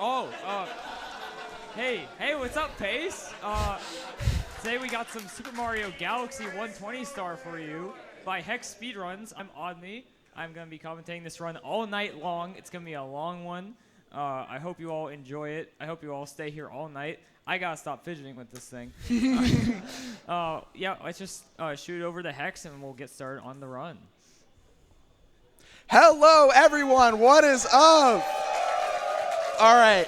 Oh, hey, what's up, Pace? Today we got some Super Mario Galaxy 120 star for you by HexSpeedruns. I'm Odney. I'm going to be commentating this run all night long. It's going to be a long one. I hope you all enjoy it. I hope you all stay here all night. I got to stop fidgeting with this thing. Yeah, let's just shoot it over to Hex and we'll get started on the run. Hello, everyone. What is up? All right.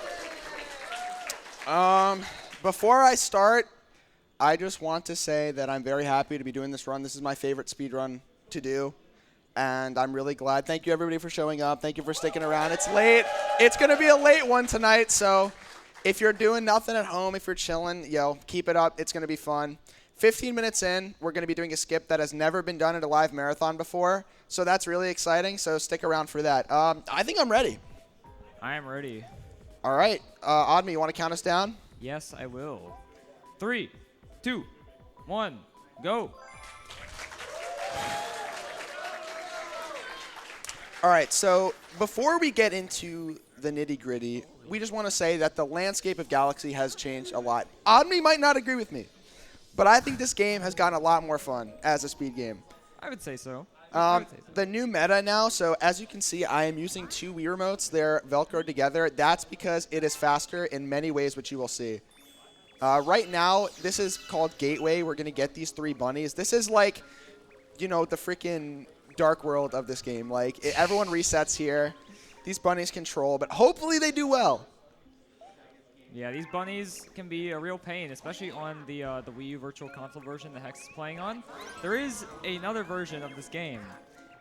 Before I start, I just want to say that I'm very happy to be doing this run. This is my favorite speed run to do, and I'm really glad. Thank you, everybody, for showing up. Thank you for sticking around. It's late. It's going to be a late one tonight, so if you're doing nothing at home, if you're chilling, keep it up. It's going to be fun. 15 minutes in, we're going to be doing a skip that has never been done at a live marathon before, so that's really exciting, so stick around for that. I think I'm ready. I am ready. All right. Odme, you want to count us down? Yes, I will. 3, 2, 1, go. All right, so before we get into the nitty-gritty, we just want to say that the landscape of Galaxy has changed a lot. Odme might not agree with me, but I think this game has gotten a lot more fun as a speed game. I would say so. The new meta now, so as you can see, I am using 2 Wii remotes. They're Velcroed together. That's because it is faster in many ways, which you will see. Right now, this is called Gateway. We're going to get these 3 bunnies. This is like, the freaking dark world of this game. Like, everyone resets here. These bunnies control, but hopefully they do well. Yeah, these bunnies can be a real pain, especially on the Wii U Virtual Console version that Hex is playing on. There is another version of this game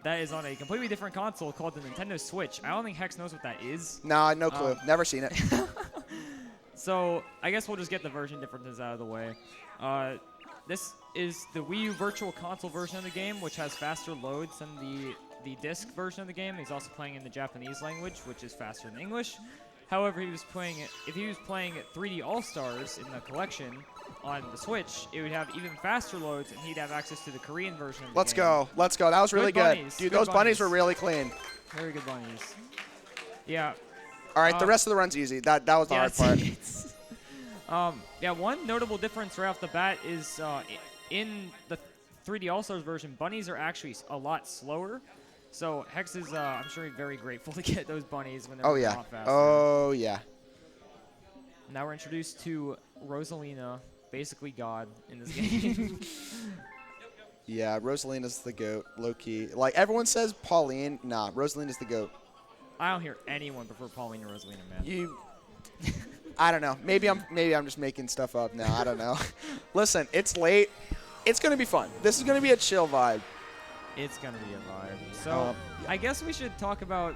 that is on a completely different console called the Nintendo Switch. I don't think Hex knows what that is. Nah, no clue. Never seen it. So I guess we'll just get the version differences out of the way. This is the Wii U Virtual Console version of the game, which has faster loads than the disc version of the game. He's also playing in the Japanese language, which is faster than English. However, if he was playing 3D All-Stars in the collection on the Switch, it would have even faster loads, and he'd have access to the Korean version of the game. Let's go. That was really good. Bunnies. Dude, Good those bunnies were really clean. Very good bunnies. Yeah. All right, the rest of the run's easy. That was the hard part. Yeah, one notable difference right off the bat is in the 3D All-Stars version, bunnies are actually a lot slower. So Hex is, I'm sure, very grateful to get those bunnies when they're a lot faster. Oh, yeah. Now we're introduced to Rosalina, basically God in this game. Yeah, Rosalina's the GOAT, low-key. Like, everyone says Pauline. Nah, Rosalina's the GOAT. I don't hear anyone prefer Pauline or Rosalina, man. I don't know. Maybe I'm just making stuff up now. I don't know. Listen, it's late. It's going to be fun. This is going to be a chill vibe. It's going to be a vibe. So I guess we should talk about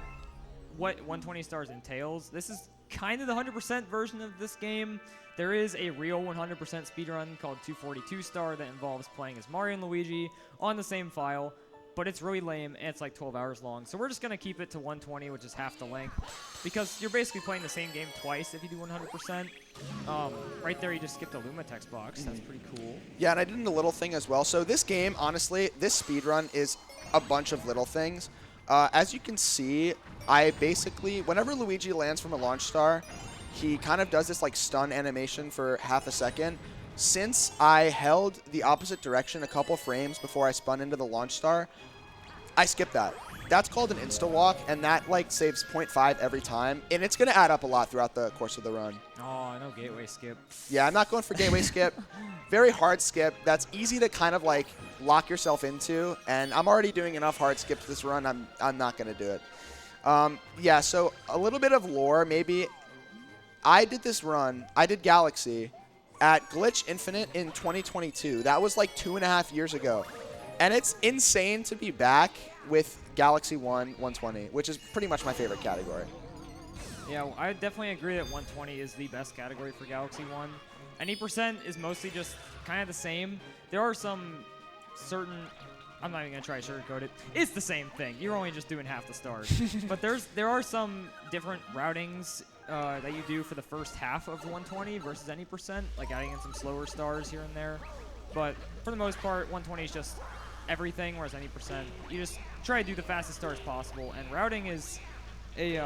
what 120 stars entails. This is kind of the 100% version of this game. There is a real 100% speedrun called 242 star that involves playing as Mario and Luigi on the same file, but it's really lame and it's like 12 hours long. So we're just going to keep it to 120, which is half the length, because you're basically playing the same game twice if you do 100%. Right there, you just skipped a Luma text box. That's pretty cool. Yeah, and I did a little thing as well. So this game, honestly, this speedrun is a bunch of little things. As you can see, I basically, whenever Luigi lands from a launch star, he kind of does this like stun animation for half a second. Since I held the opposite direction a couple frames before I spun into the launch star, I skipped that. That's called an insta-walk, and that like saves 0.5 every time, and it's going to add up a lot throughout the course of the run. Oh, no gateway skip. Yeah, I'm not going for gateway skip. Very hard skip. That's easy to kind of like lock yourself into, and I'm already doing enough hard skips this run. I'm not going to do it. Yeah, so a little bit of lore, maybe. I did this run, I did Galaxy, at Glitch Infinite in 2022. That was like 2.5 years ago. And it's insane to be back with Galaxy 120, which is pretty much my favorite category. Yeah, well, I definitely agree that 120 is the best category for Galaxy 1. Any percent is mostly just kind of the same. There are some certain... I'm not even going to try to sugarcoat it. It's the same thing. You're only just doing half the stars. But there are some different routings that you do for the first half of 120 versus any percent, like adding in some slower stars here and there. But for the most part, 120 is just everything, whereas any percent, you just try to do the fastest stars possible. And routing is a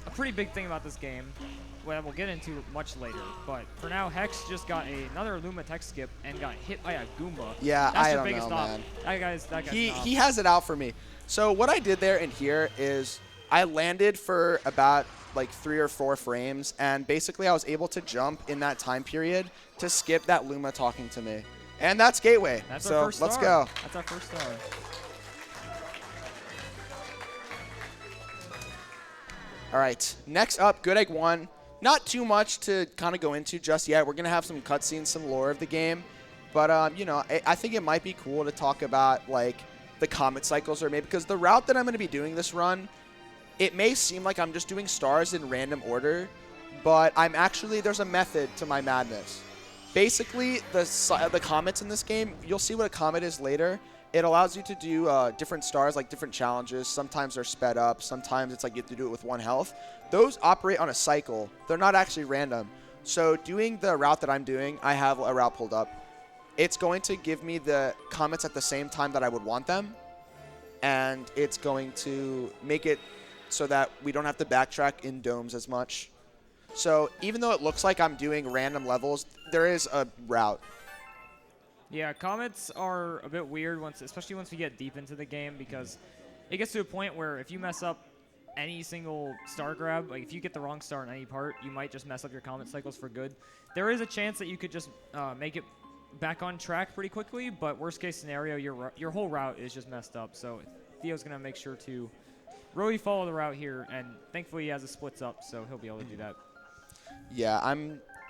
a pretty big thing about this game, well, we'll get into much later. But for now, Hex just got another Luma tech skip and got hit by a Goomba. Yeah, that's I the don't biggest know, stop. man. That guy's He has it out for me. So what I did there and here is I landed for about like 3 or 4 frames, and basically I was able to jump in that time period to skip that Luma talking to me. And that's Gateway. That's so our first let's star. go. That's our first star. All right, next up, Good Egg 1. Not too much to kind of go into just yet. We're going to have some cutscenes, some lore of the game. But, you know, I think it might be cool to talk about, like, the comet cycles, or maybe because the route that I'm going to be doing this run, it may seem like I'm just doing stars in random order, but I'm actually, there's a method to my madness. Basically, the comets in this game, you'll see what a comet is later. It allows you to do different stars, like different challenges. Sometimes they're sped up. Sometimes it's like you have to do it with 1 health. Those operate on a cycle. They're not actually random. So doing the route that I'm doing, I have a route pulled up. It's going to give me the comets at the same time that I would want them. And it's going to make it so that we don't have to backtrack in domes as much. So even though it looks like I'm doing random levels, there is a route. Yeah, comets are a bit weird, especially once we get deep into the game, because it gets to a point where if you mess up any single star grab, like if you get the wrong star in any part, you might just mess up your comet cycles for good. There is a chance that you could just make it back on track pretty quickly, but worst case scenario, your whole route is just messed up. So Theo's going to make sure to really follow the route here, and thankfully he has a splits up, so he'll be able to do that. Yeah,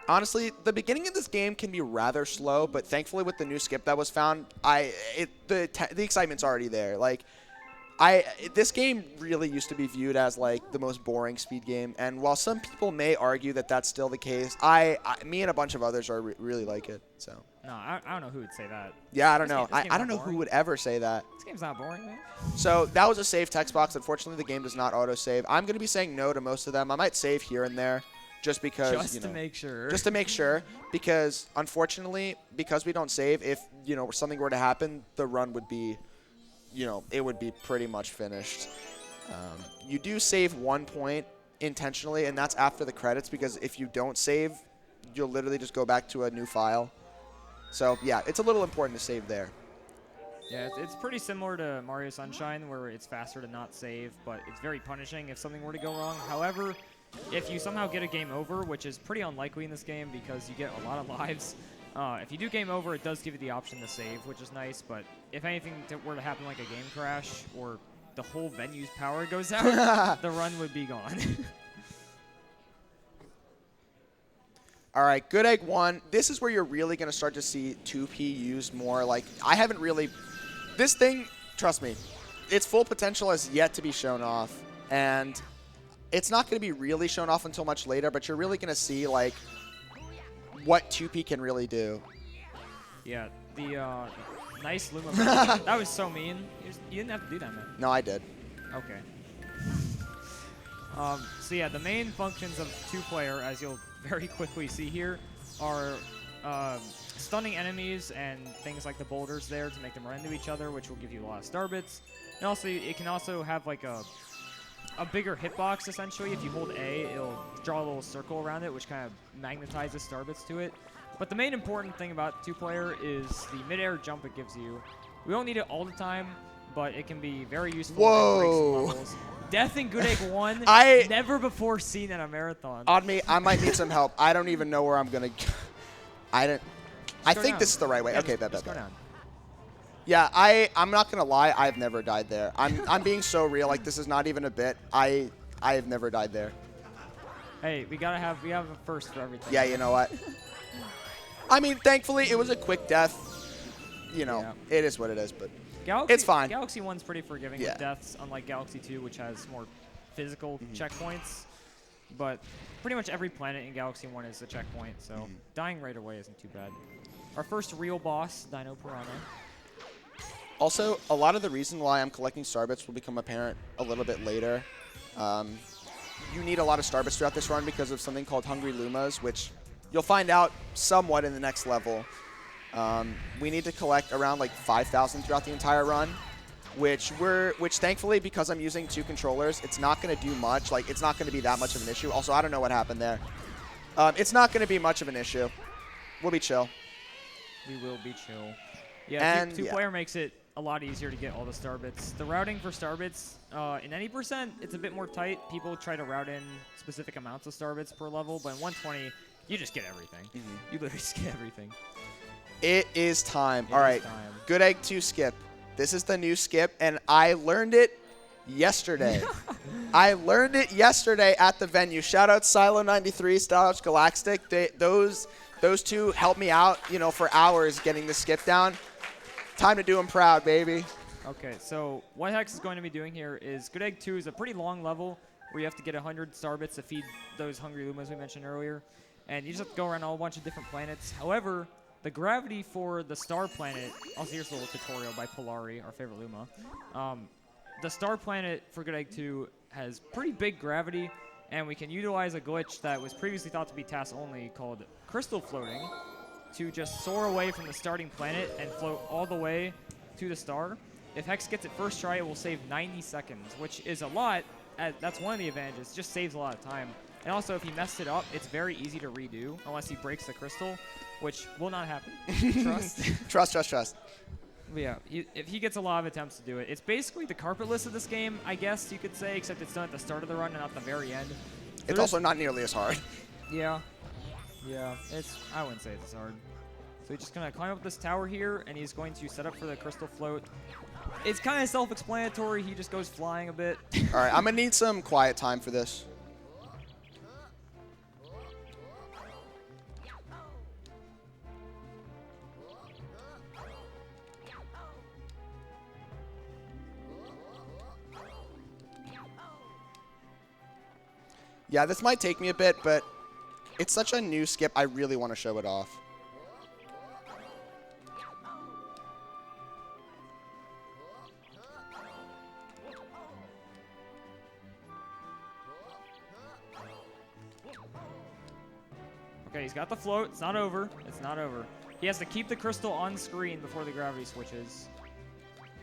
honestly, the beginning of this game can be rather slow, but thankfully with the new skip that was found, the excitement's already there. Like, this game really used to be viewed as like the most boring speed game, and while some people may argue that that's still the case, me and a bunch of others really like it. So. No, I don't know who would say that. Yeah, I don't know. I don't know who would ever say that. This game's not boring, man. So that was a save text box. Unfortunately, the game does not auto-save. I'm going to be saying no to most of them. I might save here and there just because, Just to make sure. Just to make sure, because unfortunately, because we don't save, if, something were to happen, the run would be, it would be pretty much finished. You do save 1 point intentionally, and that's after the credits, because if you don't save, you'll literally just go back to a new file. So, yeah, it's a little important to save there. Yeah, it's pretty similar to Mario Sunshine, where it's faster to not save, but it's very punishing if something were to go wrong. However, if you somehow get a game over, which is pretty unlikely in this game because you get a lot of lives, if you do game over, it does give you the option to save, which is nice, but if anything were to happen like a game crash or the whole venue's power goes out, the run would be gone. All right, Good Egg 1. This is where you're really going to start to see 2P used more. Like, I haven't really... This thing, trust me, its full potential has yet to be shown off. And it's not going to be really shown off until much later, but you're really going to see, like, what 2P can really do. Yeah, the nice Luma. That was so mean. You didn't have to do that, man. No, I did. Okay. So yeah, the main functions of 2-player, as you'll very quickly see here, are stunning enemies and things like the boulders there to make them run into each other, which will give you a lot of star bits. And also, it can also have like a bigger hitbox, essentially. If you hold A, it'll draw a little circle around it, which kind of magnetizes star bits to it. But the main important thing about 2-player is the mid-air jump it gives you. We don't need it all the time, but it can be very useful. Whoa! In break some levels. Death in Good Egg 1, never before seen in a marathon. On me, I might need some help. I don't even know where I'm going to... I think this is the right way. Yeah, okay, just go down. Yeah, I'm not going to lie. I've never died there. I'm being so real. Like, this is not even a bit. I have never died there. Hey, we have a first for everything. Yeah, you know what? I mean, thankfully, it was a quick death. Yeah. It is what it is, but it's fine. Galaxy 1's pretty forgiving with deaths, unlike Galaxy 2, which has more physical checkpoints. But pretty much every planet in Galaxy 1 is a checkpoint, so dying right away isn't too bad. Our first real boss, Dino Piranha. Also, a lot of the reason why I'm collecting Starbits will become apparent a little bit later. You need a lot of Starbits throughout this run because of something called Hungry Lumas, which you'll find out somewhat in the next level. We need to collect around like 5,000 throughout the entire run. which thankfully, because I'm using 2 controllers, it's not going to do much. Like, it's not going to be that much of an issue. Also, I don't know what happened there. It's not going to be much of an issue. We'll be chill. We will be chill. Yeah, And two-player makes it a lot easier to get all the star bits. The routing for star bits, in any percent, it's a bit more tight. People try to route in specific amounts of star bits per level, but in 120, you just get everything. You literally just get everything. It is time. It All is right. time. Good Egg 2 skip. This is the new skip, and I learned it yesterday. I learned it yesterday at the venue. Shout out Silo93, shout out Galactic. Those two helped me out, for hours getting the skip down. Time to do them proud, baby. Okay, so what Hex is going to be doing here is Good Egg 2 is a pretty long level where you have to get 100 star bits to feed those hungry Lumas we mentioned earlier. And you just have to go around a whole bunch of different planets. However, the gravity for the star planet, also here's a little tutorial by Polari, our favorite Luma. The star planet for Good Egg 2 has pretty big gravity, and we can utilize a glitch that was previously thought to be task only called crystal floating to just soar away from the starting planet and float all the way to the star. If Hex gets it first try, it will save 90 seconds, which is a lot. That's one of the advantages. It just saves a lot of time. And also, if he messed it up, it's very easy to redo, unless he breaks the crystal, which will not happen. Trust. Trust. But yeah, if he gets a lot of attempts to do it, it's basically the carpet list of this game, I guess you could say, except it's done at the start of the run and not the very end. So It's also not nearly as hard. Yeah. Yeah, I wouldn't say it's hard. So he's just going to climb up this tower here, and he's going to set up for the crystal float. It's kind of self-explanatory. He just goes flying a bit. All right, I'm going to need some quiet time for this. Yeah, this might take me a bit, but it's such a new skip, I really want to show it off. Okay, he's got the float. It's not over. It's not over. He has to keep the crystal on screen before the gravity switches.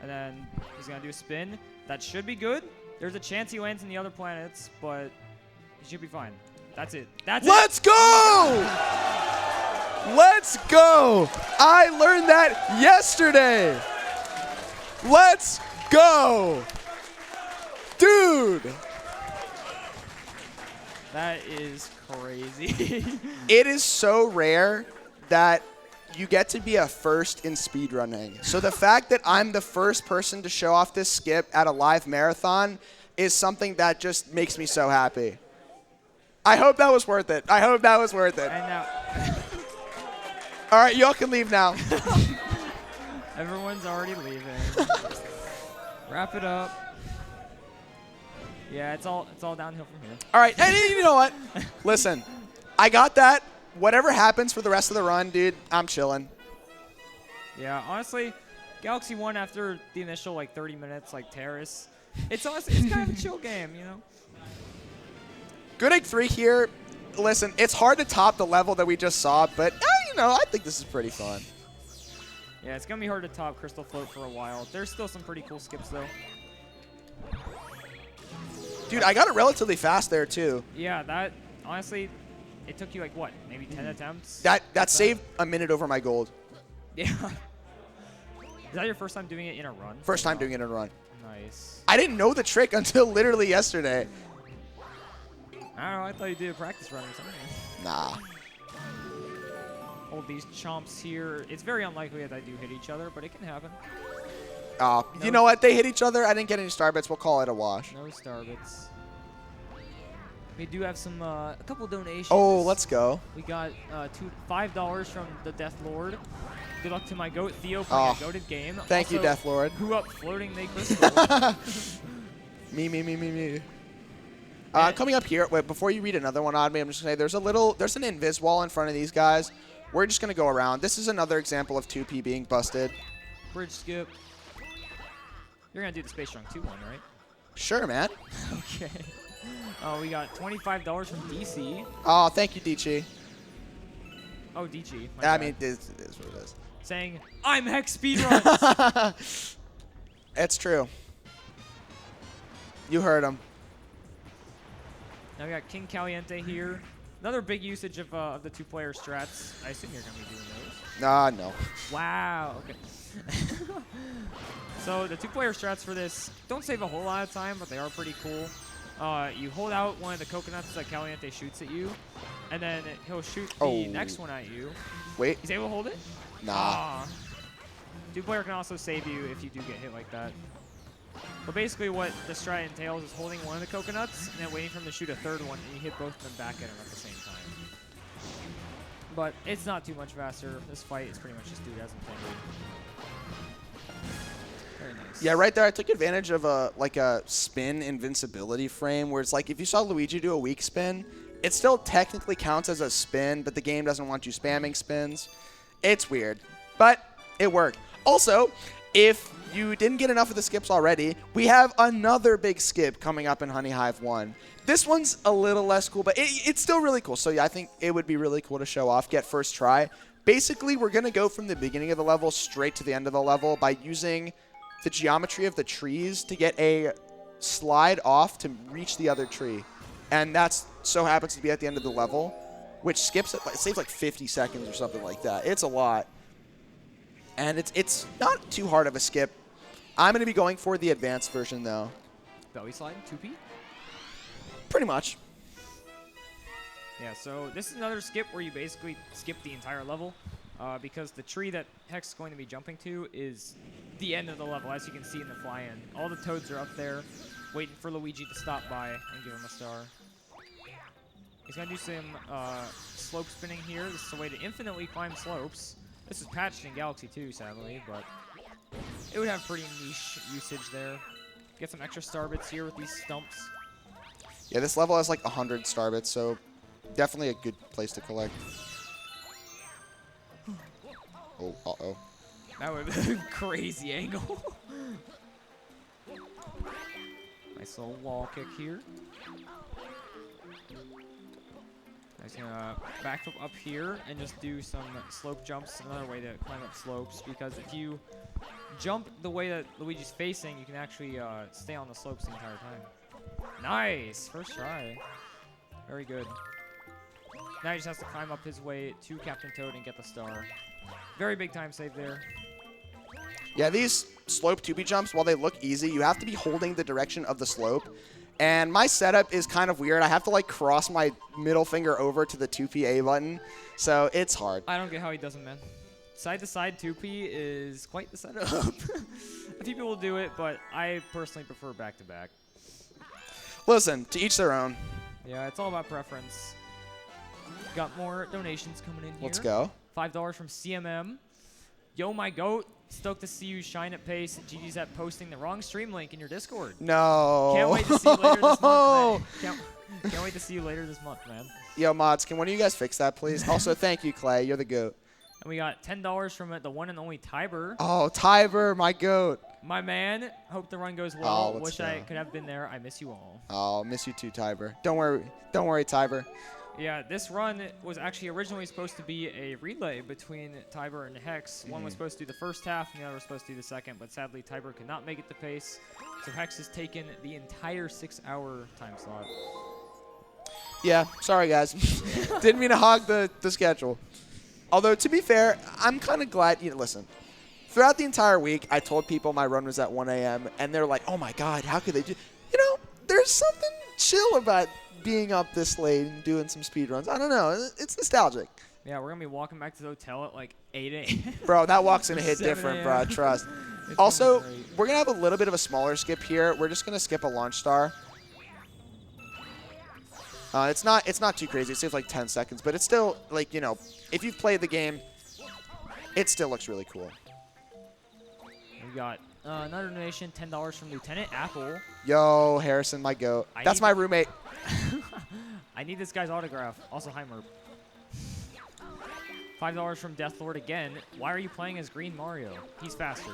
And then he's going to do a spin. That should be good. There's a chance he lands in the other planets, but he should be fine. That's it. Let's go! Let's go! I learned that yesterday. Let's go! Dude! That is crazy. It is so rare that you get to be a first in speedrunning. So the fact that I'm the first person to show off this skip at a live marathon is something that just makes me so happy. I hope that was worth it. And now, all right, y'all can leave now. everyone's already leaving. Wrap it up. Yeah, it's all downhill from here. All right, and you know what? Listen, I got that. Whatever happens for the rest of the run, dude, I'm chilling. Yeah, honestly, Galaxy won after the initial 30 minutes, Terrace. It's kind of a chill game, you know. Good Egg 3 here. Listen, it's hard to top the level that we just saw, but I think this is pretty fun. Yeah, it's gonna be hard to top Crystal Float for a while. There's still some pretty cool skips though. Dude, I got it relatively fast there too. Yeah, that honestly, it took you what, maybe 10 attempts? That saved a minute over my gold. Yeah. Is that your first time doing it in a run? First time doing it in a run. Nice. I didn't know the trick until literally yesterday. I don't know, I thought you did a practice run or something. Nah. Hold these chomps here. It's very unlikely that they do hit each other, but it can happen. You know what? They hit each other. I didn't get any star bits. We'll call it a wash. No star bits. We do have some a couple donations. Oh, let's go. We got $5 from the Death Lord. Good luck to my goat Theo for a goated game. Thank you, Death Lord. Who up floating the crystal? Me. Coming up here, wait, before you read another one on me, I'm just going to say there's an invis wall in front of these guys. We're just going to go around. This is another example of 2P being busted. Bridge skip. You're going to do the Space Junk 2 one, right? Sure, man. Okay. We got $25 from DC. Oh, thank you, DG. Oh, DG. I mean, it is what it is. Saying, I'm HexSpeedruns. It's true. You heard him. Now we got King Caliente here. Another big usage of the two-player strats. I assume you're going to be doing those. No. Wow. Okay. So the two-player strats for this don't save a whole lot of time, but they are pretty cool. You hold out one of the coconuts that Caliente shoots at you, and then he'll shoot the next one at you. Wait. He's able to hold it? Nah. Two-player can also save you if you do get hit like that. But basically what the strat entails is holding one of the coconuts and then waiting for him to shoot a third one, and you hit both of them back at him at the same time. But it's not too much faster. This fight is pretty much just do it as intended. Very nice. Yeah, right there I took advantage of a spin invincibility frame where it's like if you saw Luigi do a weak spin, it still technically counts as a spin, but the game doesn't want you spamming spins. It's weird, but it worked. Also, if you didn't get enough of the skips already, we have another big skip coming up in Honey Hive 1. This one's a little less cool, but it's still really cool. So yeah, I think it would be really cool to show off, get first try. Basically, we're going to go from the beginning of the level straight to the end of the level by using the geometry of the trees to get a slide off to reach the other tree. And that's so happens to be at the end of the level, which skips it saves like 50 seconds or something like that. It's a lot. And it's not too hard of a skip. I'm going to be going for the advanced version, though. Belly slide, 2P? Pretty much. Yeah, so this is another skip where you basically skip the entire level because the tree that Hex is going to be jumping to is the end of the level, as you can see in the fly-in. All the toads are up there waiting for Luigi to stop by and give him a star. He's going to do some slope spinning here. This is a way to infinitely climb slopes. This is patched in Galaxy 2, sadly, but it would have pretty niche usage there. Get some extra star bits here with these stumps. Yeah, this level has like 100 star bits, so definitely a good place to collect. Oh, uh-oh. That would have been a crazy angle. Nice little wall kick here. He's going to backflip up here and just do some slope jumps. Another way to climb up slopes, because if you jump the way that Luigi's facing, you can actually stay on the slopes the entire time. Nice! First try. Very good. Now he just has to climb up his way to Captain Toad and get the star. Very big time save there. Yeah, these slope 2B jumps, while they look easy, you have to be holding the direction of the slope. And my setup is kind of weird. I have to like cross my middle finger over to the 2PA button, so it's hard. I don't get how he doesn't, man. Side to side 2P is quite the setup. A few people do it, but I personally prefer back to back. Listen, to each their own. Yeah, it's all about preference. Got more donations coming in here. Let's go. $5 from CMM. Yo, my goat. Stoked to see you shine at pace. GG's at posting the wrong stream link in your Discord. No. Can't wait to see you later this month, man. Can't wait to see you later this month, man. Yo, mods, can one of you guys fix that, please? Also, thank you, Clay. You're the goat. And we got $10 from the one and only Tiber. Oh, Tiber, my goat. My man. Hope the run goes well. Oh, Wish I could have been there. I miss you all. Oh, miss you too, Tiber. Don't worry, Tiber. Yeah, this run was actually originally supposed to be a relay between Tiber and Hex. One was supposed to do the first half, and the other was supposed to do the second, but sadly Tiber could not make it to pace. So Hex has taken the entire 6-hour time slot. Yeah, sorry guys. Didn't mean to hog the schedule. Although, to be fair, I'm kind of glad, listen. Throughout the entire week, I told people my run was at 1 a.m., and they're like, oh my god, how could they do... there's something chill about being up this late and doing some speedruns. I don't know. It's nostalgic. Yeah, we're going to be walking back to the hotel at like 8 a.m. Bro, that walk's going to hit different, bro. Trust. Also, we're going to have a little bit of a smaller skip here. We're just going to skip a launch star. It's not too crazy. It saves like 10 seconds, but it's still, like, if you've played the game, it still looks really cool. We got another donation, $10 from Lieutenant Apple. Yo, Harrison, my goat. That's my roommate. I need this guy's autograph. Also, hi, Merp. $5 from Deathlord again. Why are you playing as Green Mario? He's faster.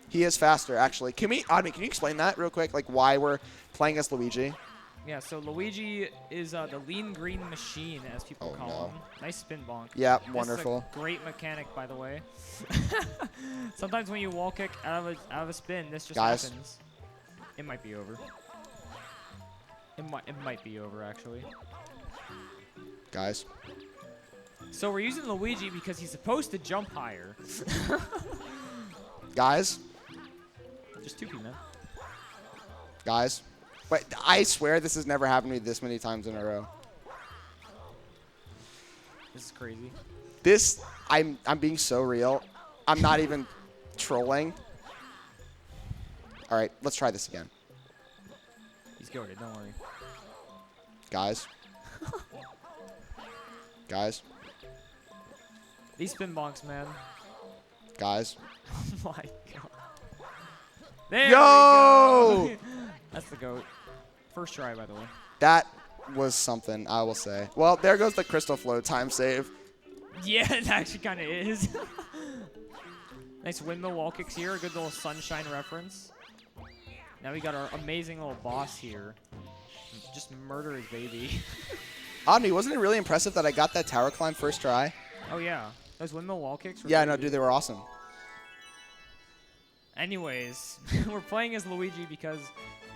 He is faster, actually. Admin, can you explain that real quick? Like, why we're playing as Luigi? Yeah, so Luigi is the lean green machine, as people call him. Nice spin bonk. Yeah, This wonderful. is a great mechanic, by the way. Sometimes when you wall kick out of a spin, this just happens. It might be over. It might be over, actually. Guys. So we're using Luigi because he's supposed to jump higher. Guys. Just 2P, man. Guys. Wait, I swear this has never happened to me this many times in a row. This is crazy. This, I'm being so real. I'm not even trolling. All right, let's try this again. He's goated, don't worry. Guys. Guys. These spin bonks, man. Guys. Oh my god. There Yo! we go. That's the goat. First try, by the way. That was something, I will say. Well, there goes the crystal flow time save. Yeah, it actually kind of is. Nice windmill wall kicks here. A good little sunshine reference. Now we got our amazing little boss here. Just murder his baby. Omni, wasn't it really impressive that I got that tower climb first try? Oh, yeah. Those windmill wall kicks were Yeah, pretty no, good. dude, they were awesome. Anyways, we're playing as Luigi because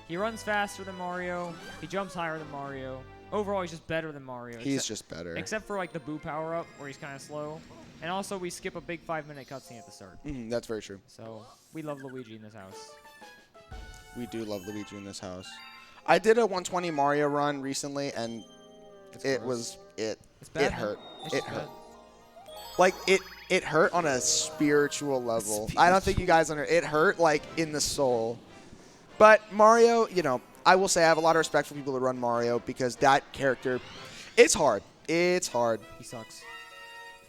he runs faster than Mario. He jumps higher than Mario. Overall, he's just better than Mario. He's just better. Except for, like, the Boo power-up where he's kind of slow. And also, we skip a big 5-minute cutscene at the start. That's very true. So, we love Luigi in this house. We do love Luigi in this house. I did a 120 Mario run recently, and it hurt. It hurt. Like, it hurt on a spiritual level. I don't think you guys it hurt, like, in the soul. But Mario, you know, I will say I have a lot of respect for people who run Mario because that character, it's hard. It's hard. He sucks.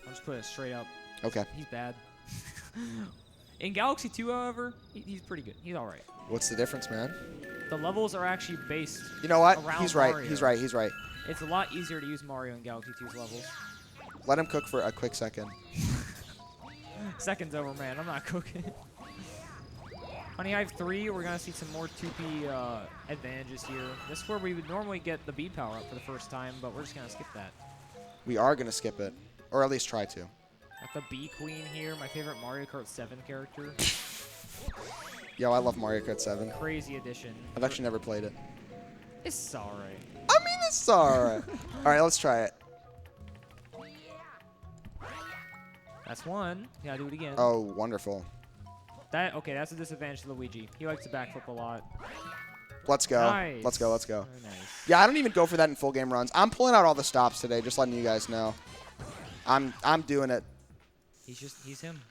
I'll just put it straight up. Okay. He's bad. In Galaxy 2, however, he's pretty good. He's all right. What's the difference, man? The levels are actually based You know what? around He's right. Mario. He's right. He's right. It's a lot easier to use Mario in Galaxy 2's levels. Let him cook for a quick second. Second's over, man. I'm not cooking. Honey Hive 3, we're going to see some more 2P advantages here. This is where we would normally get the B power up for the first time, but we're just going to skip that. We are going to skip it, or at least try to. Got the B Queen here, my favorite Mario Kart 7 character. Yo, I love Mario Kart 7. Crazy addition. I've actually never played it. It's alright. I mean, it's alright. Alright, let's try it. That's one. Yeah, do it again. Oh, wonderful. Okay, that's a disadvantage to Luigi. He likes to backflip a lot. Let's go. Nice. Let's go. Let's go. Very nice. Yeah, I don't even go for that in full game runs. I'm pulling out all the stops today, just letting you guys know. I'm doing it. He's him.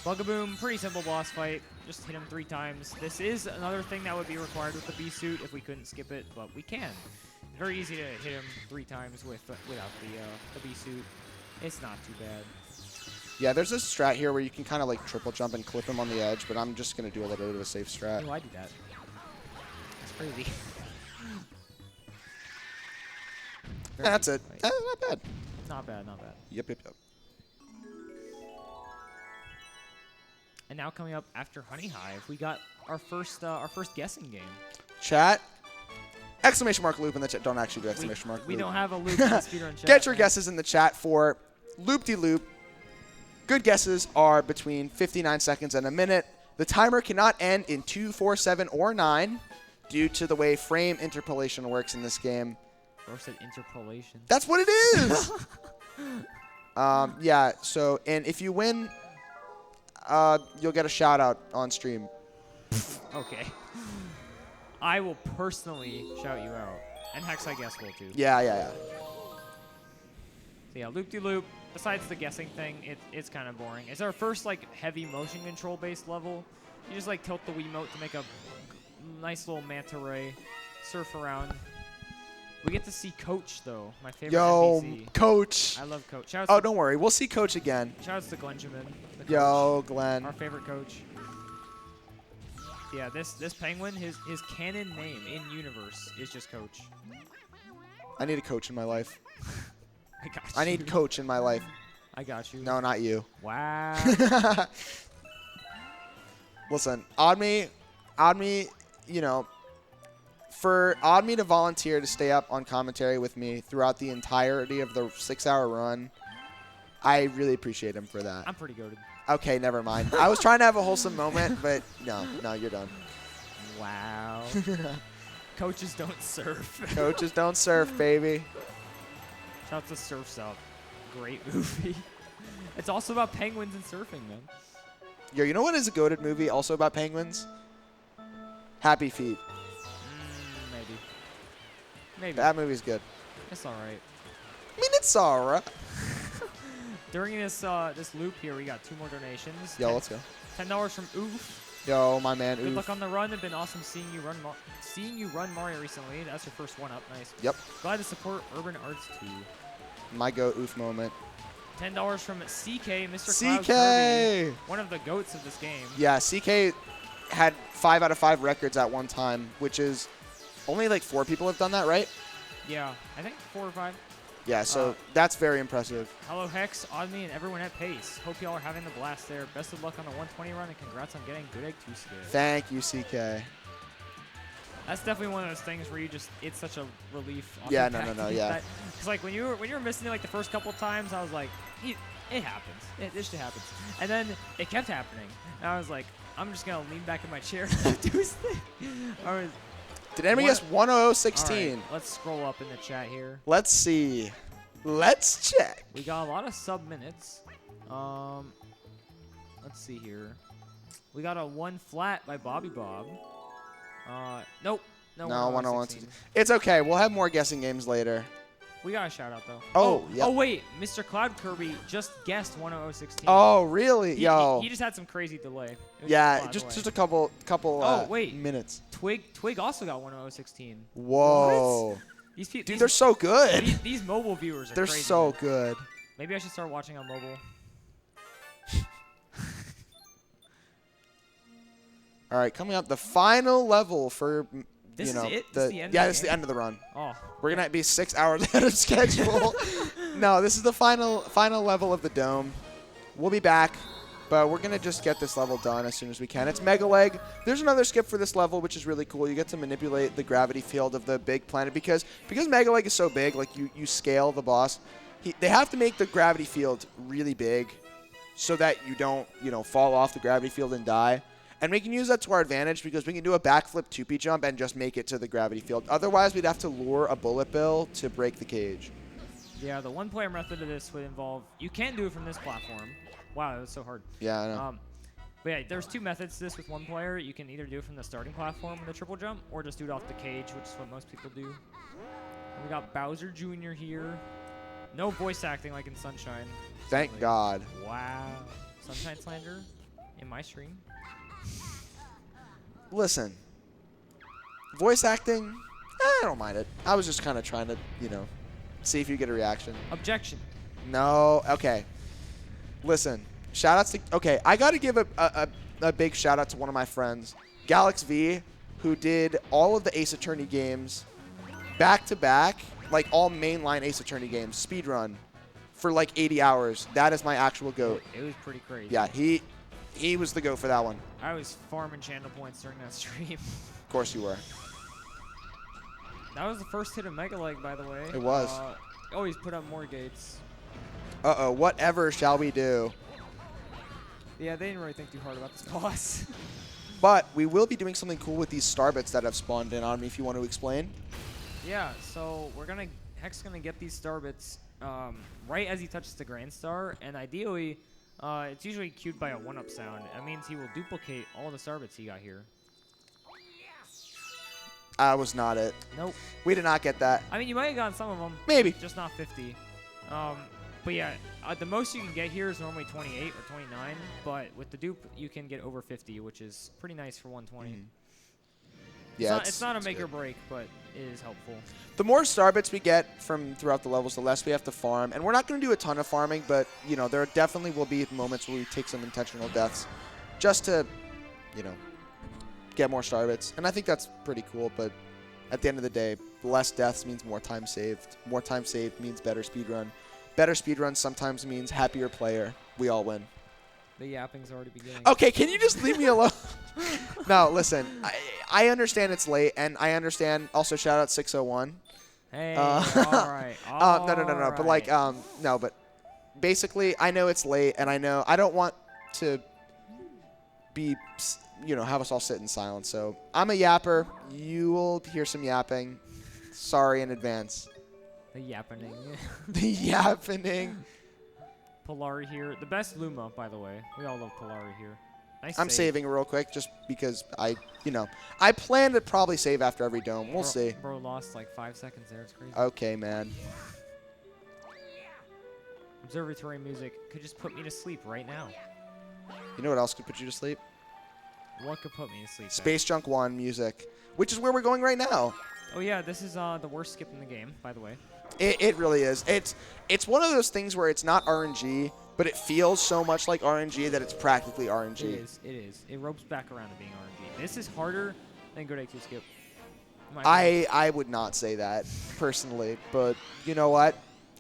Bugaboom, pretty simple boss fight. Just hit him 3 times. This is another thing that would be required with the B suit if we couldn't skip it, but we can. Very easy to hit him 3 times without the B suit. It's not too bad. Yeah, there's this strat here where you can kind of like triple jump and clip him on the edge, but I'm just going to do a little bit of a safe strat. Oh, I do that. That's crazy. Yeah, that's it. Not bad. Not bad, not bad. Yep, yep, yep. And now coming up after Honey Hive, we got our first guessing game. Chat. Exclamation mark loop in the chat. Don't actually do exclamation mark loop. We don't have a loop in the speedrun chat. Get your guesses in the chat for loop-de-loop. Good guesses are between 59 seconds and a minute. The timer cannot end in 2, 4, 7, or 9 due to the way frame interpolation works in this game. Or said interpolation. That's what it is! Yeah, so, and if you win, you'll get a shout-out on stream. Okay. I will personally shout you out. And Hex, I guess, will too. Yeah. So yeah, loop-de-loop. Besides the guessing thing, it's kind of boring. It's our first, like, heavy motion control-based level. You just, like, tilt the Wiimote to make a nice little manta ray. Surf around. We get to see Coach, though, my favorite NPC. Coach. I love Coach. Oh, don't worry. We'll see Coach again. Shoutouts to Glenjamin. Yo, Glenn. Our favorite coach. Yeah, this penguin, his canon name in universe is just Coach. I need a coach in my life. I got you. I need Coach in my life. I got you. No, not you. Wow. Listen, Omni, Admi, you know, for Admi to volunteer to stay up on commentary with me throughout the entirety of the 6-hour run, I really appreciate him for that. I'm pretty goated. Okay, never mind. I was trying to have a wholesome moment, but no, you're done. Wow. Coaches don't surf. Coaches don't surf, baby. Shout out to Surf's Up. Great movie. It's also about penguins and surfing, man. Yo, you know what is a goated movie also about penguins? Happy Feet. Maybe. That movie's good. It's all right. I mean, it's alright. During this loop here, we got 2 more donations. Yo, let's go. $10 from Oof. Yo, my man, Good Oof. luck on the run. It's been awesome seeing you run Mario recently. That's your first one up. Nice. Yep. Glad to support Urban Arts too. My goat Oof moment. $10 from CK, Mr. CK! Cloud Kirby, one of the goats of this game. Yeah, CK had 5 out of 5 records at one time, which is only like 4 people have done that, right? Yeah, I think 4 or 5. Yeah, so that's very impressive. Hello, Hex, Odme, and everyone at Pace. Hope y'all are having the blast there. Best of luck on the 120 run, and congrats on getting Good Egg 2 skid. Thank you, CK. That's definitely one of those things where it's such a relief. Yeah, no, yeah. Because like when you were missing it like the first couple of times, I was like, it happens. This shit happens. And then it kept happening. And I was like, I'm just gonna lean back in my chair and do his thing. Did anybody guess 1016? Right, let's scroll up in the chat here. Let's see. Let's check. We got a lot of sub minutes. Let's see here. We got a 1 flat by Bobby Bob. Nope. No 1016. It's okay. We'll have more guessing games later. We got a shout out though. Oh, yeah. Oh wait, Mr. Cloud Kirby just guessed 10016. Oh, really? He just had some crazy delay. Yeah, just a couple wait. minutes. Twig also got 10016. Whoa. What? Dude, they're so good. These mobile viewers are they're crazy. So good. Maybe I should start watching on mobile. All right, coming up, the final level for This is it? this is the end of the run. Oh. We're gonna be 6 hours ahead of schedule. No, this is the final level of the dome. We'll be back, but we're gonna just get this level done as soon as we can. It's Mega Leg. There's another skip for this level, which is really cool. You get to manipulate the gravity field of the big planet because Mega Leg is so big. Like you scale the boss. They have to make the gravity field really big, so that you don't fall off the gravity field and die. And we can use that to our advantage because we can do a backflip 2P jump and just make it to the gravity field. Otherwise, we'd have to lure a bullet bill to break the cage. Yeah, the one-player method of this would involve... You can do it from this platform. Wow, that was so hard. Yeah, I know. But yeah, there's 2 methods to this with one player. You can either do it from the starting platform with a triple jump, or just do it off the cage, which is what most people do. And we got Bowser Jr. here. No voice acting like in Sunshine. Thank God. Wow. Sunshine slander in my stream. Listen, voice acting, I don't mind it. I was just kind of trying to, see if you get a reaction. Objection. No, okay. Listen, shout outs to, okay, I got to give a big shout out to one of my friends, Galax V, who did all of the Ace Attorney games back to back, like all mainline Ace Attorney games, speedrun, for like 80 hours. That is my actual GOAT. It was pretty crazy. Yeah, he was the GOAT for that one. I was farming channel points during that stream. Of course you were. That was the first hit of Mega Leg, by the way. It was. He's put up more gates. Uh-oh, whatever shall we do? Yeah, they didn't really think too hard about this boss. But we will be doing something cool with these starbits that have spawned in on me, if you want to explain. Yeah, so Hex is gonna get these starbits right as he touches the Grand Star, and ideally, it's usually cued by a 1-up sound. That means he will duplicate all the starbits he got here. That was not it. Nope. We did not get that. I mean, you might have gotten some of them. Maybe. Just not 50. But yeah, the most you can get here is normally 28 or 29, but with the dupe, you can get over 50, which is pretty nice for 120. Mm-hmm. Yeah, it's not a make or break, but it is helpful. The more starbits we get from throughout the levels, the less we have to farm. And we're not going to do a ton of farming, but, there definitely will be moments where we take some intentional deaths just to, get more starbits. And I think that's pretty cool, but at the end of the day, less deaths means more time saved. More time saved means better speedrun. Better speedrun sometimes means happier player. We all win. The yapping's already beginning. Okay, can you just leave me alone? No, listen. I understand it's late, and I understand. Also, shout out 601. Hey, all right. No. But like, no. But basically, I know it's late, and I know I don't want to be, have us all sit in silence. So I'm a yapper. You will hear some yapping. Sorry in advance. The yappening. The yappening. Polari here. The best Luma, by the way. We all love Polari here. Nice I'm save. saving real quick just because I plan to probably save after every dome. We'll see. Bro lost like 5 seconds there. It's crazy. Okay, man. Observatory music could just put me to sleep right now. You know what else could put you to sleep? What could put me to sleep? Space Junk 1 music, which is where we're going right now. Oh yeah, this is the worst skip in the game, by the way. It really is. It's one of those things where it's not RNG, but it feels so much like RNG that it's practically RNG. It is. It ropes back around to being RNG. This is harder than Good A2 skip. I would not say that personally, but you know what?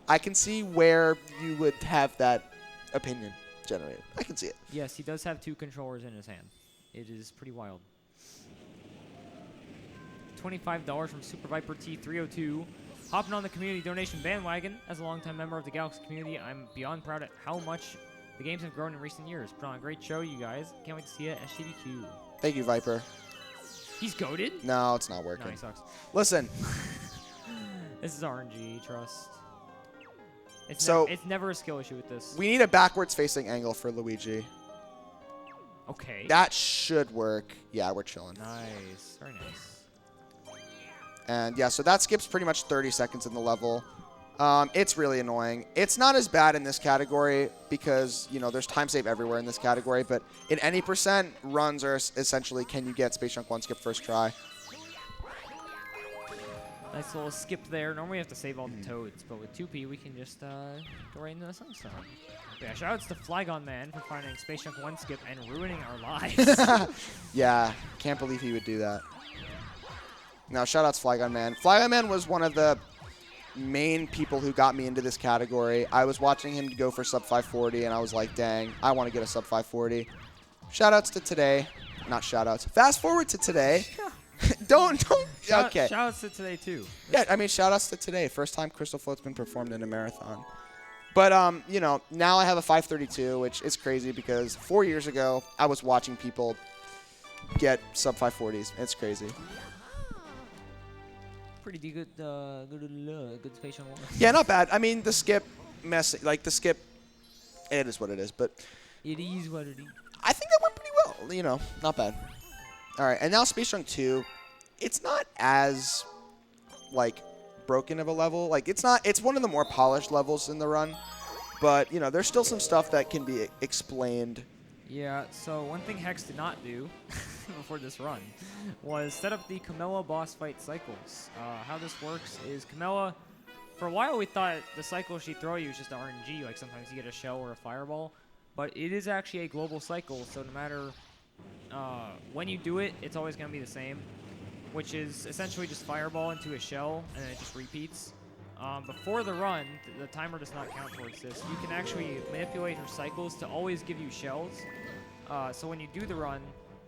I can see where you would have that opinion generated. I can see it. Yes, he does have 2 controllers in his hand. It is pretty wild. $25 from Super Viper T302. Hopping on the community donation bandwagon. As a longtime member of the Galaxy community, I'm beyond proud at how much the games have grown in recent years. Put on a great show, you guys. Can't wait to see it at SGBQ. Thank you, Viper. He's goated? No, it's not working. No, he sucks. Listen. This is RNG, trust. It's never a skill issue with this. We need a backwards facing angle for Luigi. Okay. That should work. Yeah, we're chilling. Nice. Very nice. And yeah, so that skips pretty much 30 seconds in the level. It's really annoying. It's not as bad in this category because, there's time save everywhere in this category. But in any percent, runs are essentially, can you get Space Junk 1 skip first try? Nice little skip there. Normally we have to save all the toads, but with 2P we can just go right into the Sunstorm. Yeah, shoutouts to Flygon Man for finding Space Junk 1 skip and ruining our lives. Yeah, can't believe he would do that. Now, shoutouts Flygon Man. Flygon Man was one of the main people who got me into this category. I was watching him go for sub 540, and I was like, dang, I want to get a sub 540. Shoutouts to today. Not shoutouts. Fast forward to today. don't. Okay. Shoutouts to today, too. Yeah, I mean, shoutouts to today. First time Crystal Float's been performed in a marathon. But, now I have a 532, which is crazy because 4 years ago, I was watching people get sub 540s. It's crazy. Pretty good Space Junk 1. Yeah, not bad. I mean, the skip it is what it is. But it is what it is. I think that went pretty well. Not bad. All right, and now Space Junk 2. It's not as, broken of a level. It's one of the more polished levels in the run. But, there's still some stuff that can be explained. Yeah, so one thing Hex did not do before this run was set up the Camilla boss fight cycles. How this works is Camilla, for a while we thought the cycle she'd throw you is just RNG, like sometimes you get a shell or a fireball, but it is actually a global cycle, so no matter when you do it, it's always going to be the same, which is essentially just fireball into a shell, and then it just repeats. Before the run, the timer does not count towards this. You can actually manipulate her cycles to always give you shells. So when you do the run,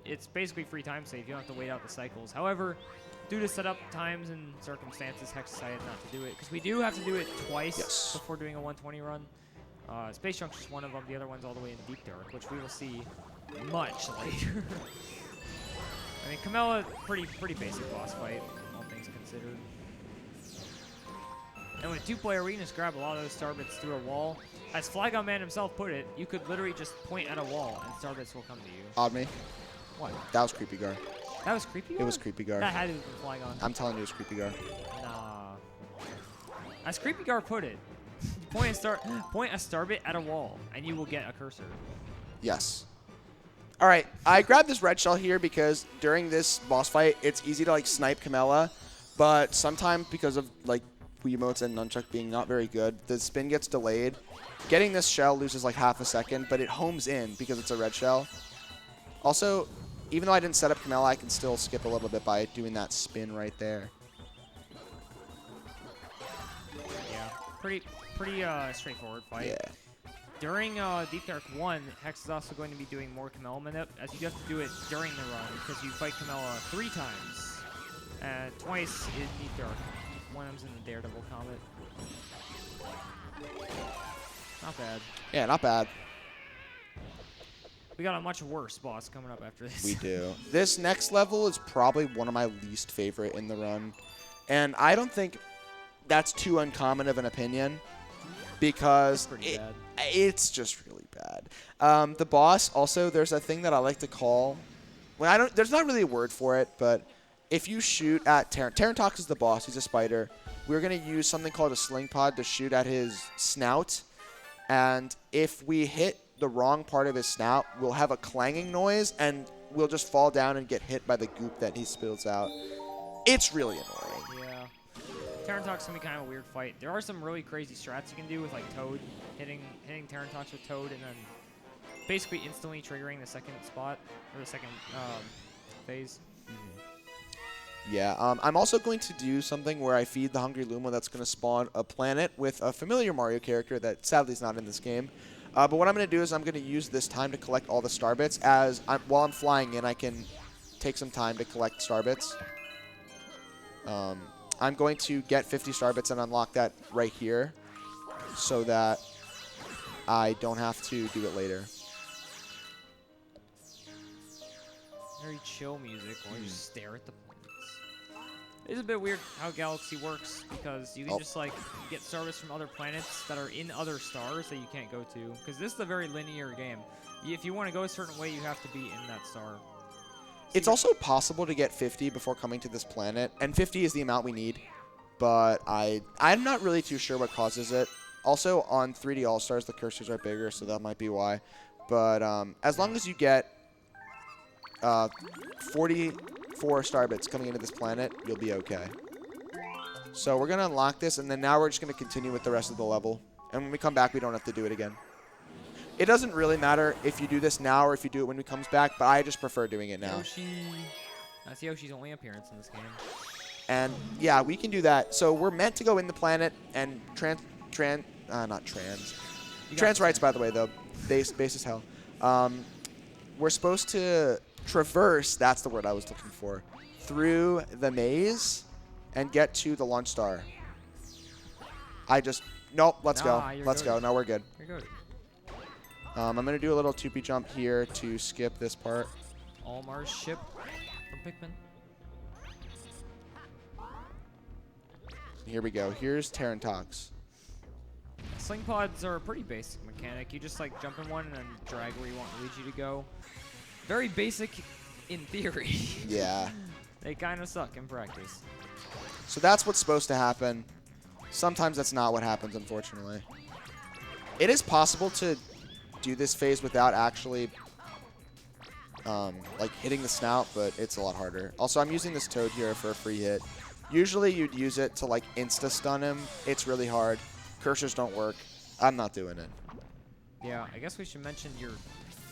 it's basically free time save. You don't have to wait out the cycles. However, due to setup times and circumstances, Hex decided not to do it. Because we do have to do it twice before doing a 120 run. Space Junk's just one of them. The other one's all the way in Deep Dark, which we will see much later. I mean, Camilla, pretty basic boss fight, all things considered. And with 2-player, we can just grab a lot of those starbits through a wall. As Flygon Man himself put it, you could literally just point at a wall and starbits will come to you. Odd me. What? That was Creepy Gar. That was Creepy Gar? It was Creepy Gar. That had to have been Flygon. I'm telling you it was Creepy Gar. Nah. As Creepy Gar put it, point a starbit at a wall and you will get a cursor. Yes. All right, I grabbed this red shell here because during this boss fight, it's easy to snipe Camilla, but sometimes because of Wiimotes and Nunchuck being not very good, the spin gets delayed. Getting this shell loses half a second, but it homes in because it's a red shell. Also, even though I didn't set up Camilla, I can still skip a little bit by doing that spin right there. Yeah, pretty straightforward fight. Yeah. during Deep Dark 1, Hex is also going to be doing more Camilla manip, as you have to do it during the run, because you fight Camilla 3 times, and twice in Deep Dark. One of them's in the Daredevil Comet. Not bad. Yeah, not bad. We got a much worse boss coming up after this. We do. This next level is probably one of my least favorite in the run. And I don't think that's too uncommon of an opinion because it's just really bad. The boss, also, there's a thing that I like to call, well, there's not really a word for it, but if you shoot at Tarantox is the boss, he's a spider. We're going to use something called a sling pod to shoot at his snout. And if we hit the wrong part of his snout, we'll have a clanging noise, and we'll just fall down and get hit by the goop that he spills out. It's really annoying. Yeah. Tarantox can be kind of a weird fight. There are some really crazy strats you can do with like Toad, hitting Tarantox with Toad, and then basically instantly triggering the second spot, or the second phase. Yeah, I'm also going to do something where I feed the Hungry Luma that's going to spawn a planet with a familiar Mario character that sadly is not in this game. But what I'm going to do is I'm going to use this time to collect all the star bits. While I'm flying in, I can take some time to collect star bits. I'm going to get 50 star bits and unlock that right here so that I don't have to do it later. Very chill music while you stare at the planets. It's a bit weird how Galaxy works because you can just like get star bits from other planets that are in other stars that you can't go to. Because this is a very linear game. If you want to go a certain way, you have to be in that star. So it's also possible to get 50 before coming to this planet, and 50 is the amount we need. But I'm not really too sure what causes it. Also, on 3D All-Stars, the cursors are bigger, so that might be why. But as long as you get 44 star bits coming into this planet, you'll be okay. So we're going to unlock this, and then now we're just going to continue with the rest of the level. And when we come back, we don't have to do it again. It doesn't really matter if you do this now or if you do it when he comes back, but I just prefer doing it now. Yoshi. That's Yoshi's only appearance in this game. And yeah, we can do that. So we're meant to go in the planet and trans rights, by the way, though. Base as hell. We're supposed to traverse, that's the word I was looking for, through the maze and get to the launch star. Nope, let's go. Let's go. No, we're good. You're good. I'm going to do a little 2P jump here to skip this part. Almar's ship from Pikmin. Here we go. Here's Tarantox. Sling pods are a pretty basic mechanic. You just like jump in one and then drag where you want Luigi to go. Very basic in theory. Yeah. They kind of suck in practice. So that's what's supposed to happen. Sometimes that's not what happens, unfortunately. It is possible to do this phase without actually like hitting the snout, but it's a lot harder. Also, I'm using this Toad here for a free hit. Usually you'd use it to like insta-stun him. It's really hard. Cursors don't work. I'm not doing it. Yeah, I guess we should mention your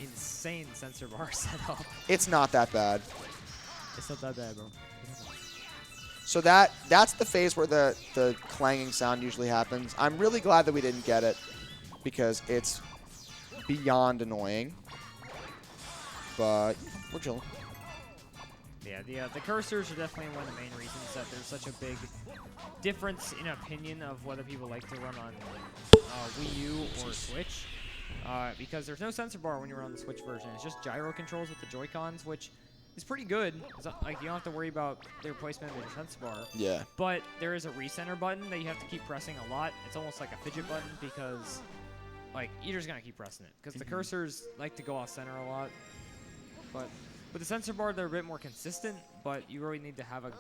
insane sensor bar setup. It's not that bad. It's not that bad, bro. So that's the phase where the clanging sound usually happens. I'm really glad that we didn't get it because it's beyond annoying. But we're chilling. Yeah, the cursors are definitely one of the main reasons that there's such a big difference in opinion of whether people like to run on Wii U or Switch. Because there's no sensor bar when you're on the Switch version. It's just gyro controls with the Joy-Cons, which is pretty good. Like, you don't have to worry about their placement of your sensor bar. Yeah. But there is a recenter button that you have to keep pressing a lot. It's almost like a fidget button because, like, you're just going to keep pressing it. Because the cursors like to go off center a lot. But with the sensor bar, they're a bit more consistent, but you really need to have a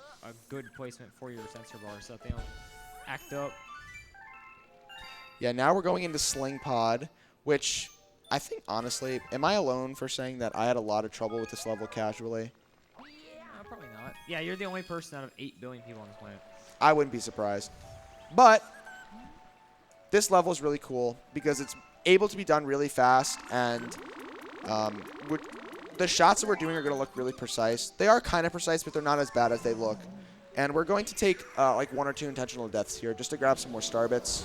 good placement for your sensor bar so that they don't act up. Yeah, now we're going into Sling Pod, which I think, honestly, am I alone for saying that I had a lot of trouble with this level casually? Probably not. Yeah, you're the only person out of 8 billion people on this planet. I wouldn't be surprised. But this level is really cool because it's able to be done really fast, and the shots that we're doing are going to look really precise. They are kind of precise, but they're not as bad as they look. And we're going to take like 1 or 2 intentional deaths here just to grab some more star bits.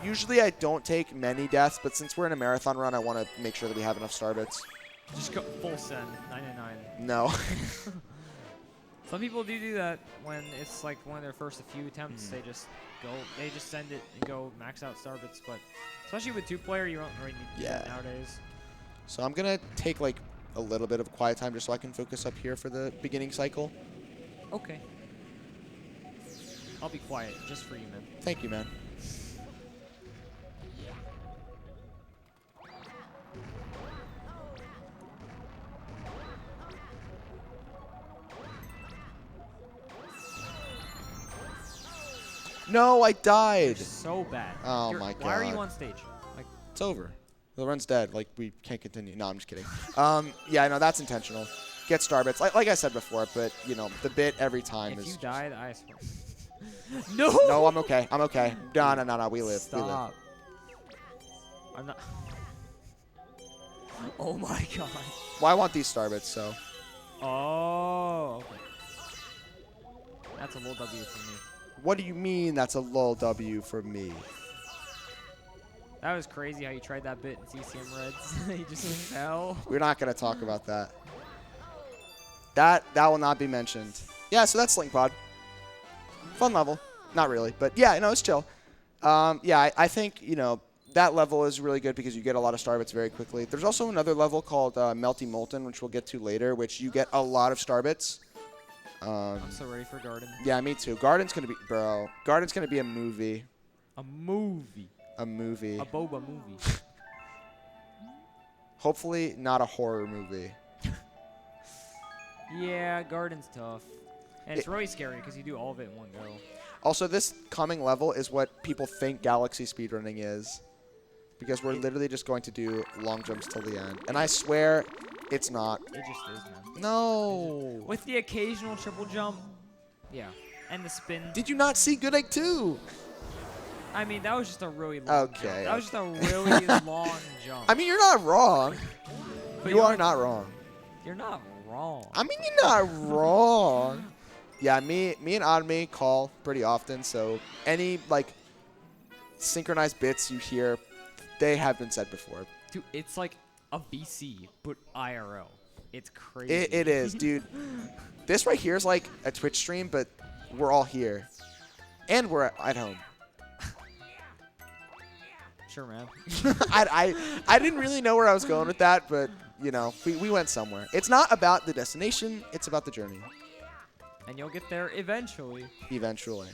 Usually I don't take many deaths, but since we're in a marathon run, I want to make sure that we have enough star bits. Just go full send, 99. No. Some people do that when it's like one of their first few attempts. They just send it and go max out star bits. But especially with 2-player, you don't really need that nowadays. So I'm going to take like a little bit of quiet time just so I can focus up here for the beginning cycle. Okay. I'll be quiet just for you, man. Thank you, man. No, I died. You're so bad. Oh my god. Why are you on stage? Like, it's over. The run's dead. Like, we can't continue. No, I'm just kidding. Yeah, no, that's intentional. Get star bits. Like I said before, but, you know, the bit every time is... If you died, I swear. No! No, I'm okay. I'm okay. No. We live. Stop. We live. I'm not... Oh my god. Well, I want these star bits, so... Oh, okay. That's a little W for me. What do you mean that's a lull W for me? That was crazy how you tried that bit in CCM Reds. You just fell. We're not going to talk about that. That will not be mentioned. Yeah, so that's Slink Pod. Fun level. Not really, but yeah, no, it's chill. Yeah, I think, you know, that level is really good because you get a lot of star bits very quickly. There's also another level called Melty Molten, which we'll get to later, which you get a lot of star bits. I'm so ready for Garden. Yeah, me too. Garden's going to be, bro, Garden's going to be a movie. A movie. A movie. A boba movie. Hopefully not a horror movie. Yeah, Garden's tough. And it's really scary because you do all of it in one go. Also, this coming level is what people think Galaxy speedrunning is. Because we're literally just going to do long jumps till the end. And I swear, it's not. It just is, man. No. With the occasional triple jump. Yeah. And the spin. Did you not see Good Egg 2? I mean, that was just a really long jump. Okay. That was just a really long jump. I mean, you're not wrong. But you are not wrong. You're not wrong. I mean, you're not wrong. Yeah, me and Admi call pretty often, so any, like, synchronized bits you hear, they have been said before. Dude, it's like a VC, but IRL. It's crazy. It is, dude. This right here is like a Twitch stream, but we're all here. And we're at home. Sure, man. I didn't really know where I was going with that, but, you know, we went somewhere. It's not about the destination, it's about the journey. And you'll get there eventually. Eventually.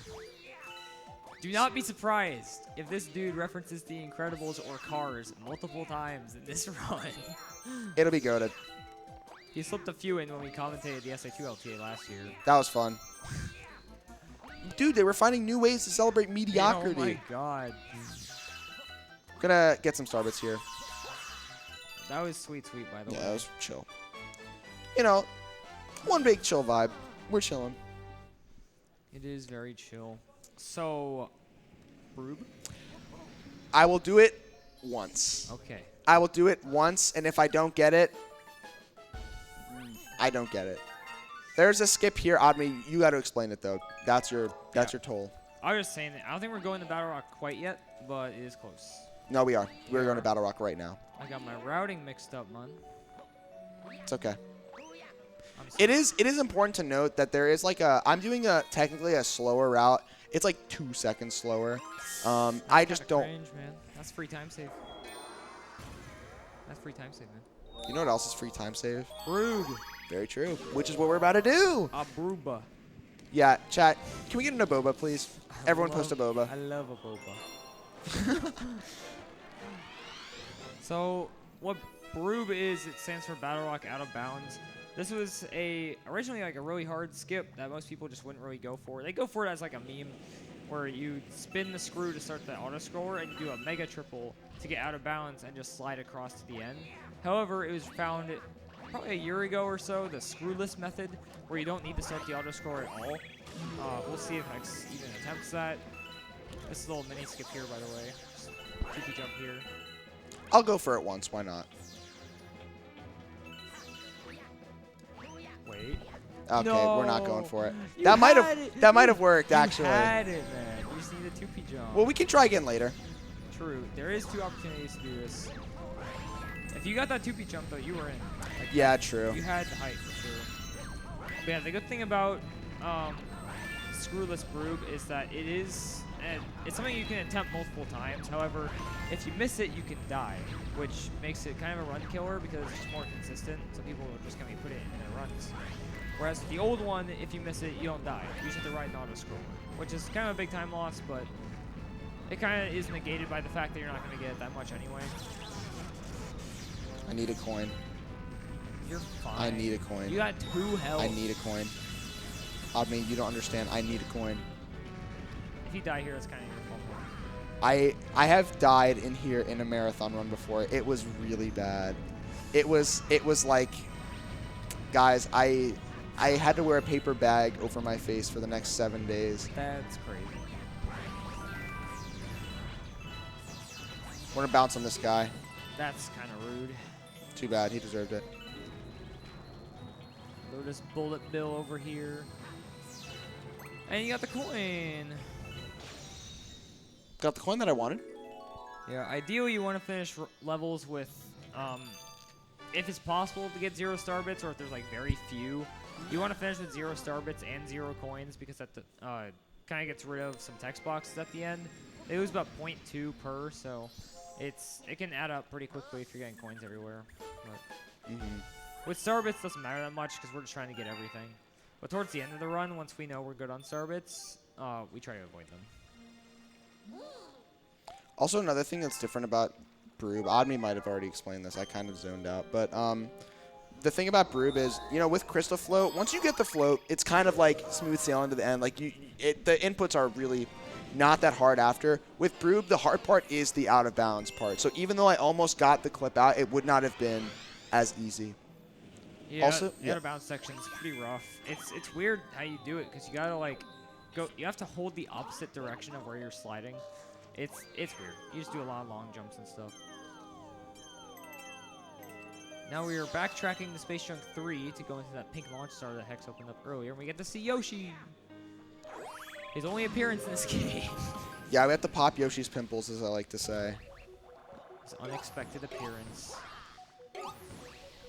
Do not be surprised if this dude references The Incredibles or Cars multiple times in this run. It'll be goated. He slipped a few in when we commentated the SA2 LTA last year. That was fun. Dude, they were finding new ways to celebrate mediocrity. Oh my god. Gonna get some starbits here. That was sweet, by the way. Yeah, that was chill. You know, one big chill vibe. We're chilling. It is very chill. So, Broob? I will do it once. Okay. I will do it once, and if I don't get it, I don't get it. There's a skip here. Admi, you got to explain it, though. That's your toll. I was just saying that. I don't think we're going to Battle Rock quite yet, but it is close. No, we are. We're going to Battle Rock right now. I got my routing mixed up, man. It's okay. It is important to note that there is like I'm doing technically a slower route. It's like 2 seconds slower. I just don't. Cringe, man. That's free time save. That's free time save, man. You know what else is free time save? Broob. Very true. Which is what we're about to do. A Brooba. Yeah, chat. Can we get an boba, please? Everyone post a boba. I love a boba. So what Broob is, it stands for Battle Rock Out of Bounds. This was originally like a really hard skip that most people just wouldn't really go for. They go for it as like a meme where you spin the screw to start the auto scroller and you do a mega triple to get out of bounds and just slide across to the end. However, it was found probably a year ago or so, the screwless method where you don't need to start the auto scroller at all. We'll see if Hex even attempts that. This is a little mini skip here, by the way. Just 2P jump here. I'll go for it once. Why not? Wait. Okay, no. We're not going for it. You That might had it. have worked You actually. had it, man. You just need a 2P jump. Well, we can try again later. true. There is 2 opportunities to do this. If you got that 2P jump, though, you were in. Like, Yeah, true. You had the height for sure. But yeah, the good thing about Screwless Broob is that it is, it's something you can attempt multiple times. However, if you miss it, you can die, which makes it kind of a run killer because it's just more consistent. So people are just going to put it in their runs. Whereas the old one, if you miss it, you don't die. You just have to ride an auto-scroller, which is kind of a big time loss, but it kind of is negated by the fact that you're not going to get it that much anyway. I need a coin. You're fine. I need a coin. You got 2 health. I need a coin. I mean, you don't understand. I need a coin. If you die here, it's kind of your fault. I have died in here in a marathon run before. It was really bad. It was like, guys, I had to wear a paper bag over my face for the next 7 days. That's crazy. We're gonna bounce on this guy. That's kind of rude. Too bad. He deserved it. Lotus Bullet Bill over here. And you got the coin. Got the coin that I wanted. Yeah, ideally you want to finish levels with, if it's possible to get 0 star bits, or if there's like very few, you want to finish with 0 star bits and 0 coins because that kind of gets rid of some text boxes at the end. They lose about 0.2 per, so it can add up pretty quickly if you're getting coins everywhere. But with star bits, doesn't matter that much because we're just trying to get everything. But towards the end of the run, once we know we're good on star bits, we try to avoid them. Also, another thing that's different about Broob, Odme might have already explained this. I kind of zoned out, but the thing about Broob is, you know, with Crystal Float, once you get the float, it's kind of like smooth sailing to the end. Like the inputs are really not that hard after. With Broob, the hard part is the out of bounds part. So even though I almost got the clip out, it would not have been as easy. Yeah, also, the out of bounds section is pretty rough. It's weird how you do it because you gotta like go. You have to hold the opposite direction of where you're sliding. It's weird. You just do a lot of long jumps and stuff. Now we are backtracking to Space Junk 3 to go into that pink launch star that Hex opened up earlier, and we get to see Yoshi. His only appearance in this game. Yeah, we have to pop Yoshi's pimples, as I like to say. His unexpected appearance.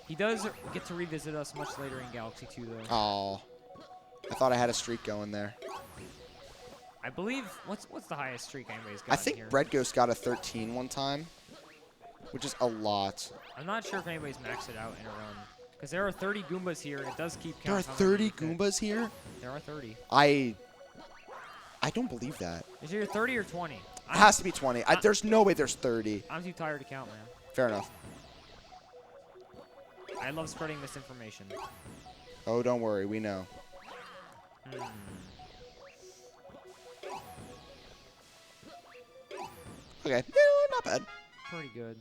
He does get to revisit us much later in Galaxy 2, though. Oh, I thought I had a streak going there. I believe, what's the highest streak anybody's got I think here? Red Ghost got a 13 one time, which is a lot. I'm not sure if anybody's maxed it out in a run. Because there are 30 Goombas here, and it does keep There are counting. 30 Goombas here? There are 30. I don't believe that. Is it either 30 or 20? It has to be 20. There's no way there's 30. I'm too tired to count, man. Fair enough. I love spreading misinformation. Oh, don't worry. We know. Okay. Yeah, not bad. Pretty good.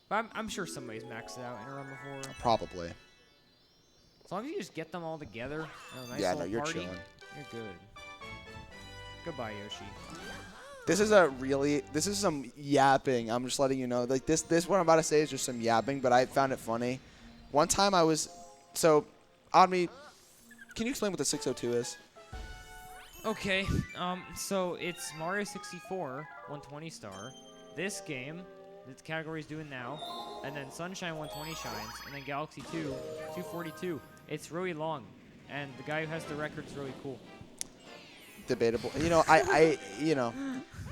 But I'm sure somebody's maxed it out in a run before. Probably. As long as you just get them all together. A nice Yeah, little no, you're party, chilling. You're good. Goodbye, Yoshi. This is some yapping. I'm just letting you know. Like this what I'm about to say is just some yapping, but I found it funny. One time so, Odme, can you explain what the 602 is? Okay, so it's Mario 64, 120 star. This game, the category is doing now, and then Sunshine 120 shines, and then Galaxy 2, 242. It's really long, and the guy who has the record's really cool. Debatable. You know, you know.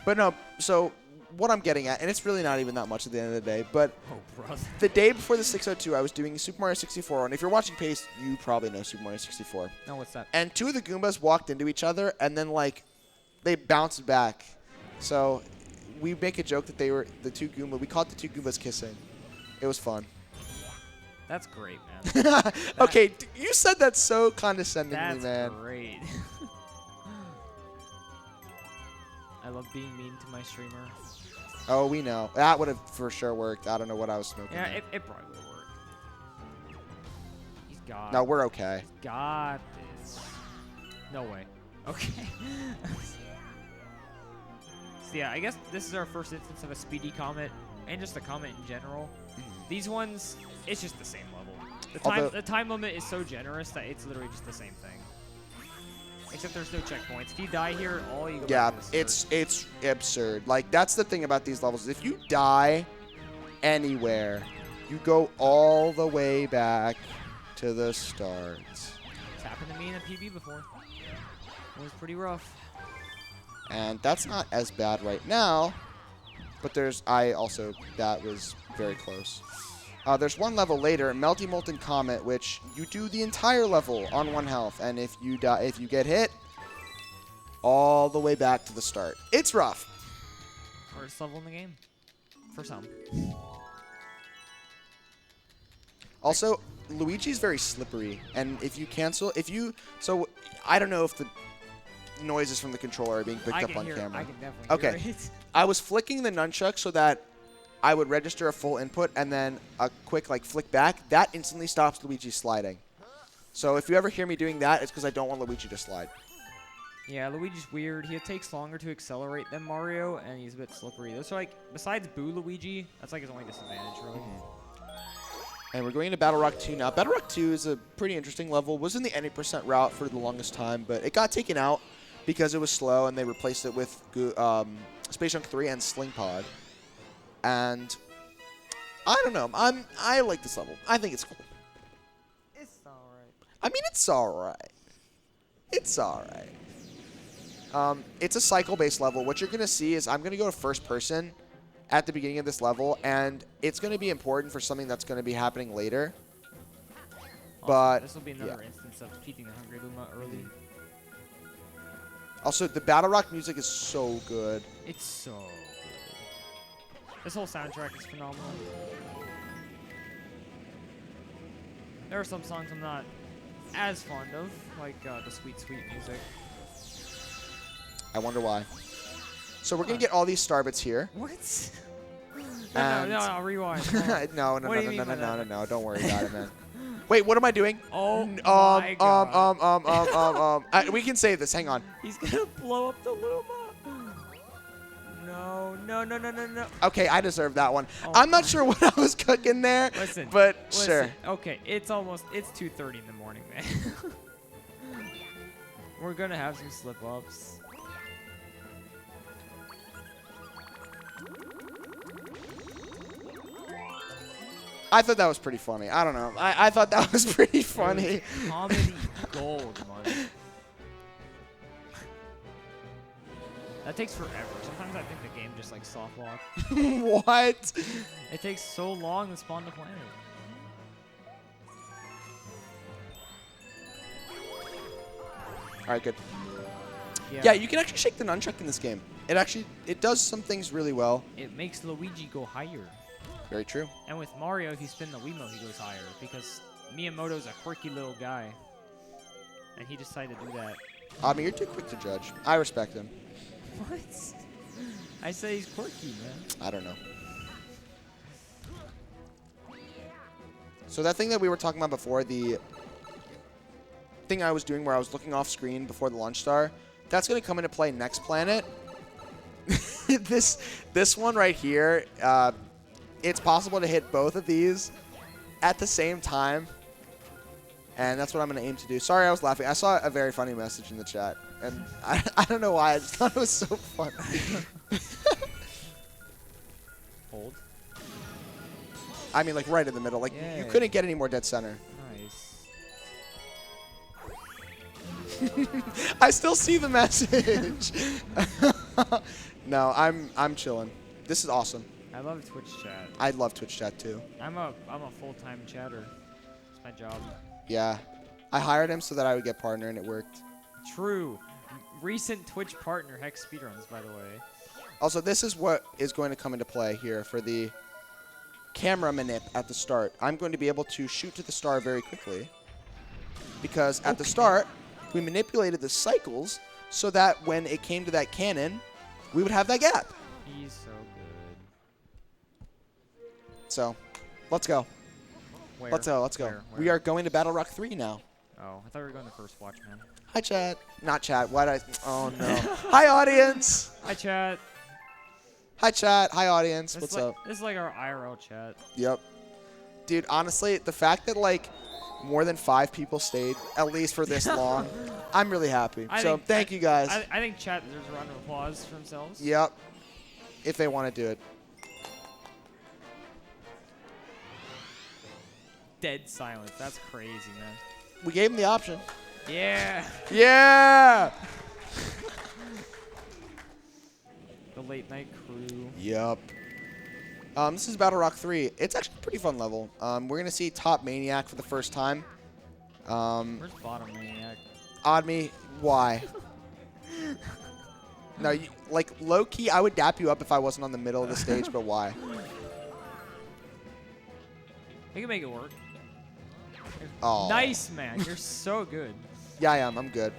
But no, so what I'm getting at, and it's really not even that much at the end of the day, but the day before the 602, I was doing Super Mario 64, and if you're watching Pace, you probably know Super Mario 64. No, what's that? And 2 of the Goombas walked into each other, and then, like, they bounced back. So we make a joke that they were the 2 Goombas. We caught the 2 Goombas kissing. It was fun. That's great, man. Okay, you said that so condescendingly, That's man. great. I love being mean to my streamer. Oh, we know. That would have for sure worked. I don't know what I was smoking. Yeah, there. it probably would have worked. He's got No, we're okay. He's got this. No way. Okay. So yeah, I guess this is our first instance of a speedy comet, and just a comet in general. These ones, it's just the same level. The time limit is so generous that it's literally just the same thing. Except there's no checkpoints. If you die here, all you go Yeah, back to the start. it's absurd. Like, that's the thing about these levels. If you die anywhere, you go all the way back to the start. It's happened to me in a PB before. It was pretty rough. And that's not as bad right now, but that was very close. There's one level later, Melty Molten Comet, which you do the entire level on 1 health, and if you get hit, all the way back to the start. It's rough. Hardest level in the game, for some. Also, Luigi's very slippery, and so I don't know if the noises from the controller are being picked up on camera. I can definitely hear it. I was flicking the nunchuck so that I would register a full input and then a quick flick back. That instantly stops Luigi sliding. So if you ever hear me doing that, it's because I don't want Luigi to slide. Yeah, Luigi's weird. He takes longer to accelerate than Mario, and he's a bit slippery. That's besides Boo Luigi, that's his only disadvantage, really. And we're going into Battle Rock 2 now. Battle Rock 2 is a pretty interesting level. Was in the any % route for the longest time, but it got taken out because it was slow, and they replaced it with Space Junk 3 and Sling Pod. And I don't know. I like this level. I think it's cool. It's alright. I mean, it's alright. It's alright. It's a cycle-based level. What you're going to see is I'm going to go to first person at the beginning of this level, and it's going to be important for something that's going to be happening later. But this will be another instance of keeping the Hungry Luma early. Also, the Battle Rock music is so good. It's so good. This whole soundtrack is phenomenal. There are some songs I'm not as fond of, like the sweet, sweet music. I wonder why. So we're going to get all these star bits here. What? No, rewind. No, What do you mean by that? no. Don't worry about it, man. Wait, what am I doing? Oh my God. We can save this. Hang on. He's gonna blow up the Luma. No. Okay, I deserve that one. Oh I'm not sure what I was cooking there, Listen. Sure. Okay, it's 2:30 in the morning, man. We're gonna have some slip-ups. I thought that was pretty funny. I don't know. I thought that was pretty funny. Comedy gold, man. That takes forever. Sometimes I think the game just soft lock. What? It takes so long to spawn the planet. All right, good. Yeah, you can actually shake the nunchuck in this game. It does some things really well. It makes Luigi go higher. Very true. And with Mario, if you spin the Wiimote, he goes higher because Miyamoto's a quirky little guy, and he decided to do that. I mean, you're too quick to judge. I respect him. What? I say he's quirky, man. I don't know. So that thing that we were talking about before, the thing I was doing where I was looking off screen before the launch star, that's going to come into play next planet. This one right here, it's possible to hit both of these at the same time. And that's what I'm going to aim to do. Sorry, I was laughing. I saw a very funny message in the chat. And I don't know why. I just thought it was so funny. Hold. I mean, right in the middle. You couldn't get any more dead center. Nice. I still see the message. No, I'm chilling. This is awesome. I love Twitch chat. I love Twitch chat too. I'm a full-time chatter. It's my job. Yeah. I hired him so that I would get partner, and it worked. True. Recent Twitch partner, HexSpeedruns, by the way. Also, this is what is going to come into play here for the camera manip at the start. I'm going to be able to shoot to the star very quickly because at the start, we manipulated the cycles so that when it came to that cannon, we would have that gap. He's so good. So, let's go. Where? Let's go. Where? We are going to Battle Rock 3 now. Oh, I thought we were going to First Watch, man. Hi, chat. Not chat. Why did I? Oh, no. Hi, audience. Hi, chat. Hi, chat. Hi, audience. What's up? This is like our IRL chat. Yep. Dude, honestly, the fact that, more than 5 people stayed, at least for this long. I'm really happy. Thank you guys. I think chat deserves a round of applause for themselves. Yep. If they want to do it. Dead silence. That's crazy, man. We gave them the option. Yeah. Yeah. The late night crew. Yep. This is Battle Rock 3. It's actually a pretty fun level. We're going to see Top Maniac for the first time. Where's Bottom Maniac? Oddme, why? No, like, low-key, I would dap you up if I wasn't on the middle of the stage, but why? We can make it work. Oh. Nice, man. You're so good. Yeah, I am. I'm good.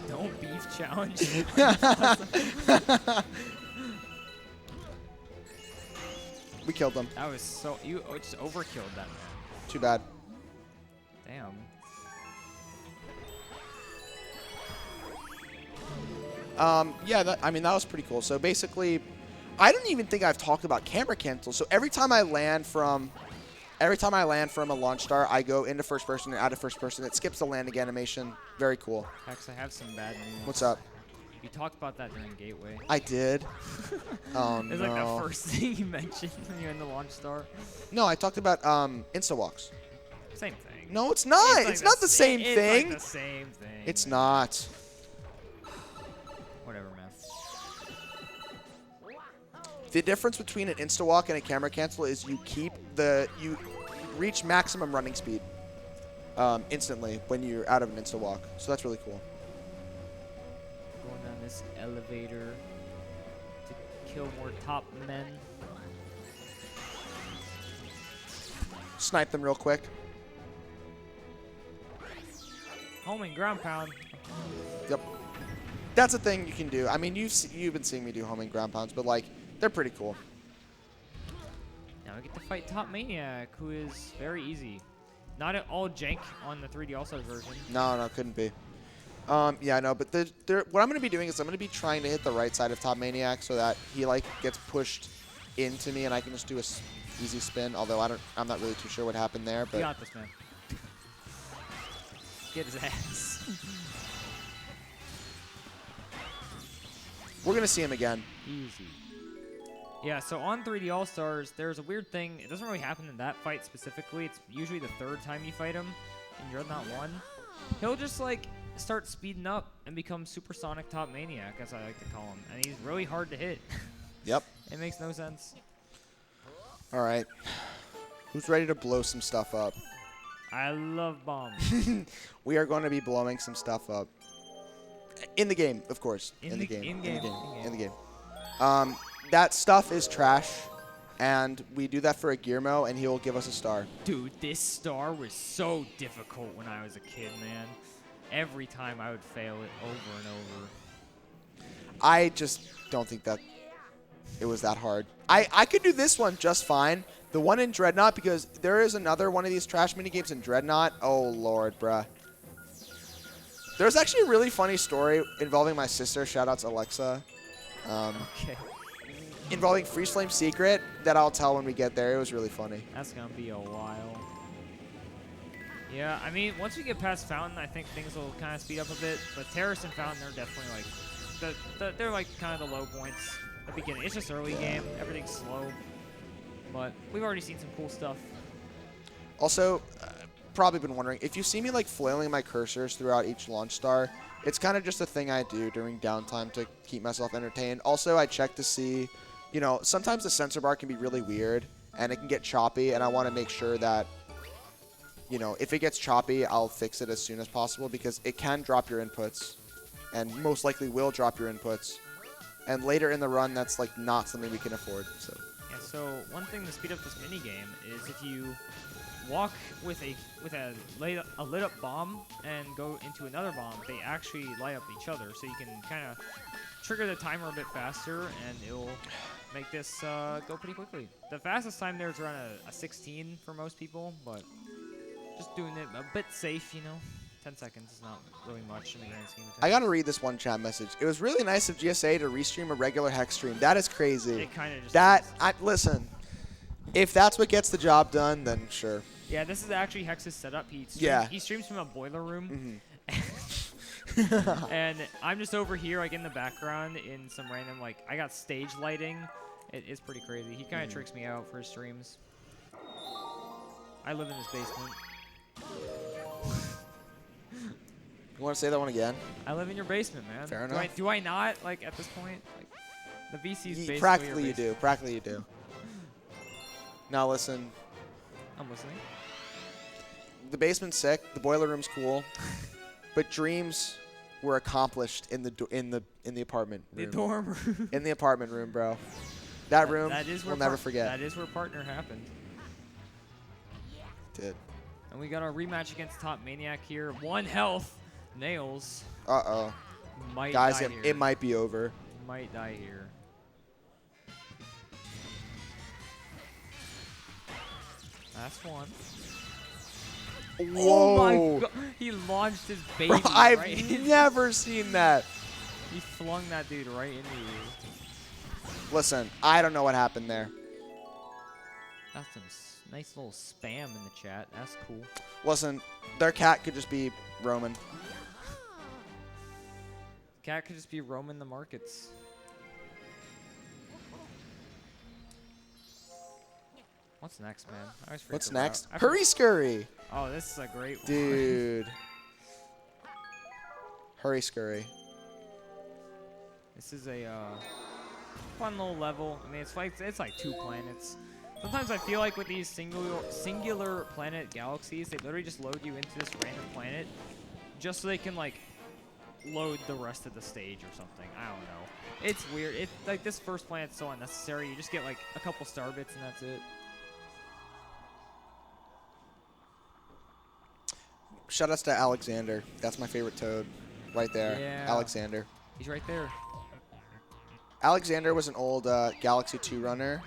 Don't beef challenge. We killed them. That was so... You just overkilled that, man. Too bad. Damn. Yeah, I mean, that was pretty cool. So basically, I don't even think I've talked about camera cancel. So every time I land from a launch star, I go into first person and out of first person. It skips the landing animation. Very cool. Hex, I have some bad news. What's up? You talked about that during Gateway. I did. Oh, It's like the first thing you mentioned when you're in the launch star. No, I talked about insta walks. Same thing. No, it's not. It's not the same thing. It's like the same thing. It's not. Whatever, man. The difference between an insta walk and a camera cancel is you reach maximum running speed instantly when you're out of an insta walk. So that's really cool. Going down this elevator to kill more top men. Snipe them real quick. Homing ground pound. Yep. That's a thing you can do. I mean, you've been seeing me do homing ground pounds, but like they're pretty cool. Now we get to fight Top Maniac, who is very easy. Not at all jank on the 3D All-Stars version. No, couldn't be. Yeah, no, but what I'm going to be doing is I'm going to be trying to hit the right side of Top Maniac so that he like gets pushed into me and I can just do a easy spin. Although I'm not really too sure what happened there. But you got this, man. Get his ass. We're going to see him again. Easy. Yeah, so on 3D All-Stars, there's a weird thing. It doesn't really happen in that fight specifically. It's usually the third time you fight him in Dreadnought 1. He'll just, like, start speeding up and become Supersonic Top Maniac, as I like to call him. And he's really hard to hit. Yep. It makes no sense. All right. Who's ready to blow some stuff up? I love bombs. We are going to be blowing some stuff up. In the game, of course. In the game. That stuff is trash, and we do that for a Gearmo, and he will give us a star. Dude, this star was so difficult when I was a kid, man. Every time I would fail it over and over. I just don't think that it was that hard. I could do this one just fine. The one in Dreadnought, because there is another one of these trash minigames in Dreadnought. Oh, Lord, bruh. There's actually a really funny story involving my sister. Shoutouts Alexa. Okay. Involving Freeze Flame Secret that I'll tell when we get there. It was really funny. That's going to be a while. Yeah, I mean, once we get past Fountain, I think things will kind of speed up a bit. But Terrace and Fountain are definitely like, they're like kind of the low points at the beginning. It's just early game. Everything's slow. But we've already seen some cool stuff. Also, probably been wondering, if you see me like flailing my cursors throughout each launch star, it's kind of just a thing I do during downtime to keep myself entertained. Also, I check to see, you know, sometimes the sensor bar can be really weird and it can get choppy, and I want to make sure that, you know, if it gets choppy, I'll fix it as soon as possible because it can drop your inputs and most likely will drop your inputs. And later in the run, that's like not something we can afford. So. Yeah, so one thing to speed up this minigame is if you walk with a lit up bomb and go into another bomb, they actually light up each other, so you can kind of trigger the timer a bit faster, and it'll make this go pretty quickly. The fastest time there is around a 16 for most people, but just doing it a bit safe, you know. 10 seconds is not really much in the grand scheme of things. I gotta read this one chat message. It was really nice of GSA to restream a regular Hex stream. That is crazy. It kind of just listen. If that's what gets the job done, then sure. Yeah, this is actually Hex's setup. He streams from a boiler room. And I'm just over here, like, in the background in some random, like, I got stage lighting. It's pretty crazy. He kind of tricks me out for his streams. I live in his basement. You want to say that one again? I live in your basement, man. Fair enough. Do I not, like, at this point? Like, the VC's basically Practically your you do. Practically you do. Now listen. I'm listening. The basement's sick. The boiler room's cool. But dreams were accomplished in the apartment room. The dorm room. In the apartment room, bro. That room we'll never forget. That is where partner happened. Did. And we got our rematch against Top Maniac here. 1 health. Nails. Uh-oh. Might Guys, die here. it might be over. Might die here. Last one. Whoa. Oh my god. He launched his baby. Bro, I've right never seen that. He flung that dude right into you. Listen, I don't know what happened there. That's some nice little spam in the chat. That's cool. Listen, their cat could just be roaming. Cat could just be roaming the markets. What's next, man? I always forget What's to next? route. Hurry Scurry. Oh, this is a great one. Dude. Hurry Scurry. This is a fun little level. I mean, it's like 2 planets. Sometimes I feel like with these singular planet galaxies, they literally just load you into this random planet just so they can, like, load the rest of the stage or something. I don't know. It's weird. It's like this first planet's so unnecessary. You just get like a couple star bits and that's it. Shoutouts to Alexander. That's my favorite toad. Right there. Yeah. Alexander. He's right there. Alexander was an old Galaxy 2 runner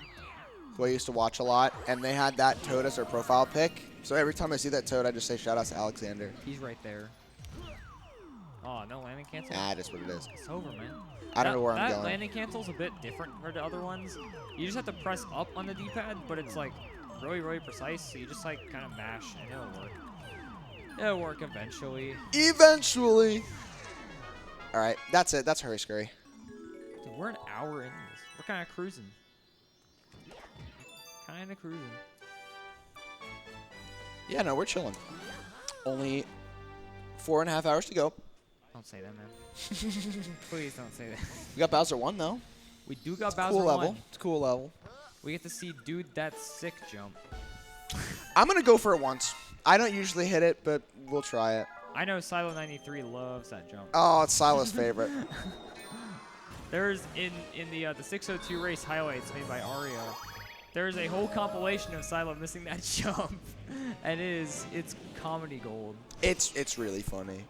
who I used to watch a lot, and they had that toad as their profile pic. So every time I see that toad, I just say shoutouts to Alexander. He's right there. Oh, no landing cancel? Nah, that's what it is. It's over, man. I don't know where I'm That going. landing cancel's a bit different from the other ones. You just have to press up on the D-pad, but it's like really, really precise. So you just like kind of mash and it'll work. It'll work eventually. Eventually. All right, that's it. That's Hurry Scurry. Dude, we're an hour in this. We're kind of cruising. Kind of cruising. Yeah, no, we're chilling. Only 4.5 hours to go. Don't say that, man. Please don't say that. We got Bowser 1, though. We do got It's Bowser cool 1. level. It's a cool level. We get to see Dude That's Sick jump. I'm going to go for it once. I don't usually hit it, but we'll try it. I know Silo93 loves that jump. Oh, it's Silo's favorite. There's in the 602 race highlights made by Aria. There's a whole compilation of Silo missing that jump, and it's comedy gold. It's really funny.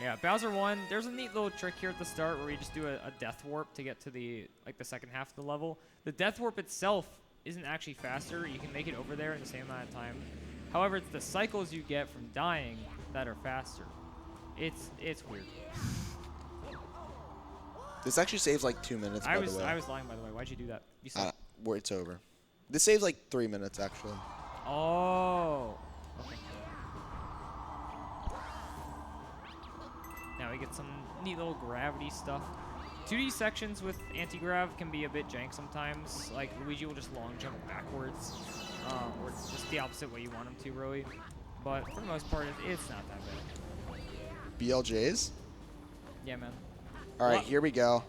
Yeah, Bowser 1. There's a neat little trick here at the start where you just do a death warp to get to the second half of the level. The death warp itself isn't actually faster. You can make it over there in the same amount of time. However, it's the cycles you get from dying that are faster. It's weird. This actually saves like 2 minutes, by the way. I was lying, by the way. Why'd you do that? You said. Where it's over. This saves like 3 minutes, actually. Oh. Okay. Now we get some neat little gravity stuff. 2D sections with anti-grav can be a bit jank sometimes. Like Luigi will just long jump backwards, or it's just the opposite way you want him to, really. But for the most part, it's not that bad. BLJs? Yeah, man. All right, here we go.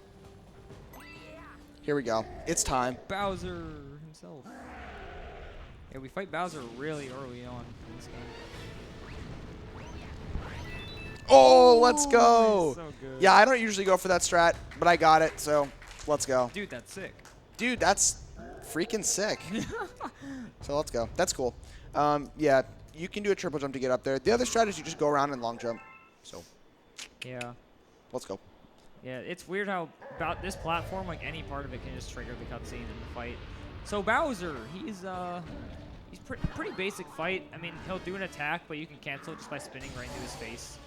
Here we go. It's time. Bowser himself. Yeah, we fight Bowser really early on in this game. Oh, let's go. So good. Yeah, I don't usually go for that strat, but I got it, so let's go. Dude, that's sick. Dude, that's freaking sick. So let's go. That's cool. Yeah, you can do a triple jump to get up there. The other strat is you just go around and long jump. So Yeah. let's go. Yeah, it's weird how about this platform, like any part of it can just trigger the cutscene in the fight. So Bowser, he's pretty basic fight. I mean, he'll do an attack, but you can cancel it just by spinning right into his face.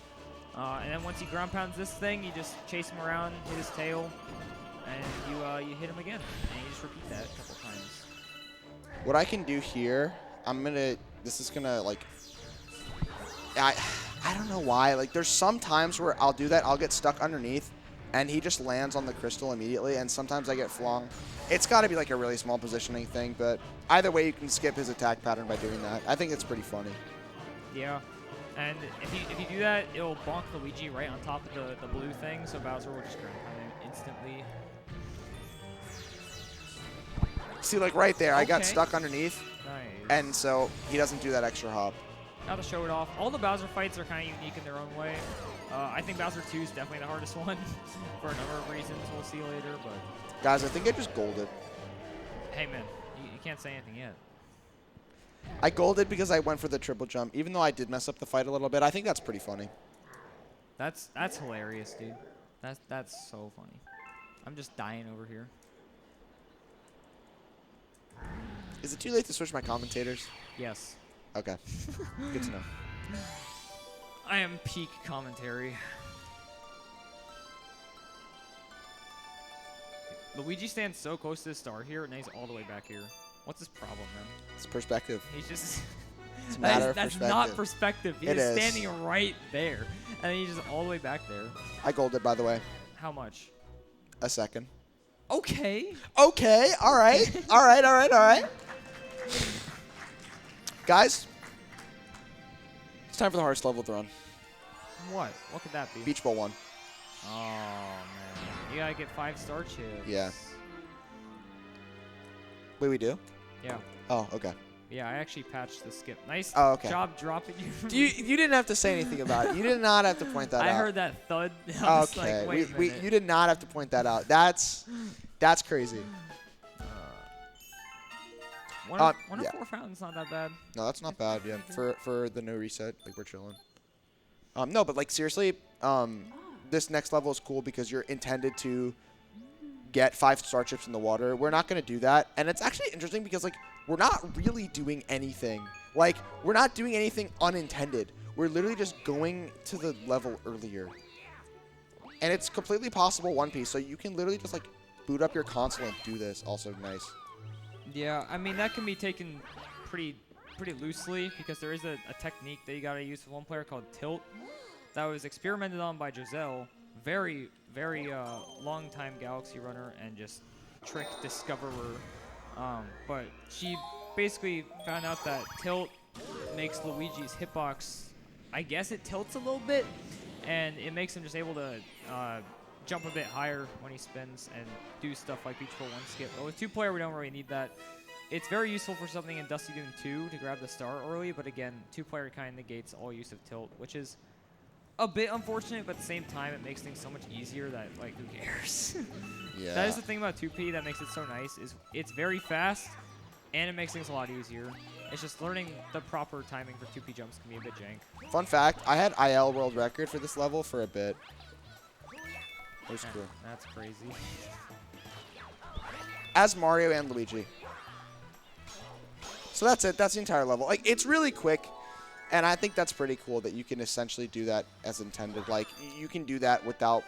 And then once he ground pounds this thing, you just chase him around, hit his tail, and you hit him again. And you just repeat that a couple times. What I can do here, this is gonna like, I don't know why. Like, there's some times where I'll do that. I'll get stuck underneath, and he just lands on the crystal immediately, and sometimes I get flung. It's got to be like a really small positioning thing, but either way, you can skip his attack pattern by doing that. I think it's pretty funny. Yeah. And if you do that, it'll bonk Luigi right on top of the blue thing, so Bowser will just ground pound him instantly. See, like right there, Okay. I got stuck underneath, Nice. and so he doesn't do that extra hop. Now to show it off, all the Bowser fights are kind of unique in their own way. I think Bowser 2 is definitely the hardest one for a number of reasons we'll see later, but Guys, I think I just golded. hey man, you can't say anything yet. I golded because I went for the triple jump, even though I did mess up the fight a little bit. I think that's pretty funny. That's hilarious, dude. That's so funny. I'm just dying over here. Is it too late to switch my commentators? Yes. Okay. Good to know. I am peak commentary. Luigi stands so close to the star here, and he's all the way back here. What's his problem, man? It's perspective. He's just... It's a matter of that's perspective. not perspective. He's It just is. standing right there, and then he's just all the way back there. I golded, by the way. How much? A second. Okay. Okay. All right. All right. All right. All right. Guys, it's time for the hardest level to run. What? What could that be? Beach Bowl 1. Oh, man. You gotta get 5 star chips. Yeah. Wait, we do? Yeah. Oh, okay. Yeah, I actually patched the skip. Nice job dropping you. You didn't have to say anything about it. You did not have to point that out. I heard that thud. I was Okay. like, wait a minute. You did not have to point that out. That's crazy. One of yeah. 4 fountains not that bad. No, that's not bad. Yeah, for the no reset, like we're chilling. No, but like seriously, this next level is cool because you're intended to get 5 star chips in the water. We're not gonna do that, and it's actually interesting because like we're not really doing anything. Like we're not doing anything unintended. We're literally just going to the level earlier, and it's completely possible One Piece. So you can literally just like boot up your console and do this. Also nice. Yeah, I mean that can be taken pretty loosely because there is a technique that you gotta use with one player called tilt that was experimented on by Giselle, very long time Galaxy runner and just trick discoverer. But she basically found out that tilt makes Luigi's hitbox, I guess it tilts a little bit, and it makes him just able to jump a bit higher when he spins and do stuff like Beach Bowl 1 skip. But with 2-player, we don't really need that. It's very useful for something in Dusty Doom 2 to grab the star early, but again, 2-player kind of negates all use of tilt, which is a bit unfortunate, but at the same time, it makes things so much easier that, like, who cares? Yeah. That is the thing about 2P that makes it so nice, is it's very fast, and it makes things a lot easier. It's just learning the proper timing for 2P jumps can be a bit jank. Fun fact, I had IL world record for this level for a bit. It was cool. That's crazy. As Mario and Luigi. So that's it. That's the entire level. Like, it's really quick, and I think that's pretty cool that you can essentially do that as intended. Like, you can do that without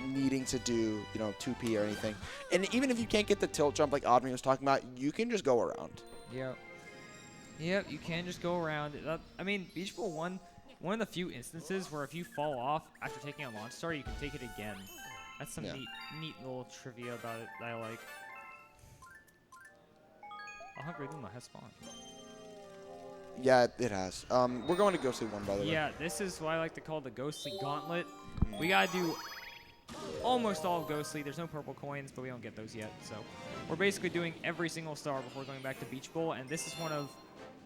needing to do, 2P or anything. And even if you can't get the tilt jump like Audrey was talking about, you can just go around. Yep. Yep, you can just go around. I mean, Beach Bowl 1, one of the few instances where if you fall off after taking a launch star, you can take it again. That's some neat little trivia about it that I like. I'll have Rhythm has spawned. Yeah, it has. We're going to Ghostly 1, by the way. Yeah, this is what I like to call the Ghostly Gauntlet. We gotta do almost all of Ghostly. There's no purple coins, but we don't get those yet. So we're basically doing every single star before going back to Beach Bowl, and this is one of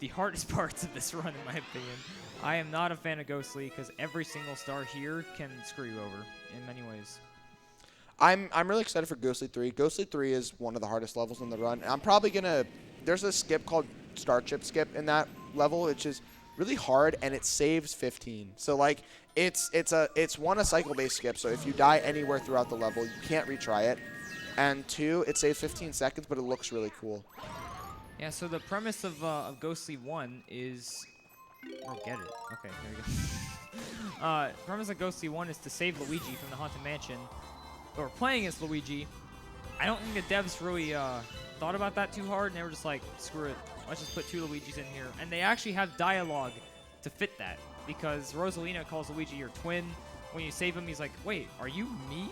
the hardest parts of this run, in my opinion. I am not a fan of Ghostly because every single star here can screw you over in many ways. I'm really excited for Ghostly 3. Ghostly 3 is one of the hardest levels in the run. I'm probably gonna. There's a skip called Star Chip Skip in that level, which is really hard, and it saves 15. So like, it's one a cycle-based skip. So if you die anywhere throughout the level, you can't retry it. And 2, it saves 15 seconds, but it looks really cool. Yeah. So the premise of Ghostly 1 is. Oh, get it. Okay, there we go. premise of Ghostly 1 is to save Luigi from the Haunted Mansion. But we're playing as Luigi. I don't think the devs really thought about that too hard, and they were just like, screw it, let's just put 2 Luigis in here. And they actually have dialogue to fit that, because Rosalina calls Luigi your twin. When you save him, he's like, wait, are you me?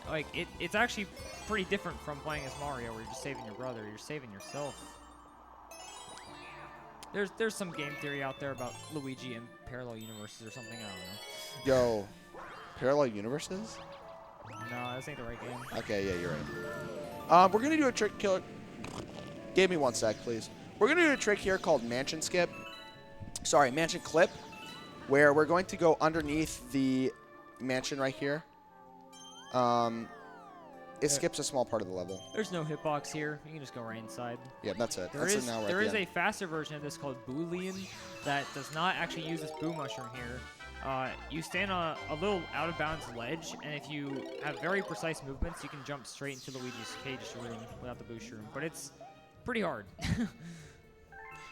Like, it's actually pretty different from playing as Mario, where you're just saving your brother. You're saving yourself. There's some game theory out there about Luigi and parallel universes or something. I don't know. Yo, parallel universes? No, this ain't the right game. Okay, yeah, you're right. We're gonna do a trick killer. Give me 1 sec, please. We're gonna do a trick here called Mansion Skip. Sorry, Mansion Clip, where we're going to go underneath the mansion right here. It skips a small part of the level. There's no hitbox here. You can just go right inside. Yeah, that's it. There is a faster version of this called Boolean that does not actually use this boo mushroom here. You stand on a little out of bounds ledge, and if you have very precise movements, you can jump straight into Luigi's cage room without the boost room. But it's pretty hard.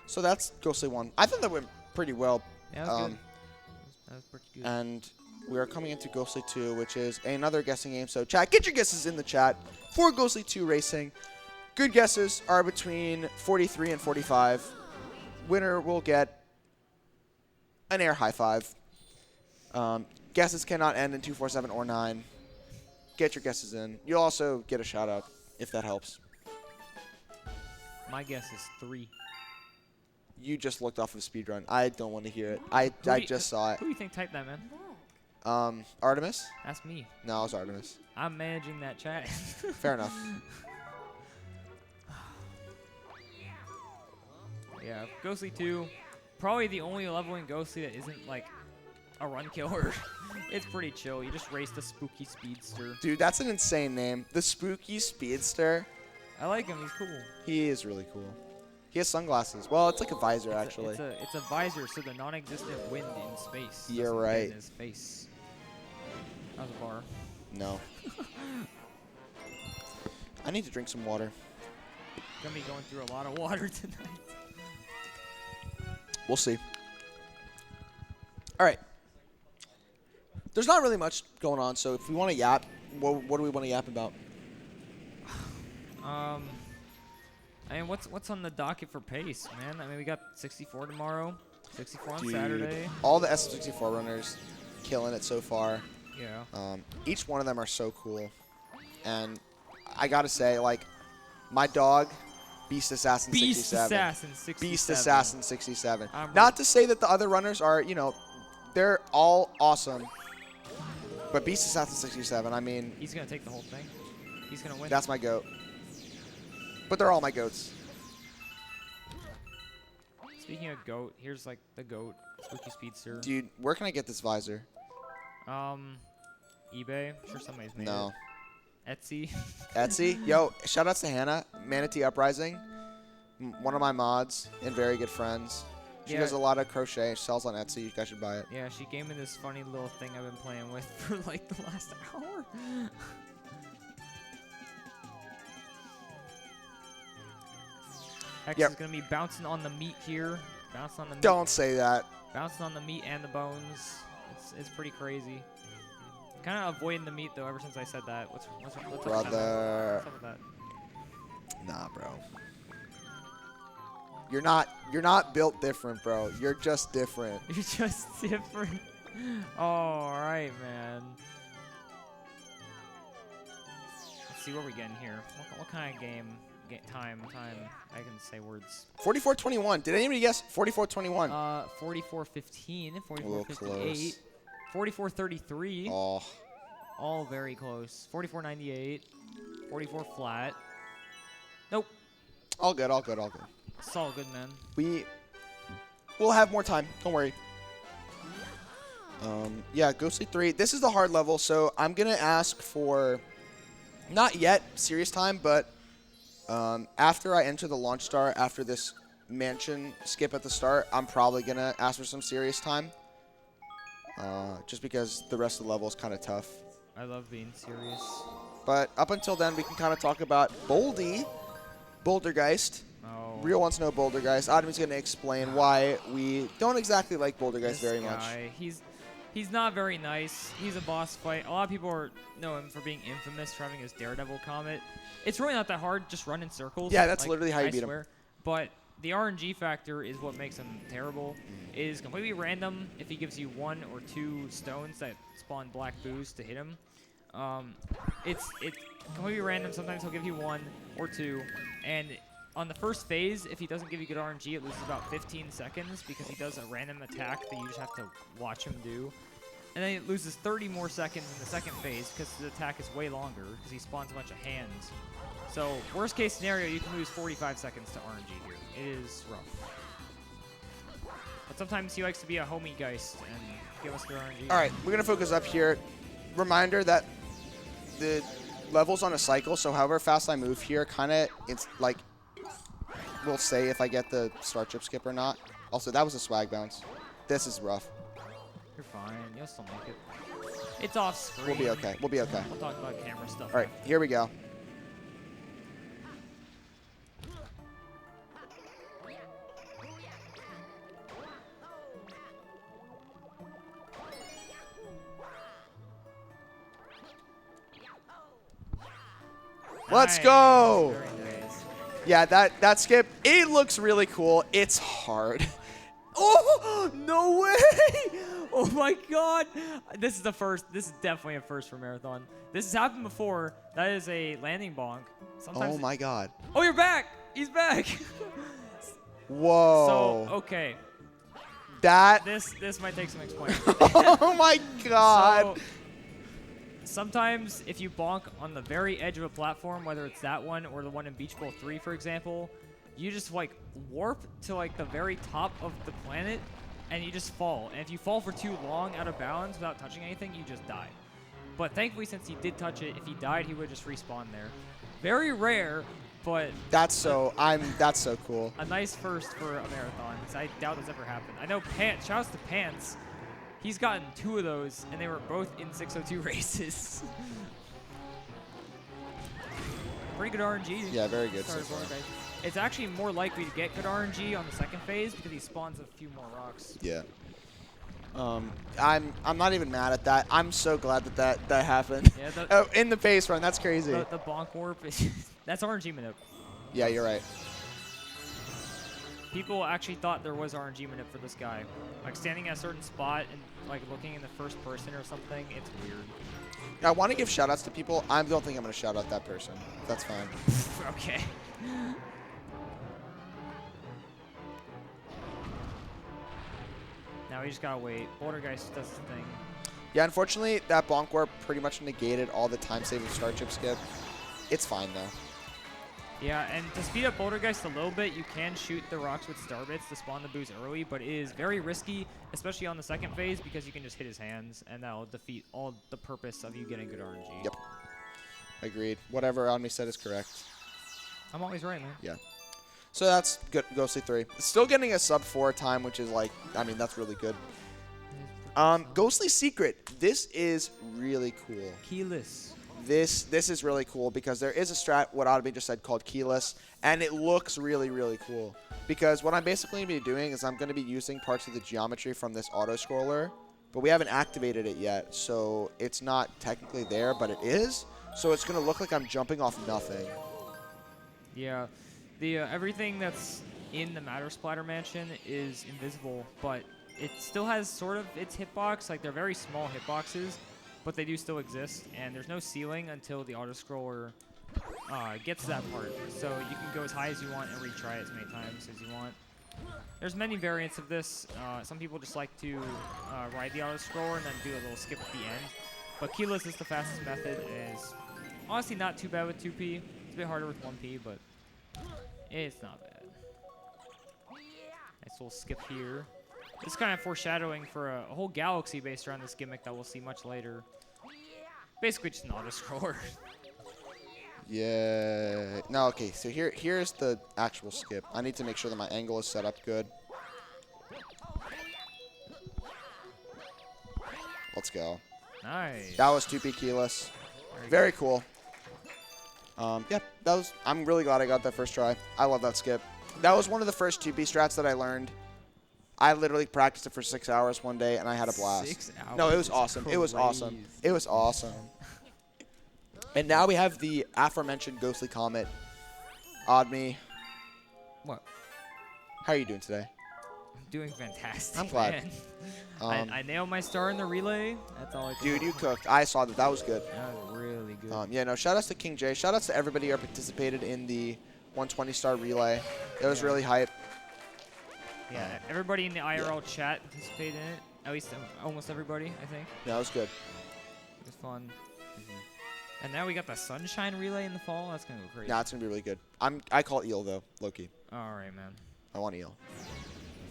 So that's Ghostly 1. I think that went pretty well. Yeah, that was good. That was pretty good. And we are coming into Ghostly 2, which is another guessing game. So chat, get your guesses in the chat for Ghostly 2 Racing. Good guesses are between 43 and 45. Winner will get an air high five. Guesses cannot end in 247 or 9. Get your guesses in. You'll also get a shout out if that helps. My guess is 3. You just looked off of Speedrun. I don't want to hear it. I just saw it. Who do you think typed that, man? Artemis? That's me. No, it was Artemis. I'm managing that chat. Fair enough. Yeah, Ghostly 2, probably the only level in Ghostly that isn't like a run killer. It's pretty chill. You just race the spooky speedster. Dude, that's an insane name. The Spooky Speedster. I like him. He's cool. He is really cool. He has sunglasses. Well, it's like a visor, actually. It's a visor, so the non-existent wind in space. You're doesn't right. get in his face. That was a bar. No. I need to drink some water. Gonna be going through a lot of water tonight. We'll see. All right. There's not really much going on, so if we want to yap, what do we want to yap about? I mean, what's on the docket for pace, man? I mean, we got 64 tomorrow, 64 on Dude, Saturday. All the SF64 runners killing it so far. Yeah. Each one of them are so cool. And I got to say, like, my dog, Beast Assassin 67. Beast Assassin 67. Beast Assassin 67. I'm Not to say that the other runners are, you know, they're all awesome. But Beast Assassin 67, I mean... He's going to take the whole thing. He's going to win. That's my goat. But they're all my goats. Speaking of goat, here's like the goat, Spooky Speedster. Dude, where can I get this visor? eBay. I'm sure somebody's made No. it. Etsy. Etsy? Yo, shout outs to Hannah, Manatee Uprising. One of my mods and very good friends. She does a lot of crochet. She sells on Etsy. You guys should buy it. Yeah, she gave me this funny little thing I've been playing with for like the last hour. Hex is going to be bouncing on the meat here. Bouncing on the meat. Don't say that. Bouncing on the meat and the bones. It's pretty crazy. Kind of avoiding the meat, though, ever since I said that. What's Brother. What's up with that? Nah, bro. You're not built different, bro. You're just different. You're just different. All right, man. Let's see what we're getting here. What kind of game? Time. I can say words. 44-21. Did anybody guess 44-21? 44-15, 44-58, 44-33. Oh. All very close. 44-98, 44 flat. Nope. All good. It's all good, man. We'll have more time. Don't worry. Yeah, Ghostly 3. This is the hard level, so I'm going to ask for, not yet serious time, but after I enter the launch star, after this mansion skip at the start, I'm probably going to ask for some serious time. Just because the rest of the level is kind of tough. I love being serious. But up until then, we can kind of talk about Bouldergeist. Oh. Real wants to know Bouldergeist. Adam's going to explain why we don't exactly like Bouldergeist very much. He's He's not very nice. He's a boss fight. A lot of people know him for being infamous for having his Daredevil Comet. It's really not that hard. Just run in circles. Yeah, that's literally how you beat him. But the RNG factor is what makes him terrible. It is completely random if he gives you 1 or 2 stones that spawn black boos to hit him. It's completely random. Sometimes he'll give you 1 or 2, and on the first phase, if he doesn't give you good RNG, it loses about 15 seconds because he does a random attack that you just have to watch him do. And then it loses 30 more seconds in the second phase because the attack is way longer because he spawns a bunch of hands. So worst case scenario, you can lose 45 seconds to RNG here. It is rough. But sometimes he likes to be a homie geist and give us good RNG. All right, we're going to focus up here. Reminder that the level's on a cycle, so however fast I move here, kind of, it's like, we'll say if I get the star chip skip or not. Also, that was a swag bounce. This is rough. You're fine. You'll still make it. It's off screen. We'll be okay. We'll be okay. We'll talk about camera stuff. All right, here we go. Let's go. Very nice. Yeah, that skip, it looks really cool. It's hard. Oh, no way! Oh my god. This is the first. This is definitely a first for Marathon. This has happened before. That is a landing bonk. Sometimes Oh my god. Oh, you're back! He's back! Whoa. So, okay. That. This might take some explaining. Oh my god. So, sometimes if you bonk on the very edge of a platform, whether it's that one or the one in Beach Bowl 3, for example, you just like warp to like the very top of the planet and you just fall. And if you fall for too long out of bounds without touching anything, you just die. But thankfully, since he did touch it, if he died, he would just respawn there. Very rare, but that's so cool. A nice first for a marathon, because I doubt that's ever happened. I know Pants, shouts to Pants. He's gotten 2 of those, and they were both in 602 races. Pretty good RNG. Yeah, very good so far. It's actually more likely to get good RNG on the second phase because he spawns a few more rocks. Yeah. I'm not even mad at that. I'm so glad that happened. Yeah, in the face run, that's crazy. The bonk warp, that's RNG manip. Yeah, you're right. People actually thought there was RNG manip for this guy. Like standing at a certain spot and like looking in the first person or something, it's weird. I want to give shout outs to people. I don't think I'm going to shout out that person. That's fine. Okay. Now we just gotta wait. Bordergeist does his thing. Yeah, unfortunately, that bonk warp pretty much negated all the time save of Star Chip skip. It's fine, though. Yeah, and to speed up Bordergeist a little bit, you can shoot the rocks with star bits to spawn the boos early, but it is very risky, especially on the second phase, because you can just hit his hands, and that'll defeat all the purpose of you getting good RNG. Yep. Agreed. Whatever Omni said is correct. I'm always right, man. Yeah. So that's good. Ghostly 3. Still getting a sub 4 time, which is like, I mean, that's really good. Ghostly Secret. This is really cool. Keyless. This is really cool because there is a strat, what Automate just said, called keyless, and it looks really, really cool. Because what I'm basically going to be doing is I'm going to be using parts of the geometry from this auto-scroller, but we haven't activated it yet, so it's not technically there, but it is. So it's going to look like I'm jumping off nothing. Yeah. The everything that's in the Matter Splatter Mansion is invisible, but it still has sort of its hitbox. Like, they're very small hitboxes, but they do still exist, and there's no ceiling until the auto-scroller gets to that part. So you can go as high as you want and retry it as many times as you want. There's many variants of this. Some people just like to ride the auto-scroller and then do a little skip at the end. But keyless is the fastest method, and is honestly not too bad with 2P. It's a bit harder with 1P, but it's not bad. Nice little skip here. This is kind of foreshadowing for a whole galaxy based around this gimmick that we'll see much later. Basically just an auto-scroller. Yeah. No, okay, so here's the actual skip. I need to make sure that my angle is set up good. Let's go. Nice. That was 2P keyless. Very cool. Yeah, I'm really glad I got that first try. I love that skip. That was one of the first 2P strats that I learned. I literally practiced it for 6 hours one day, and I had a blast. 6 hours. No, it was awesome. It was awesome. It was awesome. And now we have the aforementioned Ghostly Comet. Odd me. What? How are you doing today? I'm doing fantastic. I'm glad. Man. I nailed my star in the relay. That's all I can Dude, do. you cooked. I saw that. That was good. That was really good. Yeah, no, shout outs to King J. Shout outs to everybody who participated in the 120-star relay. It was really hype. Yeah, everybody in the IRL chat participated in it. At least almost everybody, I think. Yeah, it was good. It was fun. And now we got the Sunshine Relay in the fall. That's going to go crazy. Yeah, it's going to be really good. I call Eel, though, Loki. All right, man. I want Eel.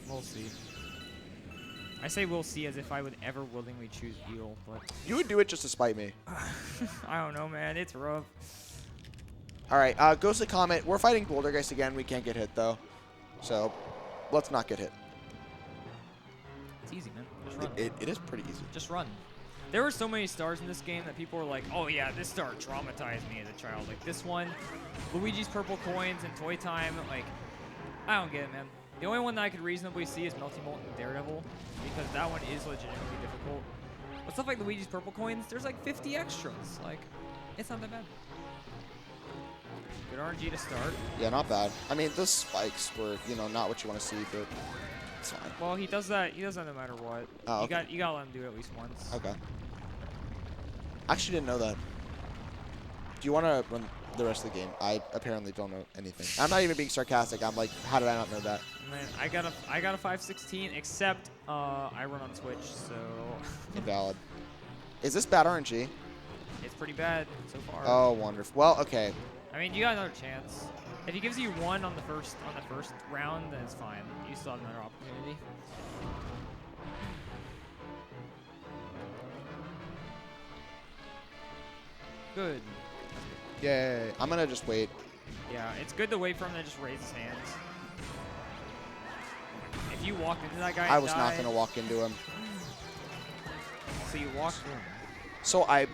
We'll see. I say we'll see as if I would ever willingly choose Eel, but... You would do it just to spite me. I don't know, man. It's rough. All right, Ghostly Comet. We're fighting Bouldergeist again. We can't get hit, though. So, let's not get hit. It's easy, man. Just run. It is pretty easy. Just run. There were so many stars in this game that people were like, oh yeah, this star traumatized me as a child. Like this one, Luigi's Purple Coins and Toy Time, like, I don't get it, man. The only one that I could reasonably see is Melty Molten Daredevil, because that one is legitimately difficult. But stuff like Luigi's Purple Coins, there's like 50 extras. Like, it's not that bad. Good RNG to start. Yeah, not bad. I mean, those spikes were, not what you want to see, but it's fine. Well, he does that. He does that no matter what. Oh, okay. You gotta let him do it at least once. Okay. I actually didn't know that. Do you want to run the rest of the game? I apparently don't know anything. I'm not even being sarcastic. I'm like, how did I not know that? Man, I got a 516, except I run on Twitch, so Invalid. Is this bad RNG? it's pretty bad so far. Oh, wonderful. Well, okay. I mean, you got another chance. If he gives you one on the first round, then it's fine. You still have another opportunity. Good. Yay. I'm going to just wait. Yeah, it's good to wait for him to just raise his hands. If you walked into that guy I and was not died- going to walk into him. So you walked in. So I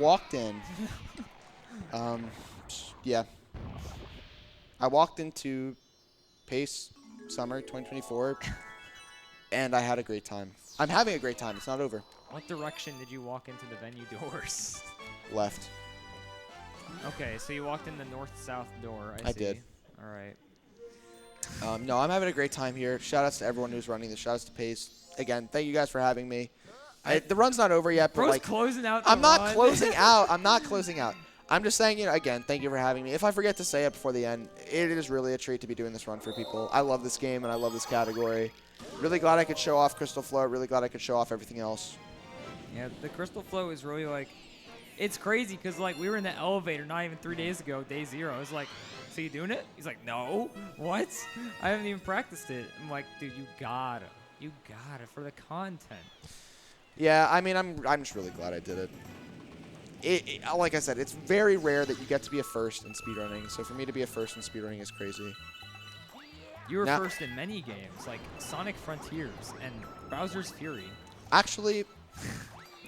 walked in. Yeah. I walked into PACE Summer 2024, and I had a great time. I'm having a great time. It's not over. What direction did you walk into the venue doors? Left. Okay, so you walked in the north-south door. I I see. did. All right. No, I'm having a great time here. Shout-outs to everyone who's running this. Shout-outs to PACE. Again, thank you guys for having me. The run's not over yet, but Bro's like, closing out the I'm not run. closing out. I'm not closing out. I'm just saying, again, thank you for having me. If I forget to say it before the end, it is really a treat to be doing this run for people. I love this game, and I love this category. Really glad I could show off Crystal Flow. Really glad I could show off everything else. Yeah, the Crystal Flow is really like, it's crazy because like we were in the elevator not even 3 days ago, day 0. I was like, so you doing it? He's like, no. What? I haven't even practiced it. I'm like, dude, you gotta for the content. Yeah, I mean, I'm just really glad I did it. Like I said, it's very rare that you get to be a first in speedrunning. So for me to be a first in speedrunning is crazy. You were first in many games, like Sonic Frontiers and Bowser's Fury. Actually,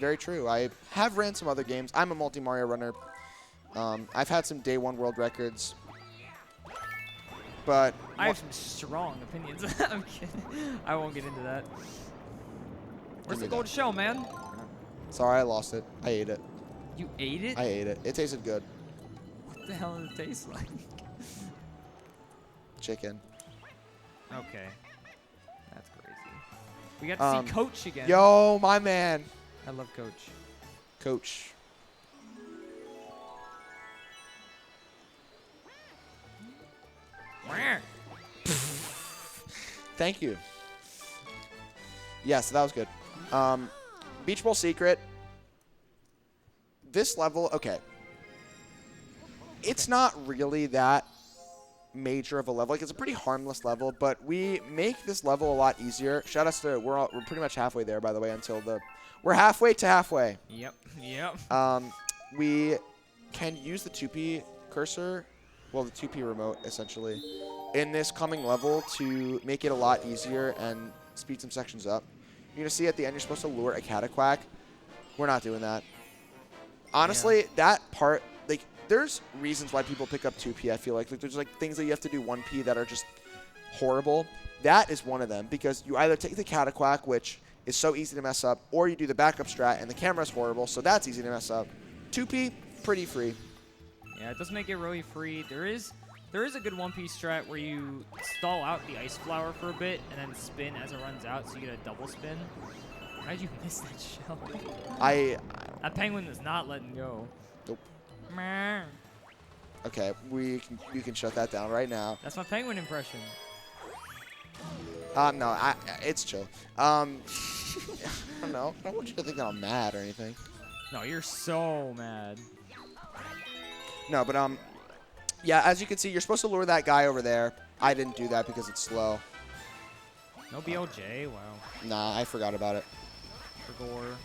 very true. I have ran some other games. I'm a multi-Mario runner. I've had some day 1 world records. But I have some strong opinions. I'm kidding. I won't get into that. Where's the gold shell, man? Sorry, I lost it. I ate it. You ate it? I ate it. It tasted good. What the hell does it taste like? Chicken. Okay. That's crazy. We got to see Coach again. Yo, my man. I love Coach. Coach. Thank you. Yes, that was good. Beach Bowl Secret. This level, okay. It's not really that major of a level. Like, it's a pretty harmless level, but we make this level a lot easier. Shout out to, we're pretty much halfway there, by the way, we're halfway to halfway. Yep. We can use the 2P cursor, well, the 2P remote, essentially, in this coming level to make it a lot easier and speed some sections up. You're going to see at the end you're supposed to lure a Cataquack. We're not doing that. Honestly, that part, like, there's reasons why people pick up 2P, I feel like. There's, like, things that you have to do 1P that are just horrible. That is one of them, because you either take the Cataquack, which is so easy to mess up, or you do the backup strat, and the camera's horrible, so that's easy to mess up. 2P, pretty free. Yeah, it does make it really free. There is a good 1P strat where you stall out the Ice Flower for a bit and then spin as it runs out, so you get a double spin. How did you miss that shell? That penguin is not letting go. Nope. Meh. Okay, you can shut that down right now. That's my penguin impression. No, it's chill. I don't know. I don't want you to think that I'm mad or anything. No, you're so mad. No, but yeah, as you can see, you're supposed to lure that guy over there. I didn't do that because it's slow. No BLJ? Wow. Nah, I forgot about it. For gore.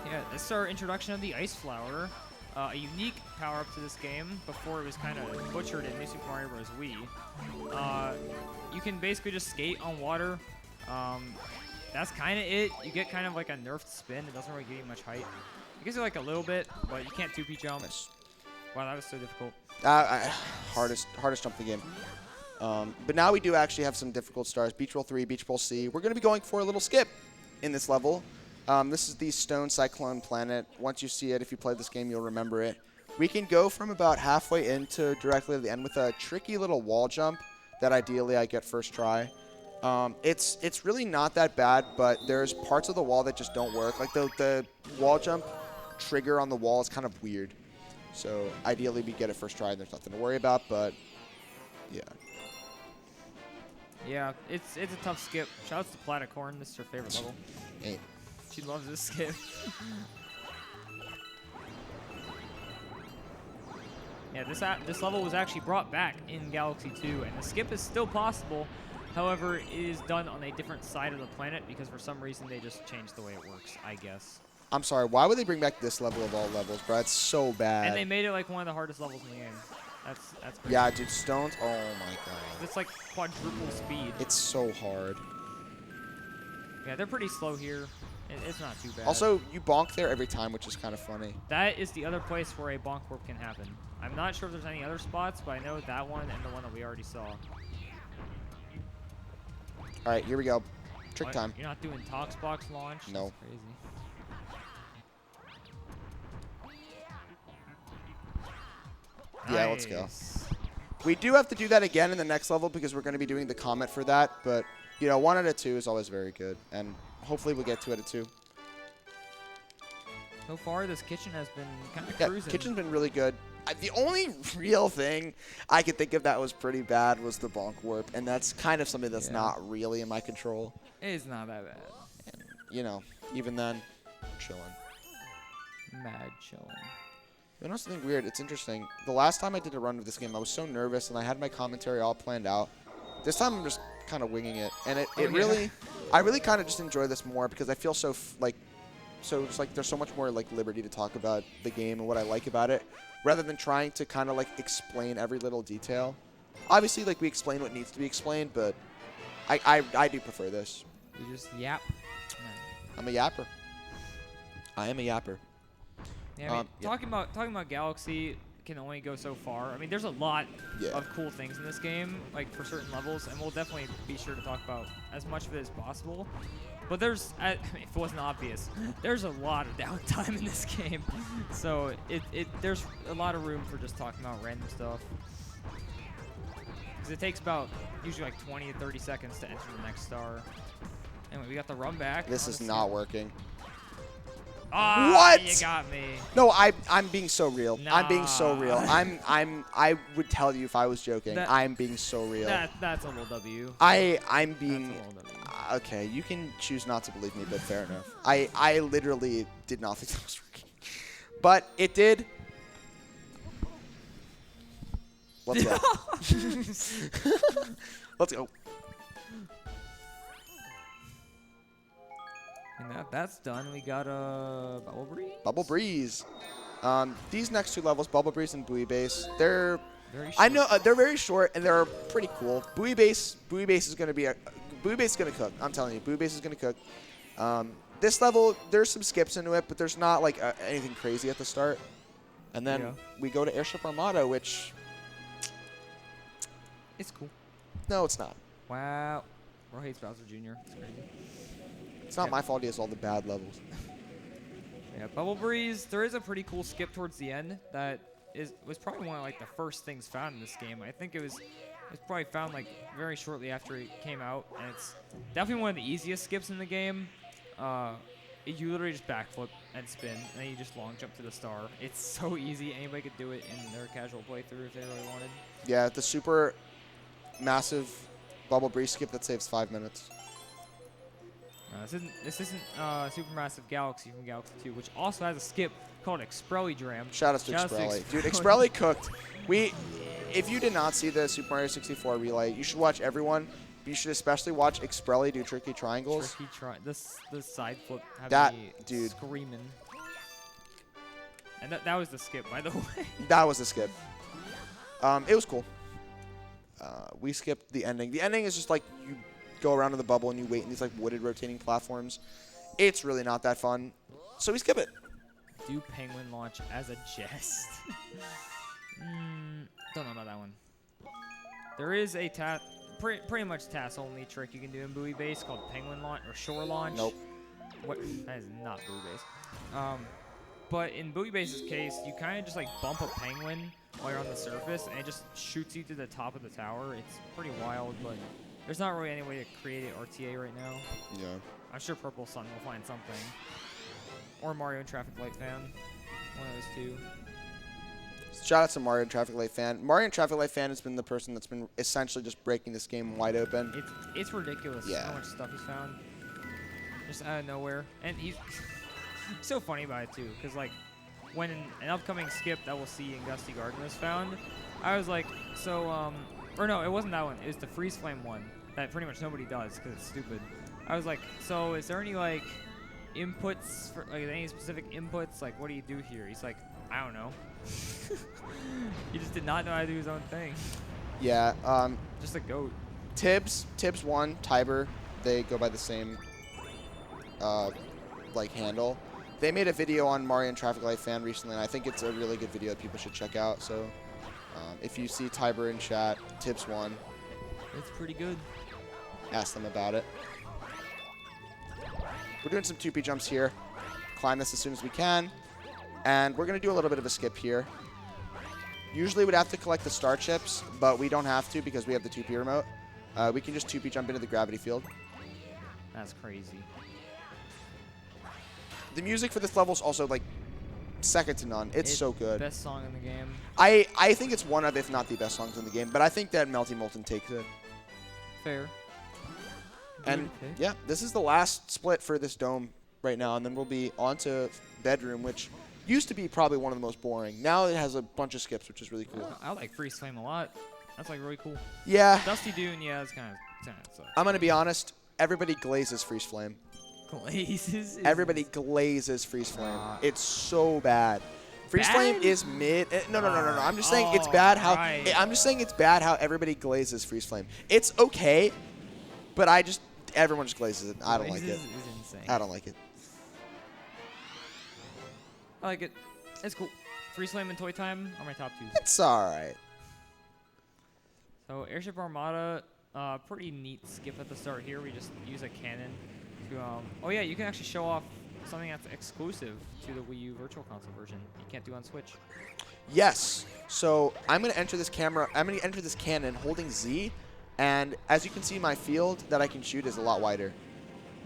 Yeah, this is our introduction of the Ice Flower. A unique power-up to this game before it was kind of butchered in New Super Mario Bros. Wii. You can basically just skate on water. That's kind of it. You get kind of like a nerfed spin. It doesn't really give you much height. It gives you like a little bit, but you can't 2P jump. Nice. Wow, that was so difficult. Hardest jump of the game. But now we do actually have some difficult stars. Beach Roll 3, Beach Roll C. We're going to be going for a little skip in this level. This is the Stone Cyclone Planet. Once you see it, if you played this game, you'll remember it. We can go from about halfway into directly to the end with a tricky little wall jump that ideally I get first try. It's really not that bad, but there's parts of the wall that just don't work. Like the wall jump trigger on the wall is kind of weird. So ideally we get it first try and there's nothing to worry about, but yeah. Yeah, it's a tough skip. Shout out to Platicorn. This is her favorite level. Ain't. She loves this skip. Yeah, this level was actually brought back in Galaxy 2, and the skip is still possible. However, it is done on a different side of the planet because for some reason they just changed the way it works, I guess. I'm sorry, why would they bring back this level of all levels, bro? It's so bad. And they made it like one of the hardest levels in the game. That's crazy. Yeah, dude, stones, oh my god. It's like quadruple speed. It's so hard. Yeah, they're pretty slow here. It's not too bad. Also, you bonk there every time, which is kind of funny. That is the other place where a bonk warp can happen. I'm not sure if there's any other spots, but I know that one and the one that we already saw. All right, here we go. Trick What? time. You're not doing Toxbox launch? No. That's crazy. Yeah, let's go. Nice. We do have to do that again in the next level because we're going to be doing the comment for that. But, you know, 1 out of 2 is always very good. And hopefully we'll get 2 out of 2. So far, this kitchen has been kind of Yeah, cruising. kitchen's been really good. The only real thing I could think of that was pretty bad was the bonk warp. And that's kind of something that's not really in my control. It's not that bad. And, you know, even then, I'm chilling. Mad chilling. You know something weird? It's interesting. The last time I did a run of this game, I was so nervous, and I had my commentary all planned out. This time, I'm just kind of winging it, and I really kind of just enjoy this more because I feel so it's like there's so much more like liberty to talk about the game and what I like about it, rather than trying to kind of like explain every little detail. Obviously, like we explain what needs to be explained, but I do prefer this. You just yap. I'm a yapper. I am a yapper. Yeah, I mean, talking about Galaxy can only go so far. I mean, there's a lot of cool things in this game, like for certain levels, and we'll definitely be sure to talk about as much of it as possible. But there's, I mean, if it wasn't obvious, there's a lot of downtime in this game, so there's a lot of room for just talking about random stuff. Because it takes about usually like 20 to 30 seconds to enter the next star. Anyway, we got the run back. This is not working. Ah, What? You got me. No, I'm being so real. Nah. I'm being so real. I would tell you if I was joking. I'm being so real. That's a little W. I'm being That's a little W. okay. You can choose not to believe me, but fair enough. I literally did not think that was working, but it did. Let's go. Let's go. And that's done. We got a Bubble Breeze. Bubble Breeze. These next 2 levels, Bubble Breeze and Buoy Base, they're Very short. I know they're very short and they're pretty cool. Buoy Base is going to be Buoy Base is going to cook. I'm telling you, Buoy Base is going to cook. This level, there's some skips into it, but there's not like anything crazy at the start. And then we go to Airship Armada, which It's cool. No, it's not. Wow. Bro hates Bowser Jr. It's crazy. It's not my fault he has all the bad levels. Yeah, Bubble Breeze. There is a pretty cool skip towards the end that was probably one of like the first things found in this game. I think it was probably found like very shortly after it came out, and it's definitely one of the easiest skips in the game. You literally just backflip and spin, and then you just long jump to the star. It's so easy. Anybody could do it in their casual playthrough if they really wanted. Yeah, the super massive Bubble Breeze skip that saves 5 minutes. This isn't Supermassive Galaxy from Galaxy 2, which also has a skip called Exprelly Dram. Shout out to Exprelly. Dude, Exprelly cooked. If you did not see the Super Mario 64 relay, you should watch everyone. You should especially watch Exprelly do tricky triangles. The side flip had that me dude screaming. And that was the skip, by the way. That was the skip. It was cool. We skipped the ending. The ending is just like you go around in the bubble and you wait in these like wooded rotating platforms. It's really not that fun. So we skip it. Do penguin launch as a jest. Don't know about that one. There is a pretty much TAS only trick you can do in buoy base called penguin launch or shore launch. Nope. What? That is not buoy base. But in buoy base's case, you kind of just like bump a penguin while you're on the surface, and it just shoots you to the top of the tower. It's pretty wild, but there's not really any way to create it RTA right now. Yeah. I'm sure Purple Sun will find something. Or Mario and Traffic Light Fan. One of those two. Shout out to Mario and Traffic Light Fan. Mario and Traffic Light Fan has been the person that's been essentially just breaking this game wide open. It's ridiculous how much stuff he's found. Just out of nowhere. And he's so funny about it too, because like when an upcoming skip that we'll see in Gusty Garden was found, I was like, or no, it wasn't that one. It was the Freeze Flame one that pretty much nobody does because it's stupid. I was like, so is there any like inputs for like any specific inputs? Like, what do you do here? He's like, I don't know. He just did not know how to do his own thing. Yeah. Just a goat. Tibbs 1, Tiber, they go by the same like handle. They made a video on Mario and Traffic Light Fan recently, and I think it's a really good video that people should check out. So if you see Tiber in chat, Tibbs 1, it's pretty good. Ask them about it. We're doing some 2P jumps here. Climb this as soon as we can. And we're going to do a little bit of a skip here. Usually we'd have to collect the star chips, but we don't have to because we have the 2P remote. We can just 2P jump into the gravity field. That's crazy. The music for this level is also like second to none. It's so good. Best song in the game. I think it's one of, if not the best songs in the game, but I think that Melty Molten takes it. Fair. And yeah, this is the last split for this dome right now, and then we'll be on to Bedroom, which used to be probably one of the most boring. Now it has a bunch of skips, which is really cool. I like Freeze Flame a lot. That's like really cool. Yeah. Dusty Dune, yeah, it's kind of sucks. I'm going to be honest. Everybody glazes Freeze Flame. Glazes? Everybody glazes Freeze Flame. It's so bad. Freeze Flame is mid. No. I'm just saying it's bad how. I'm just saying it's bad how everybody glazes Freeze Flame. It's okay, but everyone just glazes it. I don't like it. Is insane. I don't like it. I like it. It's cool. Freeze Flame and Toy Time are my top two. It's alright. So Airship Armada, pretty neat skip at the start here. We just use a cannon to. Oh yeah, you can actually show off something that's exclusive to the Wii U Virtual Console version. You can't do on Switch. Yes. So I'm gonna enter this camera. I'm gonna enter this cannon holding Z, and as you can see, my field that I can shoot is a lot wider.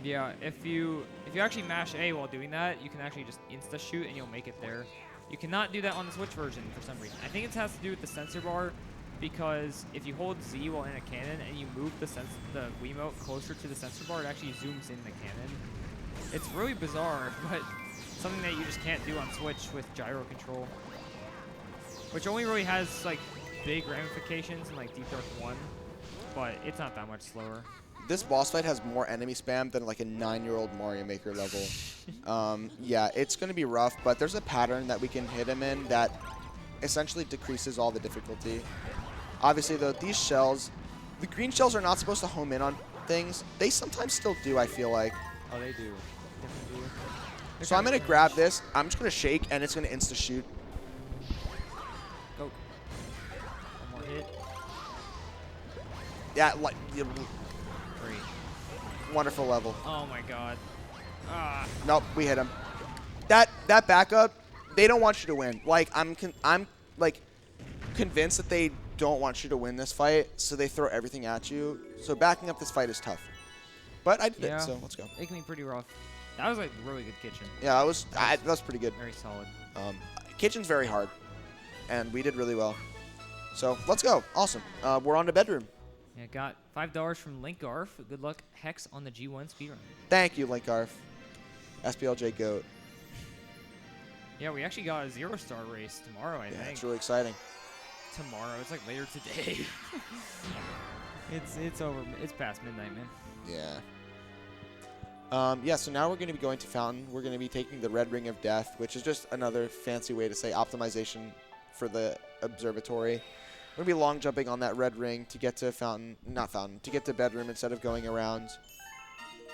Yeah, if you actually mash A while doing that, you can actually just insta shoot and you'll make it there. You cannot do that on the Switch version for some reason. I think it has to do with the sensor bar, because if you hold Z while in a cannon and you move the Wiimote closer to the sensor bar, it actually zooms in the cannon. It's really bizarre, but something that you just can't do on Switch with gyro control, which only really has like big ramifications in like Deep Dark 1, but it's not that much slower. This boss fight has more enemy spam than like a 9-year-old Mario Maker level. Yeah, it's going to be rough, but there's a pattern that we can hit him in that essentially decreases all the difficulty. Obviously, though, these shells, the green shells are not supposed to home in on things. They sometimes still do, I feel like. Oh, they do. So I'm going to grab this. I'm just going to shake, and it's going to insta-shoot. Go. One more hit. Yeah, like Great. wonderful level. Oh my god. Ah. Nope, we hit him. That backup, they don't want you to win. Like I'm like convinced that they don't want you to win this fight, so they throw everything at you. So backing up this fight is tough. But I did it, so let's go. It can be pretty rough. That was like really good kitchen. Yeah, that was pretty good. Very solid. Kitchen's very hard, and we did really well. So let's go. Awesome. We're on to bedroom. Yeah, got $5 from Link Garf. Good luck, Hex, on the G1 speedrun. Thank you, Link Garf. SPLJ GOAT. Yeah, we actually got a 0-star race tomorrow, I think. It's really exciting. Tomorrow. It's like later today. It's over. It's past midnight, man. Yeah. Yeah, so now we're going to be going to Fountain. We're going to be taking the Red Ring of Death, which is just another fancy way to say optimization for the observatory. We're going to be long jumping on that red ring to get to to get to bedroom instead of going around.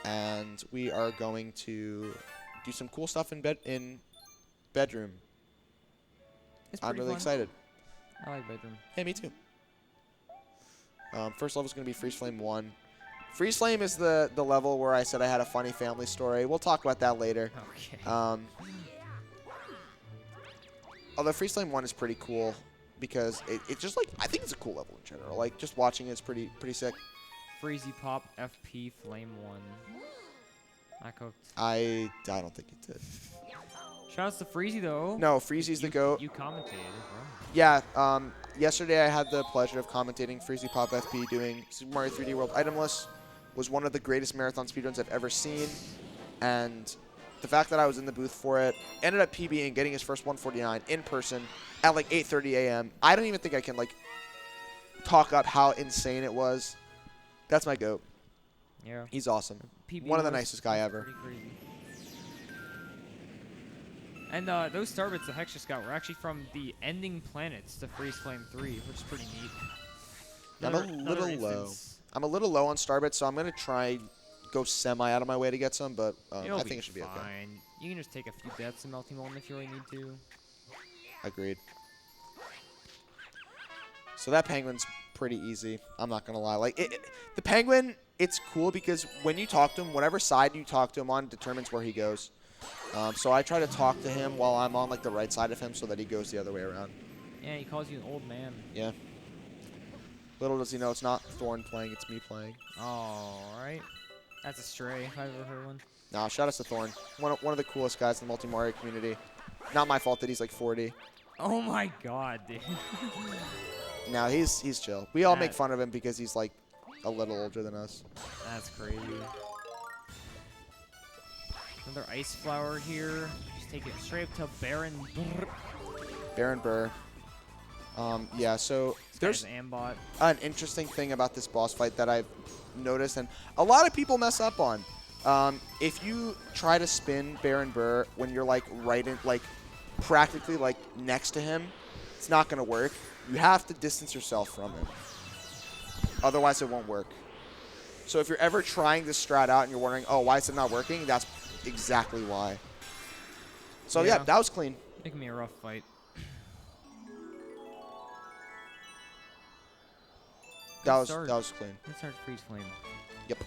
And we are going to do some cool stuff in bedroom. I'm really excited. I like bedroom. Yeah, me too. First level is going to be Freeze Flame 1. Freeze Flame is the level where I said I had a funny family story. We'll talk about that later. Okay. Although Freeze Flame 1 is pretty cool because it's just like, I think it's a cool level in general. Like, just watching it is pretty sick. Freezy Pop FP Flame 1. I cooked. I don't think it did. Shoutouts to Freezy, though. No, Freezy's the GOAT. You commentated, bro. Yeah, yesterday I had the pleasure of commentating Freezy Pop FP doing Super Mario 3D World Itemless. Was one of the greatest marathon speedruns I've ever seen. And the fact that I was in the booth for it, ended up PBing, getting his first 149 in person at like 8:30 a.m. I don't even think I can like talk up how insane it was. That's my GOAT. Yeah. He's awesome. PB One of the nicest guy ever. Pretty crazy. And those starbits the Hex just got were actually from the ending planets to Freeze Flame 3, which is pretty neat. I'm a little low. I'm a little low on starbits, so I'm going to try go semi out of my way to get some, but I think it should be okay. You can just take a few deaths in Melting Molten if you really need to. Agreed. So that penguin's pretty easy. I'm not going to lie. Like the penguin, it's cool because when you talk to him, whatever side you talk to him on determines where he goes. So I try to talk to him while I'm on like the right side of him so that he goes the other way around. Yeah, he calls you an old man. Yeah. Little does he know it's not Thorn playing, it's me playing. Alright. That's a stray if I've ever heard one. Nah, shout out to Thorn. One of the coolest guys in the multi-Mario community. Not my fault that he's like 40. Oh my god, dude. No, he's chill. We all make fun of him because he's like a little older than us. That's crazy. Another ice flower here. Just take it straight up to Baron Burr. Baron Burr. Yeah, so there's an interesting thing about this boss fight that I've noticed, and a lot of people mess up on. If you try to spin Baron Burr when you're like right in, like practically like next to him, it's not gonna work. You have to distance yourself from him. Otherwise, it won't work. So if you're ever trying this strat out and you're wondering, oh, why is it not working? That's exactly why. So yeah, that was clean. Making me a rough fight. That was clean. Let's start Freeze Flame. Yep.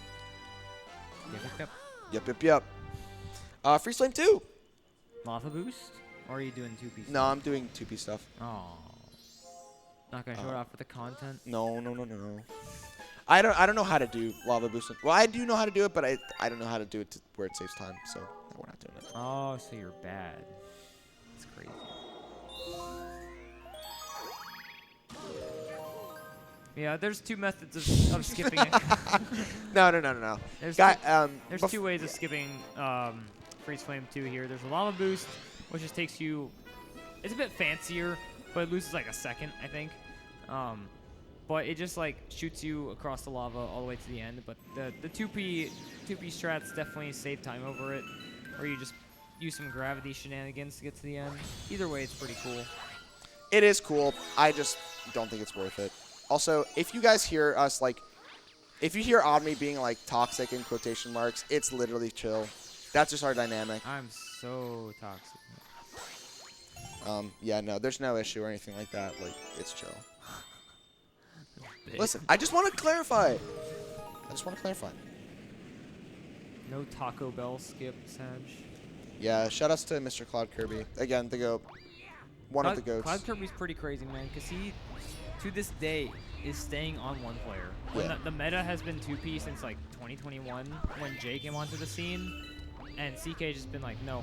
Yep. Freeze Flame 2. Lava boost? Or are you doing 2-piece? No, I'm doing 2-piece stuff. Oh. Not gonna show it off for the content? No. I don't know how to do lava boost. Well, I do know how to do it, but I don't know how to do it where it saves time, so we're not doing it. Oh, so you're bad. That's crazy. Yeah, there's two methods of skipping it. No. There's two ways of skipping Freeze Flame 2 here. There's a lava boost, which just takes you... It's a bit fancier, but it loses like a second, I think. But it just like shoots you across the lava all the way to the end. But the 2P strats definitely save time over it, or you just use some gravity shenanigans to get to the end. Either way, it's pretty cool. It is cool. I just don't think it's worth it. Also, if you guys hear us like, if you hear Omni being like toxic in quotation marks, it's literally chill. That's just our dynamic. I'm so toxic. Yeah, no, there's no issue or anything like that. Like, it's chill. bit. Listen, I just want to clarify. No Taco Bell skip, Sag. Yeah, shout-outs to Mr. Cloud Kirby. Again, the GOAT. One of the GOATs. Cloud Kirby's pretty crazy, man, because he, to this day, is staying on one player. When the meta has been 2P since, like, 2021, when Jay came onto the scene, and CK just been like, no.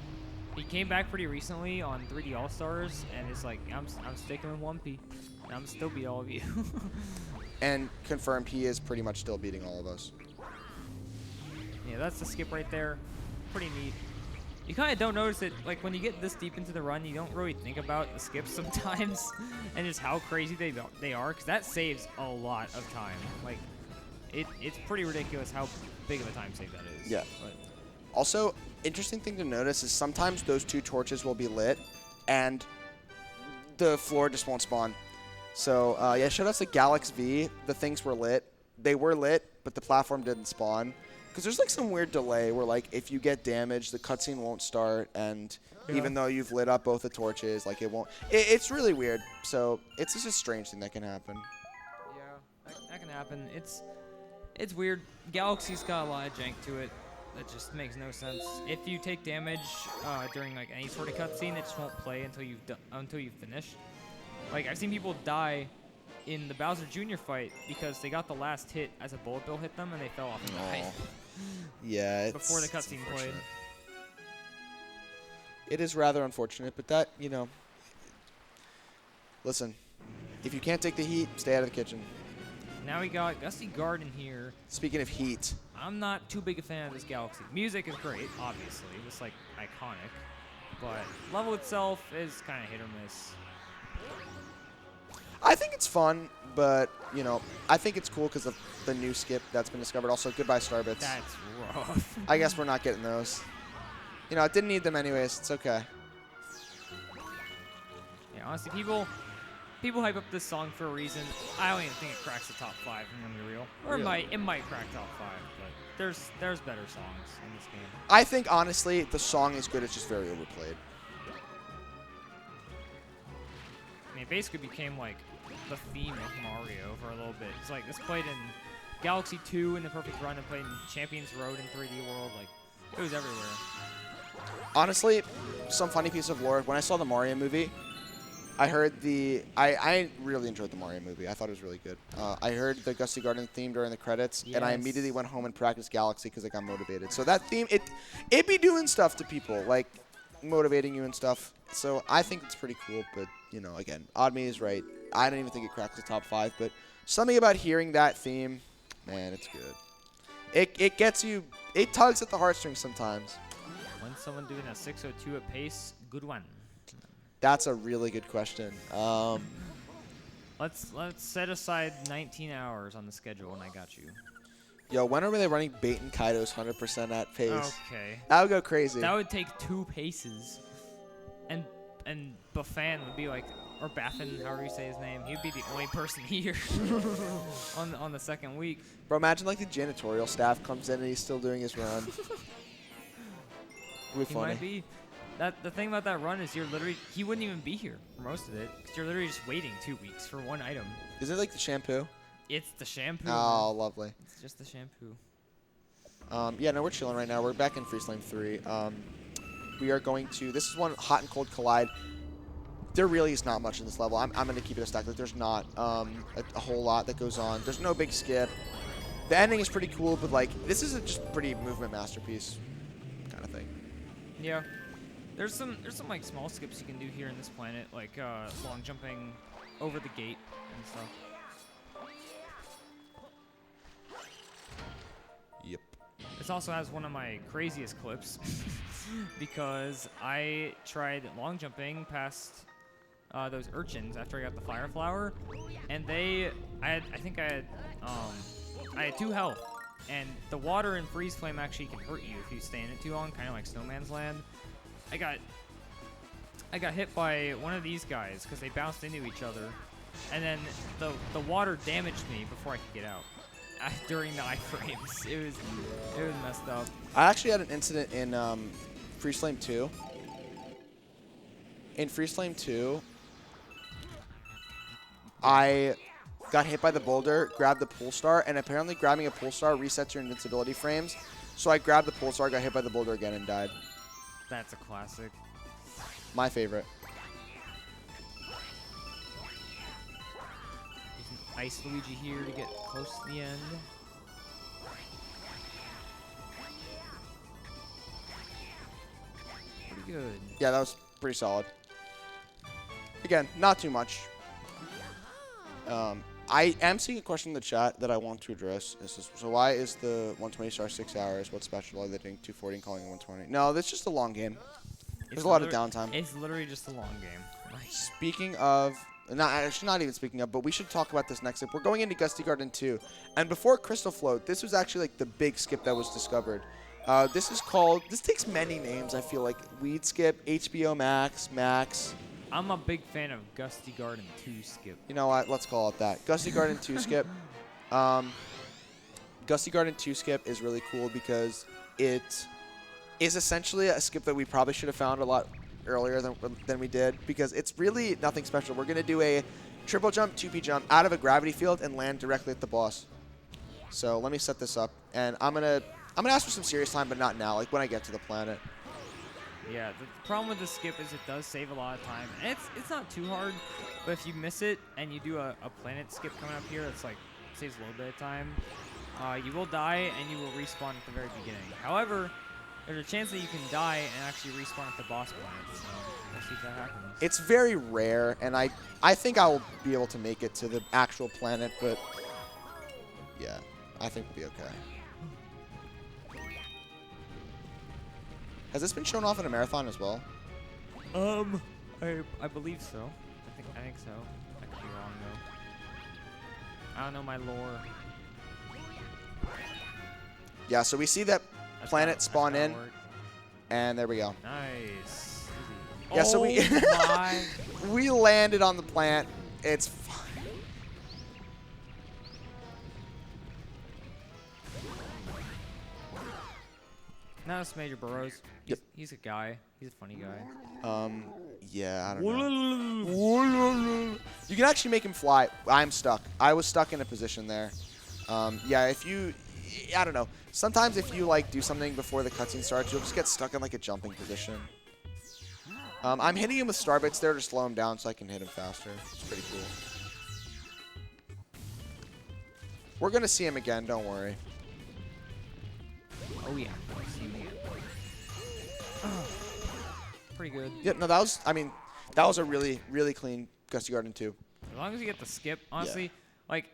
He came back pretty recently on 3D All-Stars, and it's like, I'm sticking with 1P. And I'm still beat all of you. And confirmed he is pretty much still beating all of us. Yeah, that's the skip right there. Pretty neat. You kind of don't notice it, like when you get this deep into the run, you don't really think about the skips sometimes, and just how crazy they are, because that saves a lot of time. Like, it's pretty ridiculous how big of a time save that is. Yeah. But Also, interesting thing to notice is sometimes those 2 torches will be lit, and the floor just won't spawn. So, yeah, shout-outs to Galax V. The things were lit. They were lit, but the platform didn't spawn. Because there's like some weird delay where like if you get damaged, the cutscene won't start, and even though you've lit up both the torches, like it won't. It's really weird. So it's just a strange thing that can happen. yeah, that can happen. It's weird. Galaxy's got a lot of jank to it. That just makes no sense. If you take damage during like any sort of cutscene, it just won't play until you've finished. Like I've seen people die in the Bowser Jr. fight because they got the last hit as a bullet bill hit them and they fell off and died. Yeah, it's before the cutscene played. It is rather unfortunate, but that, you know, listen, if you can't take the heat, stay out of the kitchen. Now we got Gusty Garden here. Speaking of heat. I'm not too big a fan of this Galaxy. Music is great, obviously. It's like iconic. But level itself is kind of hit or miss. I think it's fun, but, you know, I think it's cool because of the new skip that's been discovered. Also, goodbye Starbits. That's rough. I guess we're not getting those. You know, I didn't need them anyways. It's okay. Yeah, honestly, people hype up this song for a reason. I don't even think it cracks the top 5, I'm gonna be real. Or it might crack top 5, but there's better songs in this game. I think, honestly, the song is good. It's just very overplayed. I mean, it basically became like the theme of Mario for a little bit. It's like this played in Galaxy 2 in the Perfect Run and played in Champions Road in 3D World. Like, it was everywhere. Honestly, some funny piece of lore. When I saw the Mario movie, I heard I really enjoyed the Mario movie. I thought it was really good. I heard the Gusty Garden theme during the credits, and I immediately went home and practiced Galaxy because I got motivated. So that theme, it be doing stuff to people, like motivating you and stuff. So I think it's pretty cool, but, you know, again, Oddme is right. I don't even think it cracks the top 5, but something about hearing that theme, man, it's good. It gets you, it tugs at the heartstrings sometimes. When someone doing a 602 at pace, good one. That's a really good question. Let's set aside 19 hours on the schedule, and I got you. Yo, when are they running Bait and Kaido's 100% at pace? Okay. That would go crazy. That would take 2 paces. And Buffan would be like, or Baffin, however you say his name, he'd be the only person here on the second week. Bro, imagine like the janitorial staff comes in and he's still doing his run. Would be funny. Might be. The thing about that run is he wouldn't even be here for most of it, because you're literally just waiting 2 weeks for one item. Is it like the shampoo? It's the shampoo. Oh, lovely. It's just the shampoo. Yeah, no, we're chilling right now. We're back in Freeze Flame 3. We are going to, this is one Hot and Cold Collide. There really is not much in this level. I'm going to keep it a stack. Like, there's not a whole lot that goes on. There's no big skip. The ending is pretty cool, but like, this is a just pretty movement masterpiece kind of thing. Yeah. There's some like small skips you can do here in this planet, like long jumping over the gate and stuff. Yep. This also has one of my craziest clips because I tried long jumping past those urchins after I got the fire flower, and I think I had 2 health, and the water in freeze flame actually can hurt you if you stay in it too long, kind of like Snowman's Land. I got hit by one of these guys because they bounced into each other, and then the water damaged me before I could get out. During the iframes, it was messed up. I actually had an incident in Freeze Flame 2. In Freeze Flame 2, I got hit by the boulder, grabbed the pull star, and apparently grabbing a pull star resets your invincibility frames. So I grabbed the pull star, got hit by the boulder again, and died. That's a classic. My favorite. You can ice Luigi here to get close to the end. Pretty good. Yeah, that was pretty solid. Again, not too much. I am seeing a question in the chat that I want to address. So why is the 120 star 6 hours? What's special? Are they doing 240 and calling it 120? No, that's just a long game. There's a lot of downtime. It's literally just a long game. Like, speaking of, actually not even speaking of, but we should talk about this next skip. We're going into Gusty Garden 2. And before Crystal Float, this was actually like the big skip that was discovered. This is called, this takes many names, I feel like. Weed Skip, HBO Max, Max. I'm a big fan of Gusty Garden 2 skip. You know what? Let's call it that. Gusty Garden 2 skip. Gusty Garden 2 skip is really cool because it is essentially a skip that we probably should have found a lot earlier than we did because it's really nothing special. We're going to do a triple jump, 2P jump out of a gravity field and land directly at the boss. So let me set this up. And I'm gonna ask for some serious time, but not now, like when I get to the planet. Yeah, the problem with the skip is it does save a lot of time. And it's not too hard, but if you miss it and you do a planet skip coming up here that's like saves a little bit of time, you will die and you will respawn at the very beginning. However, there's a chance that you can die and actually respawn at the boss planet. So we'll see if that happens. It's very rare, and I think I will be able to make it to the actual planet, but yeah, I think we'll be okay. Has this been shown off in a marathon as well? I believe so. I think so. I could be wrong though. I don't know my lore. Yeah, so we see that planet spawn in, work. and there we go. Nice. Easy. Yeah, so we my. we landed on the plant. It's fine. Not a Major Burrows. He's a guy. He's a funny guy. Yeah, I don't know. You can actually make him fly. I'm stuck. I was stuck in a position there. Yeah, if you, I don't know. Sometimes if you like do something before the cutscene starts, you'll just get stuck in like a jumping position. I'm hitting him with star bits there to slow him down so I can hit him faster. It's pretty cool. We're gonna see him again. Don't worry. Oh yeah. See me again. Pretty good. Yep. No, that was. I mean, that was a really, really clean Gusty Garden 2. As long as you get the skip, honestly, like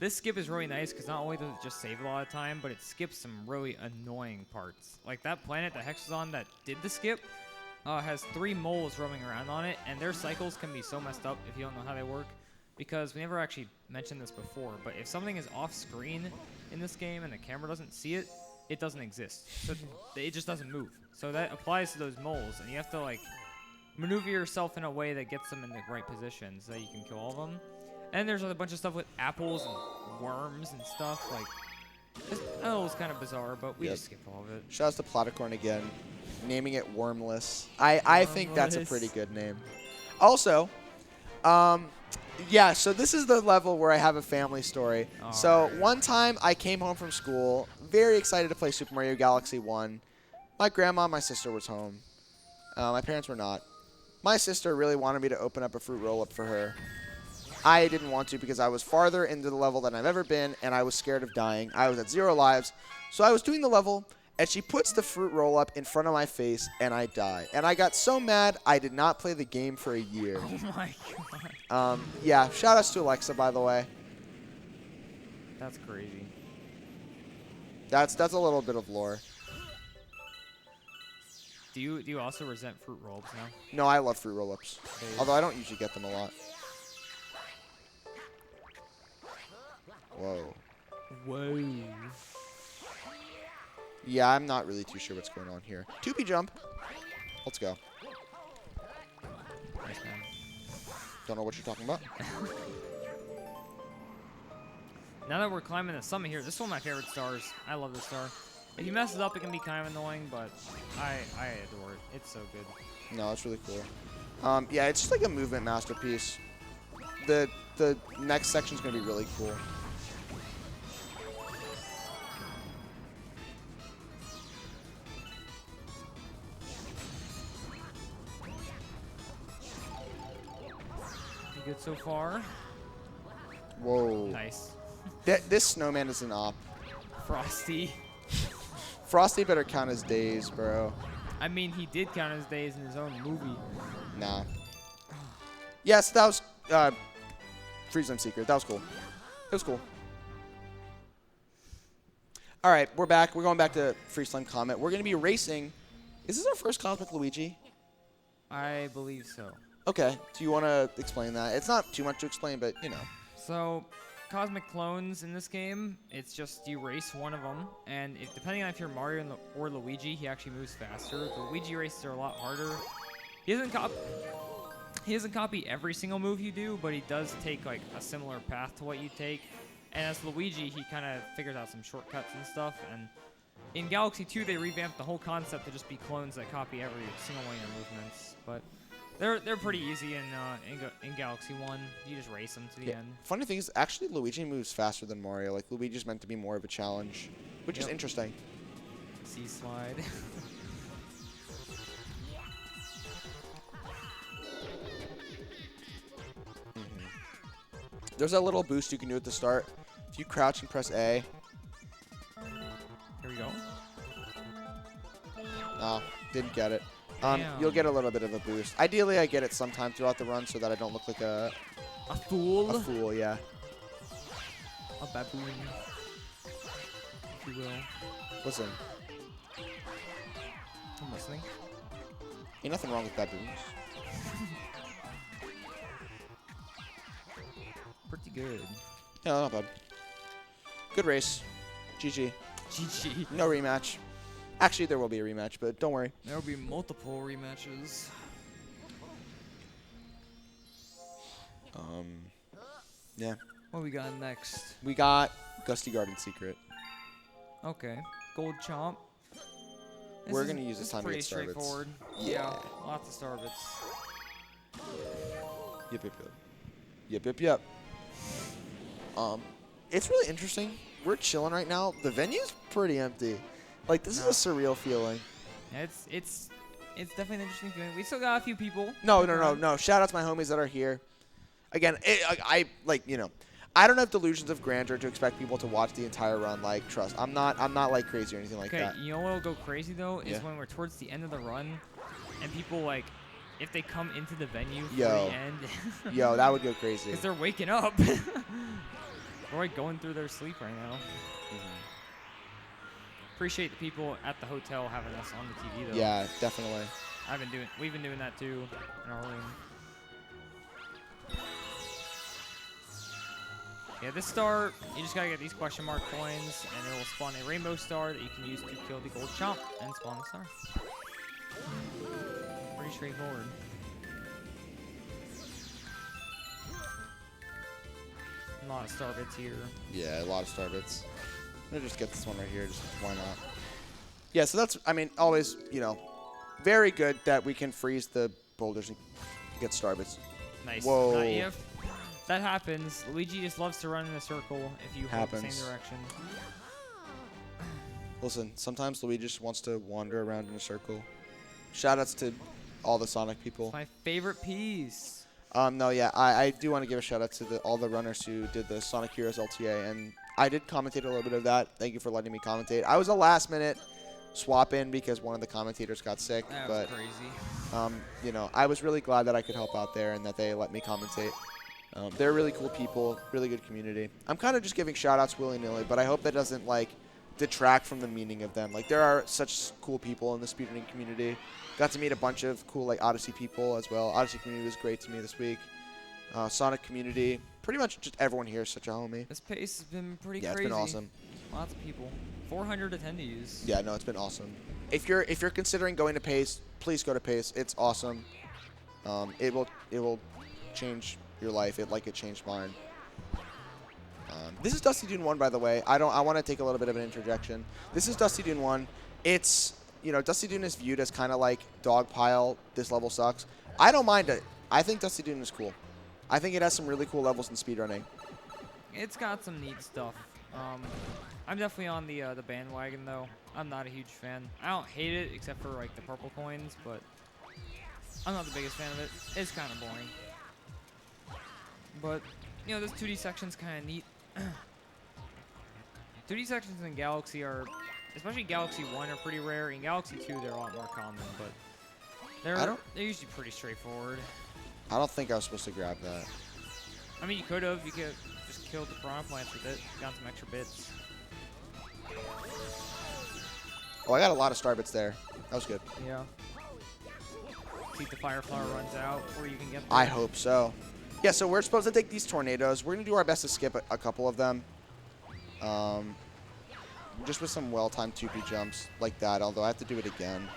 this skip is really nice because not only does it just save a lot of time, but it skips some really annoying parts. Like that planet that Hex was on that did the skip has 3 moles roaming around on it, and their cycles can be so messed up if you don't know how they work. Because we never actually mentioned this before, but if something is off screen in this game and the camera doesn't see it, it doesn't exist. So it just doesn't move. So that applies to those moles, and you have to like maneuver yourself in a way that gets them in the right position so that you can kill all of them. And there's a bunch of stuff with apples and worms and stuff. Like, it was kind of bizarre, but we just skipped all of it. Shouts to Platicorn again, naming it Wormless. I think that's a pretty good name. Also, yeah, so this is the level where I have a family story. So one time I came home from school, very excited to play Super Mario Galaxy 1. My grandma and my sister was home. My parents were not. My sister really wanted me to open up a fruit roll-up for her. I didn't want to because I was farther into the level than I've ever been, and I was scared of dying. I was at 0 lives. So I was doing the level, and she puts the fruit roll-up in front of my face, and I die. And I got so mad, I did not play the game for a year. Oh my god. Yeah, shout-outs to Alexa, by the way. That's crazy. That's a little bit of lore. Do you also resent fruit roll-ups now? No, I love fruit roll-ups. Although I don't usually get them a lot. Whoa. Whoa. Yeah, I'm not really too sure what's going on here. 2P jump. Let's go. Nice, man. Don't know what you're talking about. Now that we're climbing the summit here, this is one of my favorite stars. I love this star. If you mess it up, it can be kind of annoying, but I adore it. It's so good. No, it's really cool. Yeah, it's just like a movement masterpiece. the next section is going to be really cool. Good so far. Whoa. Nice. This snowman is an op. Frosty. Frosty better count his days, bro. I mean, he did count his days in his own movie. Nah. Yes, that was Freezem Secret. That was cool. It was cool. All right, we're back. We're going back to Freeze Slime Comet. We're going to be racing. Is this our first Cosmic Luigi? I believe so. Okay. Do you want to explain that? It's not too much to explain, but, you know. So, Cosmic Clones in this game, it's just you race one of them, and depending on if you're Mario or Luigi, he actually moves faster. The Luigi races are a lot harder. He doesn't copy every single move you do, but he does take like a similar path to what you take. And as Luigi, he kind of figures out some shortcuts and stuff. And in Galaxy 2, they revamped the whole concept to just be clones that copy every single one of your movements. But they're pretty easy in Galaxy 1. You just race them to the end. Funny thing is, actually, Luigi moves faster than Mario. Like, Luigi's meant to be more of a challenge, which is interesting. C-slide. There's a little boost you can do at the start. If you crouch and press A. Here we go. Oh, didn't get it. Damn. You'll get a little bit of a boost. Ideally, I get it sometime throughout the run so that I don't look like a fool. A fool, yeah. A baboon, if you will. Listen. I'm listening. Ain't nothing wrong with baboons. Pretty good. Yeah, not bad. Good race. GG. GG. No rematch. Actually, there will be a rematch, but don't worry. There will be multiple rematches. Yeah. What we got next? We got Gusty Garden Secret. Okay. Gold Chomp. We're going to use this time to pretty get Starbits. straightforward. Yeah. Lots of Starbits. Yep, yep, yep. Yep, yep, yep. It's really interesting. We're chilling right now. The venue's pretty empty. Like, this is a surreal feeling. Yeah, it's definitely an interesting feeling. We still got a few people. No. Shout out to my homies that are here. Again, I I don't have delusions of grandeur to expect people to watch the entire run. Like, trust, I'm not like crazy or anything like that. Okay, you know what'll go crazy though is when we're towards the end of the run, and people like, if they come into the venue for the end. Yo, that would go crazy. Because they're waking up. Or like going through their sleep right now. Appreciate the people at the hotel having us on the TV though. Yeah, definitely. We've been doing that too in our room. Yeah, this star, you just gotta get these question mark coins, and it will spawn a rainbow star that you can use to kill the gold chomp and spawn the star. Pretty straightforward. A lot of star bits here. Yeah, a lot of star bits. I'm gonna just get this one right here, just why not? Yeah, so that's, I mean, always, very good that we can freeze the boulders and get star bits. Nice. Whoa. If that happens, Luigi just loves to run in a circle if you hold the same direction. Listen, sometimes Luigi just wants to wander around in a circle. Shoutouts to all the Sonic people. It's my favorite piece. No, yeah, I do want to give a shout out to all the runners who did the Sonic Heroes LTA, and I did commentate a little bit of that. Thank you for letting me commentate. I was a last minute swap in because one of the commentators got sick, That but was crazy. I was really glad that I could help out there and that they let me commentate. They're really cool people, really good community. I'm kind of just giving shout outs willy-nilly, but I hope that doesn't like detract from the meaning of them. Like, there are such cool people in the speedrunning community. Got to meet a bunch of cool like Odyssey people as well. Odyssey community was great to me this week. Sonic community, pretty much just everyone here is such a homie. This pace has been pretty crazy. Yeah, it's been awesome. Lots of people. 400 attendees. Yeah, no, it's been awesome. If you're considering going to Pace, please go to Pace. It's awesome. It will change your life. It changed mine. This is Dusty Dune 1, by the way. I want to take a little bit of an interjection. This is Dusty Dune 1. It's, Dusty Dune is viewed as kind of like Dogpile, this level sucks. I don't mind it. I think Dusty Dune is cool. I think it has some really cool levels in speedrunning. It's got some neat stuff. I'm definitely on the bandwagon though. I'm not a huge fan. I don't hate it except for like the purple coins, but I'm not the biggest fan of it. It's kind of boring. But you know, this 2D section's kind of neat. 2D sections in Galaxy are, especially Galaxy 1, are pretty rare. In Galaxy 2, they're a lot more common, but they're usually pretty straightforward. I don't think I was supposed to grab that. I mean, you could have. You could just killed the piranha plants with it. Got some extra bits. Oh, I got a lot of star bits there. That was good. Yeah. See if the fire flower runs out, or you can get there. I hope so. Yeah, so we're supposed to take these tornadoes. We're going to do our best to skip a couple of them. Just with some well-timed 2P jumps like that, although I have to do it again.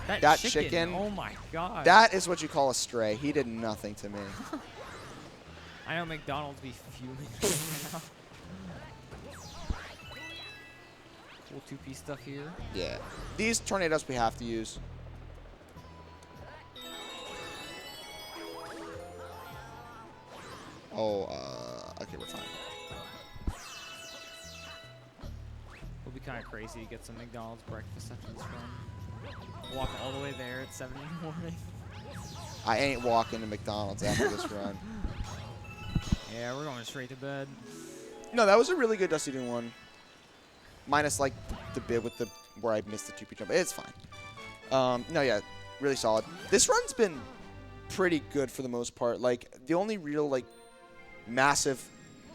That chicken. Oh my god. That is what you call a stray. He did nothing to me. I know McDonald's be fuming right now. Cool 2P stuff here. Yeah. These tornadoes we have to use. Oh, okay, we're fine. It'll be kind of crazy to get some McDonald's breakfast after this run. Walk all the way there at 7 in the morning. I ain't walking to McDonald's after this run. Yeah, we're going straight to bed. No, that was a really good Dusty Dune one. Minus like the bit with the where I missed the 2P jump. It's fine. No, yeah, really solid. This run's been pretty good for the most part. Like the only real like massive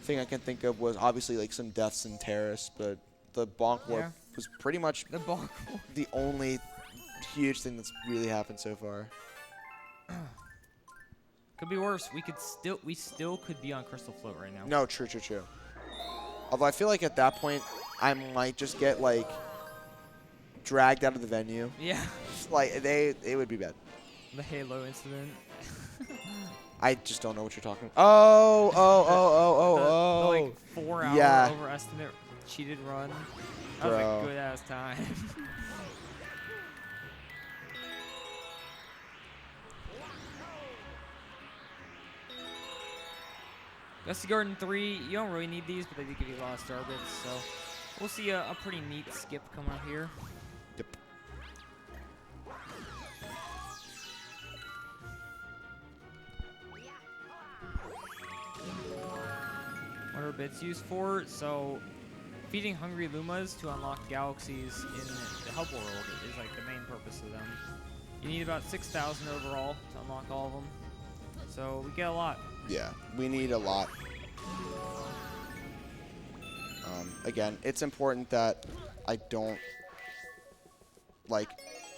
thing I can think of was obviously like some deaths in Terrace, but the bonk warp was pretty much the only huge thing that's really happened so far. Could be worse. We still could be on Crystal Float right now. No, true. Although I feel like at that point I might just get like dragged out of the venue. Yeah. Like it would be bad. The Halo incident. I just don't know what you're talking about. The like 4-hour overestimate cheated run. That was a good ass time. Gusty Garden 3, you don't really need these, but they do give you a lot of star bits, so we'll see a pretty neat skip coming up here. Yep. What are bits used for? So, feeding hungry Lumas to unlock galaxies in the hub world is like the main purpose of them. You need about 6,000 overall to unlock all of them. So we get a lot. Yeah, we need a lot. Again, it's important that I don't like.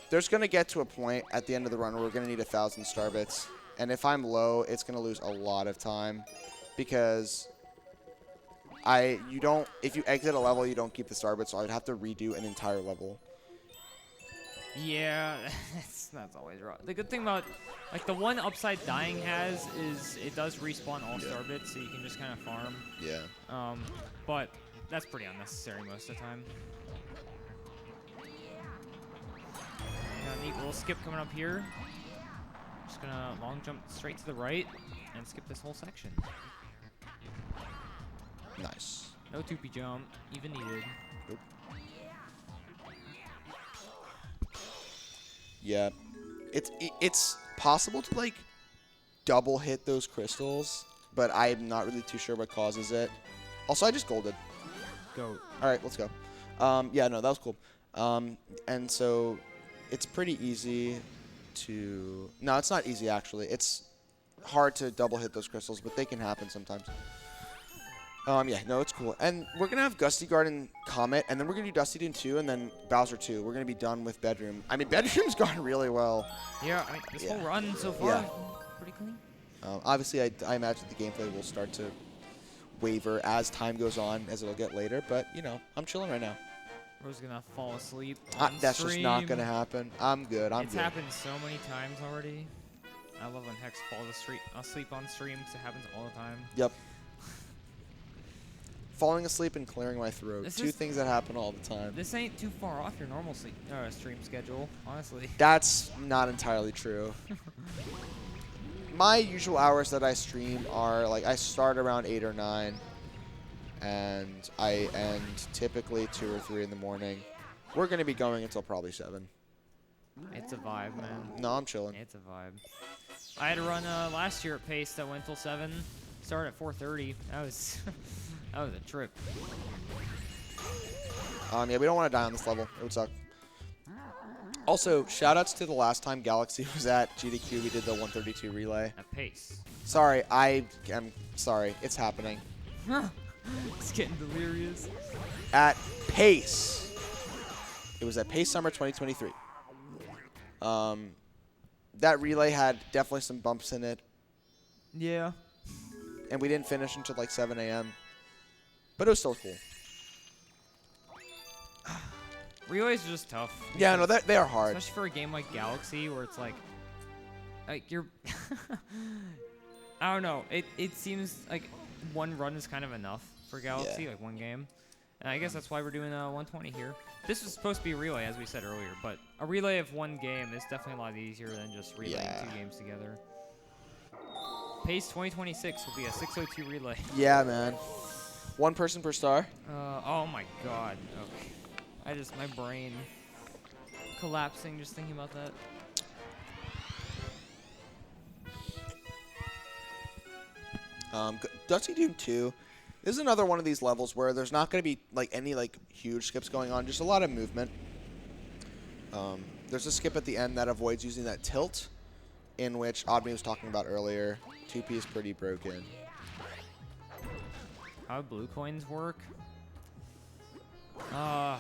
There's gonna get to a point at the end of the run where we're gonna need 1,000 star bits, and if I'm low, it's gonna lose a lot of time because if you exit a level, you don't keep the star bits, so I would have to redo an entire level. Yeah, that's always right. The good thing about, like, the one upside dying has is it does respawn all star bits, so you can just kind of farm. Yeah. But that's pretty unnecessary most of the time. Got a neat little skip coming up here. Just gonna long jump straight to the right and skip this whole section. Nice. No 2P jump, even needed. Nope. Yeah, it's possible to like double hit those crystals, but I'm not really too sure what causes it. Also, I just golded. Go. All right, let's go. Yeah, no, that was cool. And so it's pretty easy to. No, it's not easy actually. It's hard to double hit those crystals, but they can happen sometimes. Yeah, no, it's cool. And we're going to have Gusty Garden Comet, and then we're going to do Dusty Dune 2, and then Bowser 2. We're going to be done with Bedroom. I mean, Bedroom's gone really well. Yeah, I mean, this whole run so far, pretty clean. Obviously, I imagine the gameplay will start to waver as time goes on, as it'll get later. But, you know, I'm chilling right now. Rose going to fall asleep That's just not going to happen. I'm good. It's happened so many times already. I love when Hex falls asleep on stream, because it happens all the time. Yep. Falling asleep and clearing my throat. Two things that happen all the time. This ain't too far off your normal stream schedule, honestly. That's not entirely true. my usual hours that I stream are like I start around 8 or 9, and I end typically 2 or 3 in the morning. We're gonna be going until probably 7. It's a vibe, man. No, I'm chilling. It's a vibe. I had a run last year at pace that went till 7. Started at 4:30. That was that was a trip. Yeah, we don't want to die on this level. It would suck. Also, shoutouts to the last time Galaxy was at GDQ. We did the 132 relay. At pace. Sorry, I am sorry. It's happening. It's getting delirious. At pace. It was at Pace Summer 2023. That relay had definitely some bumps in it, Yeah. and we didn't finish until like 7 a.m. But it was still cool. Relays are just tough. Yeah, no, they are hard. Especially for a game like Galaxy, where it's like you're. I don't know. It seems like one run is kind of enough for Galaxy, Yeah. like one game. And I guess that's why we're doing 120 here. This was supposed to be a relay, as we said earlier, but a relay of one game is definitely a lot easier than just relaying 2 games together. Pace 2026 will be a 602 relay. Yeah, man. 1 person per star. Oh my god. Okay. My brain collapsing just thinking about that. Dusty Doom 2. This is another one of these levels where there's not going to be like any like huge skips going on, just a lot of movement. There's a skip at the end that avoids using that tilt, in which Oddme was talking about earlier. 2P is pretty broken. How blue coins work? I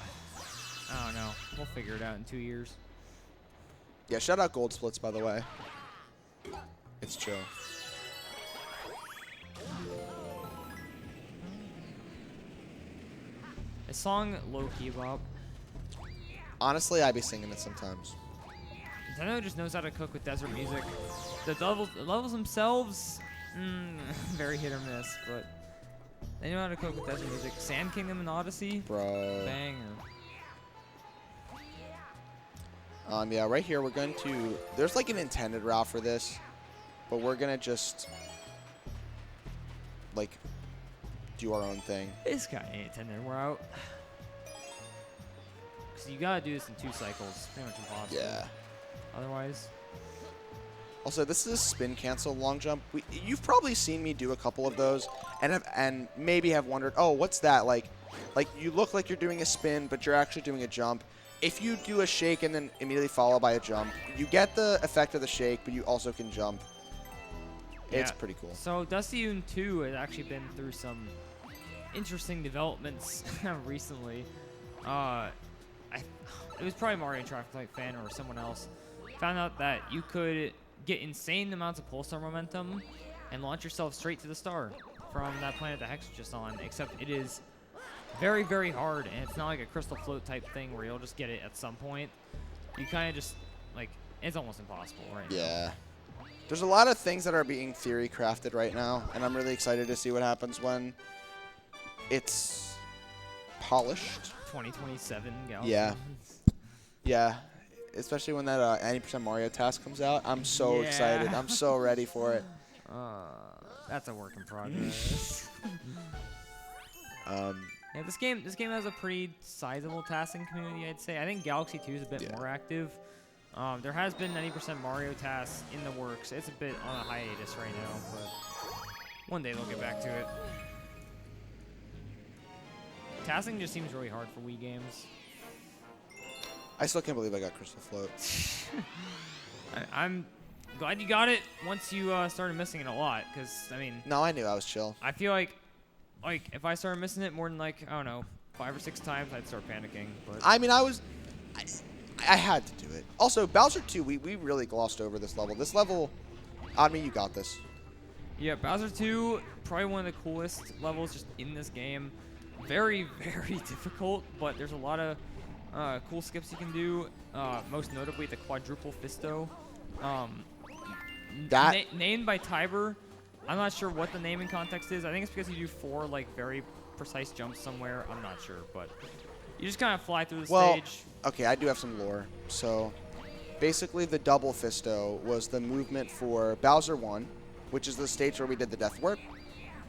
don't know. We'll figure it out in 2 years. Yeah, shout out Gold Splits, by the way. It's chill. A song low-key, Bob. Honestly, I be singing it sometimes. Nintendo just knows how to cook with desert music. The levels themselves, very hit or miss, but they know how to cook with desert music. Sand Kingdom and Odyssey, Bro. banger. Yeah, right here we're going to... There's like an intended route for this, but we're going to just, like, do our own thing. It's kind of intended. We're out. So you gotta do this in 2 cycles. It's pretty much impossible. Yeah. Otherwise. Also, this is a spin cancel long jump. You've probably seen me do a couple of those, and maybe have wondered, oh, what's that? Like you look like you're doing a spin, but you're actually doing a jump. If you do a shake and then immediately follow by a jump, you get the effect of the shake, but you also can jump. Yeah. It's pretty cool. So Dusty Doom 2 has actually been through some interesting developments recently. It was probably Mario Traffic Light fan or someone else found out that you could get insane amounts of pulsar momentum and launch yourself straight to the star from that planet that Hex was just on, except it is very, very hard, and it's not like a crystal float type thing where you'll just get it at some point. You kind of just, like, it's almost impossible right now. Yeah. There's a lot of things that are being theory crafted right now, and I'm really excited to see what happens when it's polished. 2027 Galaxy. Yeah. Yeah. Especially when that 90% Mario task comes out. I'm so excited. I'm so ready for it. That's a work in progress. Yeah, this game has a pretty sizable tasking community, I'd say. I think Galaxy 2 is a bit more active. There has been 90% Mario tasks in the works. It's a bit on a hiatus right now, but one day they'll get back to it. Tasking just seems really hard for Wii games. I still can't believe I got Crystal Float. I'm glad you got it once you started missing it a lot, because, I mean... No, I knew I was chill. I feel like if I started missing it more than, like, I don't know, 5 or 6 times, I'd start panicking. But I mean, I had to do it. Also, Bowser 2, we really glossed over this level. This level, Oddme, you got this. Yeah, Bowser 2, probably one of the coolest levels just in this game. Very, very difficult, but there's a lot of cool skips you can do. Most notably, the quadruple fisto. Named by Tiber. I'm not sure what the naming context is. I think it's because you do 4 like very precise jumps somewhere. I'm not sure, but you just kind of fly through the stage. Okay, I do have some lore. So basically the double Fisto was the movement for Bowser 1, which is the stage where we did the death warp.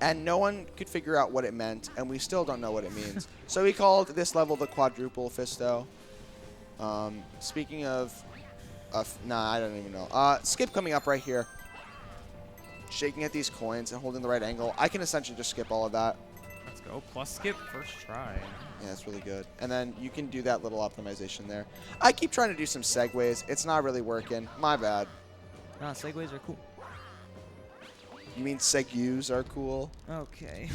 And no one could figure out what it meant, and we still don't know what it means. So we called this level the quadruple Fisto. Speaking of, nah, I don't even know. Skip coming up right here. Shaking at these coins and holding the right angle. I can essentially just skip all of that. Let's go. Plus skip first try. Yeah, that's really good. And then you can do that little optimization there. I keep trying to do some segues. It's not really working. My bad. Nah, segues are cool. You mean segus are cool? Okay.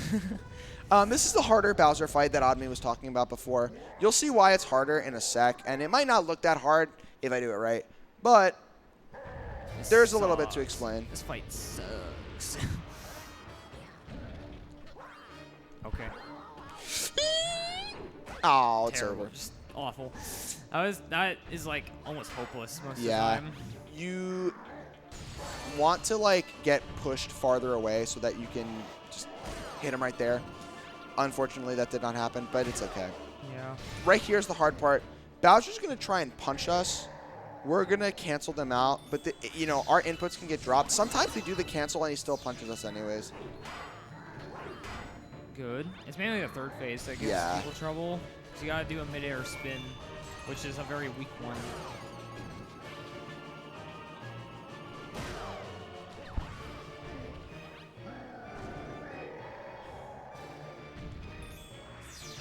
This is the harder Bowser fight that Admi was talking about before. You'll see why it's harder in a sec, and it might not look that hard if I do it right, but there's a little bit to explain. This fight sucks. Okay. Oh, it's Terrible. over. Just awful. That is like almost hopeless most of the Yeah. time. You want to like get pushed farther away so that you can just hit him right there. Unfortunately, that did not happen, but it's okay. Yeah. Right here's the hard part. Bowser's going to try and punch us. We're going to cancel them out, but you know, our inputs can get dropped. Sometimes we do the cancel and he still punches us anyways. Good. It's mainly the third phase that gives people trouble. So you gotta do a mid-air spin, which is a very weak one.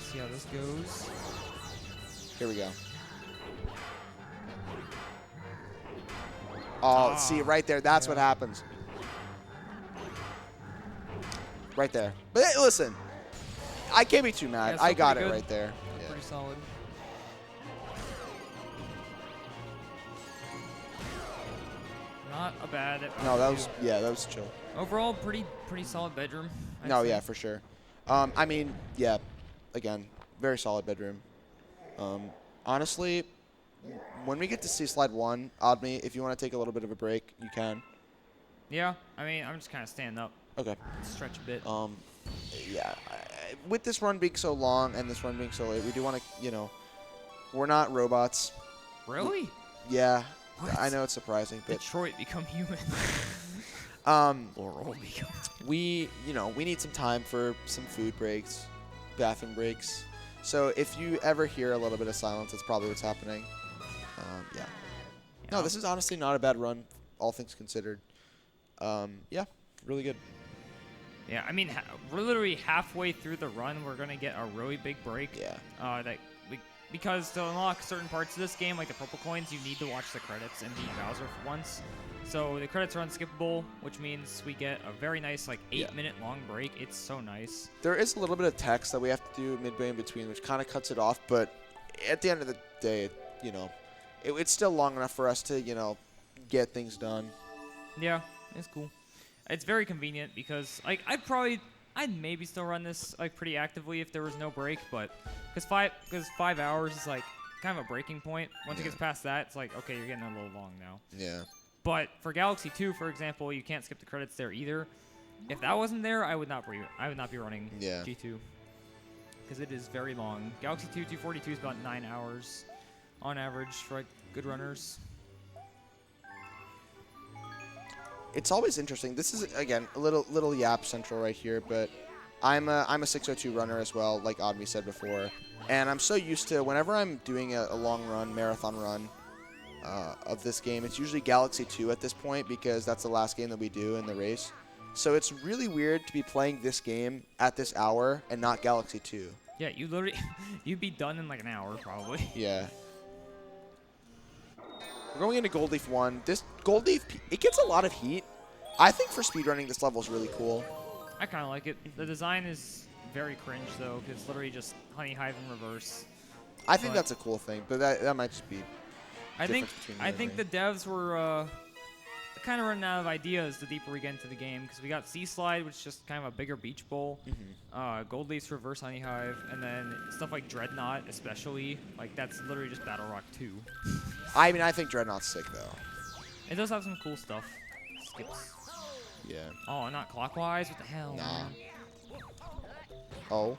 See how this goes. Here we go. Oh, see, right there. That's what happens. Right there. But hey, listen, I can't be too mad. Yeah, I got it good. right there. Yeah. Pretty solid. Not a bad. No, that was that was chill. Overall, pretty solid bedroom. No, yeah, for sure. I mean, yeah, again, very solid bedroom. Honestly, when we get to see slide 1, Admi, if you want to take a little bit of a break, you can. Yeah, I mean, I'm just kind of standing up. Okay. Stretch a bit. Yeah, with this run being so long and this run being so late, we do want to, you know, we're not robots. Really? Yeah, What? I know it's surprising, but Detroit become human. Laurel become. we need some time for some food breaks, bathroom breaks. So if you ever hear a little bit of silence, that's probably what's happening. Yeah. No, this is honestly not a bad run, all things considered. Yeah, really good. Yeah, I mean, we're literally halfway through the run. We're gonna get a really big break. Yeah. Because to unlock certain parts of this game, like the purple coins, you need to watch the credits and beat Bowser for once. So the credits are unskippable, which means we get a very nice, like, 8-minute long break. It's so nice. There is a little bit of text that we have to do midway in between, which kind of cuts it off. But at the end of the day, it's still long enough for us to, get things done. Yeah, it's cool. It's very convenient because, like, I'd maybe still run this, like, pretty actively if there was no break, but because 5 hours is, like, kind of a breaking point. Once it gets past that, it's like, okay, you're getting a little long now. Yeah. But for Galaxy 2, for example, you can't skip the credits there either. If that wasn't there, I would not be running G2 because it is very long. Galaxy 2 242 is about 9 hours on average for, like, good runners. It's always interesting. This is, again, a little yap central right here, but I'm a 602 runner as well, like Admi said before. And I'm so used to, whenever I'm doing a long run, marathon run of this game, it's usually Galaxy 2 at this point because that's the last game that we do in the race. So it's really weird to be playing this game at this hour and not Galaxy 2. Yeah, you literally, you'd be done in like an hour probably. Yeah. We're going into Gold Leaf 1. This Gold Leaf, it gets a lot of heat. I think for speedrunning, this level is really cool. I kind of like it. The design is very cringe, though, because it's literally just Honey Hive in reverse. I think that's a cool thing, but that might just be I think the devs were kind of running out of ideas the deeper we get into the game, because we got Sea Slide, which is just kind of a bigger beach bowl. Gold Leaf's reverse Honey Hive, and then stuff like Dreadnought, especially. Like, that's literally just Battle Rock 2. I mean, I think Dreadnought's sick, though. It does have some cool stuff. Skips. Yeah. Oh, not clockwise? What the hell? Nah. Man? Oh.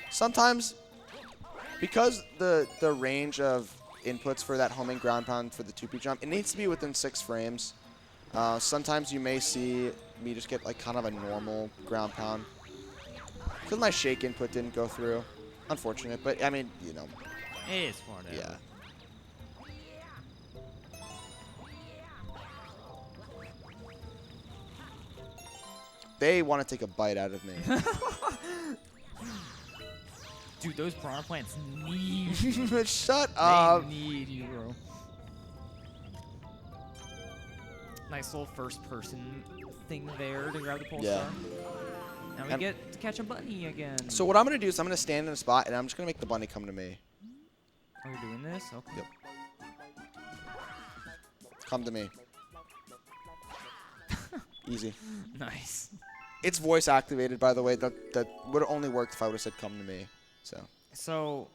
Sometimes, because the range of inputs for that homing ground pound for the 2P jump. It needs to be within 6 frames. Sometimes you may see me just get like kind of a normal ground pound. Because my shake input didn't go through. Unfortunate, but I mean, you know. It's whatever. Yeah. They want to take a bite out of me. Dude, those piranha plants need Shut up. They need you, bro. Nice little first-person thing there to grab the pole Yeah. star. Now we get to catch a bunny again. So what I'm going to do is I'm going to stand in a spot, and I'm just going to make the bunny come to me. Oh, you're doing this? Okay. Yep. Come to me. Easy. Nice. It's voice activated, by the way. That would have only worked if I would have said come to me. So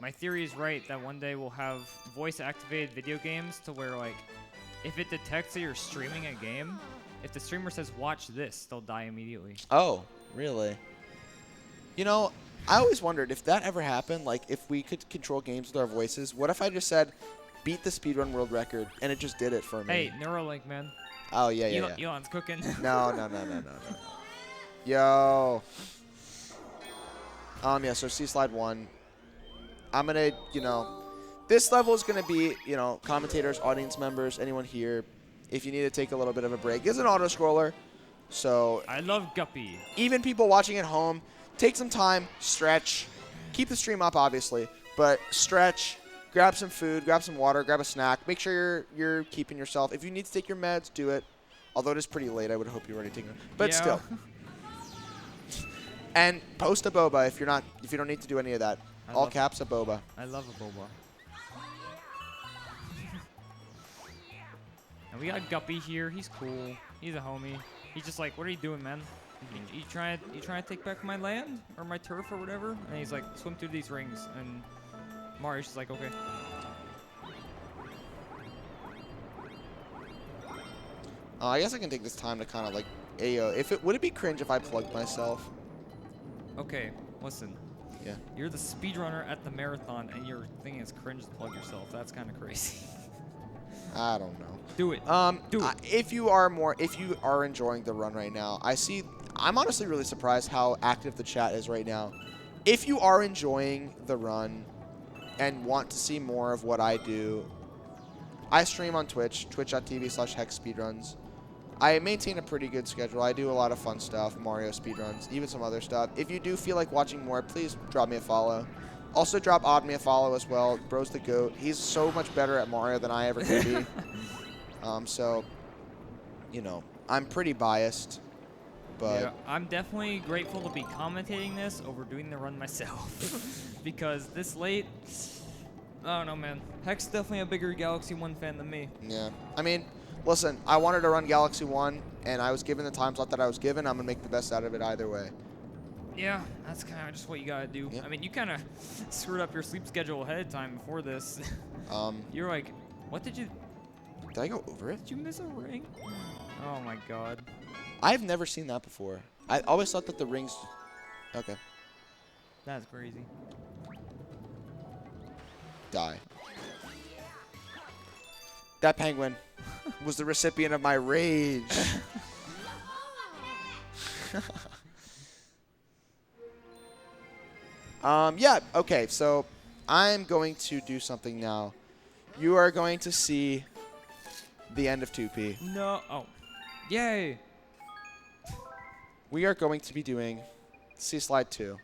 my theory is right that one day we'll have voice activated video games to where, like, if it detects that you're streaming a game, if the streamer says watch this, they'll die immediately. Oh, really? You know, I always wondered if that ever happened, like if we could control games with our voices, what if I just said beat the speedrun world record and it just did it for me? Hey, Neuralink, man. Oh, yeah. Elon's cooking. No. Yo. Yeah, so C slide 1. I'm going to, you know, this level is going to be, you know, commentators, audience members, anyone here. If you need to take a little bit of a break, it's an auto scroller. So I love Guppy. even people watching at home, take some time, stretch, keep the stream up, obviously, but stretch, grab some food, grab some water, grab a snack. Make sure you're keeping yourself. If you need to take your meds, do it. Although it is pretty late, I would hope you're already taking them. But yeah. still. And post a boba if you don't need to do any of that. All caps a boba. I love a boba. And we got Guppy here. He's cool. He's a homie. He's just like, what are you doing, man? You trying to take back my land or my turf or whatever? And he's like, swim through these rings. And Mario's just like, okay. I guess I can take this time to kind of like AO. Would it be cringe if I plugged myself? Okay, listen. Yeah. You're the speedrunner at the marathon, and you're thinking it's cringe to plug yourself. That's kind of crazy. I don't know. Do it. Do it. If you are enjoying the run right now, I'm honestly really surprised how active the chat is right now. If you are enjoying the run and want to see more of what I do, I stream on Twitch, twitch.tv/HexSpeedruns. I maintain a pretty good schedule. I do a lot of fun stuff, Mario speedruns, even some other stuff. If you do feel like watching more, please drop me a follow. Also drop Odd me a follow as well. Bro's the GOAT. He's so much better at Mario than I ever could be. So, you know, I'm pretty biased. But yeah, I'm definitely grateful to be commentating this over doing the run myself. Because this late, I don't know, man. Hex definitely a bigger Galaxy 1 fan than me. yeah. I mean, listen, I wanted to run Galaxy 1, and I was given the time slot that I was given. I'm going to make the best out of it either way. Yeah, that's kind of just what you got to do. Yep. I mean, you kind of screwed up your sleep schedule ahead of time before this. You're like, what did you... Did I go over it? Did you miss a ring? Oh, my God. I've never seen that before. I always thought that the rings... Okay. That's crazy. Die. That penguin was the recipient of my rage. Yeah, okay, so I'm going to do something now. You are going to see the end of 2P. No. Oh. Yay. We are going to be doing C Slide 2,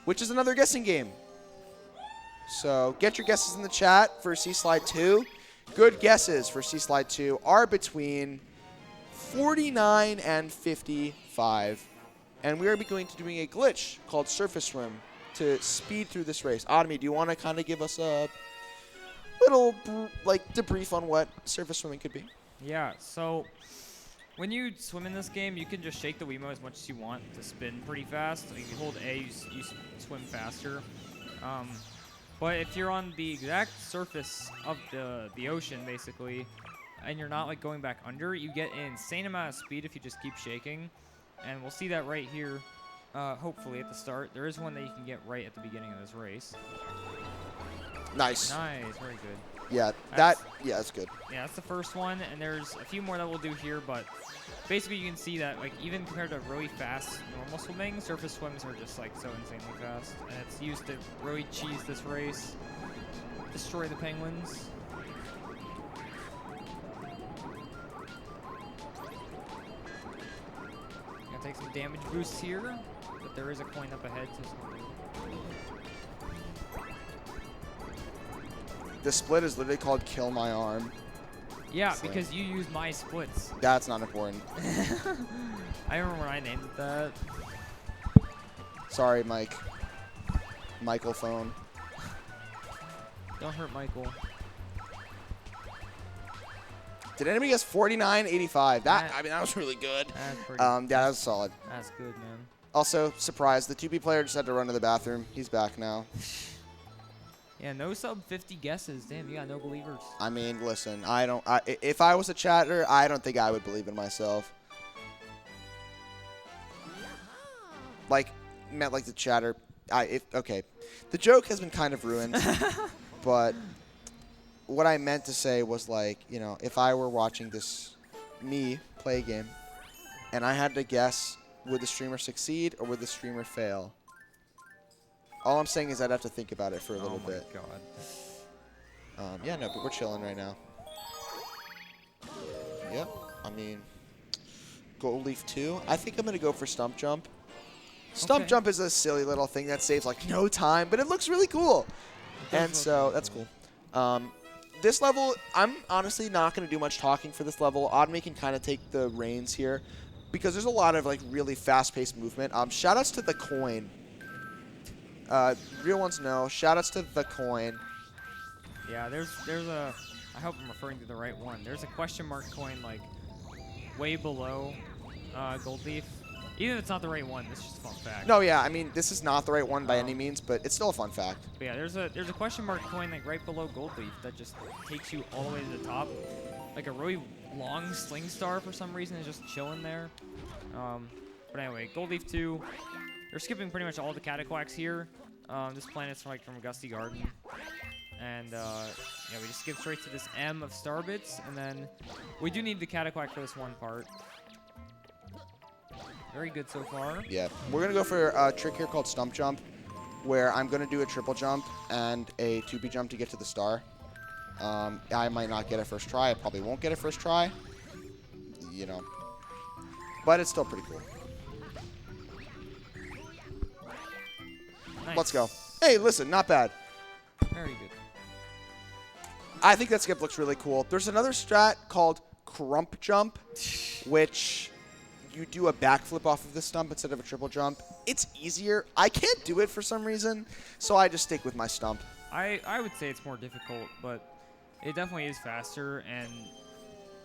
which is another guessing game. So get your guesses in the chat for C Slide 2. Good guesses for C Slide 2 are between 49 and 55. And we are going to be doing a glitch called Surface Swim to speed through this race. Otomy, do you want to kind of give us a little debrief on what surface swimming could be? Yeah, so when you swim in this game, you can just shake the Wiimote as much as you want to spin pretty fast. Like if you hold A, you swim faster. But if you're on the exact surface of the ocean, basically, and you're not like going back under, you get an insane amount of speed if you just keep shaking. And we'll see that right here, hopefully at the start. There is one that you can get right at the beginning of this race. Nice. Nice, very good. Yeah, That's- that's good. Yeah, that's the first one, and there's a few more that we'll do here, but basically you can see that like even compared to really fast normal swimming, surface swims are just like so insanely fast, and it's used to really cheese this race, destroy the penguins. Gonna take some damage boosts here, but there is a coin up ahead, so it's not good. The split is literally called Kill My Arm. Yeah, So- because you use my splits. That's not important. I remember when I named it that. Sorry, Mike. Michael phone. Don't hurt Michael. Did anybody guess 49.85? That- I mean, that was really good. That's pretty. Yeah, that was solid. That's good, man. Also, surprise, the 2B player just had to run to the bathroom. He's back now. Yeah, no sub 50 guesses. Damn, you got no believers. I mean, listen, if I was a chatter, I don't think I would believe in myself. Like, meant like the chatter. Okay. The joke has been kind of ruined, but what I meant to say was like, you know, if I were watching me play a game, and I had to guess, would the streamer succeed or would the streamer fail? All I'm saying is I'd have to think about it for a little bit. Oh my god. Yeah, no, but we're chilling right now. Yep. I mean, Gold Leaf 2. I think I'm going to go for Stump Jump. Stump Okay. Jump is a silly little thing that saves like no time, but it looks really cool. And so that's cool. This level, I'm honestly not going to do much talking for this level. Oddme can kind of take the reins here because there's a lot of like really fast-paced movement. Shoutouts to the coin. Real ones know. Shoutouts to the coin. Yeah, there's a. I hope I'm referring to the right one. There's a question mark coin like way below Gold Leaf. Even if it's not the right one, it's just a fun fact. No, yeah, I mean, this is not the right one by any means, but it's still a fun fact. But yeah, there's a question mark coin like right below Gold Leaf that just takes you all the way to the top. Like a really long sling star for some reason is just chilling there. But anyway, Gold Leaf 2. You're skipping pretty much all the cataquacks here. This planet's from a Gusty Garden. And yeah, we just skip straight to this M of star bits, and then we do need the cataquack for this one part. Very good so far. Yeah, we're going to go for a trick here called Stump Jump, where I'm going to do a triple jump and a 2B jump to get to the star. I might not get it first try. I probably won't get it first try. You know. But it's still pretty cool. Nice. Let's go. Hey, listen, not bad. Very good. I think that skip looks really cool. There's another strat called Crump Jump, which you do a backflip off of the stump instead of a triple jump. It's easier. I can't do it for some reason, so I just stick with my stump. I would say it's more difficult, but it definitely is faster, and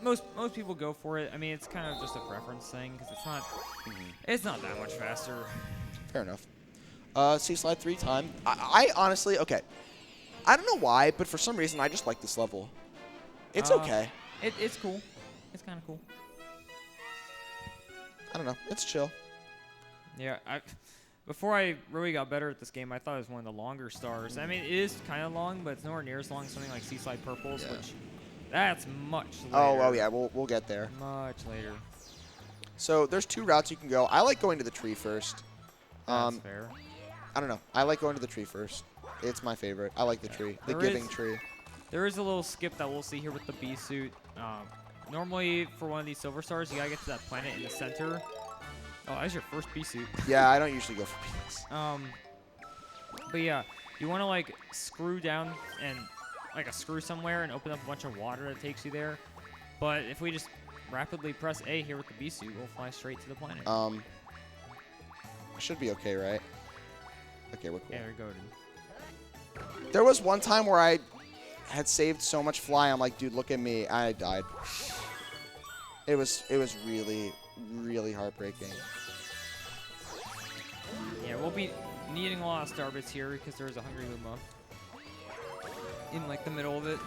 most people go for it. I mean, it's kind of just a preference thing because it's not that much faster. Fair enough. C slide 3 time. I honestly, okay. I don't know why, but for some reason I just like this level. It's okay. It's cool. It's kind of cool. I don't know. It's chill. Yeah, before I really got better at this game, I thought it was one of the longer stars. I mean, it is kind of long, but it's nowhere near as long as something like Seaside Purples, Yeah. which that's much later. Oh, yeah, we'll get there. Much later. So there's 2 routes you can go. I like going to the tree first. That's fair. I don't know. I like going to the tree first. It's my favorite. I like the tree. The There giving is- tree. There is a little skip that we'll see here with the bee suit. Normally, for one of these silver stars, you gotta get to that planet in the center. Oh, that's your first bee suit. Yeah, I don't usually go for penis. But yeah, you want to like screw down and like a screw somewhere and open up a bunch of water that takes you there. But if we just rapidly press A here with the bee suit, we'll fly straight to the planet. Should be okay, right? Okay, we're cool. Yeah, there you go, dude. There was one time where I had saved so much fly. I'm like, dude, look at me. I died. It was really, really heartbreaking. Yeah, we'll be needing a lot of star bits here because there's a Hungry Luma in like the middle of it.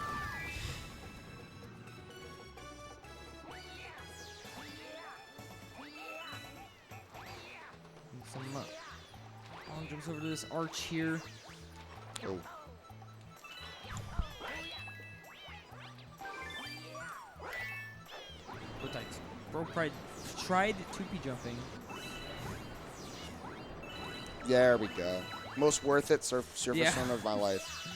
And some long jumps over to this arch here. Oh. Bro tried 2P jumping. There we go. Most worth it surface run of my life.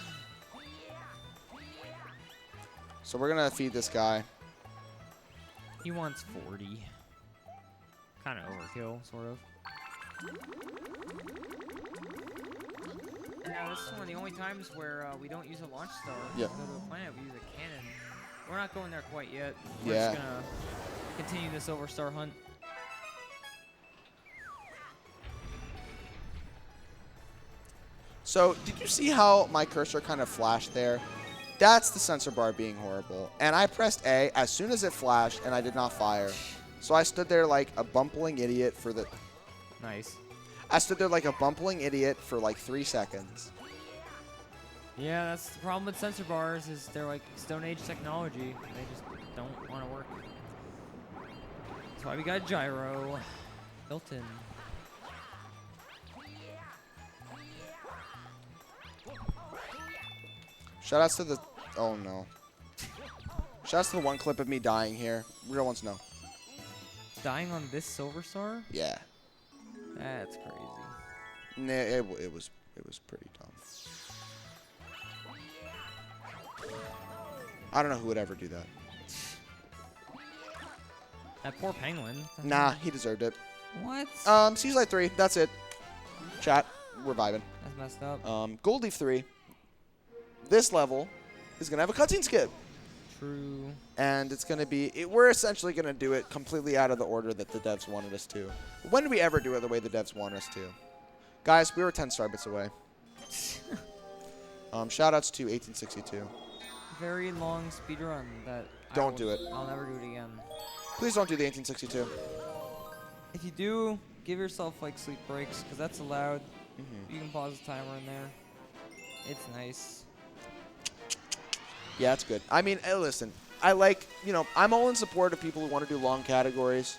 So we're going to feed this guy. He wants 40. Kind of overkill, sort of. And now this is one of the only times where we don't use a launch star. Yep. To go to a planet, we use a cannon. We're not going there quite yet. We're Yeah. just gonna continue this overstar hunt. So did you see how my cursor kind of flashed there? That's the sensor bar being horrible. And I pressed A as soon as it flashed, and I did not fire. So I stood there like a bumbling idiot for the... Nice. I stood there like a bumbling idiot for like 3 seconds. Yeah, that's the problem with sensor bars is they're like Stone Age technology. They just don't want to work. That's why we got gyro built in. Shoutouts to the... Oh, no. Shoutouts to the one clip of me dying here. Real ones, no. Dying on this silver star? Yeah. That's crazy. Nah, it was pretty dumb. I don't know who would ever do that. That poor penguin. Nah, he deserved it. What? Siege Light 3. That's it. Chat, we're vibing. That's messed up. Gold Leaf 3. This level is gonna have a cutscene skip. True. And it's going to be, we're essentially going to do it completely out of the order that the devs wanted us to. When did we ever do it the way the devs want us to? Guys, we were 10 star bits away. Shoutouts to 1862. Very long speed run that Don't do it. I'll never do it again. Please don't do the 1862. If you do, give yourself like sleep breaks because that's allowed. Mm-hmm. You can pause the timer in there. It's nice. Yeah, it's good. I mean, listen, I like, I'm all in support of people who want to do long categories.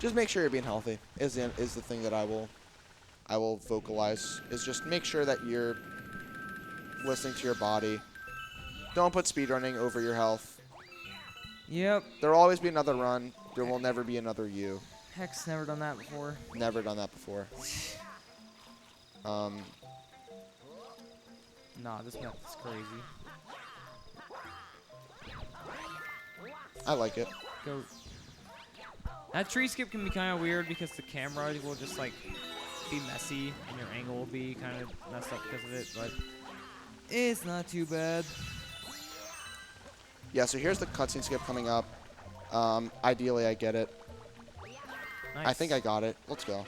Just make sure you're being healthy is the thing that I will vocalize, is just make sure that you're listening to your body. Don't put speedrunning over your health. Yep. There will always be another run. There will never be another you. Hex never done that before. Never done that before. Nah, this map is crazy. I like it. Go. That tree skip can be kind of weird because the camera will just like be messy and your angle will be kind of messed up because of it, but it's not too bad. Yeah, so here's the cutscene skip coming up. Ideally, I get it. Nice. I think I got it. Let's go.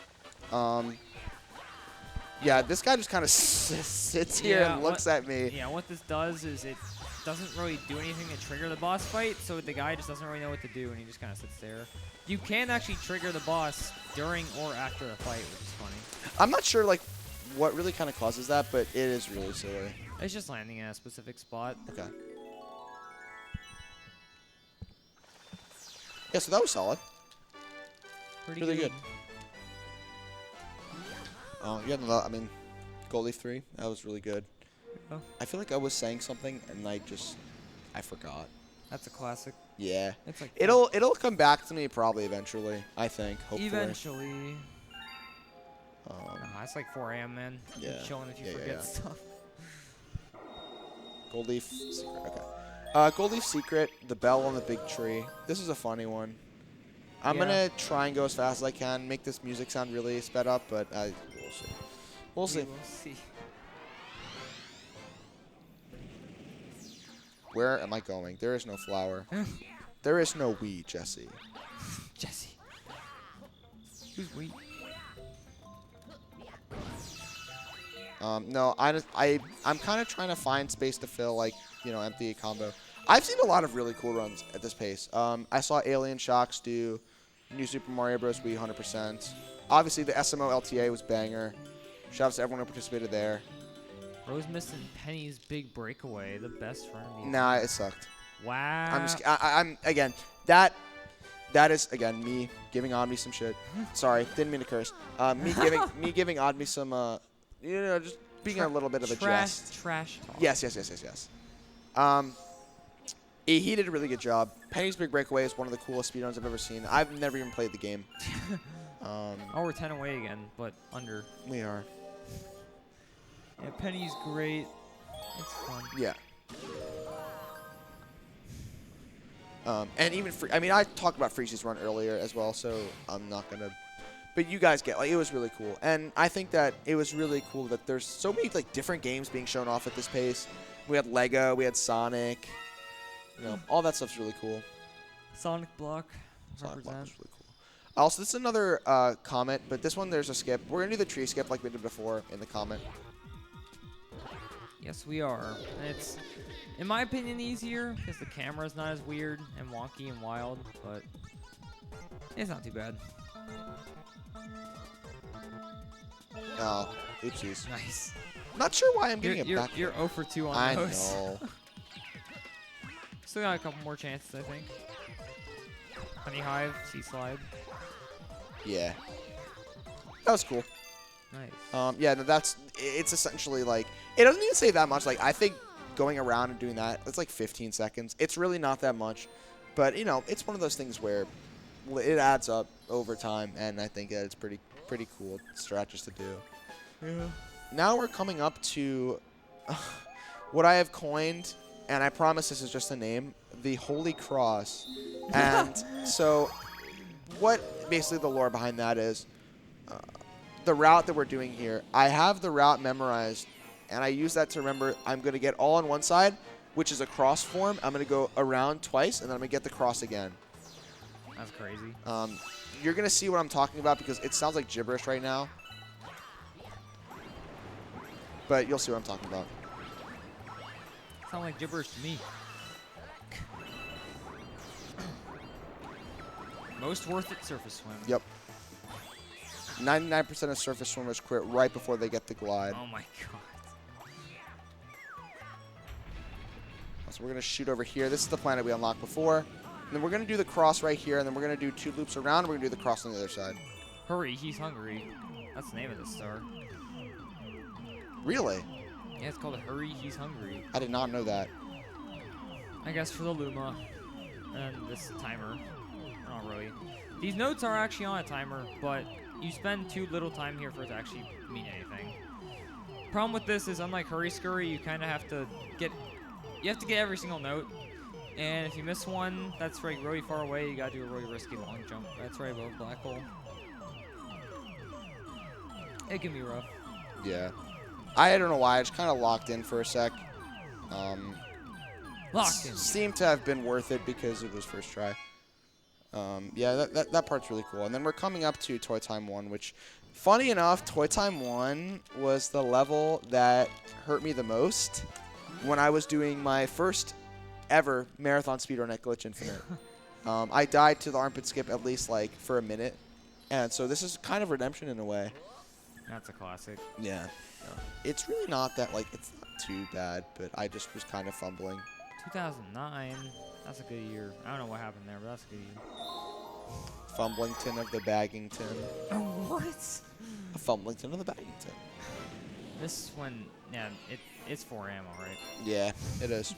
Yeah, this guy just kind of sits here and looks at me. Yeah, what this does is it doesn't really do anything to trigger the boss fight, so the guy just doesn't really know what to do, and he just kind of sits there. You can actually trigger the boss during or after the fight, which is funny. I'm not sure, like, what really kind of causes that, but it is really silly. It's just landing in a specific spot. Okay. Yeah, so that was solid. Pretty Really good. Yeah, no, I mean, Gold Leaf 3, that was really good. Oh. I feel like I was saying something and I forgot. That's a classic. Yeah. It's like It'll come back to me probably eventually, I think, hopefully. eventually. It's like 4 a.m., man. Yeah. You're chilling if you Yeah, forget yeah. stuff. Gold Leaf Secret, okay. Gold Leaf Secret, the bell on the big tree. This is a funny one. I'm Yeah. going to try and go as fast as I can, make this music sound really sped up, but we'll see. We'll see. We will see. Where am I going? There is no flower. There is no we, Jesse. Jesse. Who's we? No, I'm kind of trying to find space to fill, like, empty combo. I've seen a lot of really cool runs at this pace. I saw Alien Shocks do New Super Mario Bros. Wii 100%. Obviously, the SMO LTA was banger. Shout out to everyone who participated there. Rose Mist and Penny's Big Breakaway, the best run of the Nah, it sucked. Wow. I'm again, that is, again, me giving Oddme some shit. Sorry, didn't mean to curse. Me giving Oddme some, just being a little bit of a jest. Trash talk. Yes. He did a really good job. Penny's Big Breakaway is one of the coolest speedruns I've ever seen. I've never even played the game. Oh, we're 10 away again, but under. We are. Yeah, Penny's great. It's fun. Yeah. And even I mean, I talked about Freeze's run earlier as well, so I'm not gonna. But you guys get, like, it was really cool, and I think that it was really cool that there's so many like different games being shown off at this pace. We had Lego, we had Sonic, you know, all that stuff's really cool. Sonic Block. Sonic Block was really cool. Also, this is another comment, but this one there's a skip. We're gonna do the tree skip like we did before in the comment. Yes, we are. And it's, in my opinion, easier because the camera's not as weird and wonky and wild, but it's not too bad. Oh, oopsies. Nice. Not sure why I'm getting it back. You're 0 for 2 on I those. know. Still got a couple more chances, I think. Honey Hive, Sea Slide. Yeah. That was cool. Nice. Yeah, no, it's essentially like, it doesn't even say that much. Like, I think going around and doing that, it's like 15 seconds. It's really not that much. But, you know, it's one of those things where it adds up over time, and I think that it's pretty cool strategies to do. Yeah. Now we're coming up to what I have coined, and I promise this is just a name, the Holy Cross. And so what basically the lore behind that is, the route that we're doing here, I have the route memorized, and I use that to remember I'm going to get all on one side, which is a cross form. I'm going to go around twice, and then I'm going to get the cross again. That's crazy. You're going to see what I'm talking about because it sounds like gibberish right now. But you'll see what I'm talking about. Sound like gibberish to me. Most worth it surface swim. Yep. 99% of surface swimmers quit right before they get the glide. Oh my god. So we're going to shoot over here. This is the planet we unlocked before. And then we're going to do the cross right here, and then we're going to do 2 loops around, and we're going to do the cross on the other side. Hurry, he's hungry. That's the name of the star. Really? Yeah, it's called Hurry, He's Hungry. I did not know that. I guess for the Luma and this timer. Not really. These notes are actually on a timer, but you spend too little time here for it to actually mean anything. Problem with this is, unlike Hurry Scurry, you kind of have to get every single note. And if you miss one, that's like really far away. You gotta do a really risky long jump. That's right above Black Hole. It can be rough. Yeah. I don't know why. I just kind of locked in for a sec. Locked in. Seemed to have been worth it because it was first try. Yeah, that part's really cool. And then we're coming up to Toy Time 1, which, funny enough, Toy Time 1 was the level that hurt me the most when I was doing my first ever marathon speedrun at Glitch Infinite. I died to the armpit skip at least like for a minute. And so this is kind of redemption in a way. That's a classic. Yeah. It's really not that, like, it's not too bad, but I just was kind of fumbling. 2009. That's a good year. I don't know what happened there, but that's a good year. Fumblington of the Baggington. What? A Fumblington of the Baggington. This one, yeah, it's 4 ammo, right? Yeah, it is.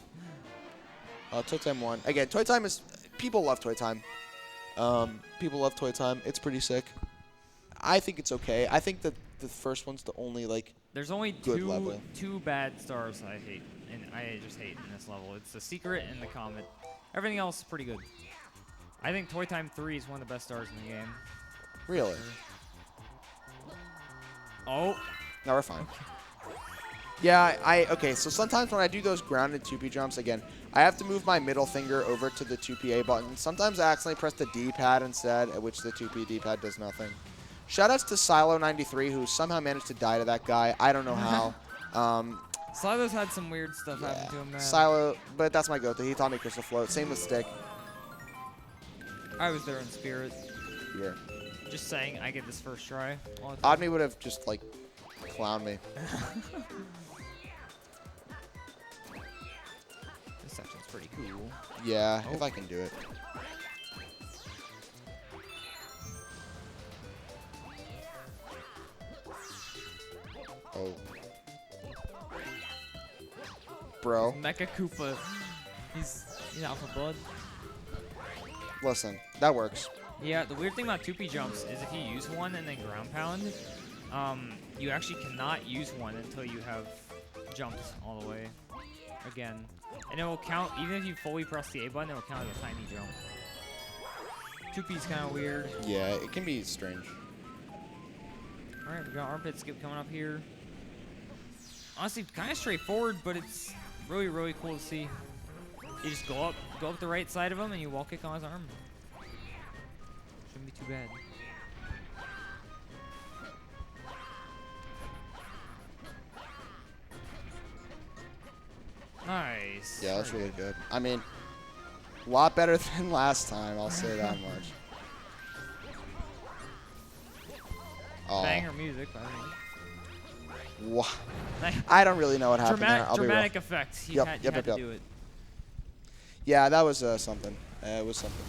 Toy Time 1. Again, Toy Time is... People love Toy Time. People love Toy Time. It's pretty sick. I think it's okay. I think that the first one's the only, like, there's only good two bad stars I hate, and I just hate in this level. It's the Secret and the Comet. Everything else is pretty good. I think Toy Time 3 is one of the best stars in the game. Really? Oh. No, we're fine. Yeah, okay, so sometimes when I do those grounded 2P jumps, again, I have to move my middle finger over to the 2PA button. Sometimes I accidentally press the D-pad instead, at which the 2P D-pad does nothing. Shoutouts to Silo93, who somehow managed to die to that guy. I don't know how. Silo's had some weird stuff happen to him, man. Silo, but that's my go-to. He taught me Crystal Float. Same with Stick. I was there in spirit. Yeah. Just saying, I get this first try. Oddme would have just, like, clowned me. This section's pretty cool. Yeah, if I can do it. Oh. Bro. Mecha Koopa. He's out for blood. Listen, that works. Yeah, the weird thing about 2P jumps is if you use one and then ground pound, you actually cannot use one until you have jumped all the way again. And it will count, even if you fully press the A button, it will count as a tiny jump. 2P's kind of weird. Yeah, it can be strange. Alright, we got armpit skip coming up here. Honestly, kind of straightforward, but it's really, really cool to see. You just go up the right side of him, and you wall kick on his arm. Shouldn't be too bad. Nice. Yeah, that's really good. I mean, a lot better than last time, I'll say that much. Oh. Banger music, by the way. Wow. I don't really know what happened there. I'll dramatic be real. effect. You Yep, had yep, to yep. do it. Yeah, that was something. It was something.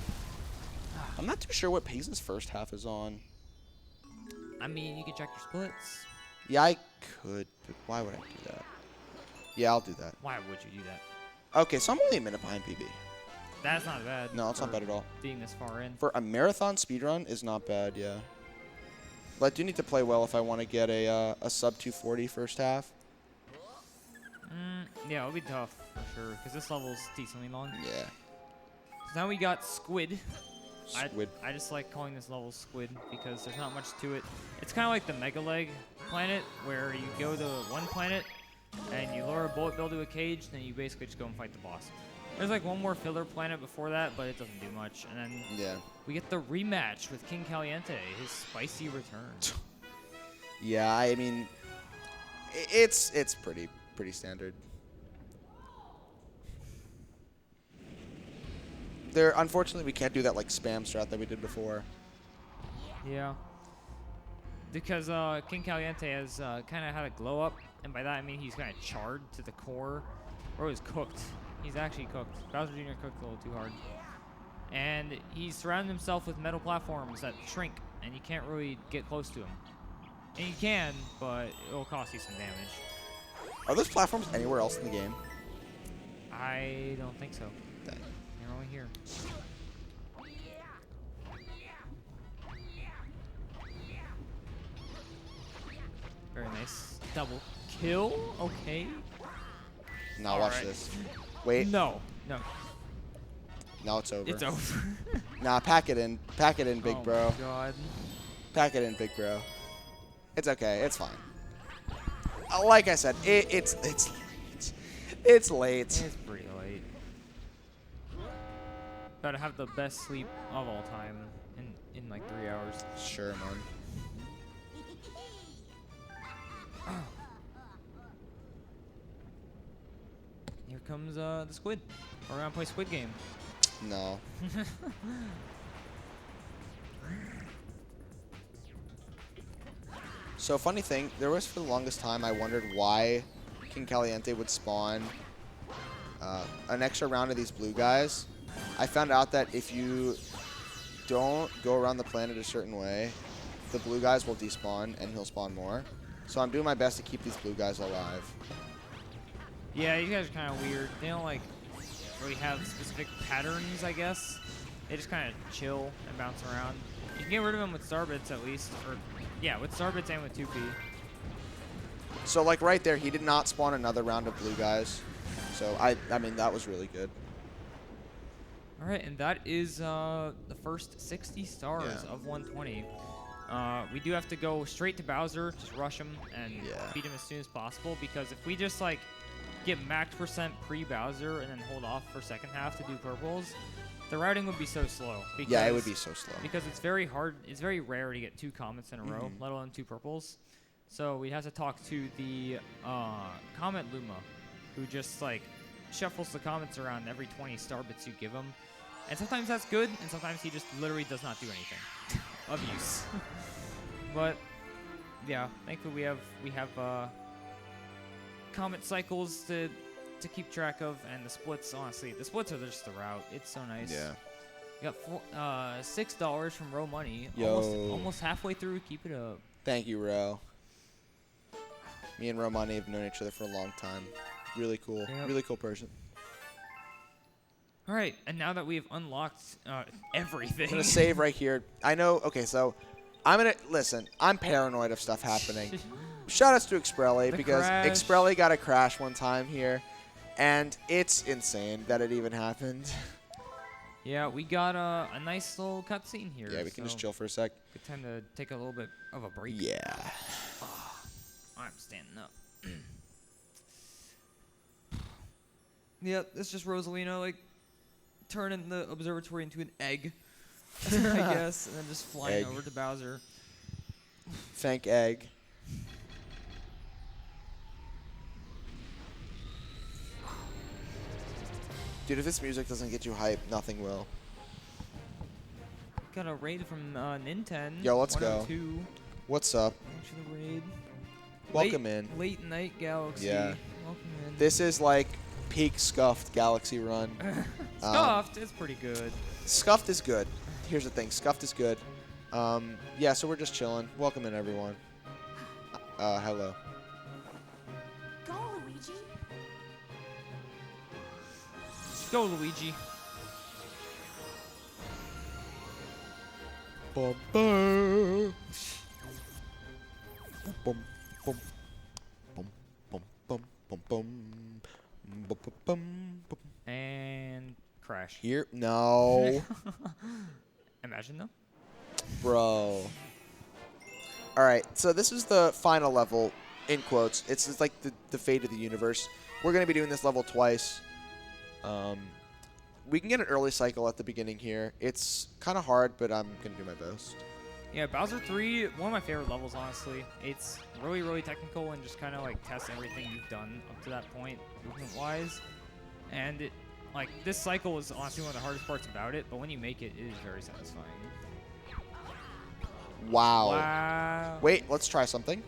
I'm not too sure what pace his first half is on. I mean, you can check your splits. Yeah, I could, but why would I do that? Yeah, I'll do that. Why would you do that? Okay, so I'm only a minute behind PB. That's not bad. No, it's not bad at all. Being this far in. For a marathon speedrun is not bad, yeah. But I do need to play well if I want to get a sub 240 first half. Yeah, it'll be tough for sure because this level's decently long. Yeah. So now we got Squid. Squid. I just like calling this level Squid because there's not much to it. It's kind of like the Mega Leg planet where you go to one planet and you lure a bullet bill to a cage, then you basically just go and fight the boss. There's like one more filler planet before that, but it doesn't do much. And then Yeah. we get the rematch with King Caliente, his spicy return. Yeah, I mean, it's pretty standard. Unfortunately, we can't do that like spam strat that we did before. Yeah. Because King Caliente has kind of had a glow up, and by that I mean he's kind of charred to the core, or he's cooked. He's actually cooked. Bowser Jr. cooked a little too hard. And he's surrounded himself with metal platforms that shrink, and you can't really get close to him. And you can, but it will cost you some damage. Are those platforms anywhere else in the game? I don't think so. Dang. They're only here. Very nice. Double kill. Okay. Now watch Alright. this. Wait. No. No. Now it's over. It's over. Nah, pack it in. Pack it in, big Oh bro. my God. Pack it in, big bro. It's okay. It's fine. Like I said, it's late. It's late. It's pretty late. Gotta have the best sleep of all time in like 3 hours. Sure, man. Here comes the squid. We're gonna play Squid Game. No. So funny thing, there was for the longest time I wondered why King Caliente would spawn an extra round of these blue guys. I found out that if you don't go around the planet a certain way, the blue guys will despawn and he'll spawn more. So I'm doing my best to keep these blue guys alive. Yeah, you guys are kind of weird. They don't like really have specific patterns, I guess. They just kind of chill and bounce around. You can get rid of them with Starbits at least, or yeah, with Starbits and with 2P. So like right there, he did not spawn another round of blue guys. So I mean that was really good. All right, and that is the first 60 stars of 120. We do have to go straight to Bowser, just rush him and beat him as soon as possible, because if we just like get max % pre-Bowser and then hold off for second half to do purples, the routing would be so slow. Because, yeah, it would be so slow. Because it's very hard, it's very rare to get 2 comets in a row, let alone 2 purples. So we have to talk to the Comet Luma, who just like shuffles the comets around every 20 star bits you give him. And sometimes that's good, and sometimes he just literally does not do anything of use. But yeah, thankfully we have comet cycles to keep track of, and the splits. Honestly, the splits are just the route. It's so nice. Yeah. We got $6 from Row Money. Yo. Almost halfway through. Keep it up. Thank you, Ro. Me and Romani have known each other for a long time. Really cool. Yep. Really cool person. All right, and now that we've unlocked everything. I'm going to save right here. I know. Okay, so I'm going to listen. I'm paranoid of stuff happening. Shout outs to Xprelli because crash. Xprelli got a crash one time here, and it's insane that it even happened. Yeah, we got a nice little cutscene here. Yeah, we can just chill for a sec. Good time to take a little bit of a break. Yeah. Oh, I'm standing up. Yeah, it's just Rosalina, like, turning the observatory into an egg, I guess, and then just flying over to Bowser. Thank egg. Dude, if this music doesn't get you hype, nothing will. Got a raid from Nintendo. Yo, let's go. 102. What's up? Thanks for the raid. Welcome in. Late Night Galaxy. Yeah. Welcome in. This is like peak Scuffed Galaxy Run. Scuffed is pretty good. Scuffed is good. Here's the thing. Scuffed is good. Yeah, so we're just chilling. Welcome in, everyone. Hello. Go, Luigi. Go, Luigi. Bum, bum. Bum, bum. Bum, bum, bum, bum, bum. Bum, bum, bum, bum. And crash. Here? No. Imagine though. Bro. Alright, so this is the final level, in quotes. It's like the fate of the universe. We're going to be doing this level twice. We can get an early cycle at the beginning here. It's kind of hard, but I'm going to do my best. Yeah, Bowser 3, one of my favorite levels, honestly. It's really, really technical and just kind of like tests everything you've done up to that point, movement-wise. And it, like, this cycle is honestly one of the hardest parts about it, but when you make it, it is very satisfying. Wow. Wow. Wait, let's try something.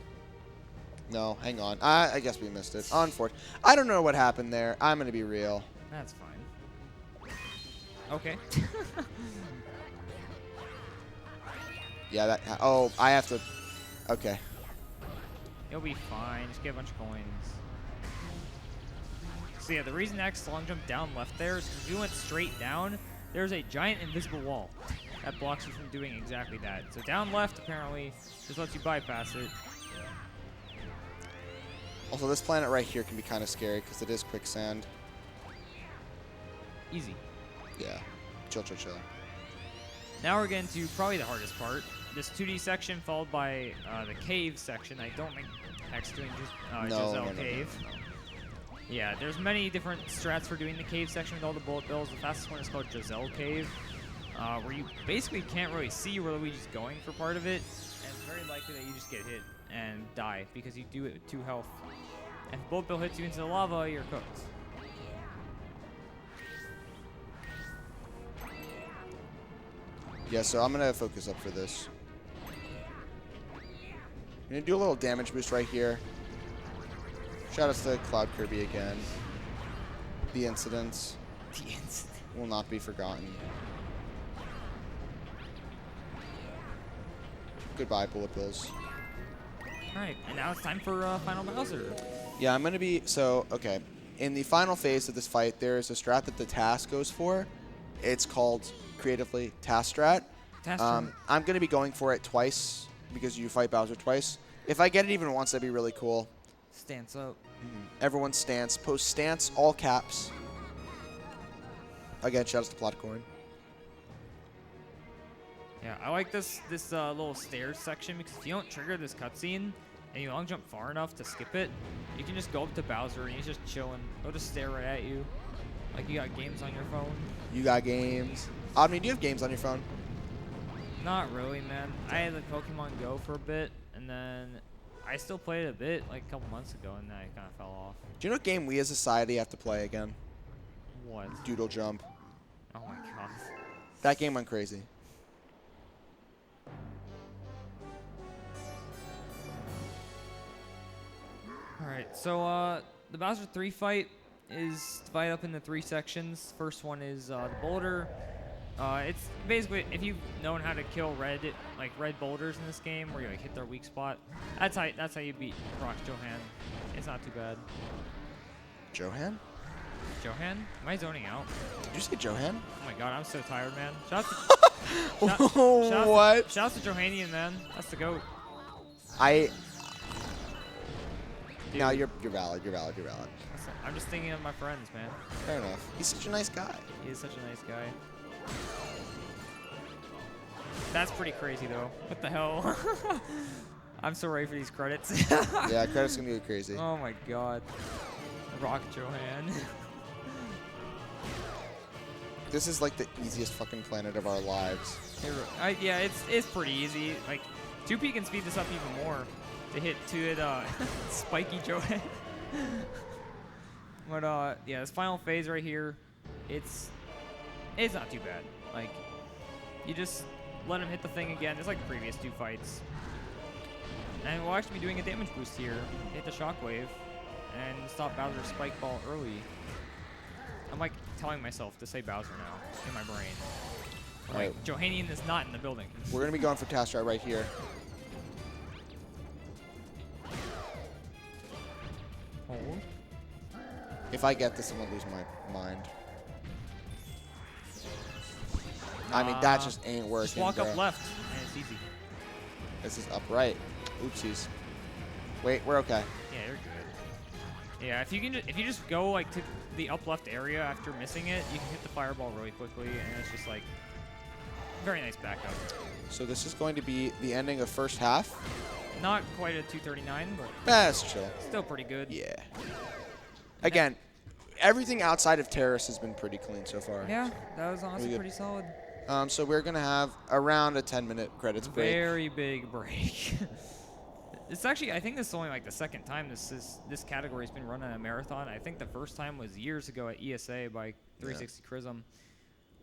No, hang on. I guess we missed it. Unfortunately. I don't know what happened there. I'm going to be real. That's fine. Okay. Yeah, that... Oh, I have to... Okay. You'll be fine. Just get a bunch of coins. So yeah, the reason X long jump down left there is because if you went straight down, there's a giant invisible wall that blocks you from doing exactly that. So down left, apparently, just lets you bypass it. Also, this planet right here can be kind of scary because it is quicksand. Easy. Yeah. Chill, chill, chill. Now we're getting to probably the hardest part. This 2D section followed by the cave section. I don't think Hex doing Giselle Cave. No. Yeah, there's many different strats for doing the cave section with all the bullet bills. The fastest one is called Giselle Cave, where you basically can't really see where Luigi's going for part of it, and it's very likely that you just get hit and die because you do it with 2 health. And if a bullet bill hits you into the lava, you're cooked. Yeah, so I'm going to focus up for this. I'm going to do a little damage boost right here. Shout out to Cloud Kirby again. The incidents will not be forgotten. Goodbye, bullet bills. Alright, and now it's time for Final Bowser. Yeah, I'm going to be... So, okay. In the final phase of this fight, there is a strat that the task goes for. It's called, creatively, Task Strat. I'm going to be going for it twice because you fight Bowser twice. If I get it even once, that'd be really cool. Stance up. Everyone stance. Post stance, all caps. Again, shout out to Plotcoin. Yeah, I like this little stairs section because if you don't trigger this cutscene and you long jump far enough to skip it, you can just go up to Bowser and he's just chilling. He'll just stare right at you, like you got games on your phone. You got games. Omni, do you have games on your phone? Not really, man. I had like Pokemon Go for a bit, and then I still played it a bit like a couple months ago, and then I kind of fell off. Do you know what game we as a society have to play again? What? Doodle Jump. Oh my god. That game went crazy. Alright, so the Bowser 3 fight is divided up into 3 sections. First one is the boulder. It's basically, if you've known how to kill red boulders in this game, where you like hit their weak spot, that's how you beat Rock Johan. It's not too bad. Johan? Johan? Am I zoning out? Did you say Johan? Oh my god, I'm so tired, man. Shout out What? Shout out to Johanian, man. That's the GOAT. Dude, No, you're valid. You're valid. I'm just thinking of my friends, man. Fair enough. He's such a nice guy. He is such a nice guy. That's pretty crazy, though. What the hell? I'm so ready for these credits. Yeah, credits gonna be crazy. Oh my god. Rocket Johan. This is like the easiest fucking planet of our lives. Yeah, it's pretty easy. Like, 2P can speed this up even more to hit spiky Johan. But yeah, this final phase right here, it's not too bad. Like, you just let him hit the thing again, just like the previous 2 fights. And we'll actually be doing a damage boost here. Hit the shockwave and stop Bowser's spike ball early. I'm like telling myself to say Bowser now in my brain. Right. Johanian is not in the building. We're gonna be going for Tastra right here. Hold. If I get this, I'm gonna lose my mind. I mean, that just ain't working. Just walk bro. up left, and it's easy. This is up right. Oopsies. Wait, we're okay. Yeah, you're good. Yeah, if you just go like to the up left area after missing it, you can hit the fireball really quickly, and it's just like very nice backup. So this is going to be the ending of first half. Not quite a 239, but That's chill. still pretty good. Yeah. Again, everything outside of Terrace has been pretty clean so far. Yeah, that was honestly good. pretty solid. So we're gonna have around a 10-minute credits break. Very big break. It's actually, I think this is only like the second time this category's been run in a marathon. I think the first time was years ago at ESA by 360 Chrism.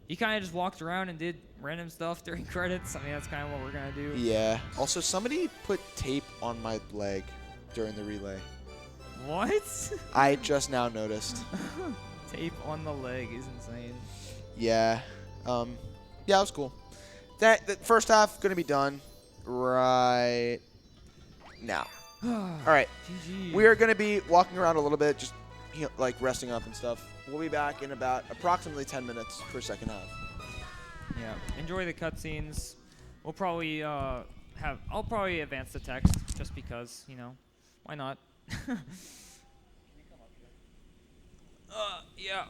He kind of just walked around and did random stuff during credits. I mean, that's kind of what we're gonna do. Yeah. Also, somebody put tape on my leg during the relay. What? I just now noticed. Tape on the leg is insane. Yeah. Yeah, it was cool. The first half gonna be done right now. All right. GG. We are gonna be walking around a little bit, just like resting up and stuff. We'll be back in about approximately 10 minutes for second half. Yeah. Enjoy the cutscenes. We'll probably I'll probably advance the text just because, you know, why not? Yeah.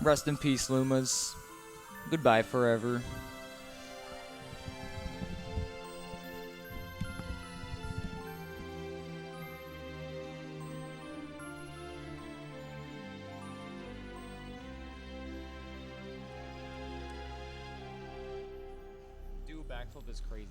Rest in peace, Lumas. Goodbye forever. backflip is crazy.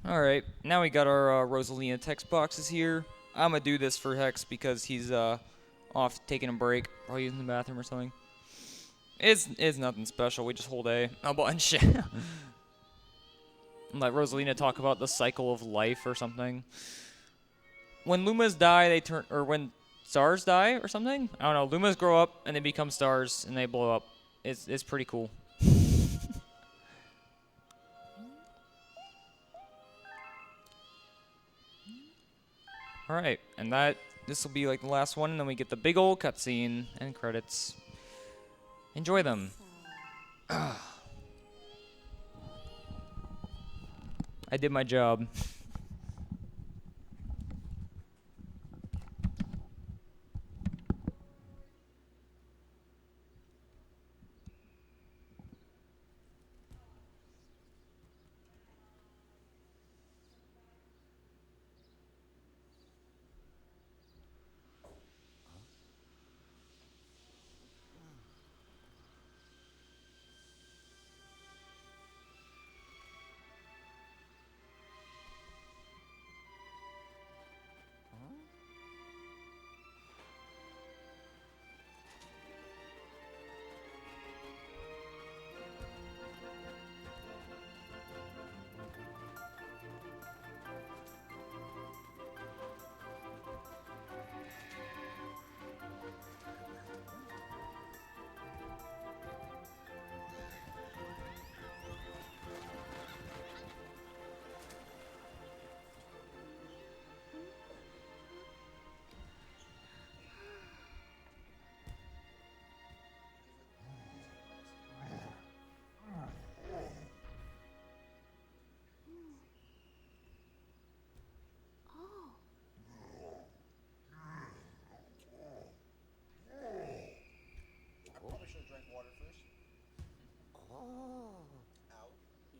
Alright, now we got our Rosalina text boxes here. I'm gonna do this for Hex because he's off taking a break, probably using the bathroom or something. It's nothing special, we just hold a bunch. And let Rosalina talk about the cycle of life or something. When Lumas die, they turn, or when stars die or something? I don't know, Lumas grow up and they become stars and they blow up. It's pretty cool. Alright, and this will be like the last one, and then we get the big old cutscene and credits. Enjoy them. I did my job.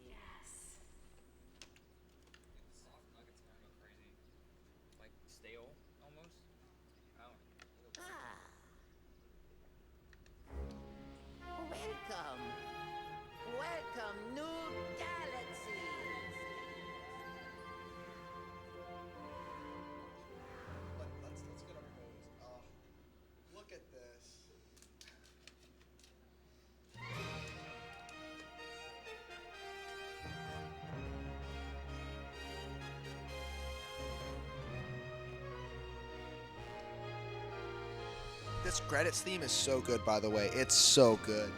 Yes. Soft nuggets kind of crazy. Like stale, almost. I don't know. Welcome. Welcome, new galaxy. Let's get a pose. Oh, look at this. This credits theme is so good, by the way. It's so good.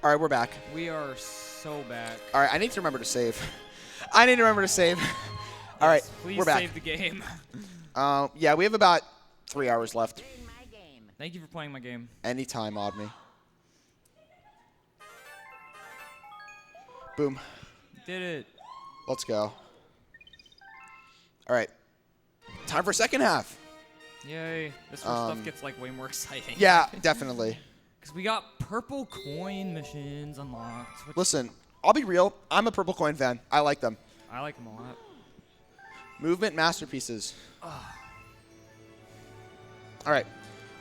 All right, we're back. We are so back. All right, I need to remember to save. I need to remember to save. All right, Please we're back. save the game. Yeah, we have about 3 hours left. In my game. Thank you for playing my game. Anytime, Odd Me. Boom. Did it. Let's go. All right. Time for second half. Yay. This where stuff gets like way more exciting. Yeah, definitely. Because we got purple coin missions unlocked. Which Listen, I'll be real. I'm a purple coin fan. I like them. I like them a lot. Movement masterpieces. All right.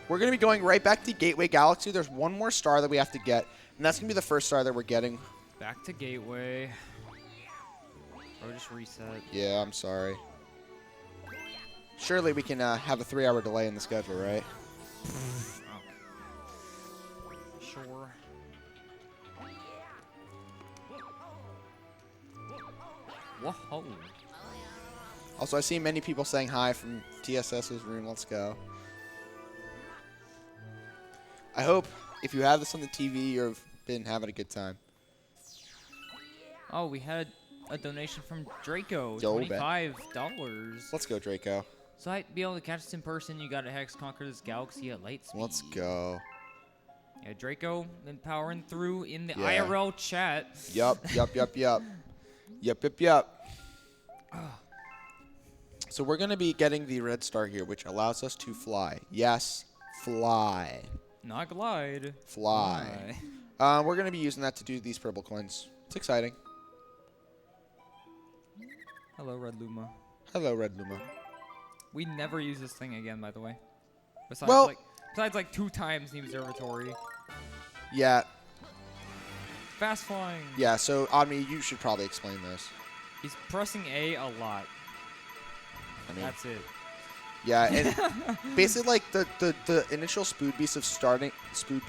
We're going to be going right back to Gateway Galaxy. There's one more star that we have to get, and that's going to be the first star that we're getting. Back to Gateway. Or just reset. Yeah, I'm sorry. Surely we can have a 3-hour delay in the schedule, right? Sure. Whoa. Also, I see many people saying hi from TSS's room. Let's go. I hope if you have this on the TV, you've been having a good time. Oh, we had a donation from Draco. Yo, bet. $25. Let's go, Draco. So I'd be able to catch this in person. You got to Hex conquer this galaxy at light speed. Let's go. Yeah, Draco been powering through in the Yeah. IRL chat. Yup. So we're going to be getting the red star here, which allows us to fly. Yes, fly. Not glide. Fly. We're going to be using that to do these purple coins. It's exciting. Hello, Red Luma. Hello, Red Luma. We never use this thing again, by the way. Besides, Well- besides like 2 times in the observatory. Yeah. Fast flying. Yeah, so, Odme, you should probably explain this. He's pressing A a lot. I mean, That's it. yeah, and basically, like, the initial speed boost of starting... Speed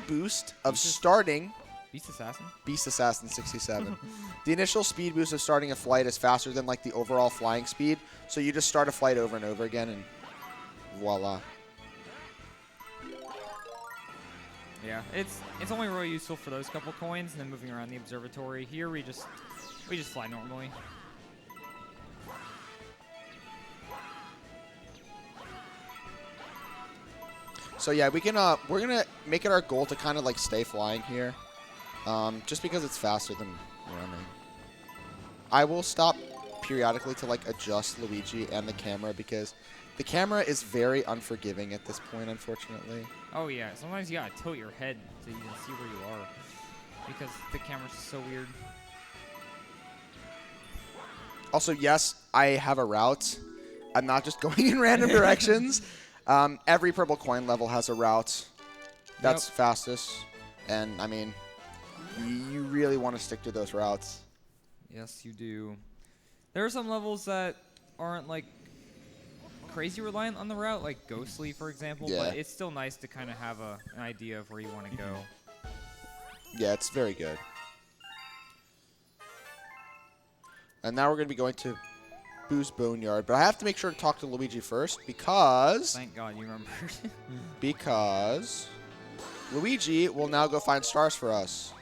boost of starting... Beast Assassin? Beast Assassin 67. The initial speed boost of starting a flight is faster than like the overall flying speed. So you just start a flight over and over again and voila. Yeah, it's only really useful for those couple coins and then moving around the observatory. Here we just fly normally. So yeah, we can we're gonna make it our goal to kind of like stay flying here. Just because it's faster than running. I will stop periodically to like adjust Luigi and the camera because the camera is very unforgiving at this point, unfortunately. Oh yeah, sometimes you gotta tilt your head so you can see where you are because the camera's so weird. Also, yes, I have a route. I'm not just going in random directions. Every purple coin level has a route. That's fastest. And, I mean, you really want to stick to those routes. Yes, you do. There are some levels that aren't, like, crazy reliant on the route, like Ghostly, for example. Yeah. But it's still nice to kind of have an idea of where you want to go. Yeah, it's very good. And now we're going to be going to Boo's Boneyard. But I have to make sure to talk to Luigi first because... Thank God you remembered. because Luigi will now go find stars for us.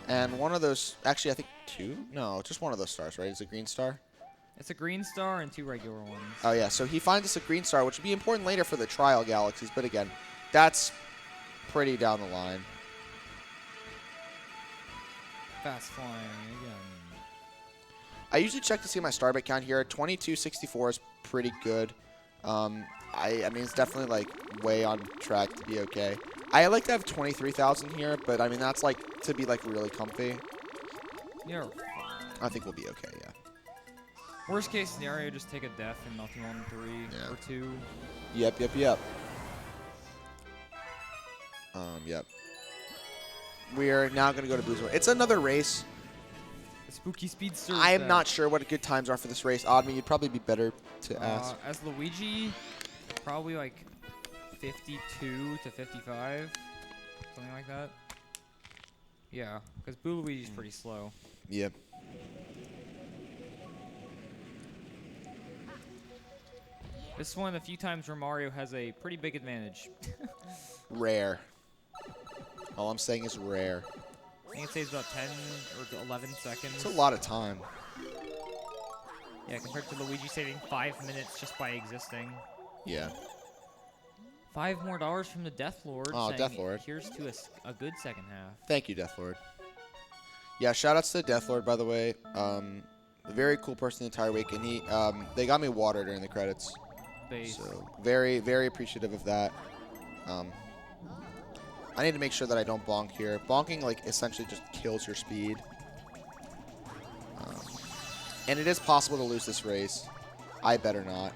And one of those... Actually, I think 2? No, just one of those stars, right? It's a green star? It's a green star and 2 regular ones. Oh, yeah. So he finds us a green star, which will be important later for the trial galaxies. But again, that's pretty down the line. Fast flying again. I usually check to see my starbit count here. 2264 is pretty good. I mean, it's definitely, like, way on track to be okay. I like to have 23,000 here, but, I mean, that's, like, to be, like, really comfy. Yeah. I think we'll be okay, yeah. Worst case scenario, just take a death in Melting 1 and 3 or 2. Yep. Yep. We are now going to go to Boo's. It's another race. The Spooky Speedster. I am not sure what good times are for this race. Oddme, you'd probably be better to ask. As Luigi, probably like 52 to 55, something like that. Yeah, because Boo Luigi's pretty slow. Yep. This is one of the few times where Mario has a pretty big advantage. Rare. All I'm saying is rare. I think it saves about 10 or 11 seconds. It's a lot of time. Yeah, compared to Luigi saving 5 minutes just by existing. Yeah. $5 more from the Death Lord. Oh, saying, Death Lord. Here's to a good second half. Thank you, Death Lord. Yeah, shoutouts to Death Lord, by the way. A very cool person the entire week, and they got me water during the credits. Base. So very, very appreciative of that. I need to make sure that I don't bonk here. Bonking, like, essentially just kills your speed. And it is possible to lose this race. I better not.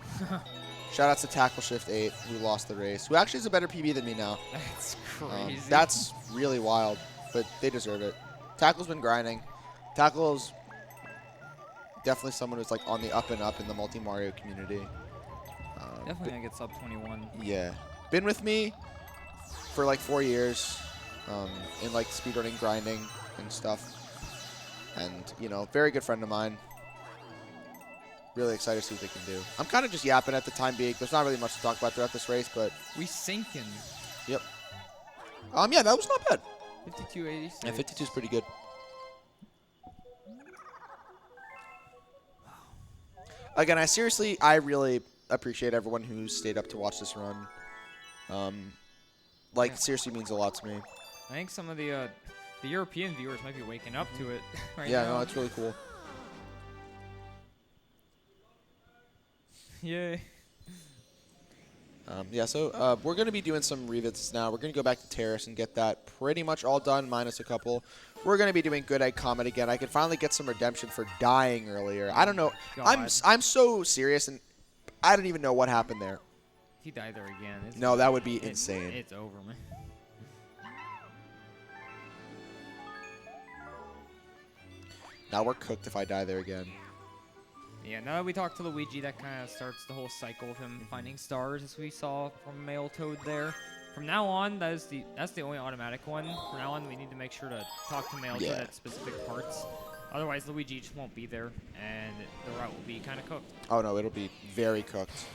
Shoutouts to Tackle Shift 8, who lost the race, who actually is a better PB than me now. That's crazy. That's really wild, but they deserve it. Tackle's been grinding. Tackle's definitely someone who's like on the up and up in the multi-Mario community. Definitely gonna get sub 21. Yeah. Been with me for like 4 years in like speedrunning, grinding, and stuff. And, you know, very good friend of mine. Really excited to see what they can do. I'm kind of just yapping at the time being. There's not really much to talk about throughout this race, but... We sinking. Yep. Yeah, that was not bad. 52.86. Yeah, 52 is pretty good. Again, I really appreciate everyone who stayed up to watch this run. Yeah. Seriously means a lot to me. I think some of the European viewers might be waking up to it right Yeah, now. no, it's really cool. Yay. So we're going to be doing some revisits now. We're going to go back to Terrace and get that pretty much all done, minus a couple. We're going to be doing Good Egg Comet again. I can finally get some redemption for dying earlier. I don't know. God. I'm so serious, and I don't even know what happened there. If you die there again, No, that would be insane. It's over, man. Now we're cooked if I die there again. Yeah, now that we talked to Luigi, that kind of starts the whole cycle of him finding stars, as we saw from Male Toad there. From now on, that's the only automatic one. From now on, we need to make sure to talk to Male Toad at specific parts. Otherwise, Luigi just won't be there, and the route will be kind of cooked. Oh, no, it'll be very cooked.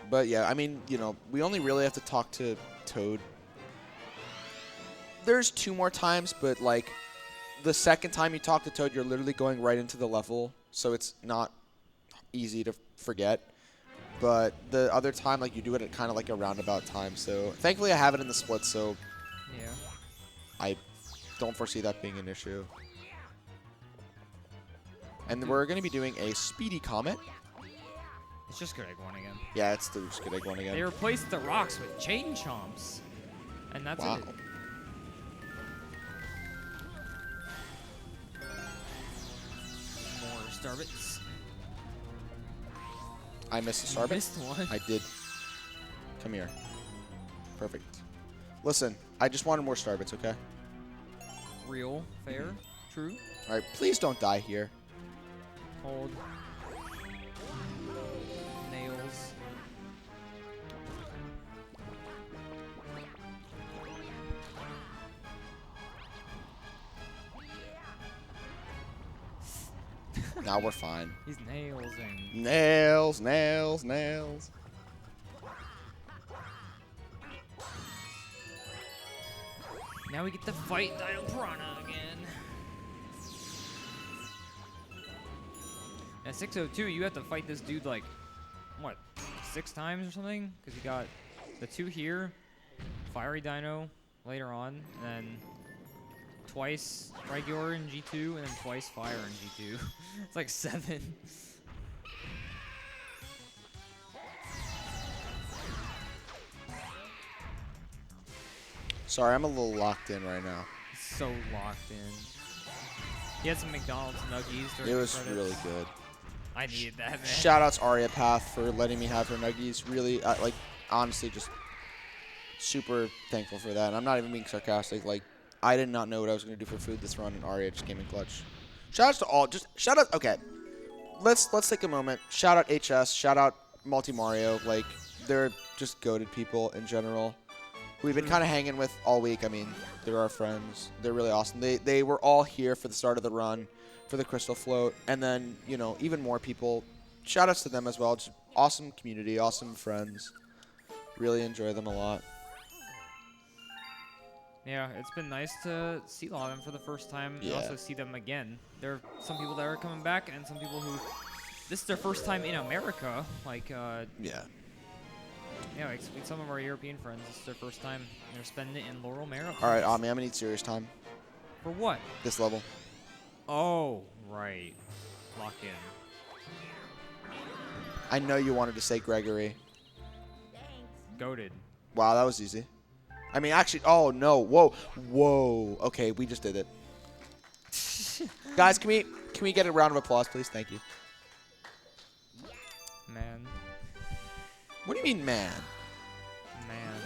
But, yeah, I mean, you know, we only really have to talk to Toad. There's 2 more times, but, like, the second time you talk to Toad, you're literally going right into the level, so it's not easy to forget. But the other time, like, you do it at kind of like a roundabout time. So thankfully, I have it in the split, so Yeah. I don't foresee that being an issue. And we're going to be doing a Speedy Comet. It's just Good Egg 1 again. Yeah, it's the Good Egg 1 again. They replaced the rocks with chain chomps, and that's Wow. it. More Starbits. I missed a You Starbit? missed one. I did. Come here. Perfect. Listen, I just wanted more Starbits, okay? Real, fair, true. All right, please don't die here. Hold. Nails. Now we're fine. He's nailsing. Nails, nails, nails. Now we get to fight Dino Piranha again. At 602, you have to fight this dude like, what, 6 times or something? Because you got the 2 here, Fiery Dino later on, and then twice regular in G2, and then twice fire in G2. It's like 7. Sorry, I'm a little locked in right now. So locked in. He had some McDonald's nuggies during It the was credits. really good. I needed that, man. Shoutouts Aria Path for letting me have her nuggies. Really, like, honestly, just super thankful for that. And I'm not even being sarcastic. Like, I did not know what I was going to do for food this run, and Aria just came in clutch. Shoutouts to all. Just shout out. Okay, let's take a moment. Shout out HS. Shout out Multi Mario. Like, they're just goated people in general. We've been kind of hanging with all week. I mean, they're our friends. They're really awesome. They were all here for the start of the run, for the Crystal Float, and then, you know, even more people. Shout outs to them as well. Just awesome community, awesome friends. Really enjoy them a lot. Yeah, it's been nice to see a lot of them for the first time and Yeah. also see them again. There are some people that are coming back and some people who this is their first time in America. Like, Yeah. yeah, like some of our European friends, this is their first time. They're spending it in Laurel, Maryland. All right, Ami, I'm gonna need serious time. For what? This level. Oh, right. Lock in. I know you wanted to say Gregory. Goated. Wow, that was easy. I mean, actually, oh no, whoa, whoa. Okay, we just did it. Guys, can we get a round of applause, please? Thank you. Man. What do you mean, man? Man.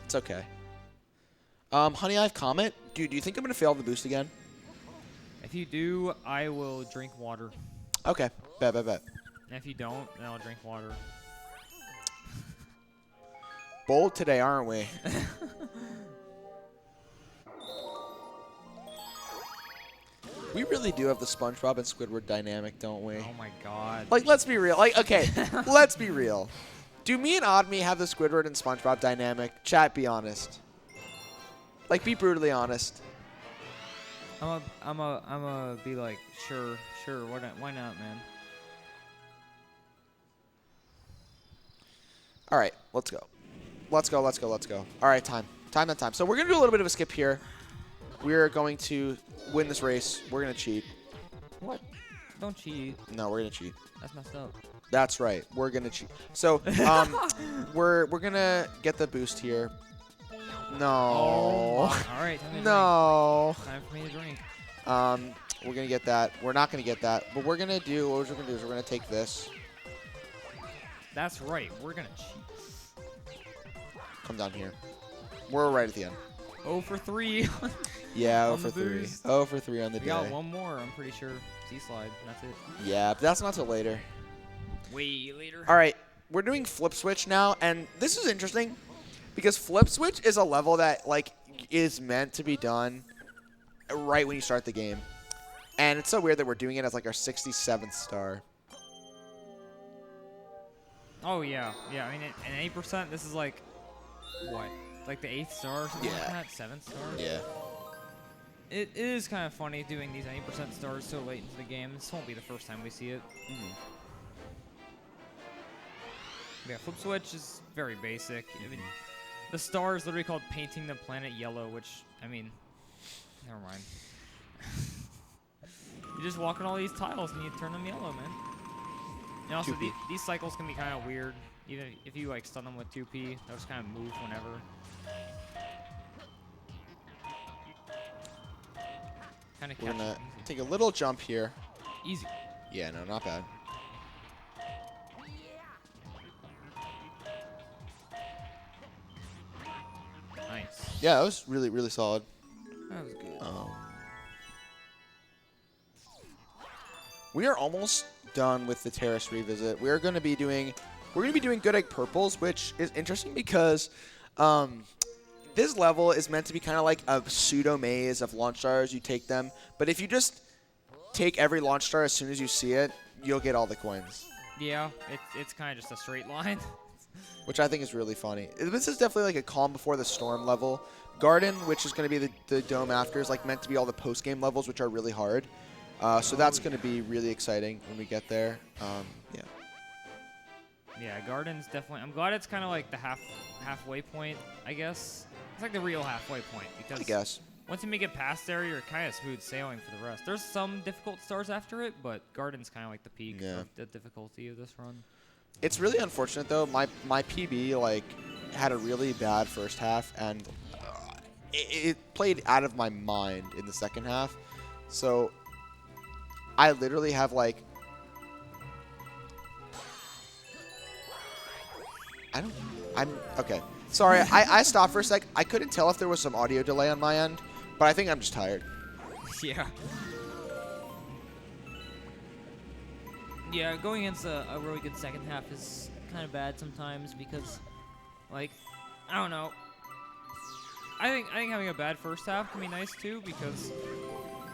It's okay. Honey, I have Comet. Dude, do you think I'm gonna fail the boost again? If you do, I will drink water. Okay, bet. And if you don't, then I'll drink water. Bold today, aren't we? We really do have the SpongeBob and Squidward dynamic, don't we? Oh my god. Like, let's be real. Like, okay, let's be real. Do me and Oddme have the Squidward and SpongeBob dynamic? Chat, be honest. Like, be brutally honest. I'm a be like, sure, why not, man? All right, let's go. Let's go. All right, time. So we're going to do a little bit of a skip here. We're going to win this race. We're going to cheat. What? Don't cheat. No, we're going to cheat. That's messed up. That's right. We're going to cheat. So, we're going to get the boost here. No. Oh my. All right, time to No. drink. Time for me to drink. We're going to get that. We're not going to get that. But we're going to do, what we're going to do is we're going to take this. That's right. We're going to cheat. Come down here. We're right at the end. 0 for 3. Yeah, 0 On for the 3. boost. 0 for 3 on the We day. got one more, I'm pretty sure. Z-slide. That's it. Yeah, but that's not till later. Way later. All right, we're doing Flip Switch now, and this is interesting because Flip Switch is a level that like is meant to be done right when you start the game, and it's so weird that we're doing it as like our 67th star. Oh, yeah. Yeah, I mean, an 8%, this is like, what? Like the 8th star or something like Yeah. that? 7th star? Yeah. It is kind of funny doing these 80% stars so late into the game. This won't be the first time we see it. Yeah, Flip Switch is very basic. I mean, the star is literally called painting the planet yellow, which, I mean, never mind. You just walk on all these tiles and you turn them yellow, man. And also, these cycles can be kind of weird. Even if you like stun them with 2P, they'll just kind of move whenever. Kind of We're gonna take a little jump here. easy. Yeah, no, not bad. Nice. Yeah, that was really, really solid. That was good. We are almost done with the Terrace revisit. We're going to be doing Good Egg Purples, which is interesting because this level is meant to be kind of like a pseudo maze of launch stars. You take them, but if you just take every launch star as soon as you see it, you'll get all the coins, Yeah, it's kind of just a straight line. which I think is really funny. This is definitely like a Calm Before the Storm level. Garden, which is going to be the dome after, is like meant to be all the post-game levels, which are really hard. So that's going to be really exciting when we get there. Yeah. Yeah, Garden's definitely. I'm glad it's kind of like the halfway point, I guess. It's like the real halfway point because I guess. once you make it past there, you're kind of smooth sailing for the rest. There's some difficult stars after it, but Garden's kind of like the peak of the difficulty of this run. It's really unfortunate though. My PB like had a really bad first half, and it played out of my mind in the second half. So I literally have like I'm okay. Sorry, I stopped for a sec. I couldn't tell if there was some audio delay on my end, but I think I'm just tired. Yeah. Yeah, going against a really good second half is kind of bad sometimes because, like, I don't know. I think having a bad first half can be nice too because,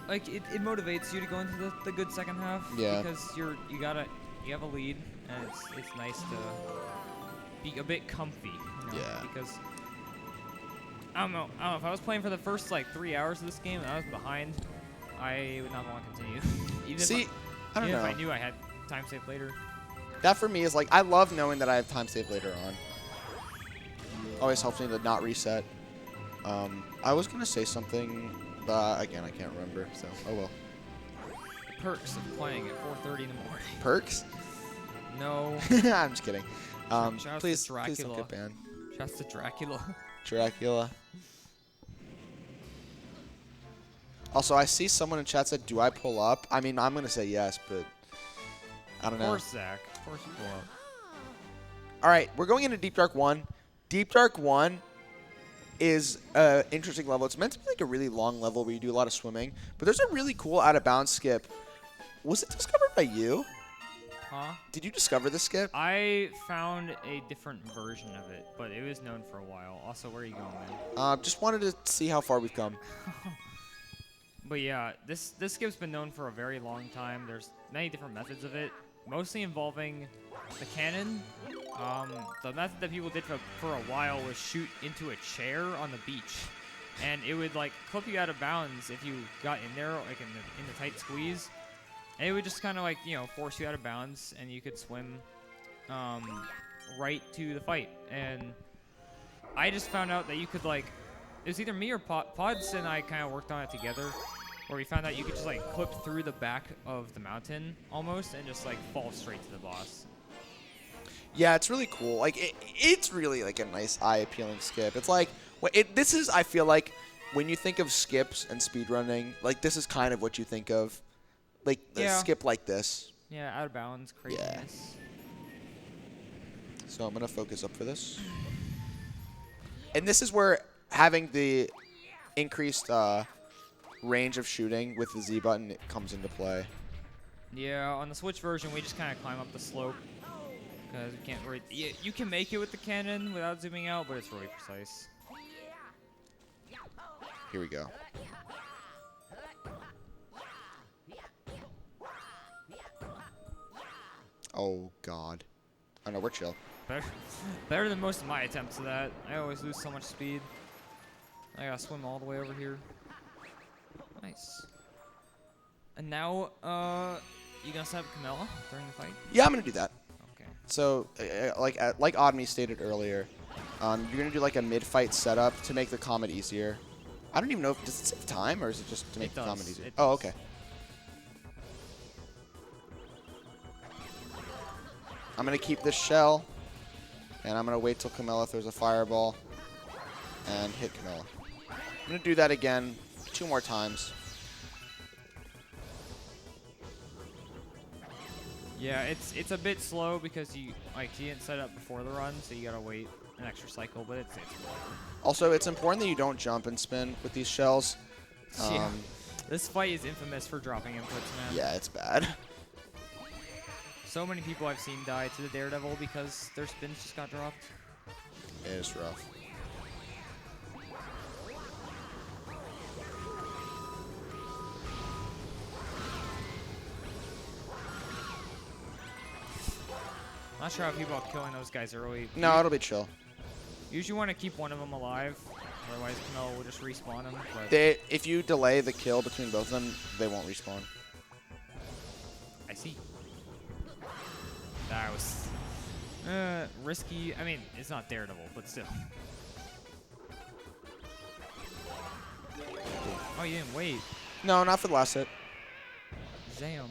like, it motivates you to go into the good second half. Yeah. Because you have a lead and it's nice to be a bit comfy. You know? Yeah. Because I don't know. If I was playing for the first like 3 hours of this game and I was behind, I would not want to continue. Even See, if I don't know. if I knew I had time saved later. That for me is like, I love knowing that I have time save later on. Always helps me to not reset. I was going to say something, but again, I can't remember, so oh well. Perks of playing at 4:30 in the morning. Perks? No. I'm just kidding. Shout out to Please don't Dracula. get banned. Shouts to Dracula. Dracula. Also, I see someone in chat said, do I pull up? I mean, I'm going to say yes, but I don't Of know. course, Zach. Of course you pull up. All right, we're going into Deep Dark 1. Deep Dark 1 is an interesting level. It's meant to be like a really long level where you do a lot of swimming, but there's a really cool out-of-bounds skip. Was it discovered by you? Huh? Did you discover this skip? I found a different version of it, but it was known for a while. Also, where are you going, man? Just wanted to see how far we've come. But yeah, this skip's been known for a very long time. There's many different methods of it, mostly involving the cannon. The method that people did for a while was shoot into a chair on the beach, and it would like clip you out of bounds if you got in there, like in the tight squeeze, and it would just kind of like force you out of bounds, and you could swim right to the fight. And I just found out that you could like, it was either me or Pods and I kind of worked on it together, where we found out you could just like clip through the back of the mountain almost and just like fall straight to the boss. Yeah, it's really cool. Like it's really like a nice eye-appealing skip. It's like this is, I feel like, when you think of skips and speedrunning, like this is kind of what you think of, like a skip like this. Yeah, out of bounds, craziness. Yeah. So I'm gonna focus up for this, and this is where having the increased range of shooting with the Z button comes into play. Yeah, on the Switch version, we just kind of climb up the slope. Because we can't really... You can make it with the cannon without zooming out, but it's really precise. Here we go. Oh, God. Oh, no, we're chill. Better than most of my attempts of that. I always lose so much speed. I gotta swim all the way over here. Nice. And now, you gonna set up Camilla during the fight? Yeah, I'm gonna do that. Okay. So, like Odmy stated earlier, you're gonna do like a mid-fight setup to make the combat easier. I don't even know if does it save time or is it just to make the combat easier? Oh, okay. I'm gonna keep this shell, and I'm gonna wait till Camilla throws a fireball and hit Camilla. I'm gonna do that again 2 more times. Yeah, it's a bit slow because you didn't set up before the run, so you gotta wait an extra cycle, but it's whatever. Also, it's important that you don't jump and spin with these shells. Yeah. This fight is infamous for dropping inputs, man. Yeah, it's bad. So many people I've seen die to the Daredevil because their spins just got dropped. It is rough. Not sure how people are killing those guys early. No, it'll be chill. Usually want to keep one of them alive, otherwise Camilla will just respawn them. But If you delay the kill between both of them, they won't respawn. I see. That was risky. I mean, it's not Daredevil, but still. Oh, you didn't wait. No, not for the last hit. Zam.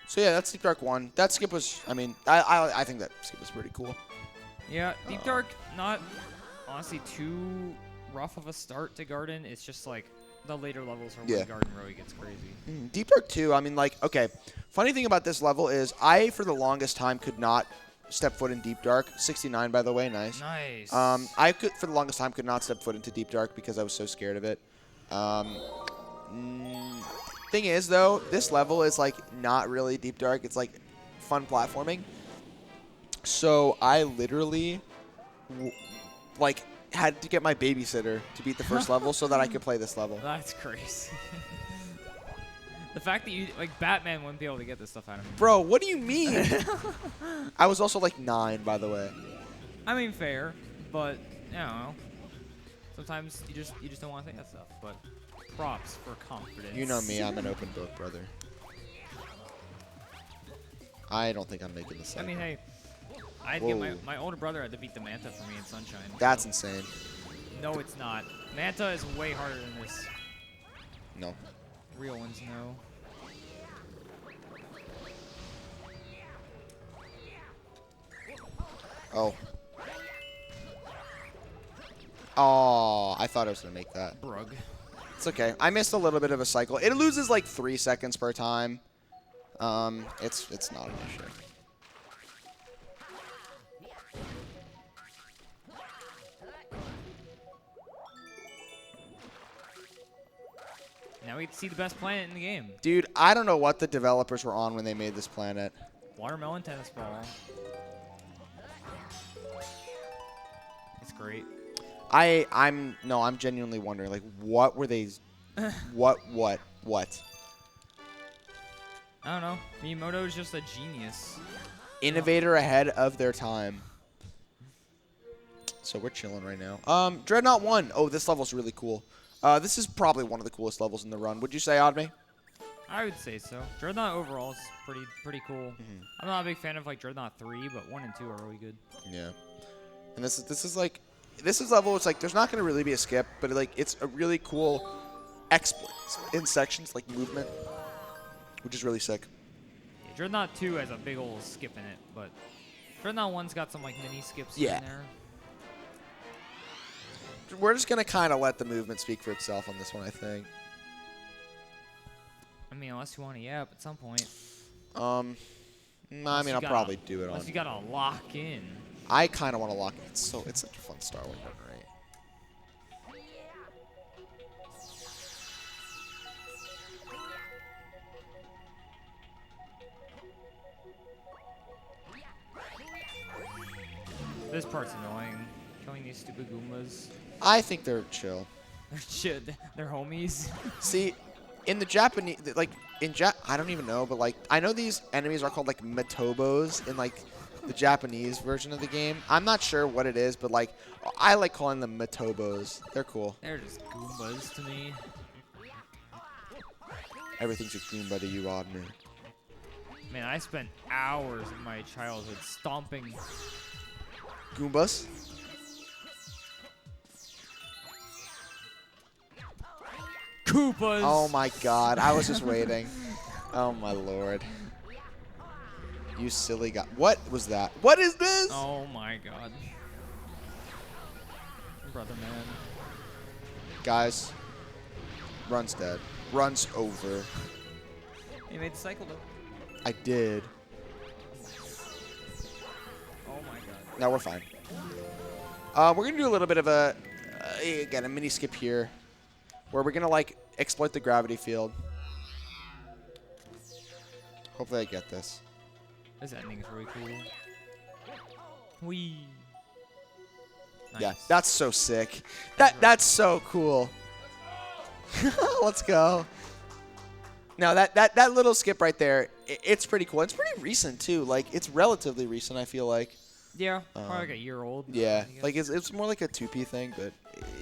So yeah, that's Deep Dark 1. That skip was, I mean, I think that skip was pretty cool. Yeah, Deep Dark, not honestly too rough of a start to Garden. It's just like the later levels are when Garden really gets crazy. Deep Dark 2, I mean, like, okay. Funny thing about this level is I, for the longest time, could not step foot in Deep Dark. 69, by the way, nice. Nice. I could, for the longest time, could not step foot into Deep Dark because I was so scared of it. Thing is, though, this level is, like, not really Deep Dark. It's, like, fun platforming. So I literally, like, had to get my babysitter to beat the first level so that I could play this level. That's crazy. The fact that you, like, Batman wouldn't be able to get this stuff out of me. Bro, what do you mean? I was also, like, 9, by the way. I mean, fair, but I don't know. Sometimes you just don't want to say that stuff. But props for confidence. You know me, I'm an open book, brother. I don't think I'm making the I cycle. mean, hey, my older brother had to beat the Manta for me in Sunshine. That's insane. No, it's not. Manta is way harder than this. No. Real ones, no. Oh. Oh, I thought I was going to make that. Brug. It's okay. I missed a little bit of a cycle. It loses like 3 seconds per time. It's not an issue. Now we get to see the best planet in the game. Dude, I don't know what the developers were on when they made this planet. Watermelon tennis ball. It's great. I'm genuinely wondering, like, what were they, what? I don't know. Miyamoto is just a genius. Innovator ahead of their time. So we're chilling right now. Dreadnought 1. Oh, this level's really cool. This is probably one of the coolest levels in the run. Would you say, Odme? I would say so. Dreadnought overall is pretty cool. I'm not a big fan of like Dreadnought 3, but 1 and 2 are really good. Yeah. And this is level. It's like there's not gonna really be a skip, but like it's a really cool exploits in sections like movement, which is really sick. Yeah, Dreadnought 2 has a big old skip in it, but Dreadnought 1's got some like mini skips Yeah. in there. We're just gonna kind of let the movement speak for itself on this one, I think. I mean, unless you want to yap at some point. No, I mean I'll probably do it on. Unless you gotta lock in. I kind of want to lock it. It's such a fun Star Wars run, right? This part's annoying. Killing these stupid Goombas. I think they're chill. They're homies. See, in the Japanese, like I don't even know, but like I know these enemies are called like Matobos in like the Japanese version of the game. I'm not sure what it is, but like I like calling them Matobos. They're cool. They're just Goombas to me. Everything's a Goomba to you, Odmer. Man, I spent hours in my childhood stomping. Goombas? Koopas! Oh my god, I was just waiting. Oh my lord. You silly guy. What was that? What is this? Oh my god. Brother man. Guys, run's dead. Run's over. You made the cycle though. I did. Oh my god. No, we're fine. We're gonna do a little bit of a, again, a mini skip here, where we're gonna like exploit the gravity field. Hopefully I get this. This ending is really cool. Whee. Nice. Yeah, that's so sick. That's so cool. Let's go. Now that little skip right there, it's pretty cool. It's pretty recent too. Like it's relatively recent, I feel like. Yeah, probably like a year old. Yeah, like it's more like a 2P thing, but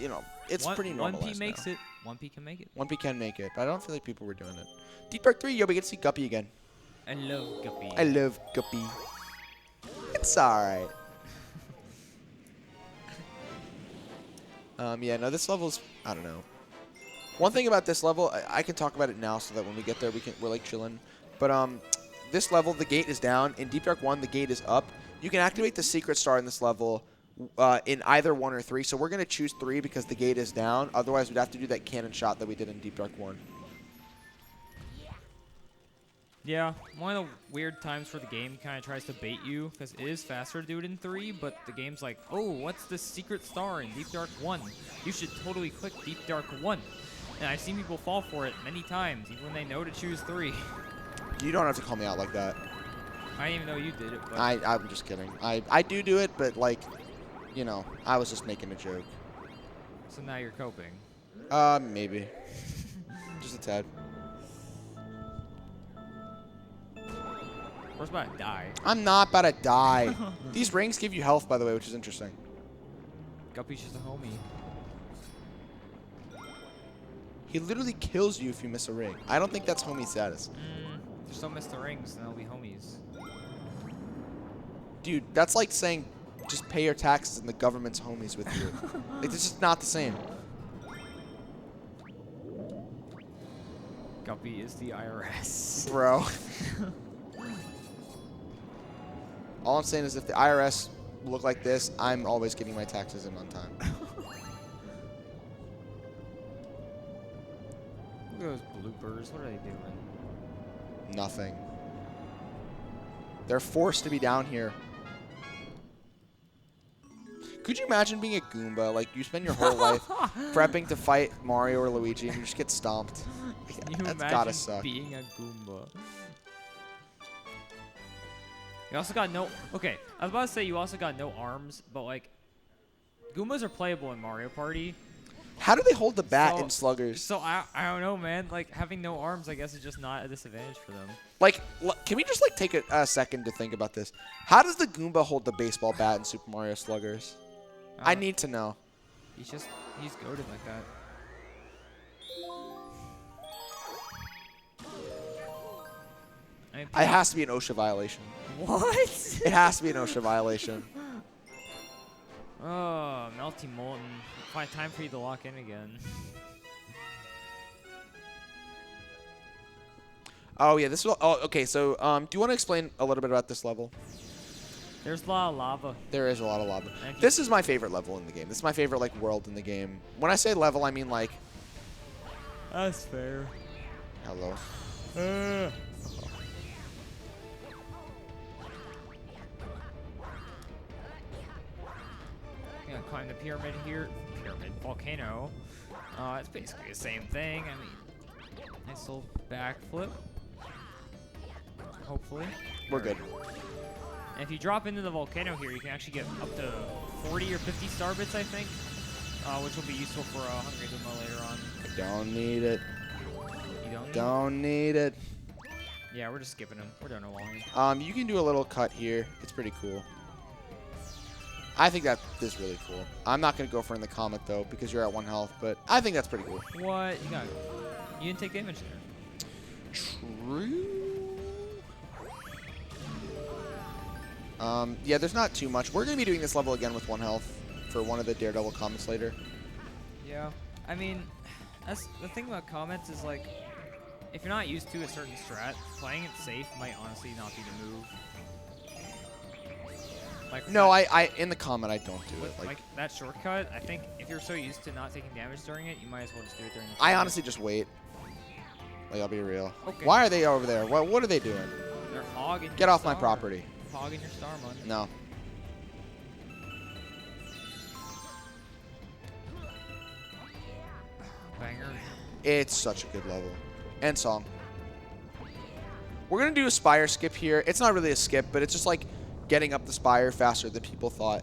you know, it's pretty normalized 1P makes now. it. 1P can make it. 1P can make it, but I don't feel like people were doing it. Deep Dark 3, yo, we get to see Guppy again. I love Guppy. I love Guppy. It's alright. Yeah, no, this level's, I don't know. One thing about this level, I can talk about it now so that when we get there, we're like chilling. But this level, the gate is down. In Deep Dark 1, the gate is up. You can activate the secret star in this level in either 1 or 3. So we're going to choose 3 because the gate is down. Otherwise, we'd have to do that cannon shot that we did in Deep Dark 1. Yeah, one of the weird times where the game kind of tries to bait you, because it is faster to do it in 3, but the game's like, oh, what's this secret star in Deep Dark 1? You should totally click Deep Dark 1. And I've seen people fall for it many times, even when they know to choose 3. You don't have to call me out like that. I didn't even know you did it, but... I'm just kidding. I do it, but, like, you know, I was just making a joke. So now you're coping. Maybe. Just a tad. Where's about to die? I'm not about to die. These rings give you health, by the way, which is interesting. Guppy's just a homie. He literally kills you if you miss a ring. I don't think that's homie status. Just don't miss the rings, and they'll be homies. Dude, that's like saying just pay your taxes and the government's homies with you. Like, this is not the same. Guppy is the IRS. Bro. All I'm saying is if the IRS look like this, I'm always getting my taxes in on time. Look at those bloopers. What are they doing? Nothing. They're forced to be down here. Could you imagine being a Goomba? Like, you spend your whole life prepping to fight Mario or Luigi, and you just get stomped. Can you That's imagine gotta suck. being a Goomba? You also got no... Okay, I was about to say you also got no arms, but, like, Goombas are playable in Mario Party. How do they hold the bat So- in Sluggers? So, I don't know, man. Like, having no arms, I guess, is just not a disadvantage for them. Like, can we just, like, take a second to think about this? How does the Goomba hold the baseball bat in Super Mario Sluggers? I need to know. He's goated like that. I mean, It has to be an OSHA violation. what? It has to be an OSHA violation. Oh, Melty Molten. Fine, time for you to lock in again. Oh, yeah, this will... Oh, okay, so, do you want to explain a little bit about this level? There's a lot of lava. There is a lot of lava. Thank you. This is my favorite level in the game. This is my favorite, like, world in the game. When I say level, I mean, like... That's fair. Hello. Gonna climb the pyramid here. Pyramid. Volcano. It's basically the same thing. I mean, nice little backflip. Hopefully. We're good. And if you drop into the volcano here, you can actually get up to 40 or 50 star bits, I think, which will be useful for Hungry Goomba later on. Don't need it. You don't? Don't need it. Yeah, we're just skipping them. We're doing a long. You can do a little cut here. It's pretty cool. I think that is really cool. I'm not going to go for in the comet, though, because you're at 1 health, but I think that's pretty cool. What? You didn't take damage there. True. Yeah, there's not too much. We're going to be doing this level again with 1 health for one of the Daredevil comments later. Yeah. I mean, that's the thing about comments is, like, if you're not used to a certain strat, playing it safe might honestly not be the move. Like No, that, I in the comment, I don't do it. like that shortcut, I think if you're so used to not taking damage during it, you might as well just do it during the I combat. honestly just wait. Like, I'll be real. Okay. Why are they over there? What are they doing? They're hogging Get your off my star. property. Hogging your star money. No. Banger. It's such a good level. And song. We're going to do a spire skip here. It's not really a skip, but it's just like getting up the spire faster than people thought.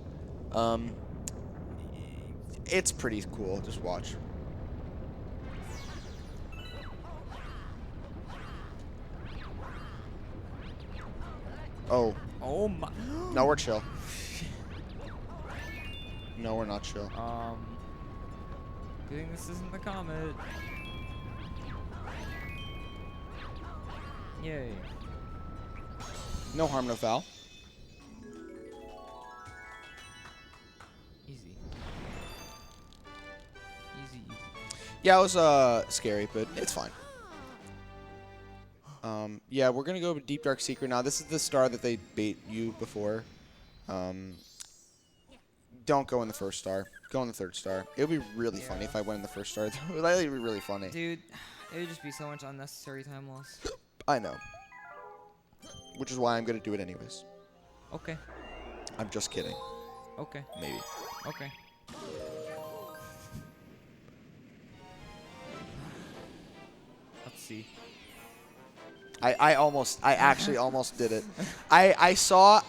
It's pretty cool. Just watch. Oh. Oh my. No, we're chill. No, we're not chill. Good thing this isn't the comet. Yay. No harm, no foul. Easy. Easy, easy. Yeah, it was scary, but it's fine. Yeah, we're gonna go with Deep Dark Secret now. This is the star that they bait you before. Don't go in the first star. Go in the third star. It would be really funny if I went in the first star. It would be really funny. Dude, it would just be so much unnecessary time loss. I know. Which is why I'm gonna do it anyways. Okay. I'm just kidding. Okay. Maybe. Okay. Let's see. I actually almost did it. I saw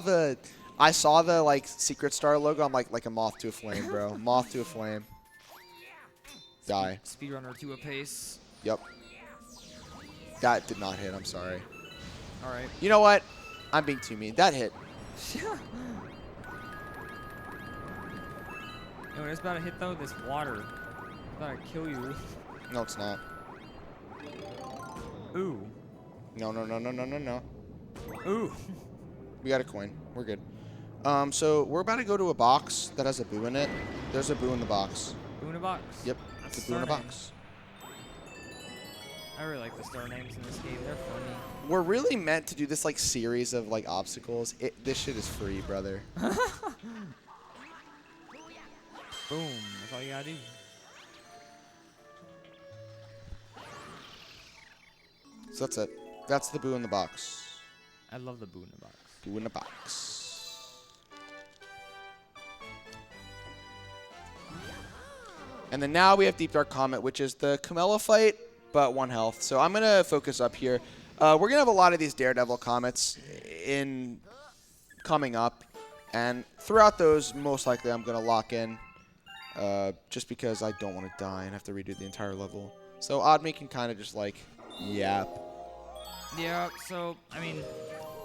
the like secret star logo. I'm like a moth to a flame, bro. Moth to a flame. Die. Speedrunner to a pace. Yep. That did not hit. I'm sorry. All right. You know what? I'm being too mean. That hit. Yo, it's about to hit though. This water. It's about to kill you. No, it's not. Ooh. No, no, no, no, no, no, no. Ooh. We got a coin. We're good. So we're about to go to a box that has a boo in it. There's a boo in the box. Boo in a box. Yep. That's It's a boo in a star name. box. I really like the star names in this game. They're funny. We're really meant to do this like series of like obstacles. This shit is free, brother. Boom. That's all you gotta do. So that's it. That's the boo in the box. I love the boo in the box. Boo in the box. And then now we have Deep Dark Comet, which is the Camilla fight, but 1 health. So I'm going to focus up here. We're going to have a lot of these Daredevil Comets coming up. And throughout those, most likely I'm going to lock in just because I don't want to die and have to redo the entire level. So Oddme can kind of just like yap. Yeah, so, I mean,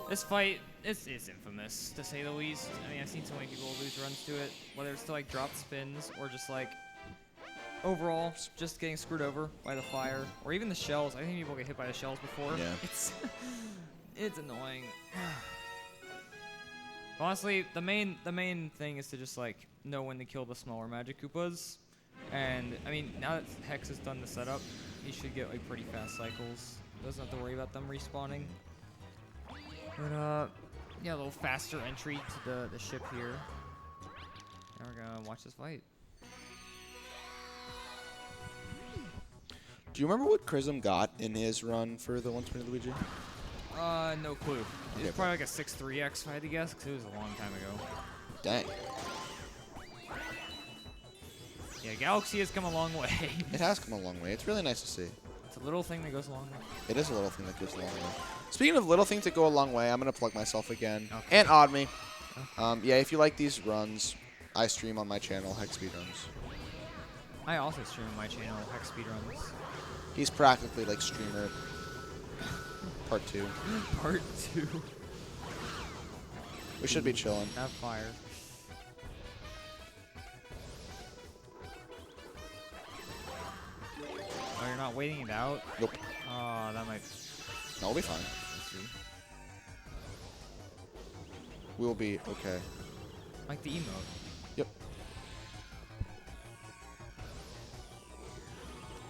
this fight is infamous, to say the least. I mean, I've seen so many people lose runs to it, whether it's to, like, drop spins or just, like, overall, just getting screwed over by the fire, or even the shells. I think people get hit by the shells before. Yeah. It's annoying. Honestly, the main thing is to just, like, know when to kill the smaller Magic Koopas. And, I mean, now that Hex has done the setup, he should get, like, pretty fast cycles. Doesn't have to worry about them respawning. But, yeah, a little faster entry to the ship here. Now we're gonna watch this fight. Do you remember what Chrism got in his run for the 120 Luigi? No clue. It was Okay. probably like a 6-3X, if I had to guess, because it was a long time ago. Dang. Yeah, Galaxy has come a long way. It has come a long way. It's really nice to see. It's a little thing that goes a long way. It is a little thing that goes a long way. Speaking of little things that go a long way, I'm going to plug myself again. Okay. And Oddme. Okay. Yeah, if you like these runs, I stream on my channel, HexSpeedruns. I also stream on my channel, HexSpeedruns. He's practically like streamer part 2. Part 2. We should be chilling. Have fire. Oh, you're not waiting it out? Nope. Oh, that might... No, we'll be fine. Let's see. We'll be okay. Like the emote. Yep.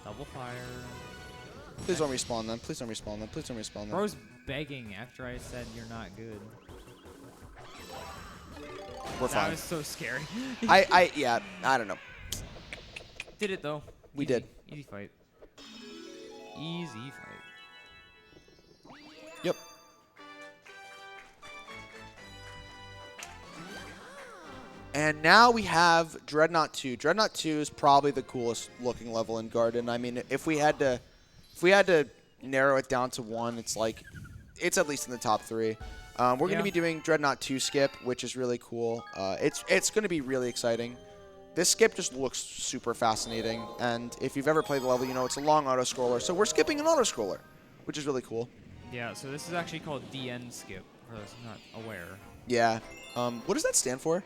Double fire. Please don't respawn them. Please don't respawn them. Please don't respawn them. Bro's begging after I said you're not good. We're That fine. was so scary. Yeah, I don't know. Did it though. We Easy. did. Easy fight. Easy fight. Yep. And now we have Dreadnought 2. Dreadnought 2 is probably the coolest looking level in Garden. I mean, if we had to narrow it down to one, it's like it's at least in the top 3. We're going to be doing Dreadnought 2 skip, which is really cool. It's going to be really exciting. This skip just looks super fascinating, and if you've ever played the level, you know it's a long auto-scroller. So we're skipping an auto-scroller, which is really cool. Yeah, so this is actually called DN skip, for those not aware. Yeah. What does that stand for?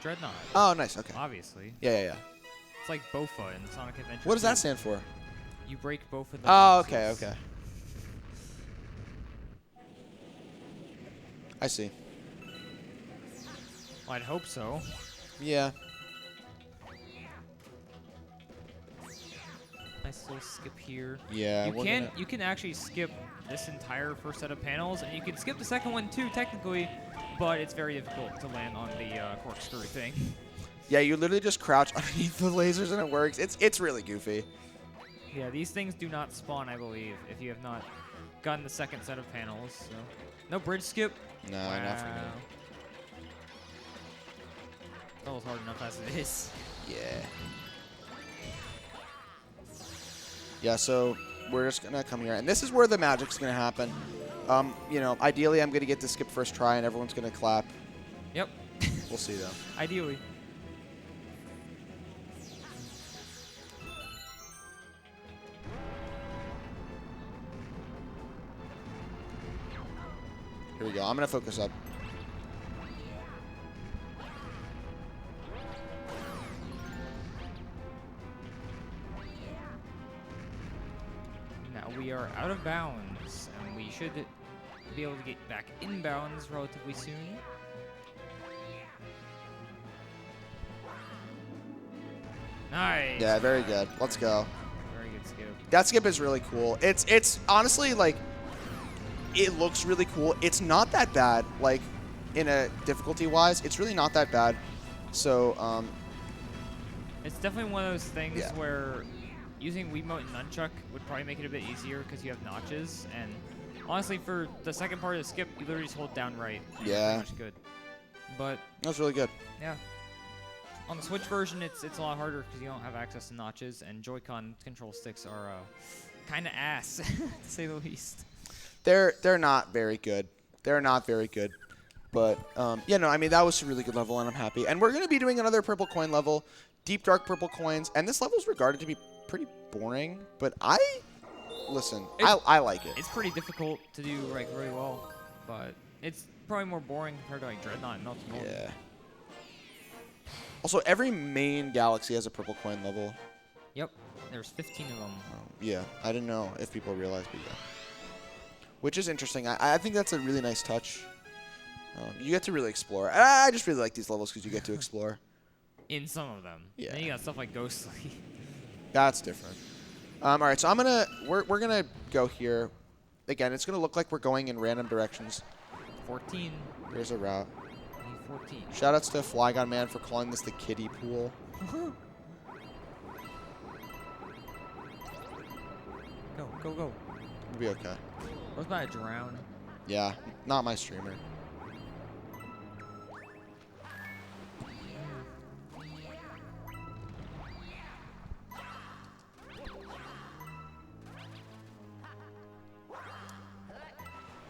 Dreadnought. Oh, nice. Okay. Obviously. Yeah. It's like Bofa in Sonic Adventure. What does 2. that stand for? You break both of the Oh, boxes. okay. I see. Well, I'd hope so. Yeah. Nice little skip here. Yeah. You can actually skip this entire first set of panels, and you can skip the second one too, technically, but it's very difficult to land on the corkscrew thing. Yeah, you literally just crouch underneath the lasers and it works. It's really goofy. Yeah, these things do not spawn, I believe, if you have not gotten the second set of panels. So. No bridge skip? No, not for me. That was hard enough as it is. Yeah. Yeah, so we're just going to come here. And this is where the magic's going to happen. You know, ideally I'm going to get to skip first try and everyone's going to clap. Yep. We'll see, though. Ideally. we go. I'm going to focus up. Now we are out of bounds, and we should be able to get back in bounds relatively soon. Nice. Yeah, very good. Let's go. Very good skip. That skip is really cool. It's honestly like, it looks really cool. It's not that bad, like in a difficulty wise. It's really not that bad. So It's definitely one of those things Yeah. where using Wiimote and Nunchuck would probably make it a bit easier because you have notches. And honestly, for the second part of the skip, you literally just hold down right. Yeah. That's good. But that was really good. yeah. On the Switch version, it's a lot harder because you don't have access to notches, and Joy-Con control sticks are kind of ass, to say the least. They're not very good. They're not very good. But yeah, no, I mean that was a really good level, and I'm happy. And we're gonna be doing another purple coin level, deep dark purple coins, and this level is regarded to be pretty boring. But listen, I like it. It's pretty difficult to do like really well, but it's probably more boring compared to like Dreadnought and Melting Moon. Yeah. Also, every main galaxy has a purple coin level. Yep. There's 15 of them. Yeah, I didn't know if people realized, but yeah. Which is interesting. I think that's a really nice touch. You get to really explore. I just really like these levels because you get to explore. In some of them. Yeah. Then you got stuff like Ghostly. That's different. All right, so we're gonna go here. Again, it's gonna look like we're going in random directions. 14. There's a route. 14. Shoutouts to Flygon Man for calling this the kiddie pool. Go, go, go. We'll be okay. I was about to drown. Yeah, not my streamer.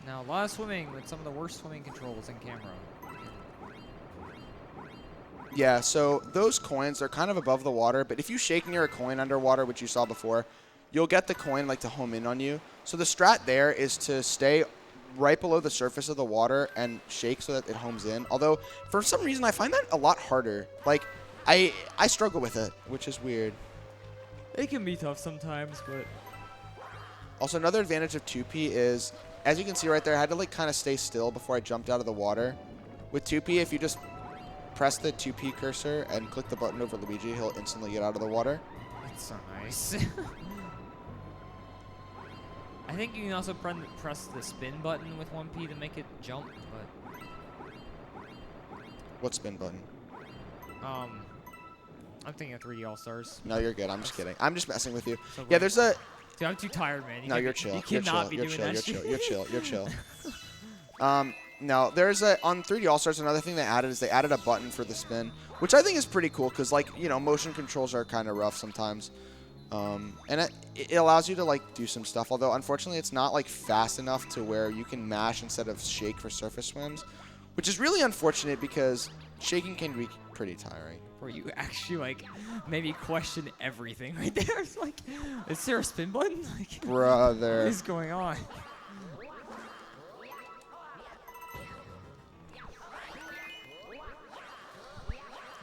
Now, a lot of swimming with some of the worst swimming controls in camera. Yeah, so those coins are kind of above the water, but if you shake near a coin underwater, which you saw before, you'll get the coin like to home in on you. So the strat there is to stay right below the surface of the water and shake so that it homes in. Although, for some reason, I find that a lot harder. Like, I struggle with it, which is weird. It can be tough sometimes, but... Also, another advantage of 2P is, as you can see right there, I had to like kind of stay still before I jumped out of the water. With 2P, if you just press the 2P cursor and click the button over Luigi, he'll instantly get out of the water. That's so nice. I think you can also press the spin button with 1P to make it jump, but... What spin button? I'm thinking of 3D All-Stars. No, you're good. I'm just kidding. I'm just messing with you. So Yeah, there's a... Dude, I'm too tired, man. No, you're chill. You You're cannot chill. be You're doing chill. that You're shit. chill. You're chill. You're chill. No, there's on 3D All-Stars, another thing they added is they added a button for the spin, which I think is pretty cool because, like, you know, motion controls are kind of rough sometimes. And it allows you to, like, do some stuff, although, unfortunately, it's not, like, fast enough to where you can mash instead of shake for surface swims, which is really unfortunate because shaking can be pretty tiring. Where you actually, like, maybe question everything right there. It's like, is there a spin button? Like, Brother. what is going on?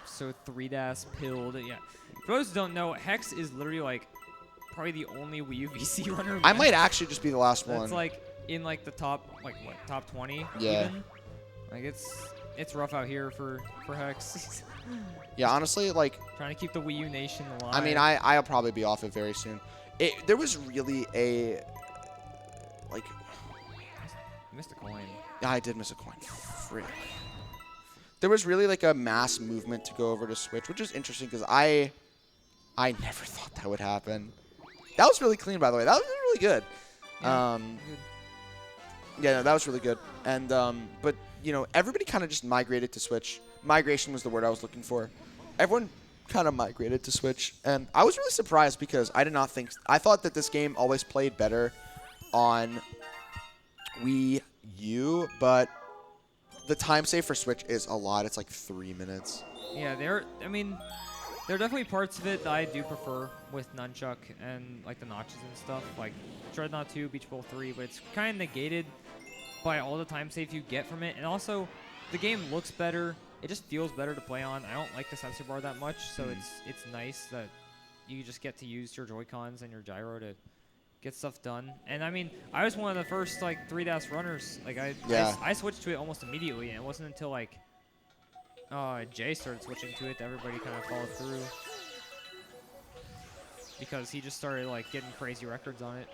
So 3DAS pilled. Yeah. For those who don't know, Hex is literally, like, probably the only Wii U VC runner. I might actually just be the last one. That's, like, in, like, the top, like, what, top 20? Yeah. Even? Like, it's rough out here for Hex. Yeah, honestly, like... Trying to keep the Wii U Nation alive. I mean, I'll probably be off it very soon. There was really a... Like... You missed a coin. Yeah, I did miss a coin. Frick. There was really, like, a mass movement to go over to Switch, which is interesting because I never thought that would happen. That was really clean, by the way. That was really good. Yeah, Yeah, no, that was really good. And, but, you know, everybody kind of just migrated to Switch. Migration was the word I was looking for. Everyone kind of migrated to Switch. And I was really surprised because I thought that this game always played better on Wii U, but the time save for Switch is a lot. It's like 3 minutes. Yeah, there are definitely parts of it that I do prefer with Nunchuck and, like, the notches and stuff. Like, Dreadnought 2, Beach Bowl 3, but it's kind of negated by all the time save you get from it. And also, the game looks better. It just feels better to play on. I don't like the sensor bar that much, so it's nice that you just get to use your Joy-Cons and your gyro to get stuff done. And I mean, I was one of the first like 3DS runners. Like I switched to it almost immediately, and it wasn't until like Jay started switching to it that everybody kind of followed through, because he just started like getting crazy records on it.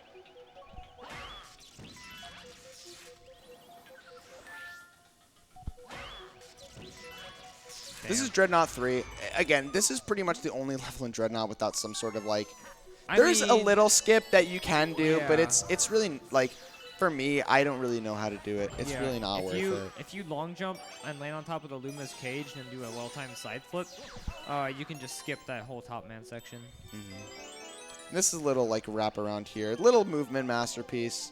This is Dreadnought 3. Again, this is pretty much the only level in Dreadnought without some sort of like... There's a little skip that you can do, but it's really, like, for me, I don't really know how to do it. It's really not worth it. If you long jump and land on top of the Luma's cage and then do a well-timed side flip, you can just skip that whole top man section. This is a little, like, wrap around here. Little movement masterpiece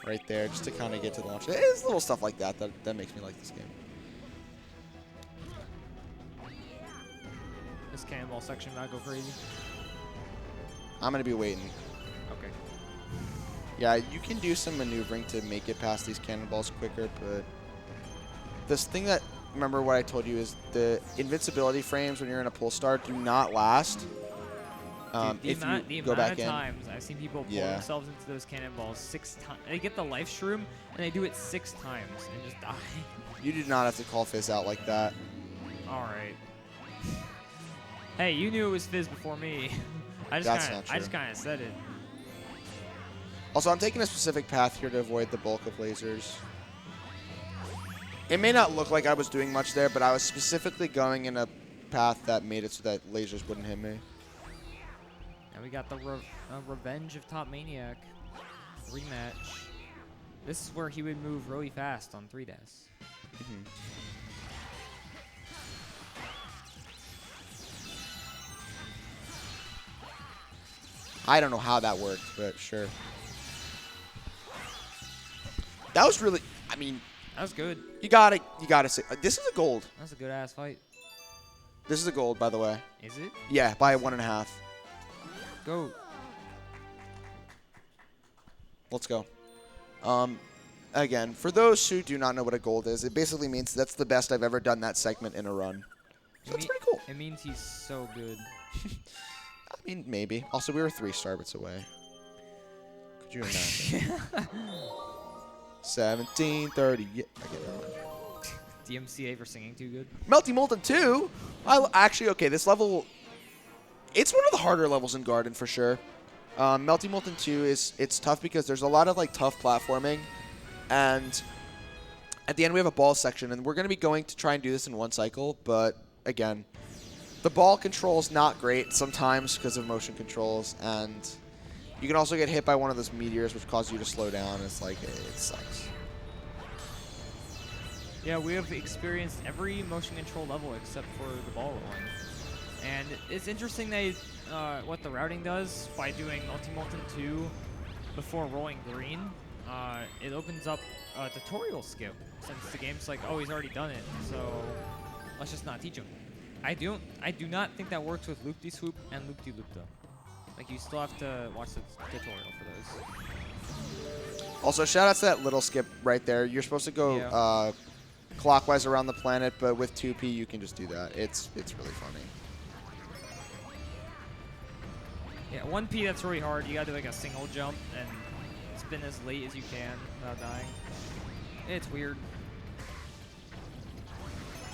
right there, just to kind of get to the launch. It's little stuff like that that makes me like this game. This cannonball section might go crazy. I'm going to be waiting. Okay. Yeah, you can do some maneuvering to make it past these cannonballs quicker, but this thing that, remember what I told you, is the invincibility frames when you're in a pull start do not last. If you go back in. Times I've seen people pull themselves into those cannonballs 6 times. They get the life shroom, and they do it 6 times and just die. You do not have to call Fizz out like that. All right. Hey, you knew it was Fizz before me. I just kind of said it. Also, I'm taking a specific path here to avoid the bulk of lasers. It may not look like I was doing much there, but I was specifically going in a path that made it so that lasers wouldn't hit me. And we got the Revenge of Top Maniac rematch. This is where he would move really fast on 3DS. I don't know how that worked, but sure. That was really, I mean, that was good. You gotta say, this is a gold. That's a good ass fight. This is a gold, by the way. Is it? Yeah, by 1.5. Go. Let's go. Again, for those who do not know what a gold is, it basically means that's the best I've ever done that segment in a run. So that's pretty cool. It means he's so good. I mean, maybe. Also, we were 3 starbits away. Could you imagine? 17:30. Yeah, I get that. DMCA for singing too good. Melty Molten 2? Actually, okay, this level... It's one of the harder levels in Garden, for sure. Melty Molten 2 it's tough because there's a lot of, like, tough platforming. And at the end, we have a ball section. And we're going to be going to try and do this in one cycle. But, again... The ball control is not great sometimes because of motion controls, and you can also get hit by one of those meteors, which causes you to slow down. It's like, it sucks. Yeah, we have experienced every motion control level except for the ball rolling. And it's interesting that what the routing does by doing Multi-Molten 2 before rolling green. It opens up a tutorial skip, since the game's like, oh, he's already done it, so let's just not teach him. I do not think that works with Loop-De-Swoop and Loop-De-Loop, though. Like, you still have to watch the tutorial for those. Also, shout out to that little skip right there. You're supposed to go clockwise around the planet, but with 2P, you can just do that. It's really funny. Yeah, 1P, that's really hard. You gotta do like a single jump and spin as late as you can without dying. It's weird.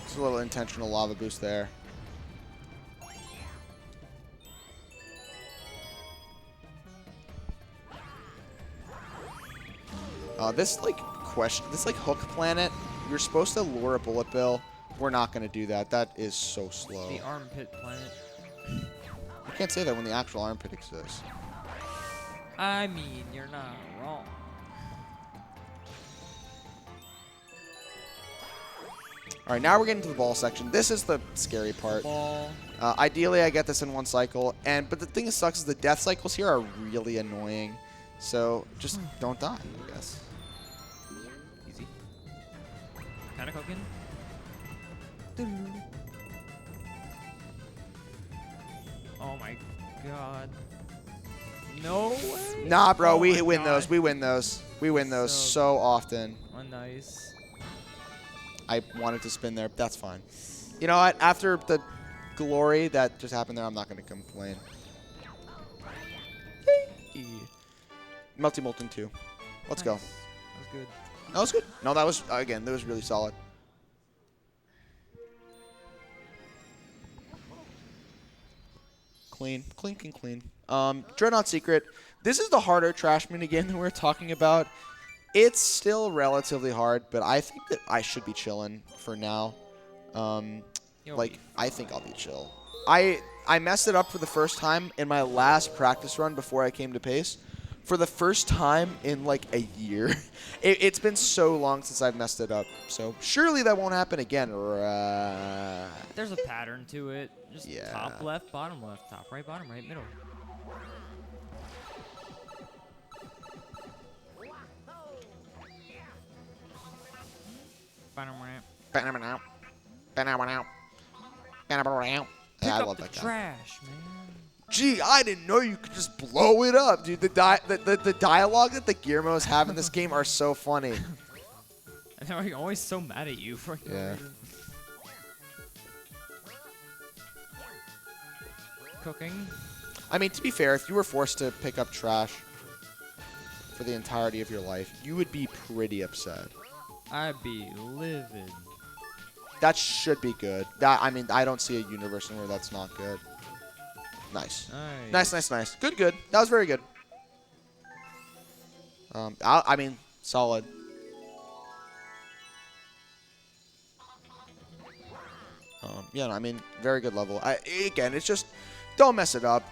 It's a little intentional lava boost there. This hook planet, you're supposed to lure a bullet bill. We're not going to do that. That is so slow. The armpit planet. You can't say that when the actual armpit exists. I mean, you're not wrong. All right, now we're getting to the ball section. This is the scary part. Ball. Ideally, I get this in one cycle, but the thing that sucks is the death cycles here are really annoying. So just don't die, I guess. Easy. Kinda cooking. Oh my god. No way. Nah, bro, Oh we my win god. those. We win those. We win those so often. nice. I wanted to spin there. That's fine. You know what? After the glory that just happened there, I'm not going to complain. Melty Molten 2. Let's go. That was good. That was good. No, that was, again, that was really solid. Clean. Clean, clean, clean. Dreadnought Secret. This is the harder trash minigame that we're talking about. It's still relatively hard, but I think that I should be chilling for now. Like, I think I'll be chill. I messed it up for the first time in my last practice run before I came to Pace. For the first time in, like, a year. It's been so long since I've messed it up. So, surely that won't happen again. There's a pattern to it. Just Yeah. top left, bottom left, top right, bottom right, middle. Bottom right. Pick Pick I up love the that guy. trash, man. Gee, I didn't know you could just blow it up, dude. The dialogue that the Guillermos have in this game are so funny. And they're always so mad at you for no Yeah. reason. Cooking. I mean, to be fair, if you were forced to pick up trash for the entirety of your life, you would be pretty upset. I'd be livid. That should be good. I mean, I don't see a universe where that's not good. Nice. Nice, nice, nice. Good, good. That was very good. I mean, solid. Yeah, no, I mean, very good level. Again, it's just, don't mess it up.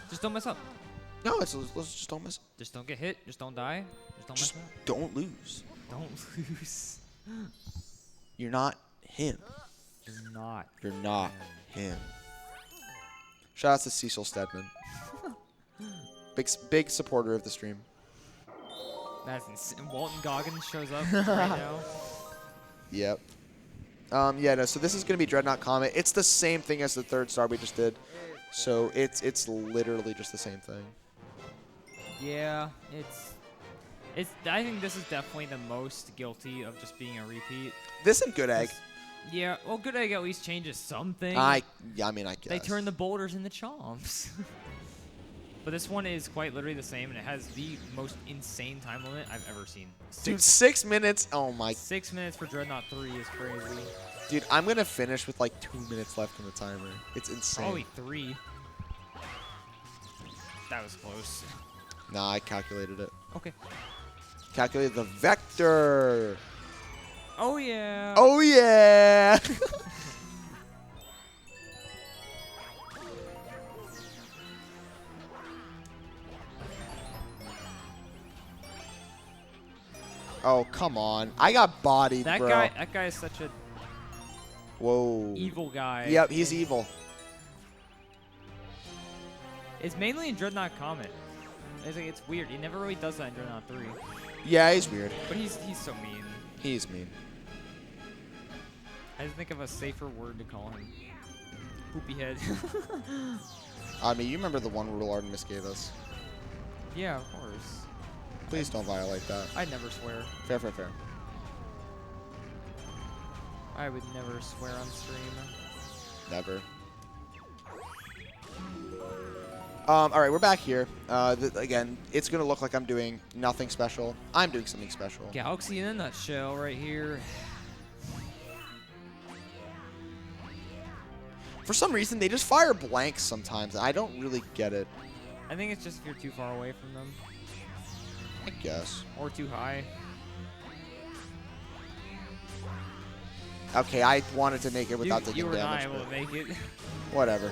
Just don't mess up. No, let's just don't mess up. Just don't get hit. Just don't die. Just don't Just mess up. don't lose. Don't lose. You're not him. You're not. You're not him. Shout out to Cecil Stedman. Big supporter of the stream. That's insane. Walton Goggins shows up right now. Yep. Yeah, no, so this is going to be Dreadnought Comet. It's the same thing as the third star we just did. So it's literally just the same thing. Yeah, I think this is definitely the most guilty of just being a repeat. This and Good Egg. Yeah, well, Good Egg at least changes something. I mean, I guess. They turn the boulders into chomps. But this one is quite literally the same, and it has the most insane time limit I've ever seen. Dude, 6 minutes. Oh, my. 6 minutes for Dreadnought 3 is crazy. Dude, I'm going to finish with like 2 minutes left on the timer. It's insane. Probably 3. That was close. Nah, I calculated it. Okay. Calculated the vector. Oh, yeah. Oh, yeah. Oh, come on. I got bodied, That bro. guy is such a Whoa. evil guy. Yep, he's evil. It's mainly in Dreadnought Comet. It's weird. He never really does that in Dreadnought 3. Yeah, he's weird. But he's so mean. He's mean. I just think of a safer word to call him. Poopy head. I mean, you remember the one rule Artemis gave us. Yeah, of course. Please don't violate that. I'd never swear. Fair, fair, fair. I would never swear on stream. Never. All right, we're back here. Again, it's going to look like I'm doing nothing special. I'm doing something special. Galaxy in a nutshell right here. For some reason, they just fire blanks sometimes. I don't really get it. I think it's just if you're too far away from them. I guess. Or too high. Okay, I wanted to make it without You taking were not damage. able to But make it. whatever.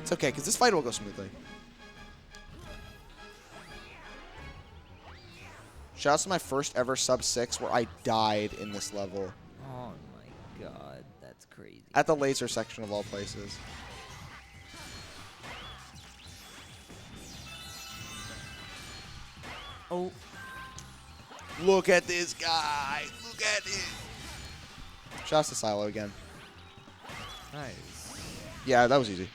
It's okay, because this fight will go smoothly. Shout out to my first ever sub 6 where I died in this level. Oh my god, that's crazy. At the laser section of all places. Oh. Look at this guy. Look at it. Shout out to Silo again. Nice. Yeah, that was easy.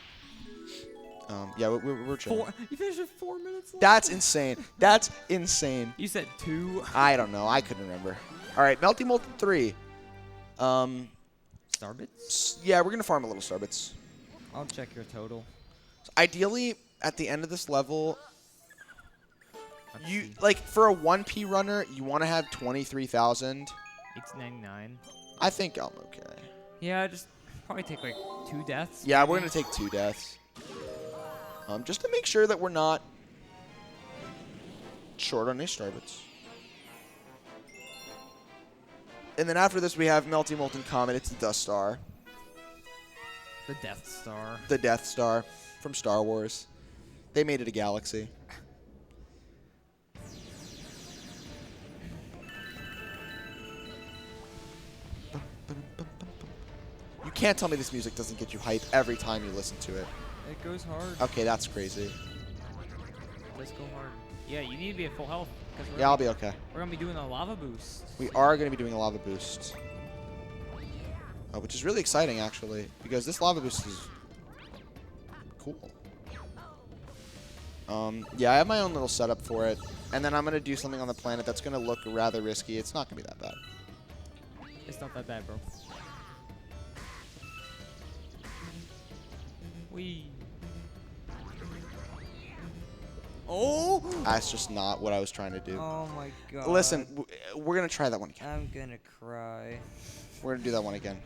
Yeah, we're chilling. You finished with 4 minutes left? That's insane. That's insane. You said 2. I don't know. I couldn't remember. All right, Melty Molten 3. Starbits? Yeah, we're going to farm a little Starbits. I'll check your total. So ideally, at the end of this level, Let's you see. like for a 1P runner, you want to have 23,000. 899. I think I'm okay. Yeah, just probably take like 2 deaths. Yeah, we're maybe. going to take 2 deaths. Just to make sure that we're not short on any Starbits. And then after this, we have Melty Molten Comet. It's the Dust Star. The Death Star. The Death Star from Star Wars. They made it a galaxy. You can't tell me this music doesn't get you hype every time you listen to it. It goes hard. Okay, that's crazy. Let's go hard. Yeah, you need to be at full health. Yeah, I'll be okay. We're going to be doing a lava boost. We are going to be doing a lava boost. Which is really exciting, actually, because this lava boost is cool. Yeah, I have my own little setup for it, and then I'm going to do something on the planet that's going to look rather risky. It's not going to be that bad. It's not that bad, bro. Wee. Oh! That's just not what I was trying to do. Oh my god. Listen, we're going to try that one again. I'm gonna cry. We're going to do that one again.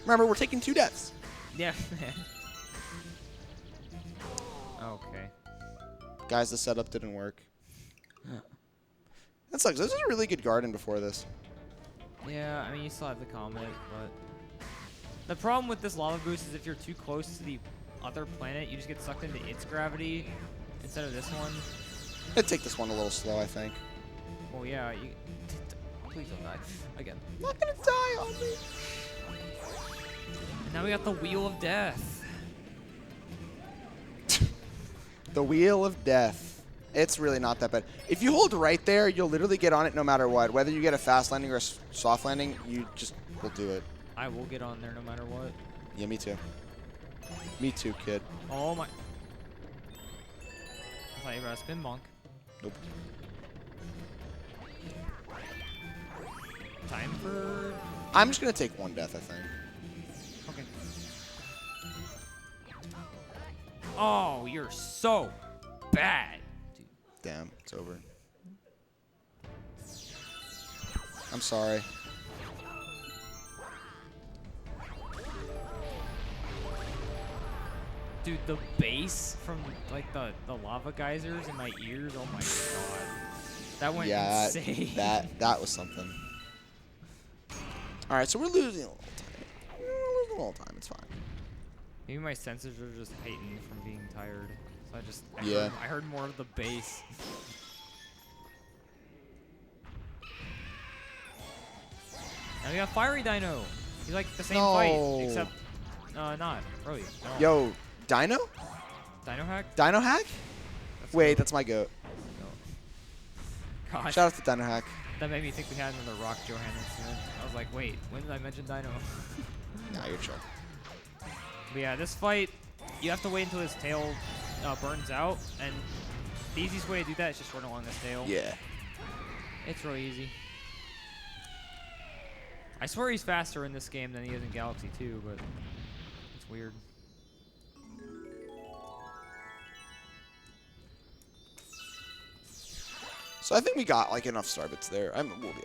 Remember, we're taking 2 deaths. Yeah, man. Okay. Guys, the setup didn't work. That sucks. This was a really good garden before this. Yeah, I mean, you still have the comet, but... The problem with this lava boost is if you're too close to the other planet, you just get sucked into its gravity instead of this one. I'd take this one a little slow, I think. Well, yeah, you... Please don't die. Again. I'm not going to die on me. And now we got the Wheel of Death. The Wheel of Death. It's really not that bad. If you hold right there, you'll literally get on it no matter what. Whether you get a fast landing or a soft landing, you just will do it. I will get on there no matter what. Yeah, me too. Me too, kid. Oh my... I thought you were about to spin monk. Nope. Time for... I'm just going to take 1 death, I think. Okay. Oh, you're so bad. Dude. Damn, it's over. I'm sorry. Dude, the bass from like the lava geysers in my ears, oh my god. That went Yeah, insane. that was something. All right, so we're losing a little time. We're losing a little time. It's fine. Maybe my senses are just heightened from being tired. So Yeah. I heard more of the bass. Now we got Fiery Dino. He's like the same fight, except not really. No. Yo, Dino? Dino Hack? Dino Hack? Wait, that's my goat. No. Gosh, Shout out to Dino Hack. that made me think we had another Rock Johansson. I was like, wait, when did I mention Dino? Nah, you're chill. But yeah, this fight, you have to wait until his tail burns out, and the easiest way to do that is just run along his tail. Yeah. It's really easy. I swear he's faster in this game than he is in Galaxy 2, but it's weird. So I think we got like enough Starbits there. We'll be okay.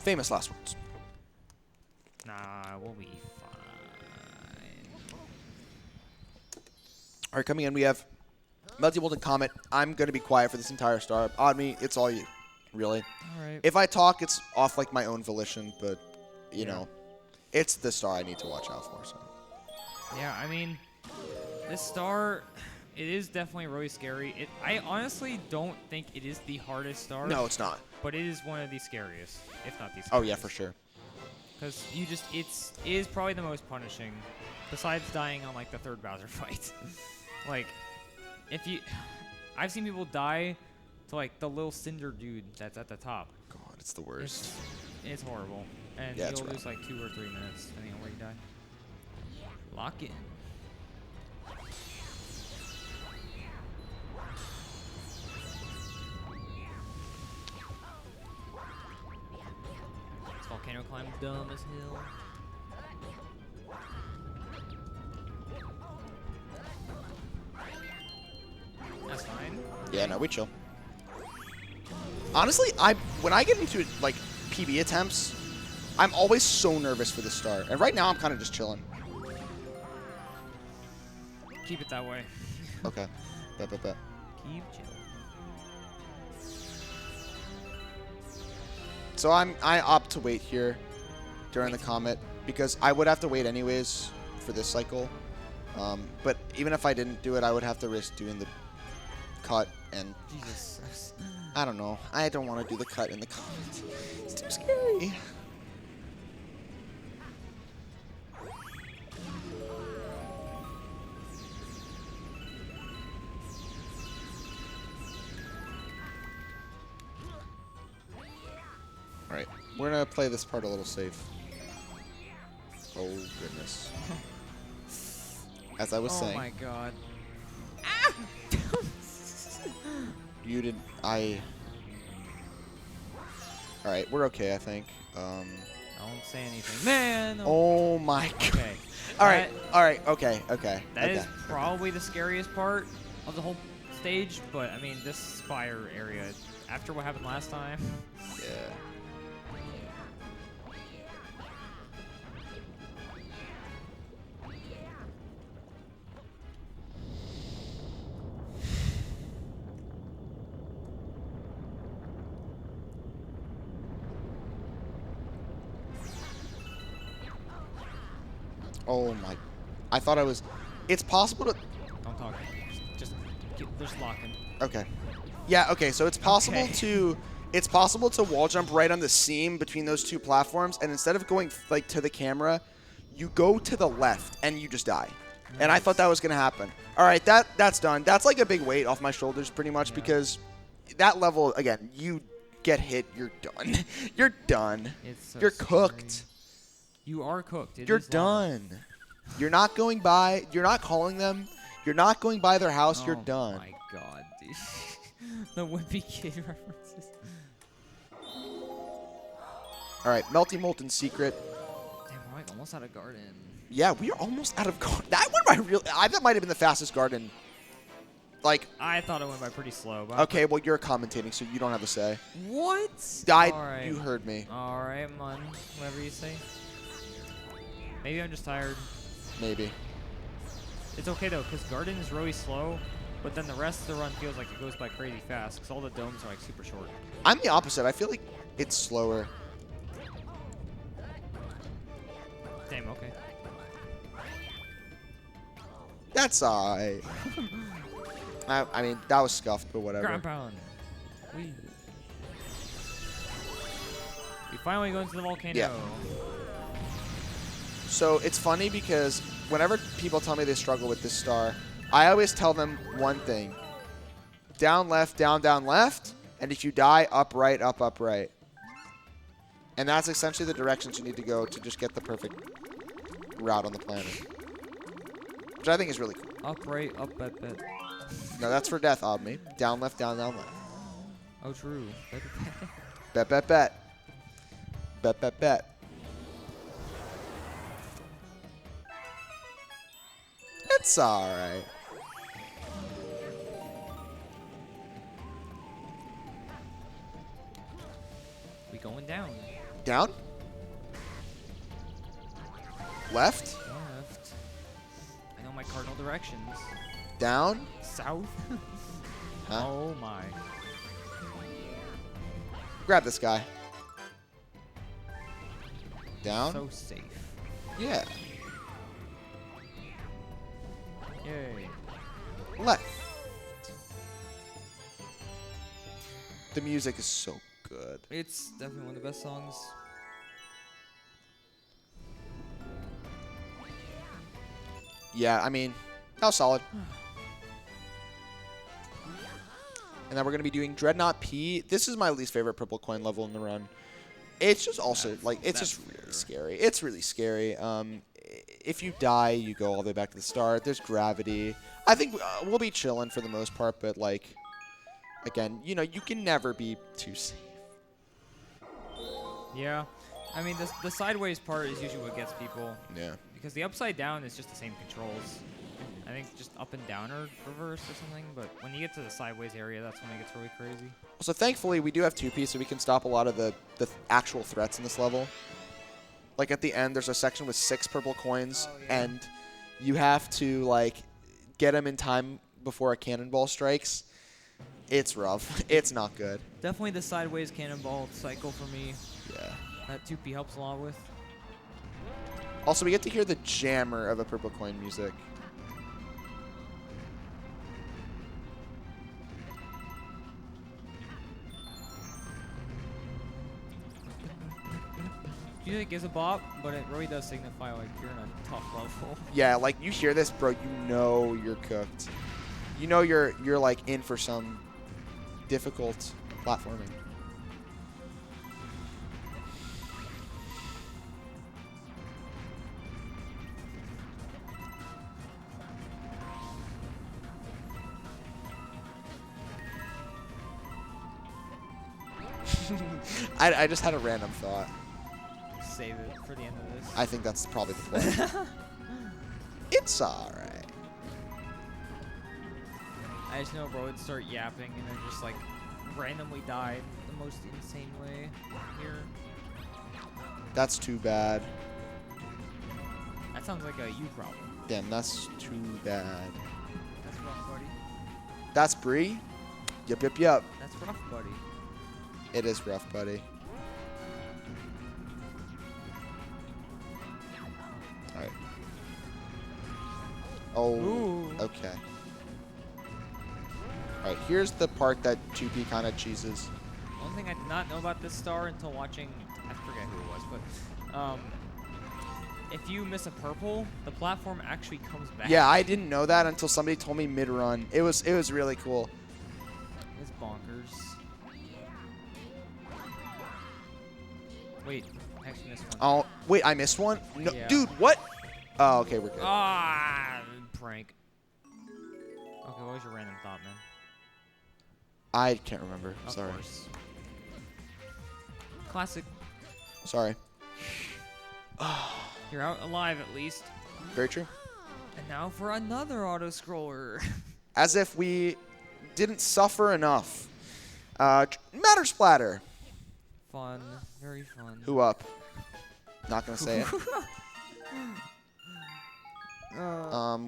Famous last words. Nah, we'll be fine. All right, coming in, we have Melty Molten Comet. I'm going to be quiet for this entire star. On me, it's all you, really. All right. If I talk, it's off like my own volition, but, you Yeah. know, it's the star I need to watch out for. So. Yeah, I mean, this star, it is definitely really scary. I honestly don't think it is the hardest star. No, it's not. But it is one of the scariest, if not the scariest. Oh, yeah, for sure. Because it is probably the most punishing, besides dying on like the 3rd Bowser fight. Like, I've seen people die to like the little cinder dude that's at the top. God, it's the worst. It's horrible, and Yeah, it's you'll rough. lose like 2 or 3 minutes depending on where you die. Lock in. This volcano climb dumb as hell. That's fine. Yeah, no, we chill. Honestly, when I get into like PB attempts, I'm always so nervous for the start. And right now, I'm kind of just chilling. Keep it that way. Okay. Bet. Keep chilling. So I opt to wait here during the comet because I would have to wait anyways for this cycle. But even if I didn't do it, I would have to risk doing the cut, and Jesus. I don't know. I don't want to do the cut in the comet. It's too scary. All right, we're gonna play this part a little safe. Oh goodness. As I was saying. Oh my god. You didn't. All right, we're okay, I think. Don't say anything, man. Oh my god. Okay. All right. Okay. That is probably the scariest part of the whole stage, but I mean, this spire area, after what happened last time. Yeah. Oh my. I thought I was. It's possible to. Don't talk. Just locking. Okay. Yeah, okay, so it's possible Okay. to. It's possible to wall jump right on the seam between those two platforms, and instead of going like to the camera, you go to the left and you just die. Nice. And I thought that was gonna happen. All right, that's done. That's like a big weight off my shoulders, pretty much, because that level again, you get hit, you're done. You're done. It's so you're scary. cooked. You are cooked. You're done. You're not going by. You're not calling them. You're not going by their house. You're done. Oh my god, dude. The Wimpy Kid references. All right, Melty Molten Secret. Damn, we're like almost out of garden. Yeah, we are almost out of garden. That one, that might have been the fastest garden. Like, I thought it went by pretty slow. But okay, well, you're commentating, so you don't have a say. What? Alright. You heard me. All right, man. Whatever you say. Maybe I'm just tired. Maybe. It's okay though, because garden is really slow, but then the rest of the run feels like it goes by crazy fast, because all the domes are like super short. I'm the opposite. I feel like it's slower. Damn. Okay. That's alright. I mean, that was scuffed, but whatever. Ground pound. We finally go into the volcano. Yeah. So it's funny because whenever people tell me they struggle with this star, I always tell them one thing. Down, left, down, left. And if you die, up, right, up, right. And that's essentially the directions you need to go to just get the perfect route on the planet. Which I think is really cool. Up, right, up, bet. No, that's for death, Obme. Down, left, down, left. Oh, true. Bet. Bet. It's alright. We going down. Down? Left? Left. I know my cardinal directions. Down? South? Huh? Oh my. Grab this guy. Down? So safe. Yeah. Yay. Left. The music is so good. It's definitely one of the best songs. Yeah, I mean, that was solid. And then we're going to be doing Dreadnought P. This is my least favorite purple coin level in the run. It's just also, like, it's just really scary. It's really scary. if you die, you go all the way back to the start. There's gravity. I think we'll be chilling for the most part, but like, again, you know, you can never be too safe. Yeah. I mean, the sideways part is usually what gets people. Yeah. Because the upside down is just the same controls. I think just up and down or reverse or something. But when you get to the sideways area, that's when it gets really crazy. So thankfully, we do have 2P, so we can stop a lot of the actual threats in this level. Like at the end, there's a section with 6 purple coins, and you have to like get them in time before a cannonball strikes. It's rough. It's not good. Definitely the sideways cannonball cycle for me. Yeah. That 2P helps a lot with. Also, we get to hear the jammer of a purple coin music. You think it's a bop, but it really does signify like you're in a tough level. Yeah, like you hear this, bro, you know you're cooked. You know you're like in for some difficult platforming. I just had a random thought. Save it for the end of this. I think that's probably the play. It's alright. I just know bro would start yapping and then just like randomly die the most insane way here. That's too bad. That sounds like a you problem. Damn, that's too bad. That's rough, buddy. That's Bree? Yup, yup, yup. That's rough, buddy. It is rough, buddy. Alright. Oh, Ooh. okay. Alright, here's the part that 2P kind of cheeses. One thing I did not know about this star until watching, I forget who it was, but if you miss a purple, the platform actually comes back. Yeah, I didn't know that until somebody told me mid-run. It was really cool. It's bonkers. Wait, I actually missed one. Oh, wait, I missed one? No, Yeah. dude, what? Oh, okay, we're good. Ah, prank. Okay, what was your random thought, man? I can't remember. Of Sorry. course. Classic. Sorry. You're out alive at least. Very true. And now for another auto-scroller. As if we didn't suffer enough. Matter Splatter. Fun. Very fun. Who up? Not gonna say it.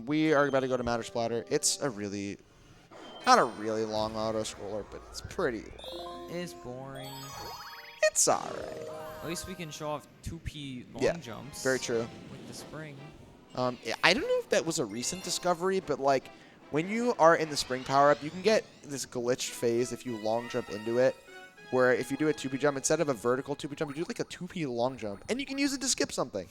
We are about to go to Matter Splatter. It's a really, not a really long auto scroller, but it's pretty long. It's boring. It's alright. At least we can show off 2P long Yeah, jumps. very true. With the spring. I don't know if that was a recent discovery, but like when you are in the spring power up, you can get this glitched phase if you long jump into it. Where if you do a 2P jump, instead of a vertical 2P jump, you do like a 2P long jump. And you can use it to skip something.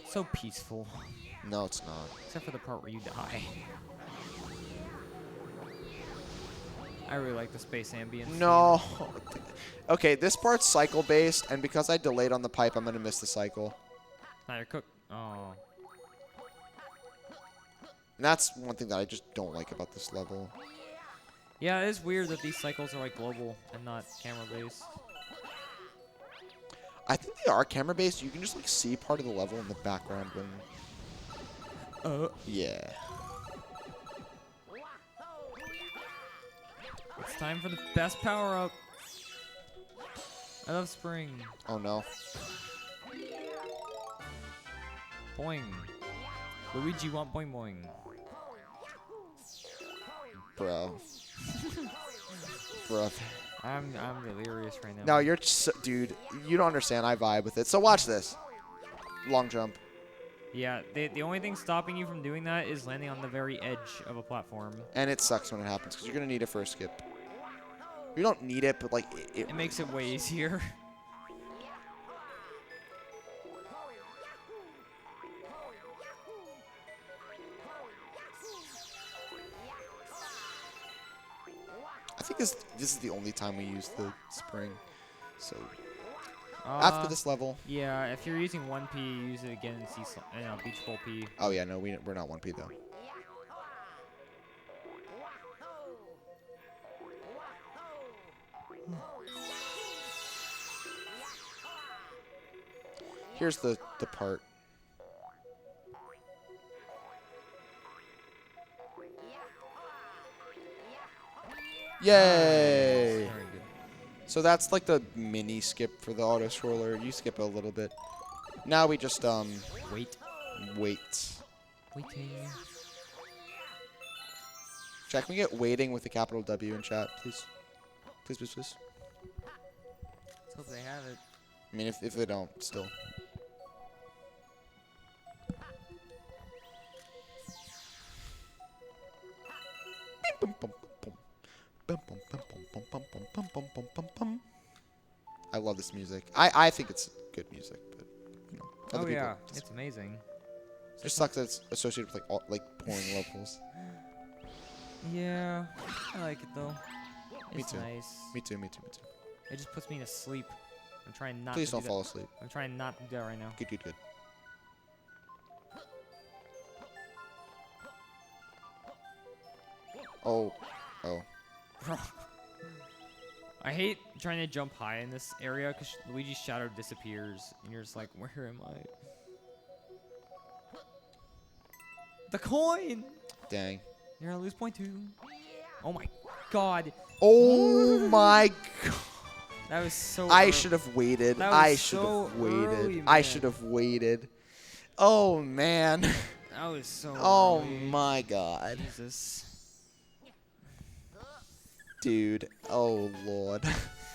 So peaceful. No, it's not. Except for the part where you die. I really like the space ambience. No. Okay, this part's cycle-based, and because I delayed on the pipe, I'm going to miss the cycle. Now you're cooked. Oh. And that's one thing that I just don't like about this level. Yeah, it is weird that these cycles are like global and not camera-based. I think they are camera-based. You can just like see part of the level in the background when... Yeah. It's time for the best power-up. I love spring. Oh, no. Boing. Luigi want boing boing. Bro. Bro. I'm delirious right now. No, you're... dude, you don't understand. I vibe with it. So watch this. Long jump. Yeah, the only thing stopping you from doing that is landing on the very edge of a platform. And it sucks when it happens, because you're going to need it for a skip. You don't need it, but like... It makes it way easier. I think this is the only time we use the spring. So after this level. Yeah, if you're using 1P, use it again in Beach Bowl P. Oh yeah, no, we're not 1P though. Here's the part. Yay! Very good. So that's like the mini skip for the auto scroller. You skip a little bit. Now we just Wait. wait. Waiting. Chat, can we get waiting with a capital W in chat, please? Please, please, please. Let's hope they have it. I mean, if they don't, still. I love this music. I think it's good music, but you know, other Oh people, yeah, it's amazing. it just sucks that it's associated with like boring levels. Yeah, I like it though. Me It's too. nice. Me too. Me too. Me too. It just puts me to sleep. I'm trying not Please to don't do fall that. asleep. I'm trying not to do that right now. Good. Good. Good. Oh. Oh. I hate trying to jump high in this area because Luigi's shadow disappears, and you're just like, where am I? The coin! Dang. You're gonna lose point 2. Oh my god. Oh my god. That was so I early. should have waited. That was I should so have waited. early, I man. should have waited. Oh man. That was so Oh early. my god. Jesus. Dude. Oh lord.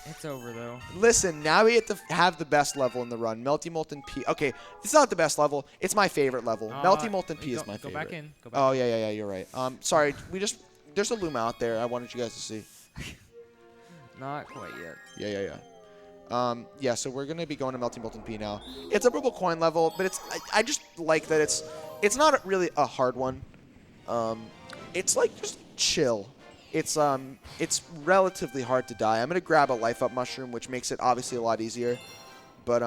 It's over though. Listen, now we get to have the best level in the run. Melty Molten P. Okay, it's not the best level. It's my favorite level. Melty Molten P is my favorite. Go back in. Go back Oh yeah. You're right. Sorry. There's a Luma out there. I wanted you guys to see. Not quite yet. Yeah. So we're gonna be going to Melting Molten P now. It's a purple coin level, but I just like that it's not really a hard one. It's like just chill. It's relatively hard to die. I'm gonna grab a life up mushroom, which makes it obviously a lot easier. But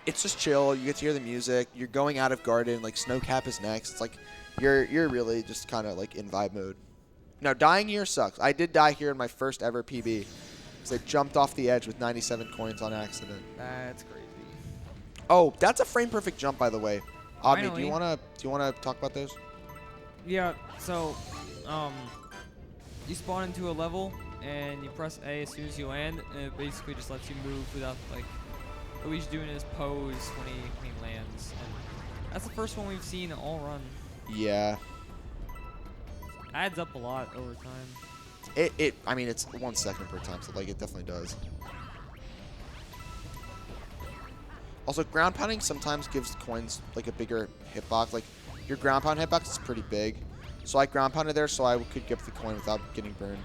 it's just chill. You get to hear the music. You're going out of garden. Like Snowcap is next. It's like you're really just kind of like in vibe mode. Now dying here sucks. I did die here in my first ever PB because I jumped off the edge with 97 coins on accident. That's crazy. Oh, that's a frame perfect jump, by the way. Omni, do Finally. you wanna talk about those? Yeah. So, you spawn into a level and you press A as soon as you land, and it basically just lets you move without like Luigi doing his pose when he lands. And that's the first one we've seen all run. Yeah. Adds up a lot over time. I mean, it's 1 second per time, so like it definitely does. Also, ground pounding sometimes gives coins like a bigger hitbox. Like your ground pound hitbox is pretty big, so I ground pounded there so I could get the coin without getting burned.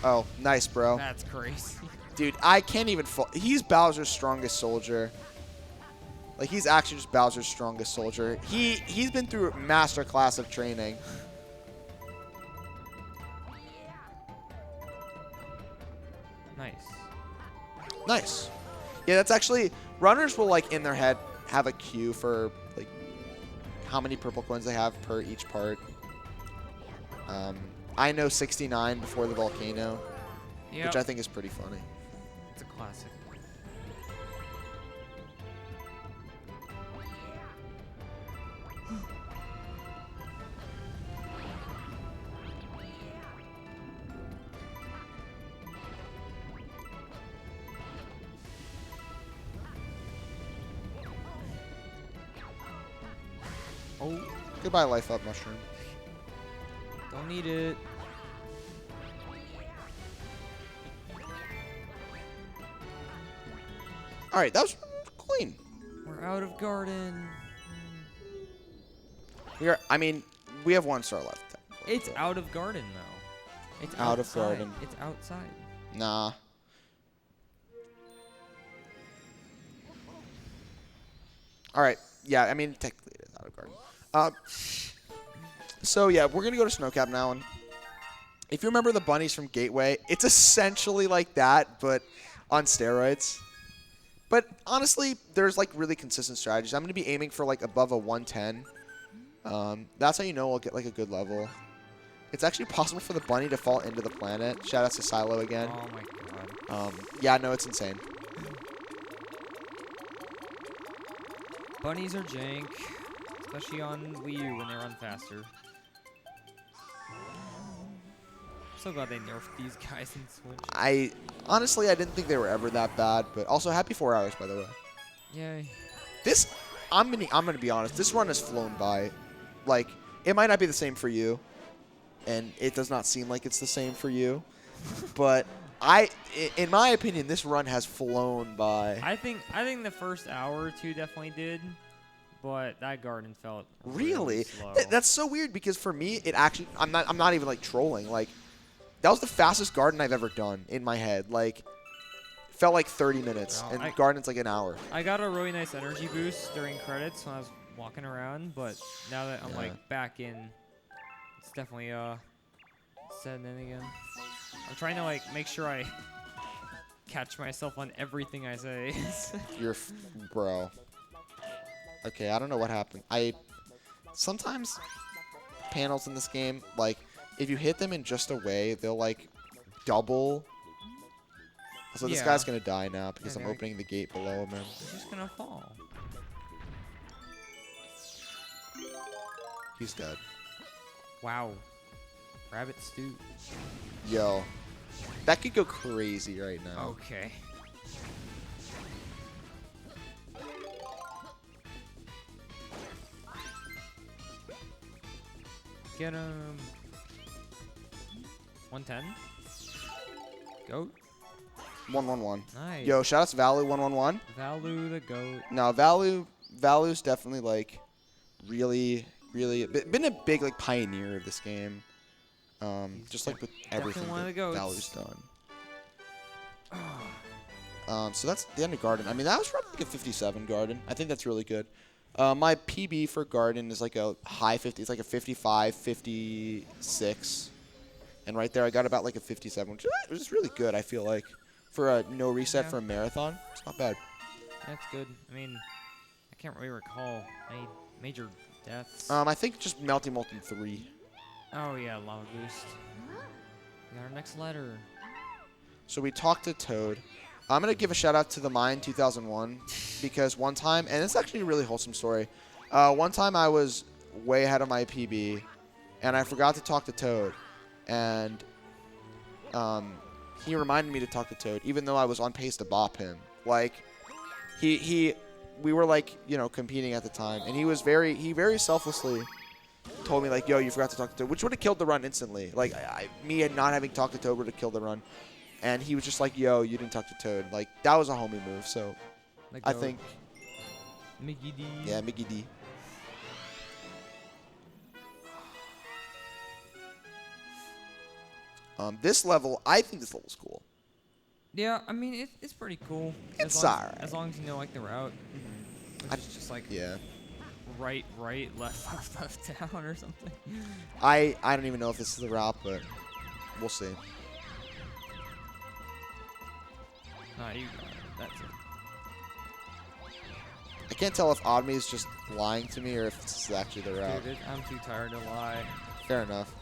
Oh, nice, bro. That's crazy. Dude, I can't even fall. He's Bowser's strongest soldier. Like, he's actually just Bowser's strongest soldier. He's been through a master class of training. Nice. Nice. Yeah, that's actually... Runners will, like, in their head, have a queue for, like, how many purple coins they have per each part. I know 69 before the volcano, Yep. which I think is pretty funny. It's a classic. Oh, goodbye, life up mushroom. Don't need it. All right, that was clean. We're out of garden. I mean, we have 1 star left. It's out of garden though. It's Out of outside. garden. It's outside. Nah. All right. Yeah, I mean, technically it is out of garden. So, yeah, we're going to go to Snowcap now. And if you remember the bunnies from Gateway, it's essentially like that, but on steroids. But honestly, there's, like, really consistent strategies. I'm going to be aiming for, like, above a 110. That's how you know we'll get, like, a good level. It's actually possible for the bunny to fall into the planet. Shout out to Silo again. Oh, my God. Yeah, no, it's insane. Bunnies are jank, especially on Wii U when they run faster. So glad they nerfed these guys in Switch. Honestly, I didn't think they were ever that bad, but also happy 4 hours, by the way. Yay. This, I'm gonna be honest, this run has flown by. Like, it might not be the same for you, and it does not seem like it's the same for you, but in my opinion, this run has flown by. I think the first hour or two definitely did, but that garden felt Really? slow. That's so weird because for me, it actually, I'm not even like trolling. Like, that was the fastest garden I've ever done in my head. Like, it felt like 30 minutes, No, and garden's like an hour. I got a really nice energy boost during credits when I was walking around, but now that I'm like back in, it's definitely setting in again. I'm trying to like make sure I catch myself on everything I say. Bro. Okay, I don't know what happened. Sometimes panels in this game, like, if you hit them in just a way, they'll like double. So this guy's gonna die now because I'm opening the gate below him. He's just gonna fall. He's dead. Wow. Rabbit stew. Yo. That could go crazy right now. Okay. Get him. 110. Goat. 111. Nice. Yo, shout out to Valu 111. Valu the goat. No, Valu's definitely like really been a big like pioneer of this game. Just like with everything one of that the goats. Valu's done. So that's the end of Garden. I mean, that was probably like a 57 Garden. I think that's really good. My PB for Garden is like a high 50. It's like a 55, 56. And right there, I got about like a 57, which is really good, I feel like. For a no reset for a marathon, it's not bad. That's good. I mean, I can't really recall any major deaths. I think just Melty Molten 3. Oh, yeah, Lava Boost. We got our next letter. So we talked to Toad. I'm going to give a shout out to the Mine 2001 because one time, and it's actually a really wholesome story. One time I was way ahead of my PB and I forgot to talk to Toad. And he reminded me to talk to Toad, even though I was on pace to bop him. Like, we were like, you know, competing at the time, and he very selflessly told me like, yo, you forgot to talk to Toad, which would have killed the run instantly. Like, me and not having talked to Toad would have killed the run. And he was just like, yo, you didn't talk to Toad. Like, that was a homie move, so I think. Mickey D. Yeah, Mickey D. This level, I think this level's cool. Yeah, I mean, it's pretty cool. It's alright. As long as you know, like, the route. Which is just like right, left, down or something. I don't even know if this is the route, but we'll see. Nah, you got it. That's it. I can't tell if Oddme is just lying to me or if this is actually the route. Dude, I'm too tired to lie. Fair enough.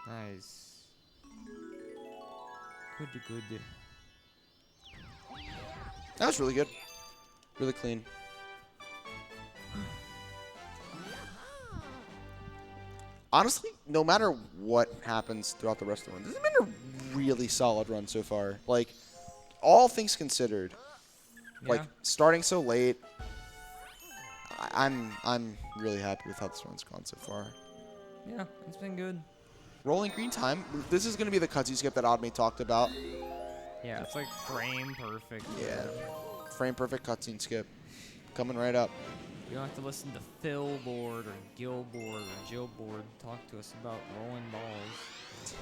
Nice. Good. That was really good. Really clean. Honestly, no matter what happens throughout the rest of the run, this has been a really solid run so far. Like, all things considered. Yeah. Like, starting so late, I'm really happy with how this one's gone so far. Yeah, it's been good. Rolling green time. This is going to be the cutscene skip that Oddme talked about. Yeah, it's like frame perfect. Yeah. Frame perfect cutscene skip. Coming right up. You don't have to listen to Phil Board or Gil Board or Jill Board talk to us about rolling balls.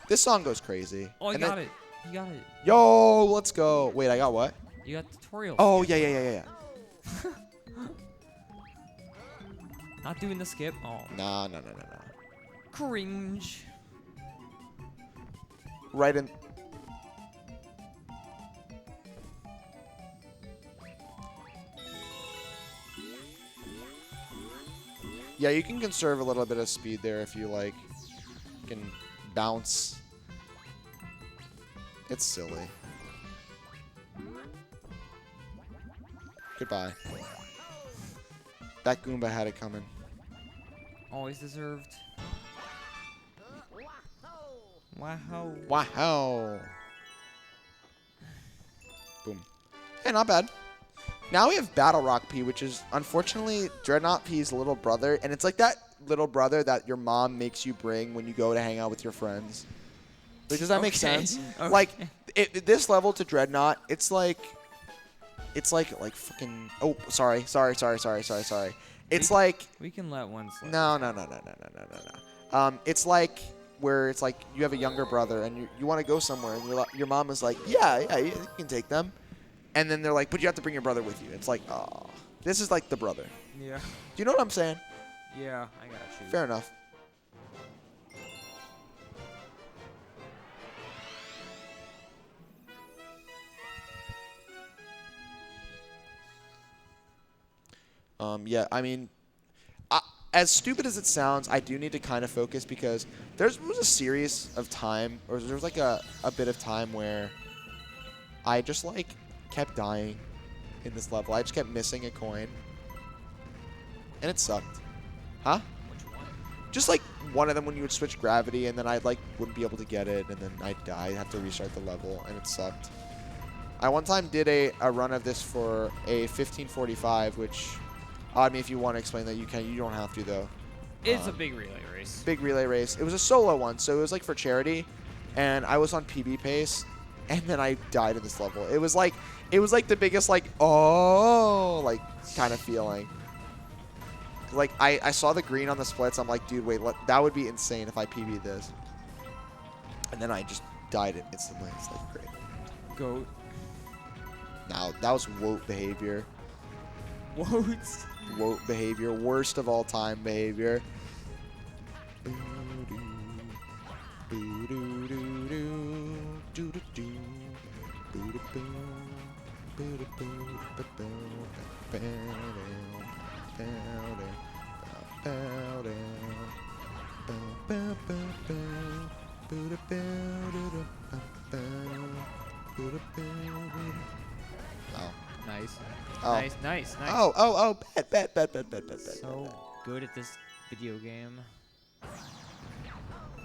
This song goes crazy. Oh, you And got then- it. You got it. Yo, let's go. Wait, I got what? You got tutorial. Oh, skip. yeah. Not doing the skip. Oh, No. cringe. Right in. Yeah, you can conserve a little bit of speed there if you like. You can bounce. It's silly. Goodbye. That Goomba had it coming. Always deserved. Wow. Wow. Boom. Hey, not bad. Now we have Battle Rock P, which is unfortunately Dreadnought P's little brother, and it's like that little brother that your mom makes you bring when you go to hang out with your friends. Like, does that make sense? Okay. Like, this level to Dreadnought, it's like fucking. Oh, sorry. It's like We can let one slip. no. It's like where it's like you have a younger brother and you want to go somewhere and your mom is like, yeah, you can take them. And then they're like, but you have to bring your brother with you. It's like, oh, this is like the brother. Yeah. Do you know what I'm saying? Yeah, I got you. Fair enough. Yeah, I mean, as stupid as it sounds, I do need to kind of focus because there was a series of time, or there was like a bit of time where I just like kept dying in this level. I just kept missing a coin, and it sucked. Huh? Which one? Just like one of them when you would switch gravity, and then I like wouldn't be able to get it, and then I'd die, I'd have to restart the level, and it sucked. I one time did a run of this for a 1545, which, Oddme, if you want to explain that, you can. You don't have to though. It's a big relay race. Big relay race. It was a solo one, so it was like for charity, and I was on PB pace, and then I died in this level. It was like the biggest like kind of feeling. Like I saw the green on the splits. I'm like, dude, wait, that would be insane if I PB'd this. And then I just died it instantly. It's like great. Goat. Now that was woke behavior. What? Woke behavior. Worst of all time behavior. Oh. Nice. Oh. Nice. Oh, bet. So good at this video game.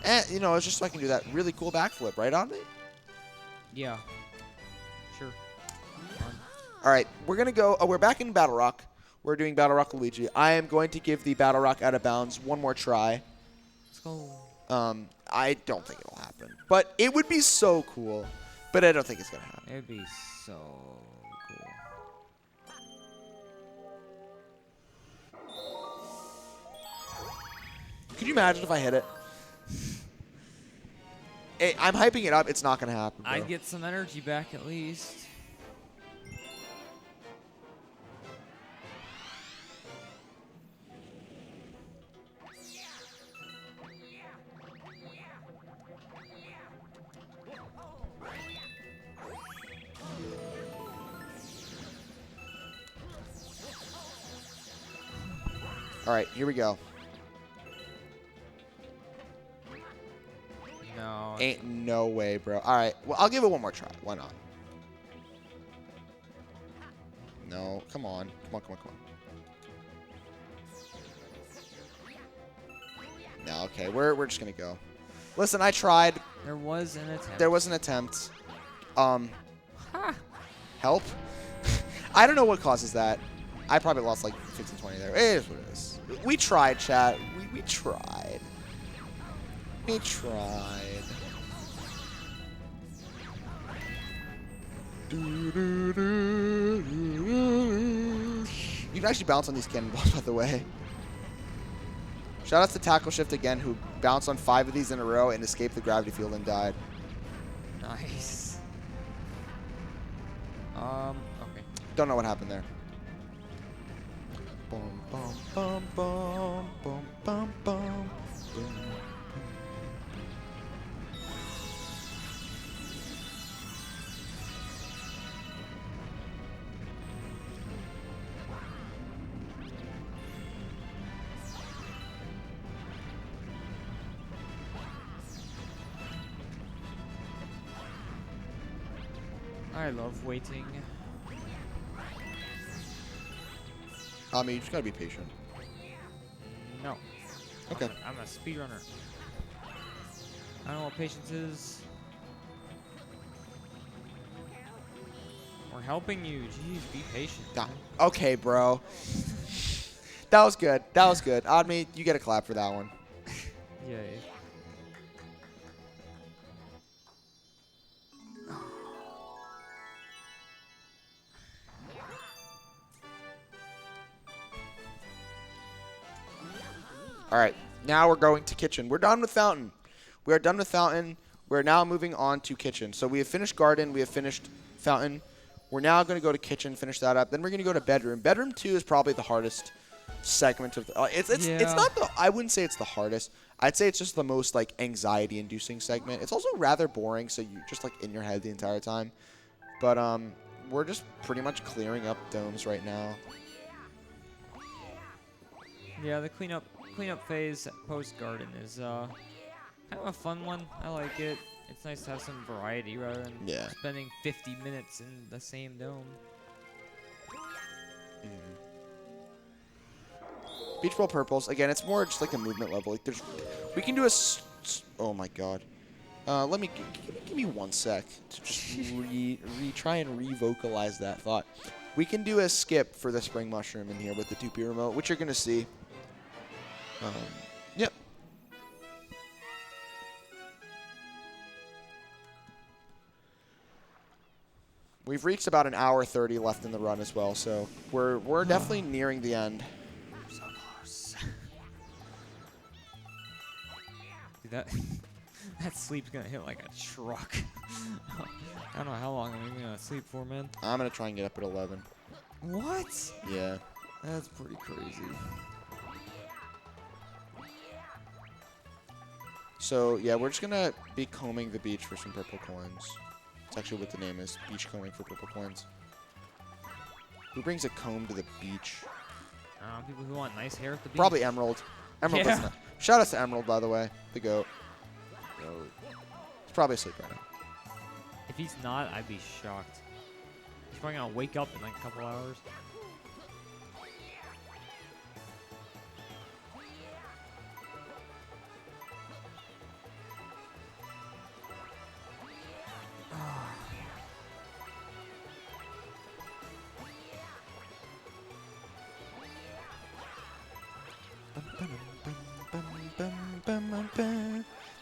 And, it's just so I can do that really cool backflip, right on me? Yeah. Sure. All right, we're going to go. We're back in Battle Rock. We're doing Battle Rock Luigi. I am going to give the Battle Rock out of bounds one more try. Let's go. I don't think it'll happen. But it would be so cool. But I don't think it's going to happen. It'd be so cool. Could you imagine if I hit it? Hey, I'm hyping it up. It's not going to happen, bro. I'd get some energy back at least. All right, here we go. No. Ain't no way, bro. All right, well, I'll give it one more try. Why not? No, come on. Come on, come on, come on. No, okay. We're just going to go. Listen, I tried. There was an attempt. There was an attempt. Help? I don't know what causes that. I probably lost like 15, 20 there. It is what it is. We tried, chat. We tried. We tried. You can actually bounce on these cannonballs, by the way. Shout out to Tackle Shift again, who bounced on 5 of these in a row and escaped the gravity field and died. Nice. Okay. Don't know what happened there. Boom, boom, boom, boom, boom, boom, boom, boom. I love waiting. I mean, you just gotta be patient. No. Okay. I'm a speedrunner. I don't know what patience is. We're helping you. Jeez, be patient. man. Okay, bro. That was good. That was good. Admi, you get a clap for that one. Yay. All right, now we're going to kitchen. We're done with fountain. We are done with fountain. We're now moving on to kitchen. So we have finished garden. We have finished fountain. We're now going to go to kitchen, finish that up. Then we're going to go to bedroom. Bedroom 2 is probably the hardest segment of the, it's not the, I wouldn't say it's the hardest. I'd say it's just the most like anxiety inducing segment. It's also rather boring, so you're just like in your head the entire time. But we're just pretty much clearing up domes right now. Yeah, the cleanup phase post garden is kind of a fun one. I like it. It's nice to have some variety rather than spending 50 minutes in the same dome. Beach Ball purples. Again, it's more just like a movement level. Like we can do a. Oh my god. Let me give me 1 sec to just try and re-vocalize that thought. We can do a skip for the spring mushroom in here with the 2P remote, which you're gonna see. Yep. We've reached about an hour 30 left in the run as well, so we're definitely nearing the end. So close. Dude, that sleep's gonna hit like a truck. I don't know how long I'm even gonna sleep for, man. I'm gonna try and get up at 11. What? Yeah. That's pretty crazy. So yeah, we're just gonna be combing the beach for some purple coins. It's actually what the name is, beach combing for purple coins. Who brings a comb to the beach? People who want nice hair at the beach. Probably Emerald. Emerald doesn't know. Shout out to Emerald, by the way, the goat. He's probably asleep right now. If he's not, I'd be shocked. He's probably gonna wake up in like a couple hours.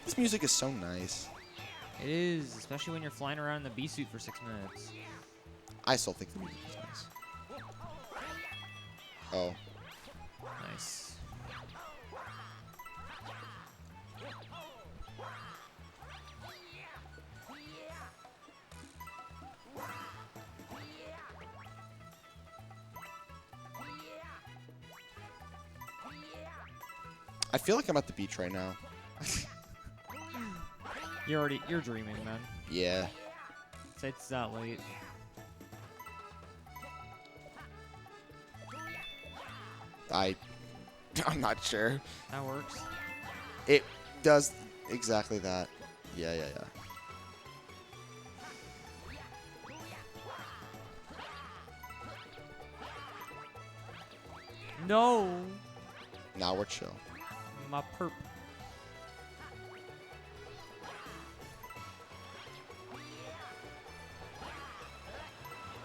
This music is so nice. It is, especially when you're flying around in the bee suit for 6 minutes. I still think the music is nice. Oh. Nice. I feel like I'm at the beach right now. You're dreaming, man. Yeah. It's that late. I'm not sure. That works. It does exactly that. Yeah. No. Now we're chill. My perp.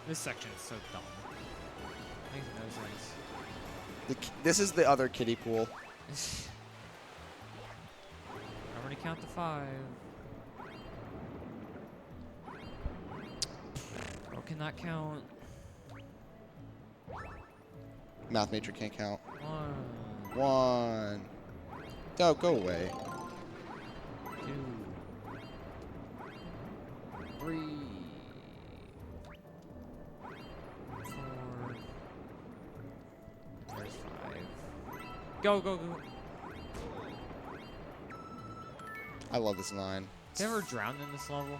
This section is so dumb. Makes no sense. This is the other kiddie pool. I'm gonna count to 5. Oh, cannot count. Math major can't count. 1, 1. Oh, go away. 2, 3, 4. There's 5. Go, go, go. I love this line. You ever drowned in this level?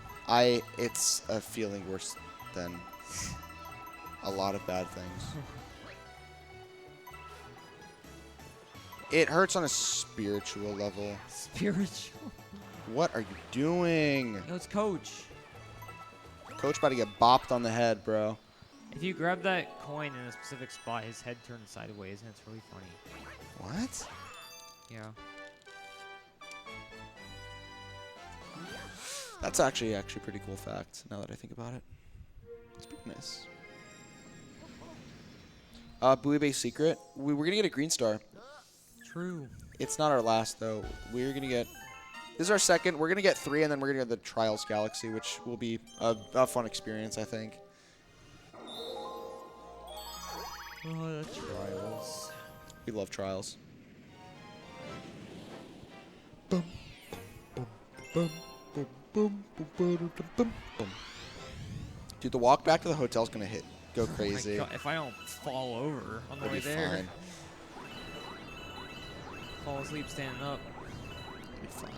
It's a feeling worse than a lot of bad things. It hurts on a spiritual level. Spiritual. What are you doing? Yo, it's Coach. Coach about to get bopped on the head, bro. If you grab that coin in a specific spot, his head turns sideways, and it's really funny. What? Yeah. That's actually a pretty cool fact, now that I think about it. It's pretty nice. Buoy Base Secret. We're going to get a green star. True. It's not our last, though. We're going to get... This is our second. We're going to get 3, and then we're going to get the Trials Galaxy, which will be a fun experience, I think. Oh, the Trials. We love Trials. Boom. Boom. Boom. Boom. Boom. Boom. Boom. Boom. Boom. Dude, the walk back to the hotel is going to go crazy. Oh my God, if I don't fall over on the It'll way be there. fine. Fall asleep standing up. It'll be fine.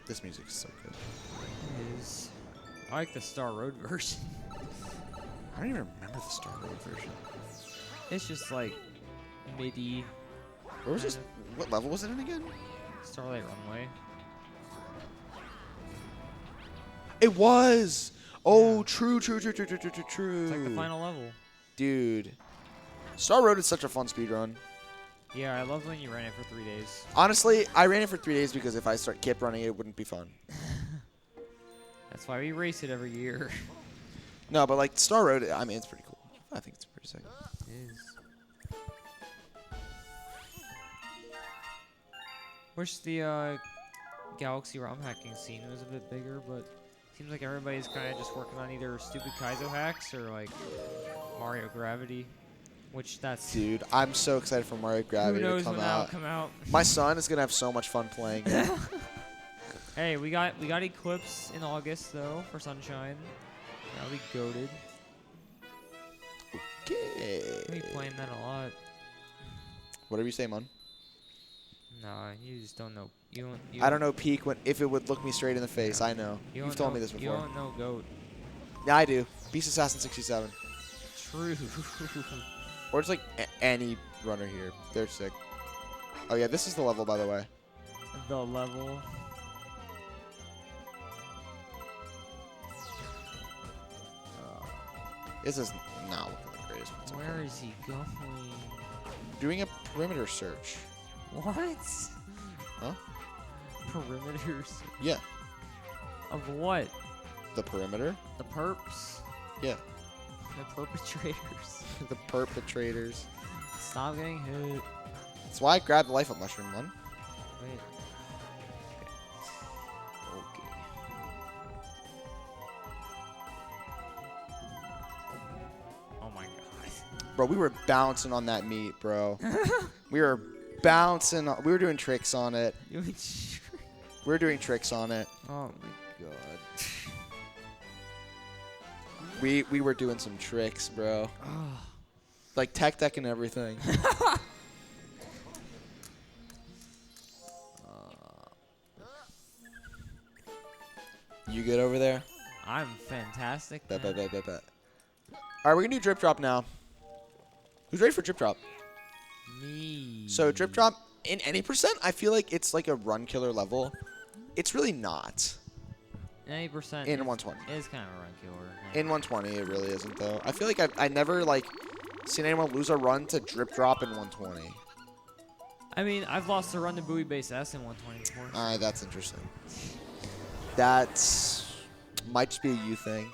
This music is so good. It is. I like the Star Road version. I don't even remember the Star Road version. It's just like MIDI. Where was this? What level was it in again? Starlight Runway. It was! Oh, Yeah. true. It's like the final level. Dude. Star Road is such a fun speedrun. Yeah, I love when you ran it for 3 days. Honestly, I ran it for 3 days because if I kept running it, it wouldn't be fun. That's why we race it every year. No, but like Star Road, I mean, it's pretty cool. I think it's pretty sick. It is. Wish the Galaxy ROM hacking scene was a bit bigger, but seems like everybody's kind of just working on either stupid Kaizo hacks or like Mario Gravity, which that's... Dude, I'm so excited for Mario Gravity Who knows to when come that'll out. come out. My son is gonna have so much fun playing it. Hey, we got Eclipse in August though for Sunshine. That'll be goated. Okay. I'll be playing that a lot. Whatever you say, man. Nah, you just don't know. I don't know peak if it would look me straight in the face. Yeah. I know. You You've don't told know- me this You before. don't know goat. Yeah, I do. Beast Assassin 67. True. Or it's like any runner here. They're sick. Oh yeah, this is the level, by the way. The level. This is not looking the greatest. but it's okay. Where is he going? Doing a perimeter search. What? Huh? Perimeters Yeah. of what? The perimeter? The perps? Yeah. The perpetrators? The perpetrators. Stop getting hit. That's why I grabbed the life up mushroom one. Wait. Okay. Oh my god. Bro, we were bouncing on that meat, bro. We were bouncing. We were doing tricks on it. We were doing tricks on it. Oh my god. We were doing some tricks, bro. Like tech deck and everything. You good over there? I'm fantastic. Bet, man. bet, bet, bet, bet. All right, we're gonna do drip drop now. Who's ready for drip drop? Me. So drip drop in any percent, I feel like it's like a run killer level. It's really not. 90% In 120. is kind of a run killer. In 120, it really isn't, though. I feel like I never, like, seen anyone lose a run to drip drop in 120. I mean, I've lost a run to buoy base S in 120 before. All right, that's interesting. That's might just be a you thing.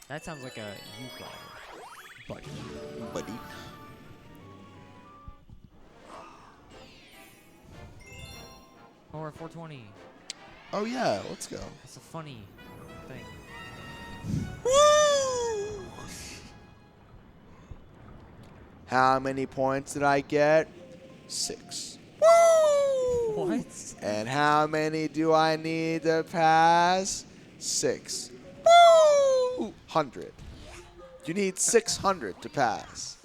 That sounds like a you problem. Buddy. Oh, we're at 420. Oh, yeah, let's go. That's a funny thing. Woo! How many points did I get? 6. Woo! What? And how many do I need to pass? 6. Woo! 100. You need 600 to pass.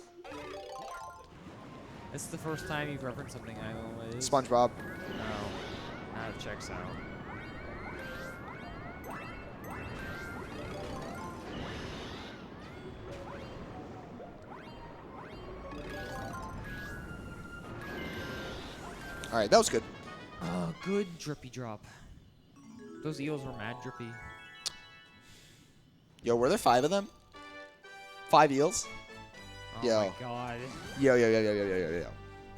It's the first time you've referenced something I always. SpongeBob. No. Now it checks out. All right, that was good. Oh, good drippy drop. Those eels were mad drippy. Yo, were there 5 of them? 5 eels? Oh Yo. my god. Yo.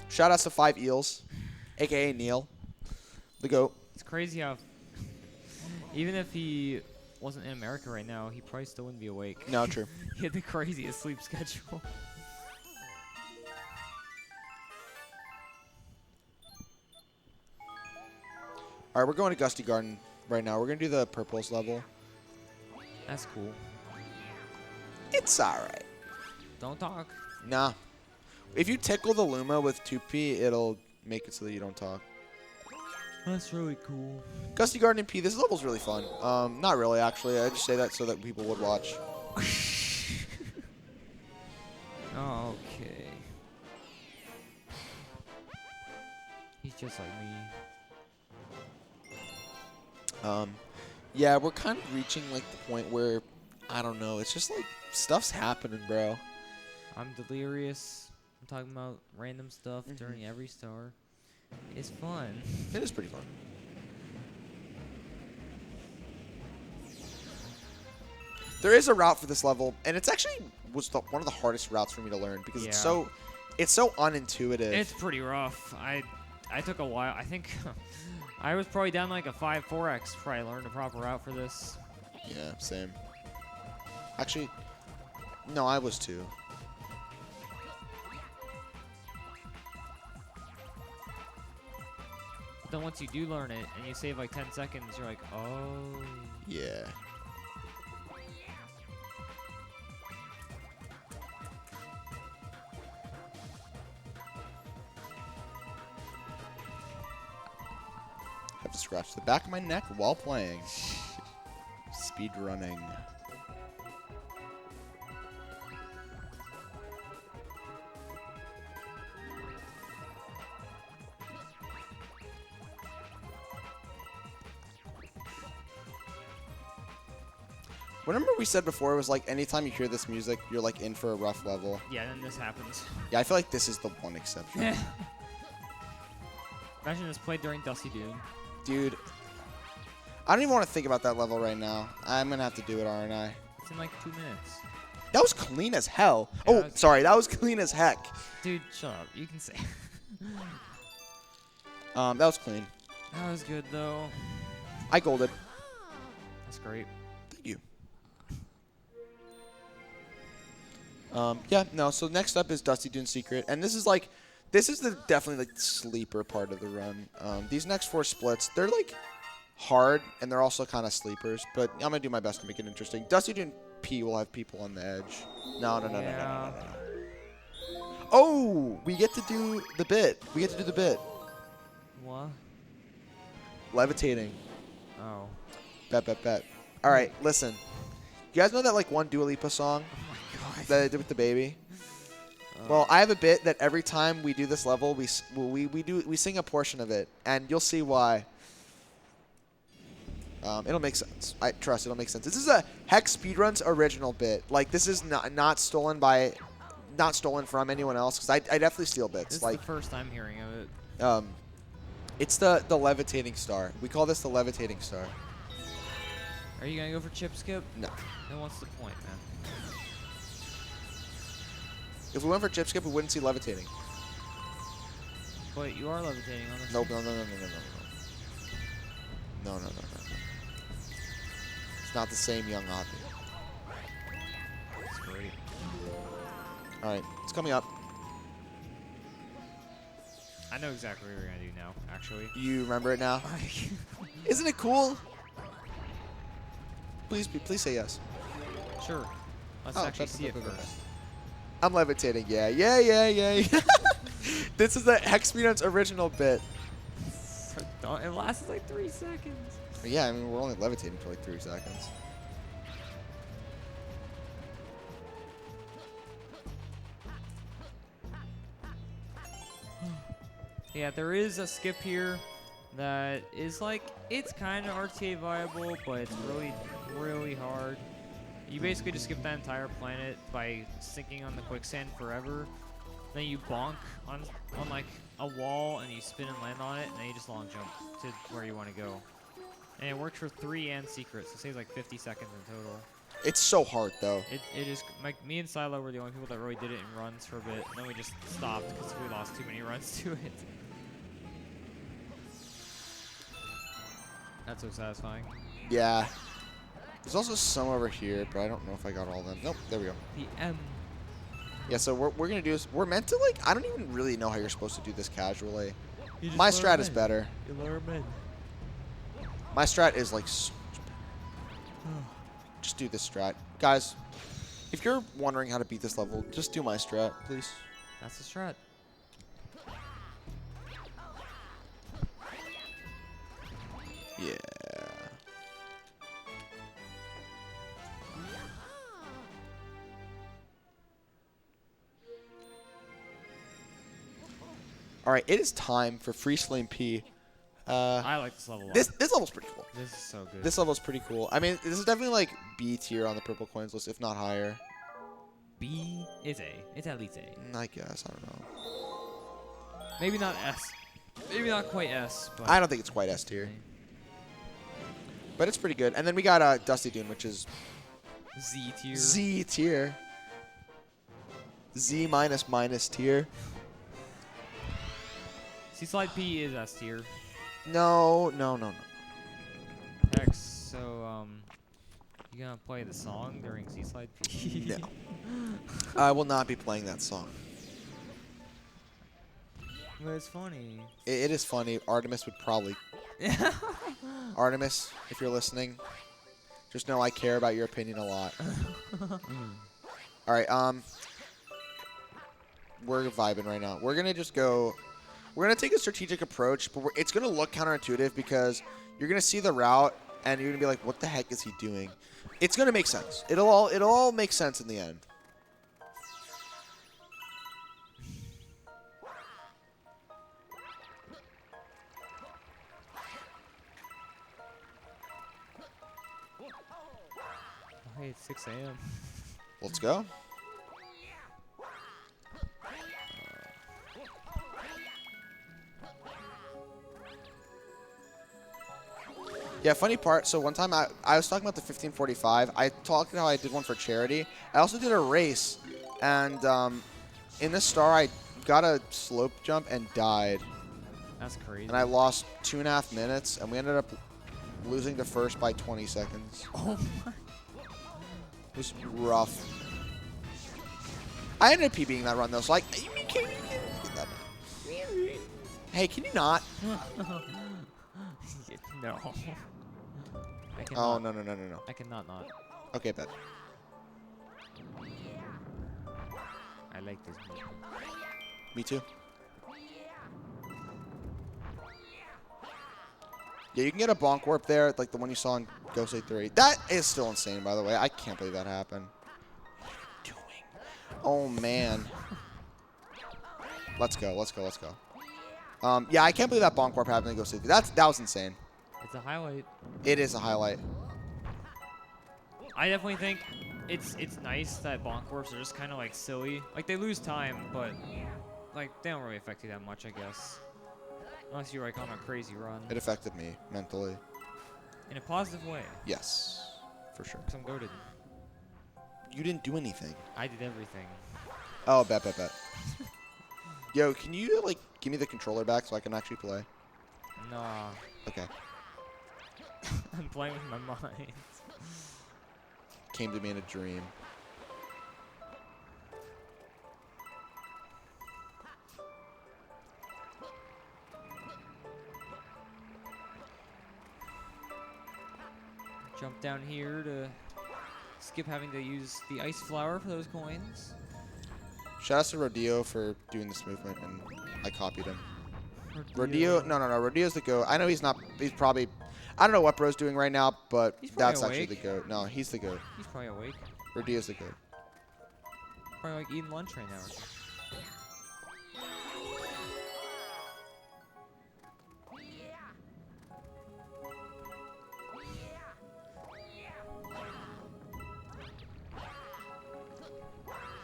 Shout outs to 5 eels, a.k.a. Neil, the GOAT. It's crazy how, even if he wasn't in America right now, he probably still wouldn't be awake. No, true. He had the craziest sleep schedule. All right, we're going to Gusty Garden right now. We're going to do the purples level. That's cool. It's all right. Don't talk. Nah. If you tickle the Luma with 2P, it'll make it so that you don't talk. That's really cool. Gusty Garden and P, this level's really fun. Not really, actually. I just say that so that people would watch. Okay. He's just like me. Yeah, we're kind of reaching, like, the point where, I don't know, it's just, like, stuff's happening, bro. I'm delirious. I'm talking about random stuff during every star. It's fun. It is pretty fun. There is a route for this level, and it's actually one of the hardest routes for me to learn because it's so unintuitive. It's pretty rough. I took a while. I think I was probably down like a 5-4x before I learned a proper route for this. Yeah, same. Actually, no, I was too. But then once you do learn it and you save like 10 seconds, you're like, oh. Yeah. Have to scratch the back of my neck while playing. Speed running. Remember we said before, it was like anytime you hear this music, you're like in for a rough level. Yeah, then this happens. Yeah, I feel like this is the one exception. Imagine this played during Dusty Dune. Dude, I don't even want to think about that level right now. I'm going to have to do it, aren't I? It's in like 2 minutes. That was clean as hell. Yeah, Oh, sorry. That was clean as heck. Dude, shut up. You can say. That was clean. That was good, though. I golded. That's great. Thank you. Yeah, no, so next up is Dusty Dune Secret. And this is like, definitely like the sleeper part of the run. These next 4 splits, they're like hard and they're also kind of sleepers, but I'm going to do my best to make it interesting. Dusty Dune P will have people on the edge. No. Oh, we get to do the bit. What? Levitating. Oh. Bet. All right, listen. You guys know that like one Dua Lipa song Oh my god. that I did with the baby? Well, I have a bit that every time we do this level, we sing a portion of it, and you'll see why. It'll make sense. I trust it'll make sense. This is a HexSpeedruns original bit. Like this is not stolen from anyone else because I definitely steal bits. This is like the first time hearing of it. it's the levitating star. We call this the levitating star. Are you gonna go for chip skip? No. Then what's the point, man? If we went for chip skip, we wouldn't see levitating. But you are levitating on this. Nope, no. No. It's not the same young Avi. That's great. Alright, it's coming up. I know exactly what we're gonna do now, actually. You remember it now? Isn't it cool? Please say yes. Sure. Let's Oh, actually see it okay. first. I'm levitating, yeah. This is the HexSpeedruns original bit. It lasted like 3 seconds. Yeah, I mean, we're only levitating for like 3 seconds. Yeah, there is a skip here that is like, it's kind of RTA viable, but it's really, really hard. You basically just skip that entire planet by sinking on the quicksand forever. Then you bonk on like a wall and you spin and land on it, and then you just long jump to where you want to go. And it works for 3 and secrets, so it saves like 50 seconds in total. It's so hard, though. It is, like, me and Silo were the only people that really did it in runs for a bit, and then we just stopped because we lost too many runs to it. That's so satisfying. Yeah. There's also some over here, but I don't know if I got all of them. Nope, there we go. The M. Yeah, so we're going to do this. We're meant to, like, I don't even really know how you're supposed to do this casually. You just My lure strat 'em is in. better. You lure 'em in. My strat is, like, just do this strat. Guys, if you're wondering how to beat this level, just do my strat, please. That's the strat. Yeah. All right, it is time for Free Sling P. I like this level a lot. This level's pretty cool. This is so good. This level's pretty cool. I mean, this is definitely like B tier on the purple coins list, if not higher. B is A. It's at least A. I guess, I don't know. Maybe not S. Maybe not quite S, but I don't think it's quite S tier, but it's pretty good. And then we got Dusty Dune, which is Z tier. Z tier. Z minus minus tier. C Slide P is S tier. No. Hex. So you gonna play the song during C Slide P? No. I will not be playing that song. But it's funny. It is funny. Artemis would probably. Artemis, if you're listening, just know I care about your opinion a lot. All right. We're vibing right now. We're gonna just go. We're gonna take a strategic approach, but it's gonna look counterintuitive because you're gonna see the route and you're gonna be like, "What the heck is he doing?" It's gonna make sense. It'll all make sense in the end. Hey, it's 6 a.m. Let's go. Yeah, funny part. So one time I was talking about the 1545. I talked about how I did one for charity. I also did a race, and in this star I got a slope jump and died, That's crazy. and I lost 2.5 minutes, and we ended up losing to first by 20 seconds. Oh my. It was rough. I ended up PBing that run though, so like, hey, can you not? No. I Oh, cannot. no. I cannot not. Okay, bet. I like this movie. Me too. Yeah, you can get a bonk warp there, like the one you saw in Ghost 3. That is still insane, by the way. I can't believe that happened. What are you doing? Oh, man. Let's go. Yeah, I can't believe that bonk warp happened in Ghost 3. That was insane. It's a highlight. It is a highlight. I definitely think it's nice that bonk warps are just kind of like silly. Like they lose time, but like they don't really affect you that much, I guess. Unless you're like on a crazy run. It affected me mentally. In a positive way. Yes. for sure. Because I'm goated. You didn't do anything. I did everything. Oh, bet. Yo, can you, like, give me the controller back so I can actually play? Nah. Okay. I'm playing with my mind. Came to me in a dream. Jump down here to skip having to use the ice flower for those coins. Shout out to Rodeo for doing this movement, and I copied him. Rodeo, no, Rodeo's the GOAT. I know he's not, he's probably, I don't know what bro's doing right now, but He's probably that's actually the awake. GOAT. No, he's the GOAT. He's probably awake. Rodeo's the GOAT. Probably like eating lunch right now or something.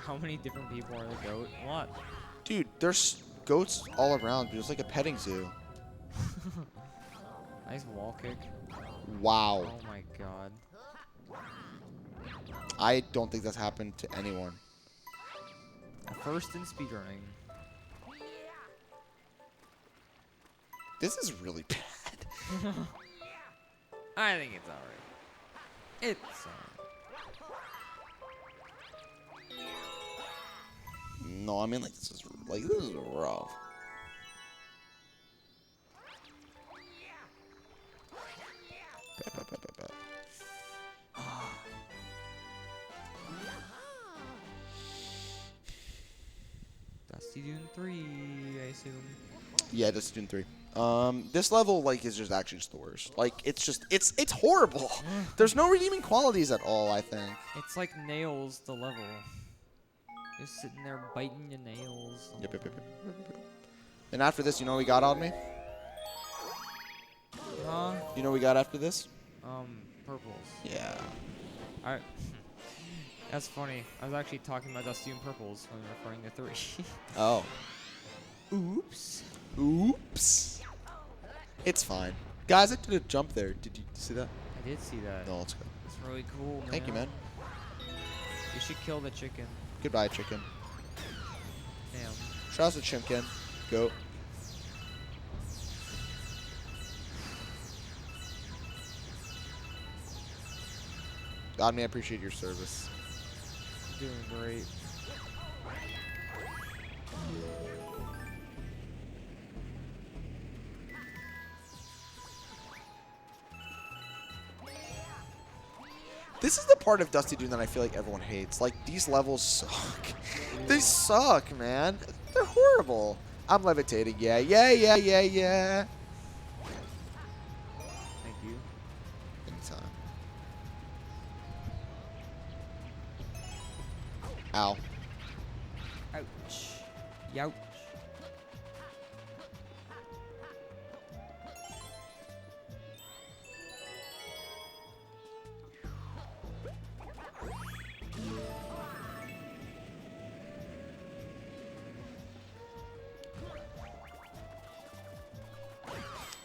How many different people are the GOAT? A lot. Dude, there's goats all around, dude. It's like a petting zoo. Nice wall kick. Wow. Oh my god. I don't think that's happened to anyone. A first in speedrunning. This is really bad. I think it's alright. It's alright. No, I mean, like, this is rough. Bet. Dusty Dune 3, I assume. Yeah, just Dune 3. This level, like, is just actually just the worst. Like, it's just, it's horrible. There's no redeeming qualities at all, I think. It's like Nails, the level. Just sitting there biting your nails. Yep. And after this, you know what we got on me? Huh? You know what we got after this? Purples. Yeah. Alright. That's funny. I was actually talking about Dusty and Purples when referring to 3. Oh. Oops. Oops. It's fine. Guys, I did a jump there. Did you see that? I did see that. No, let's go. It's really cool, man. Thank you, man. You should kill the chicken. Goodbye, chicken. Damn. Shout out to Chimkin. Go. God, man, I appreciate your service. Doing great. This is the part of Dusty Dune that I feel like everyone hates. Like, these levels suck. They suck, man. They're horrible. I'm levitating. Yeah. Thank you. Anytime. Ow. Ouch. Youch.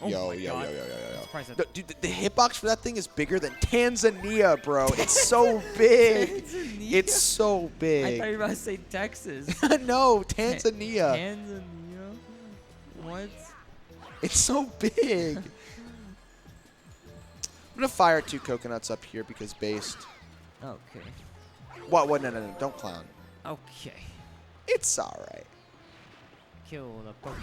Oh Yo. Surprised that- No, dude, the hitbox for that thing is bigger than Tanzania, bro. It's so big. Tanzania? It's so I big. thought you were about to say Texas. No, Tanzania. Tanzania? What? It's so big. I'm gonna fire 2 coconuts up here because based. Okay. What? No. Don't clown. Okay. It's alright. Kill the pokey.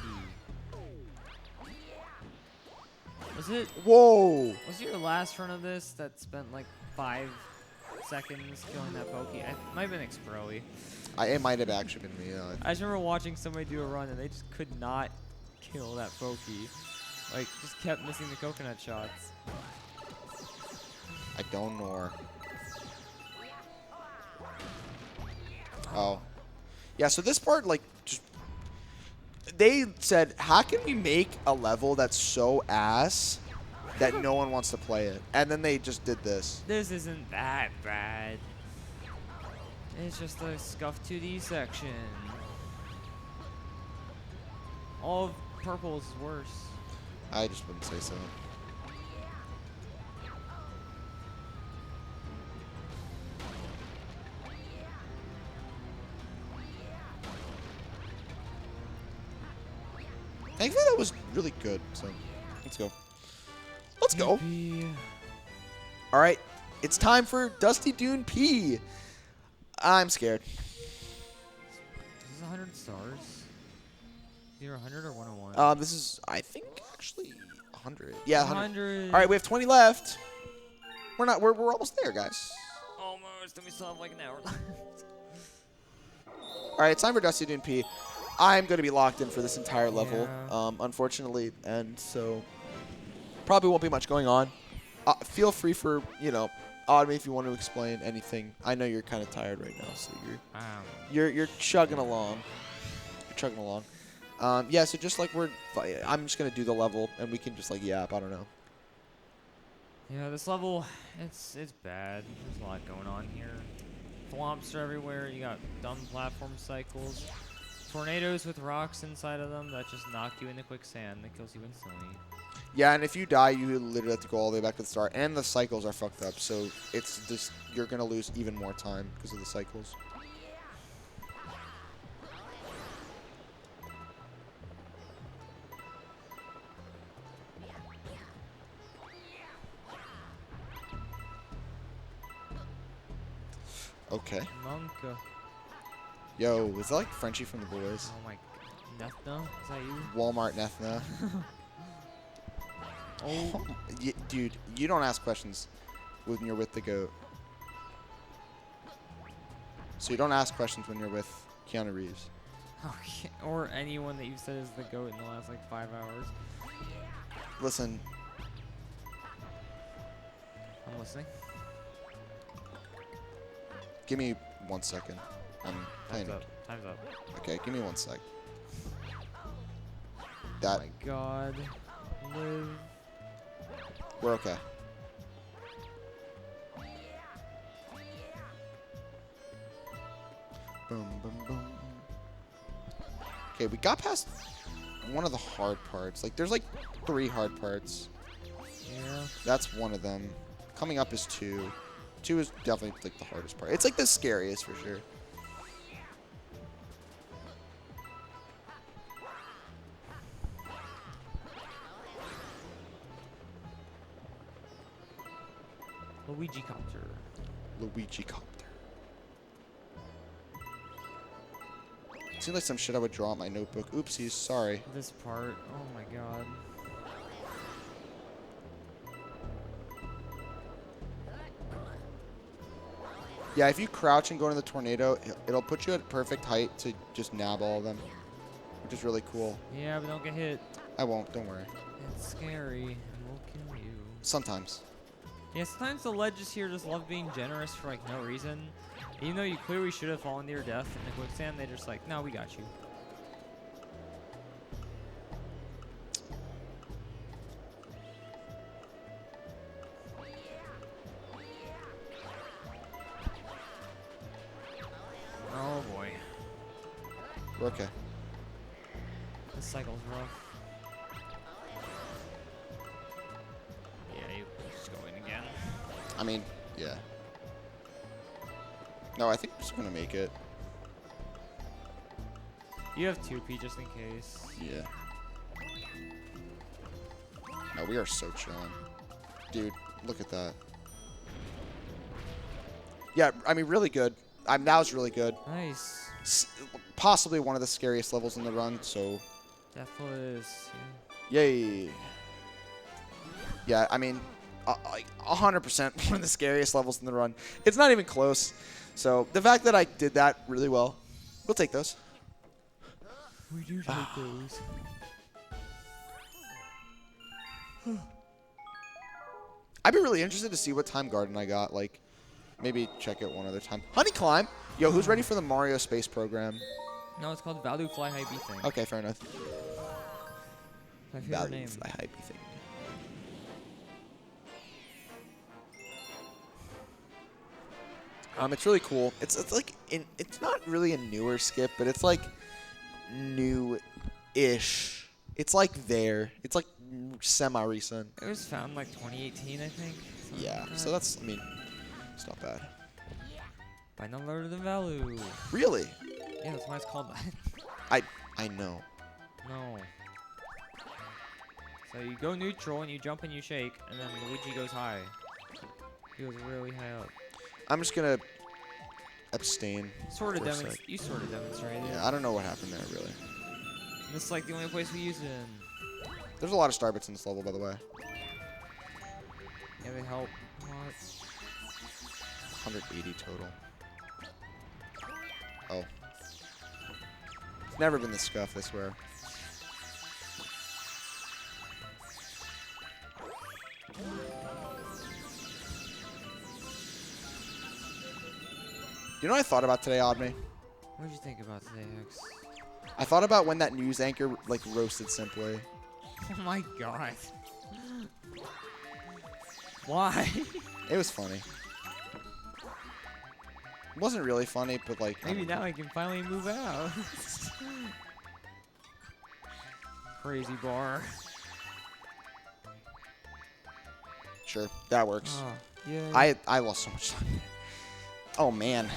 Was it? Whoa. Was your last run of this that spent like 5 seconds killing that pokey? It might have been Xproly. It might have actually been me. I just remember watching somebody do a run and they just could not kill that pokey. Like, just kept missing the coconut shots. I don't know. Oh. Yeah, so this part, like, just... They said, how can we make a level that's so ass that no one wants to play it? And then they just did this. This isn't that bad. It's just a scuffed 2D section. All of purple is worse. I just wouldn't say so. Thankfully, that was really good. So, let's go. Let's go. Yippee. All right, it's time for Dusty Dune P. I'm scared. Is this 100 stars? Either 100 or 101? This is, I think, actually 100. Yeah, 100. 100. All right, we have 20 left. We're almost there, guys. Almost, and we still have like an hour left. All right, it's time for Dusty Dune P. I'm going to be locked in for this entire level, Yeah. unfortunately, and so probably won't be much going on. Feel free for, Autumn, if you want to explain anything. I know you're kind of tired right now, so you're chugging along. You're chugging along. Yeah, so just like I'm just going to do the level, and we can just like yap. I don't know. Yeah, this level, it's bad. There's a lot going on here. Thwomps are everywhere. You got dumb platform cycles. Tornadoes with rocks inside of them that just knock you into quicksand. That kills you instantly. Yeah, and if you die, you literally have to go all the way back to the start. And the cycles are fucked up, so it's just you're going to lose even more time because of the cycles. Okay. Monka. Yo, is that like Frenchie from The Boys? Oh my. Nethna? Is that you? Walmart Nethna. Oh. Dude, you don't ask questions when you're with the GOAT. So you don't ask questions when you're with Keanu Reeves. Okay. Or anyone that you've said is the GOAT in the last like 5 hours. Listen. I'm listening. Give me 1 second. I'm playing. Time's up. Time's up. Okay, give me 1 sec. Oh That my god. Live. we're okay. Boom, boom, boom. Okay, we got past one of the hard parts. Like, there's like 3 hard parts. Yeah. That's one of them. Coming up is 2. 2 is definitely like the hardest part. It's like the scariest for sure. Luigi Copter. Luigi Copter. Seems like some shit I would draw on my notebook. Oopsies, sorry. This part. Oh my god. Yeah, if you crouch and go into the tornado, it'll put you at perfect height to just nab all of them, which is really cool. Yeah, but don't get hit. I won't, don't worry. It's scary. It will kill you. Sometimes. Yeah, sometimes the ledges here just love being generous for like no reason. Even though you clearly should have fallen to your death in the quicksand, they're just like, no, we got you. Oh boy. We're okay. This cycle's rough. Yeah, you just go in again. I mean, yeah. No, I think we're just gonna make it. You have 2P just in case. Yeah. No, we are so chilling. Dude, look at that. Yeah, I mean, really good. That was really good. Nice. Possibly one of the scariest levels in the run, so Deathless. yay. Yeah, I mean, like 100% one of the scariest levels in the run. It's not even close. So the fact that I did that really well, we'll take those. We do take those. I'd be really interested to see what time garden I got. Like, maybe check it one other time. Honey climb. Yo, who's ready for the Mario space program? No, it's called Value Fly High B thing. Okay, fair enough. My favorite Value name. fly high B thing. It's really cool. It's like it's not really a newer skip, but it's like new-ish. It's like there. It's like semi-recent. It was found like 2018, I think. Something Yeah. like So that. that's, I mean, it's not bad. By none other than Value. Really? Yeah, that's why it's called that. I know. No. So you go neutral and you jump and you shake, and then Luigi goes high. He goes really high up. I'm just gonna abstain. Sort of for a sec. you sort of demonstrated. Yeah, I don't know what happened there really. And this is like the only place we use it in. There's a lot of star bits in this level, by the way. Yeah, they help a lot. 180 total. Oh. It's never been this scuffed, I swear. You know what I thought about today, Oddme? What did you think about today, Hex? I thought about when that news anchor, like, roasted Simply. Oh my god. Why? It was funny. It wasn't really funny, but, like... Maybe now I can finally move out. Crazy bar. Sure, that works. Oh, yeah. I lost so much time. Oh, man.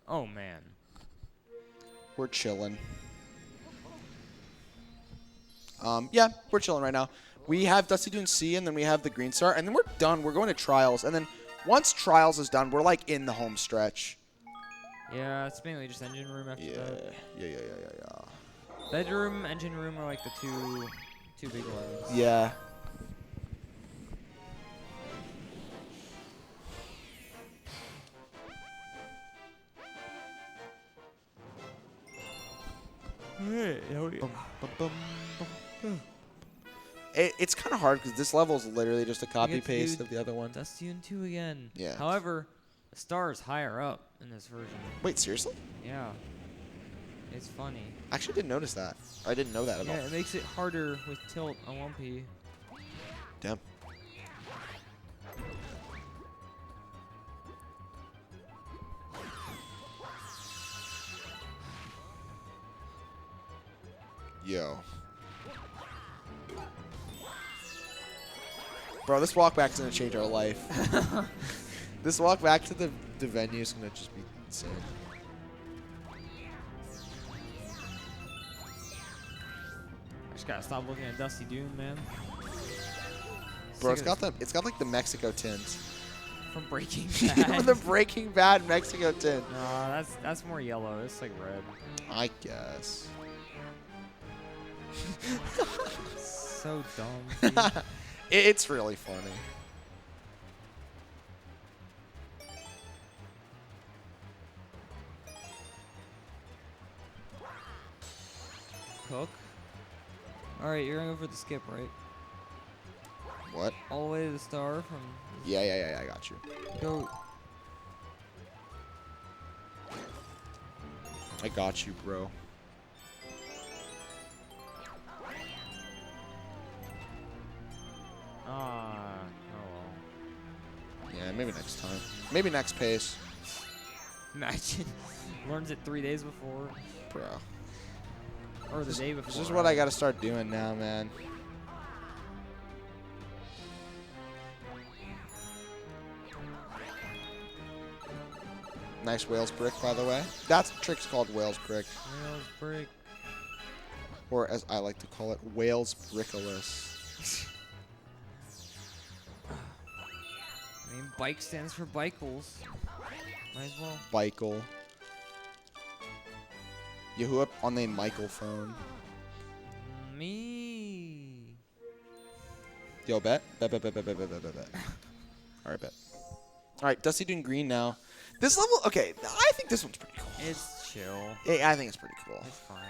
Oh man. We're chilling. Yeah, we're chilling right now. We have Dusty Dune C, and then we have the Green Star, and then we're done. We're going to Trials, and then once Trials is done, we're like in the home stretch. Yeah, it's mainly just engine room after that. Yeah. Bedroom, engine room are like the two big ones. Yeah. It's kind of hard because this level is literally just a copy paste of the other one. Dusty and 2 again. Yeah. However, the star is higher up in this version. Wait, seriously? Yeah. It's funny. I actually didn't notice that. I didn't know that at all. Yeah, it makes it harder with tilt on Lumpy. Damn. Yo. Bro, this walk back is going to change our life. This walk back to the venue is going to just be insane. I just gotta stop looking at Dusty Dune, man. Bro, Sick it's of got like the Mexico tint. from Breaking You know, Bad. the Breaking Bad Mexico tint. No, that's more yellow. It's like red. I guess. So dumb. dude. It's really funny. Cook. All right, you're gonna go for the skip, right? What? All the way to the star from. Yeah, I got you. Go. I got you, bro. Ah. Oh well. Yeah, maybe next time. Maybe next pace. Imagine. Learns it 3 days before. Bro. Or the day before. This is what I gotta start doing now, man. Nice Wales brick, by the way. That trick's called Wales brick. Wales break. Or as I like to call it, Wales brickless. I mean, bike stands for Bikels. Might as well. Michael. Yahuwah on the Michael phone. Me. Yo, bet. Bet. Alright, bet. Alright, Dusty Dune Green now. This level, okay, I think this one's pretty cool. It's chill. Yeah, I think it's pretty cool. It's fine.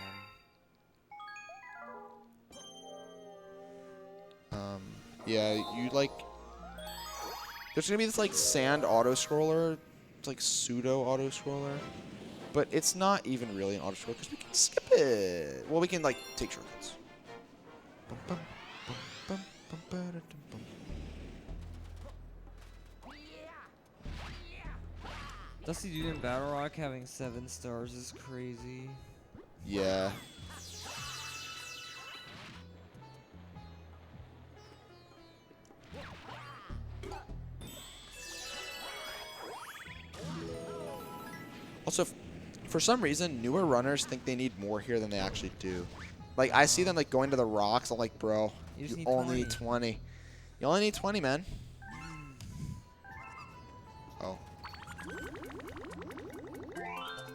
Yeah, you like... There's gonna be this, like, sand auto-scroller. It's like pseudo auto-scroller. But it's not even really an auto-scroller because we can skip it. Well, we can, like, take shortcuts. Dusty Dune and Battle Rock having 7 stars is crazy. Yeah. Also, for some reason, newer runners think they need more here than they actually do. Like, I see them, like, going to the rocks. I'm like, bro, You just you need only need 20. You only need 20, man. Oh.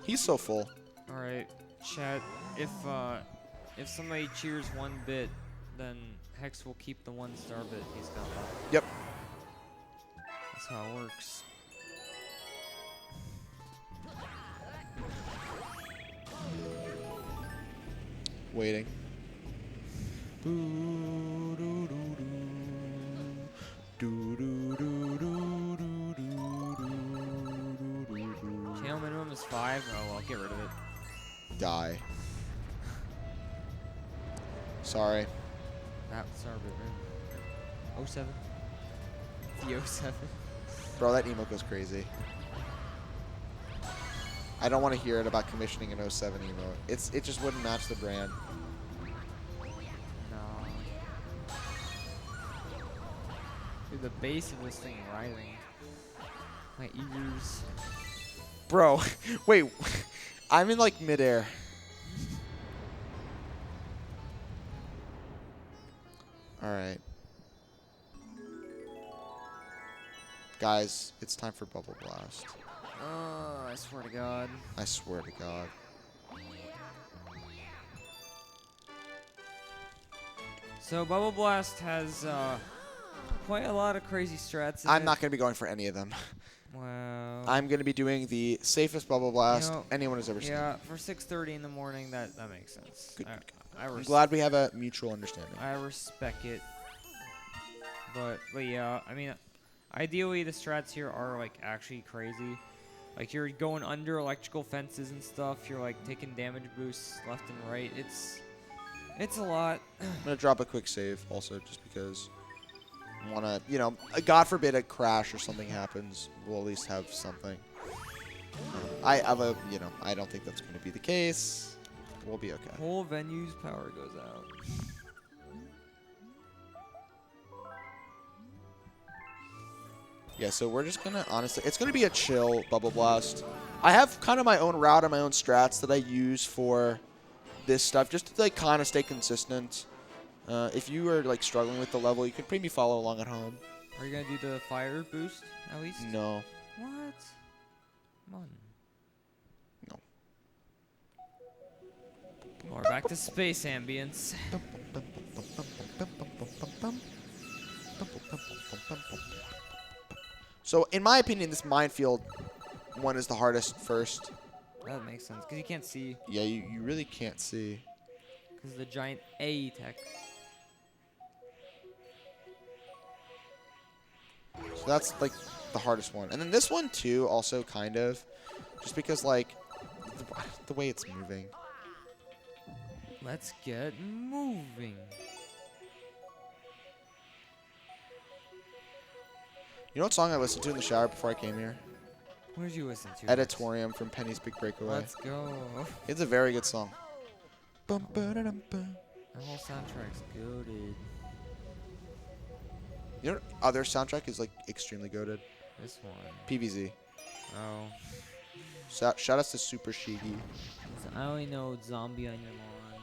He's so full. All right, chat. If somebody cheers 1 bit, then Hex will keep the 1-star bit he's got left. Yep. That's how it works. Waiting. Channel minimum is 5. Oh well, get rid of it. Die. Sorry. That's our bit, right? 07. The 07. Bro, that emote goes crazy. I don't want to hear it about commissioning an 07 emote. It just wouldn't match the brand. No. Dude, the base of this thing rising. My ears. Bro, wait. I'm in like midair. All right. Guys, it's time for Bubble Blast. Oh, I swear to God. I swear to God. So Bubble Blast has quite a lot of crazy strats in I'm it. not going to be going for any of them. Wow. I'm going to be doing the safest Bubble Blast You know, anyone has ever seen. Yeah, for 6:30 in the morning, that makes sense. Good. I'm I glad we have a mutual understanding. I respect it. But yeah, I mean, ideally the strats here are like actually crazy. Like you're going under electrical fences and stuff. You're like taking damage boosts left and right. It's a lot. I'm going to drop a quick save also just because I want to, you know, God forbid a crash or something happens. We'll at least have something. I have a, you know, I don't think that's going to be the case. We'll be okay. Whole venue's power goes out. Yeah, so we're just going to, honestly, it's going to be a chill Bubble Blast. I have kind of my own route and my own strats that I use for this stuff, just to, like, kind of stay consistent. If you are, like, struggling with the level, you can maybe follow along at home. Are you gonna do the fire boost at least? No. What? Come on. No. We're back to space ambience. So, in my opinion, this minefield one is the hardest first. That makes sense, because you can't see, Yeah, you really can't see. because of the giant A text. So that's, like, the hardest one. And then this one, too, also kind of. Just because, like, the way it's moving. Let's get moving. You know what song I listened to in the shower before I came here? What did you listen to? Editorium from Penny's Big Breakaway. Let's go. It's a very good song. Bum, ba-da-dum, bum. The whole soundtrack's goated. You know what other soundtrack is, like, extremely goated? This one. PVZ. Oh. Shout outs to Super Shiggy. I only know Zombie on Your Lawn.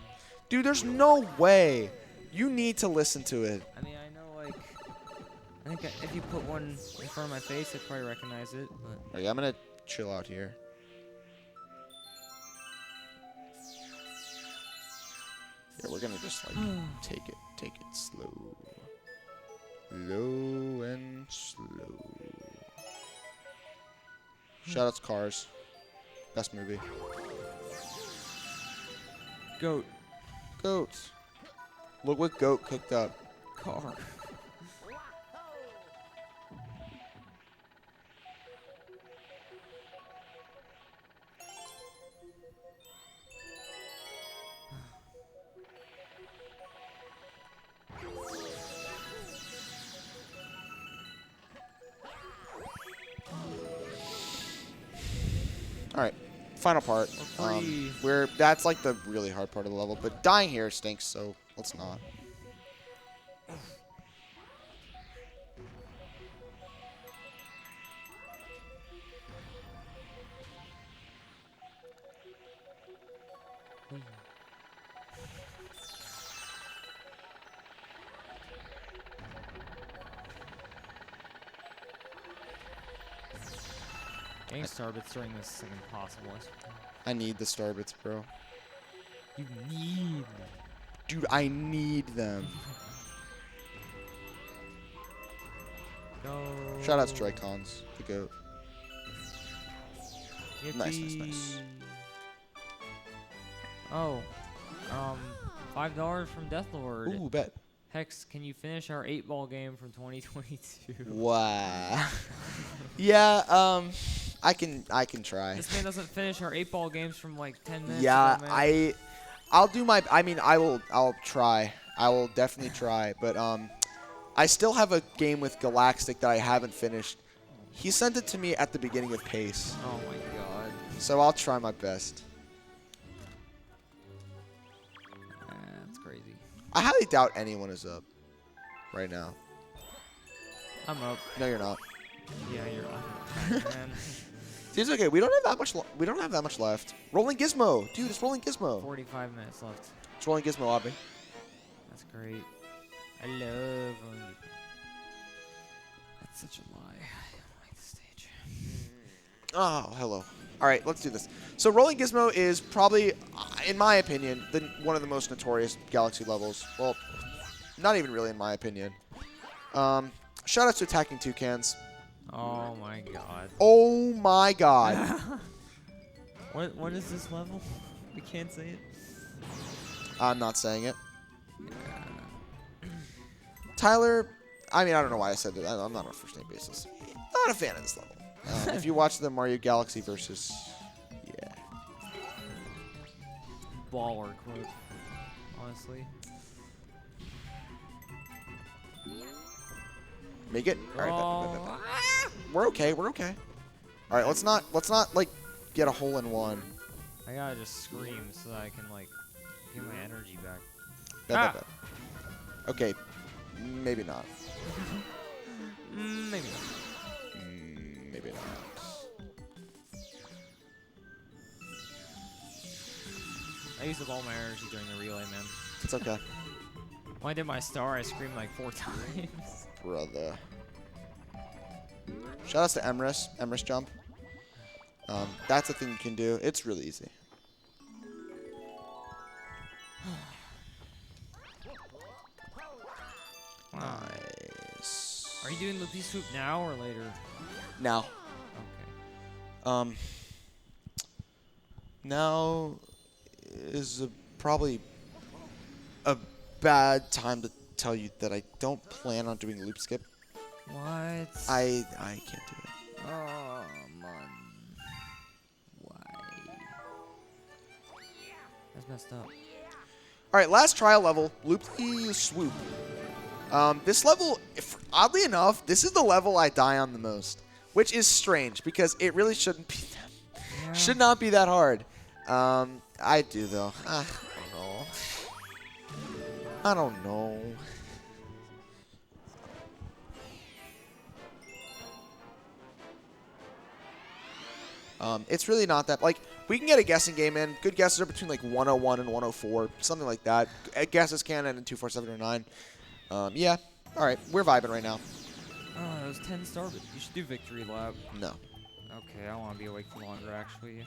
Dude, there's no way. You need to listen to it. I mean, I know, like, I think if you put one in front of my face, I'd probably recognize it, but... Alright, I'm gonna chill out here. Yeah, we're gonna just, like, take it slow. Low and slow. Shout outs Cars. Best movie. Goat. Goat. Look what Goat cooked up. Car. Alright, final part. That's like the really hard part of the level, but dying here stinks, so let's not. Getting Starbits during this is like impossible. I need the Starbits, bro. You need. Dude, I need them. Go. Shout out Strikons, the GOAT. Nice, nice, Yippee. nice. Oh, $5 from Deathlord. Ooh, bet. Hex, can you finish our 8-ball game from 2022? Wow. Yeah, I can try. This man doesn't finish our 8-ball games from like 10 minutes Yeah, ago, man. I'll do my. I mean, I'll try. I will definitely try. But I still have a game with Galactic that I haven't finished. He sent it to me at the beginning of Pace, Oh my god. so I'll try my best. That's crazy. I highly doubt anyone is up right now. I'm up. No, you're not. Yeah, you're up. Man. It's okay. We don't have that much. We don't have that much left. Rolling Gizmo, dude. It's Rolling Gizmo. 45 minutes left. It's Rolling Gizmo, Abby. That's great. I love That's such a lie. I don't like the stage. Oh, hello. All right, let's do this. So Rolling Gizmo is probably, in my opinion, one of the most notorious Galaxy levels. Well, not even really in my opinion. Shout out to Attacking Toucans. Oh my god. Oh my god. What is this level? We can't say it. I'm not saying it. Tyler, I mean, I don't know why I said it. I'm not on a first name basis. Not a fan of this level. If you watch the Mario Galaxy versus, yeah. Baller quote. Honestly. Make it. All right, Oh. we're okay. We're okay. All right, let's not like get a hole in one. I gotta just scream so that I can like get my energy back. Bet. Okay, maybe not. Maybe not. Maybe not. I used up all my energy during the relay, man. It's okay, When I did my star, I screamed like 4 times. brother. Shout outs to Emrys jump. That's a thing you can do. It's really easy. Nice. Are you doing Loopy Swoop now or later? Now. Okay. Now is probably a bad time to tell you that I don't plan on doing loop skip. What? I can't do it. Oh, man. Why? That's messed up. All right, last trial level, Loopy Swoop. This level, oddly enough, this is the level I die on the most, which is strange because it really shouldn't be should not be that hard. I do though. I don't know. I don't know. It's really not that, like, we can get a guessing game in. Good guesses are between like 101 and 104, something like that. Guesses can end in 2, 4, 7, or 9. Yeah. All right, we're vibing right now. Oh, that was 10 star. You should do victory lap. No. Okay, I want to be awake for longer, actually.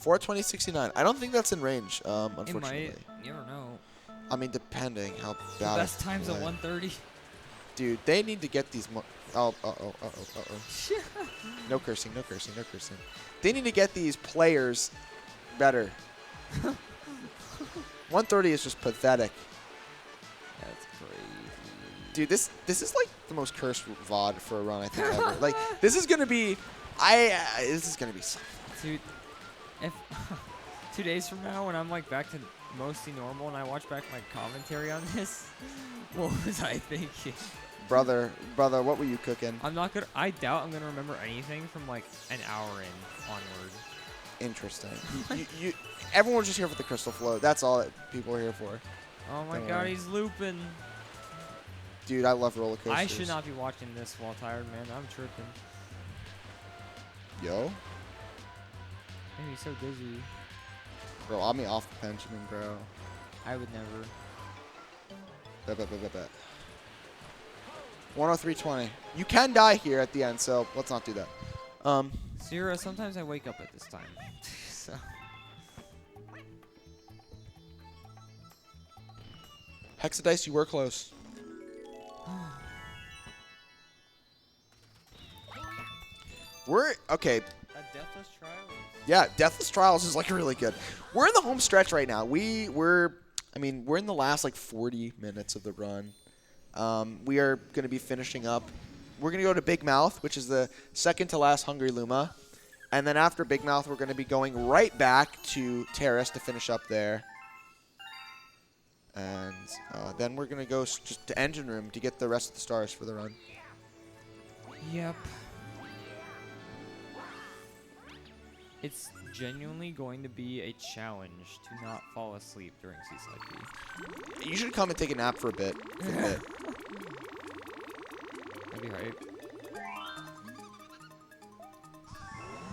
420.69. I don't think that's in range, unfortunately. It might. You never know. I mean, depending how The bad. best time's at play. 130. Dude, they need to get these. Oh. No cursing, no cursing, no cursing. They need to get these players better. 130 is just pathetic. That's crazy. Dude, this is like the most cursed VOD for a run I think ever. Like, this is gonna be. This is gonna be something. Dude, if 2 days from now, when I'm like back to mostly normal and I watch back my commentary on this, what was I thinking? Brother, what were you cooking? I'm not gonna. I doubt I'm gonna remember anything from like an hour in onward. Interesting. Everyone's just here for the crystal float. That's all that people are here for. Oh my Don't god, worry. he's looping. Dude, I love roller coasters. I should not be watching this while tired, man. I'm tripping. Yo, Man, he's so dizzy. bro, I'll be off the Benjamin, bro. I would never. Bet, bet, bet, bet, bet. 103.20. You can die here at the end, so let's not do that. Sierra, sometimes I wake up at this time. So. Hexadice, you were close. We're okay. A Deathless Trials? Yeah, Deathless Trials is like really good. We're in the home stretch right now. We're in the last like 40 minutes of the run. We are going to be finishing up. We're going to go to Big Mouth, which is the second to last Hungry Luma. And then after Big Mouth, we're going to be going right back to Terrace to finish up there. And then we're going to go just to Engine Room to get the rest of the stars for the run. Yep. It's genuinely going to be a challenge to not fall asleep during Seaside B. You should come and take a nap for a bit. That'd be hype.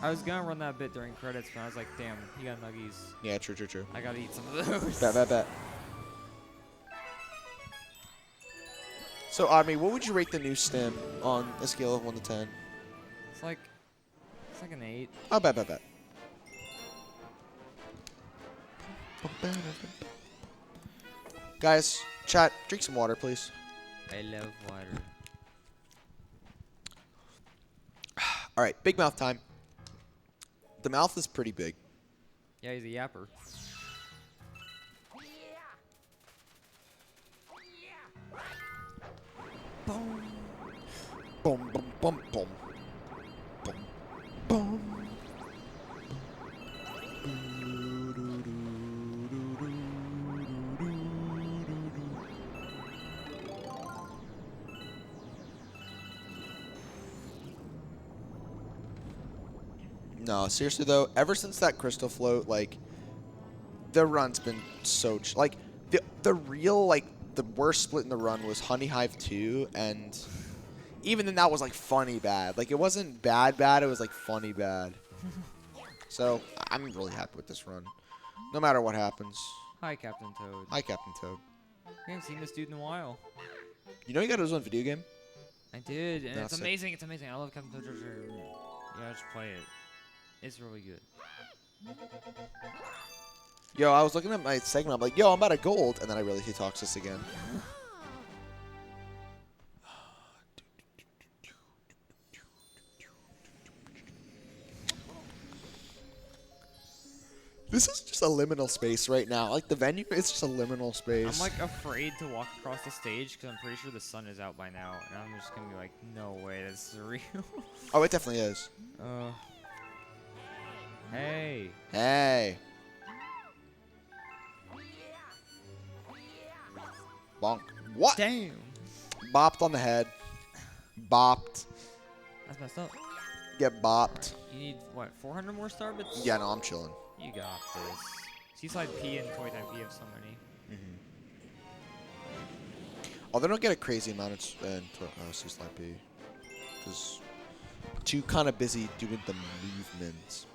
I was gonna run that bit during credits, but I was like, damn, he got nuggies. Yeah, true, true, true. I gotta eat some of those. Bet, bet, bet. So, Admi, what would you rate the new stim on a scale of 1 to 10? It's like an 8. Oh, bet, bet, bet. Guys, chat, drink some water, please. I love water. All right, Big Mouth time. The mouth is pretty big. Yeah, he's a yapper. Boom. Boom, boom, boom, boom. Boom, boom. No, seriously though, ever since that crystal float, like, the run's been so like the real like the worst split in the run was Honey Hive 2, and even then that was like funny bad. Like it wasn't bad, it was like funny bad. So I'm really happy with this run, no matter what happens. Hi, Captain Toad. Hi, Captain Toad. We haven't seen this dude in a while. You know you got his own video game? I did, and That's it's it. amazing. It's amazing. I love Captain Toad Treasure. Yeah, just play it. It's really good. Yo, I was looking at my segment. I'm like, yo, I'm out of gold, and then I realized he talks this again. This is just a liminal space right now. Like the venue, it's just a liminal space. I'm like afraid to walk across the stage because I'm pretty sure the sun is out by now, and I'm just gonna be like, no way, this is real. Oh, it definitely is. Hey. Hey. Bonk. What? Damn. Bopped on the head. Bopped. That's messed up. Get bopped. You need what? 400 more star bits? Yeah, no, I'm chilling. You got this. Seaside P and Toy Time P have so many. Oh, they don't get a crazy amount in Seaside P. Because too kind of busy doing the movements.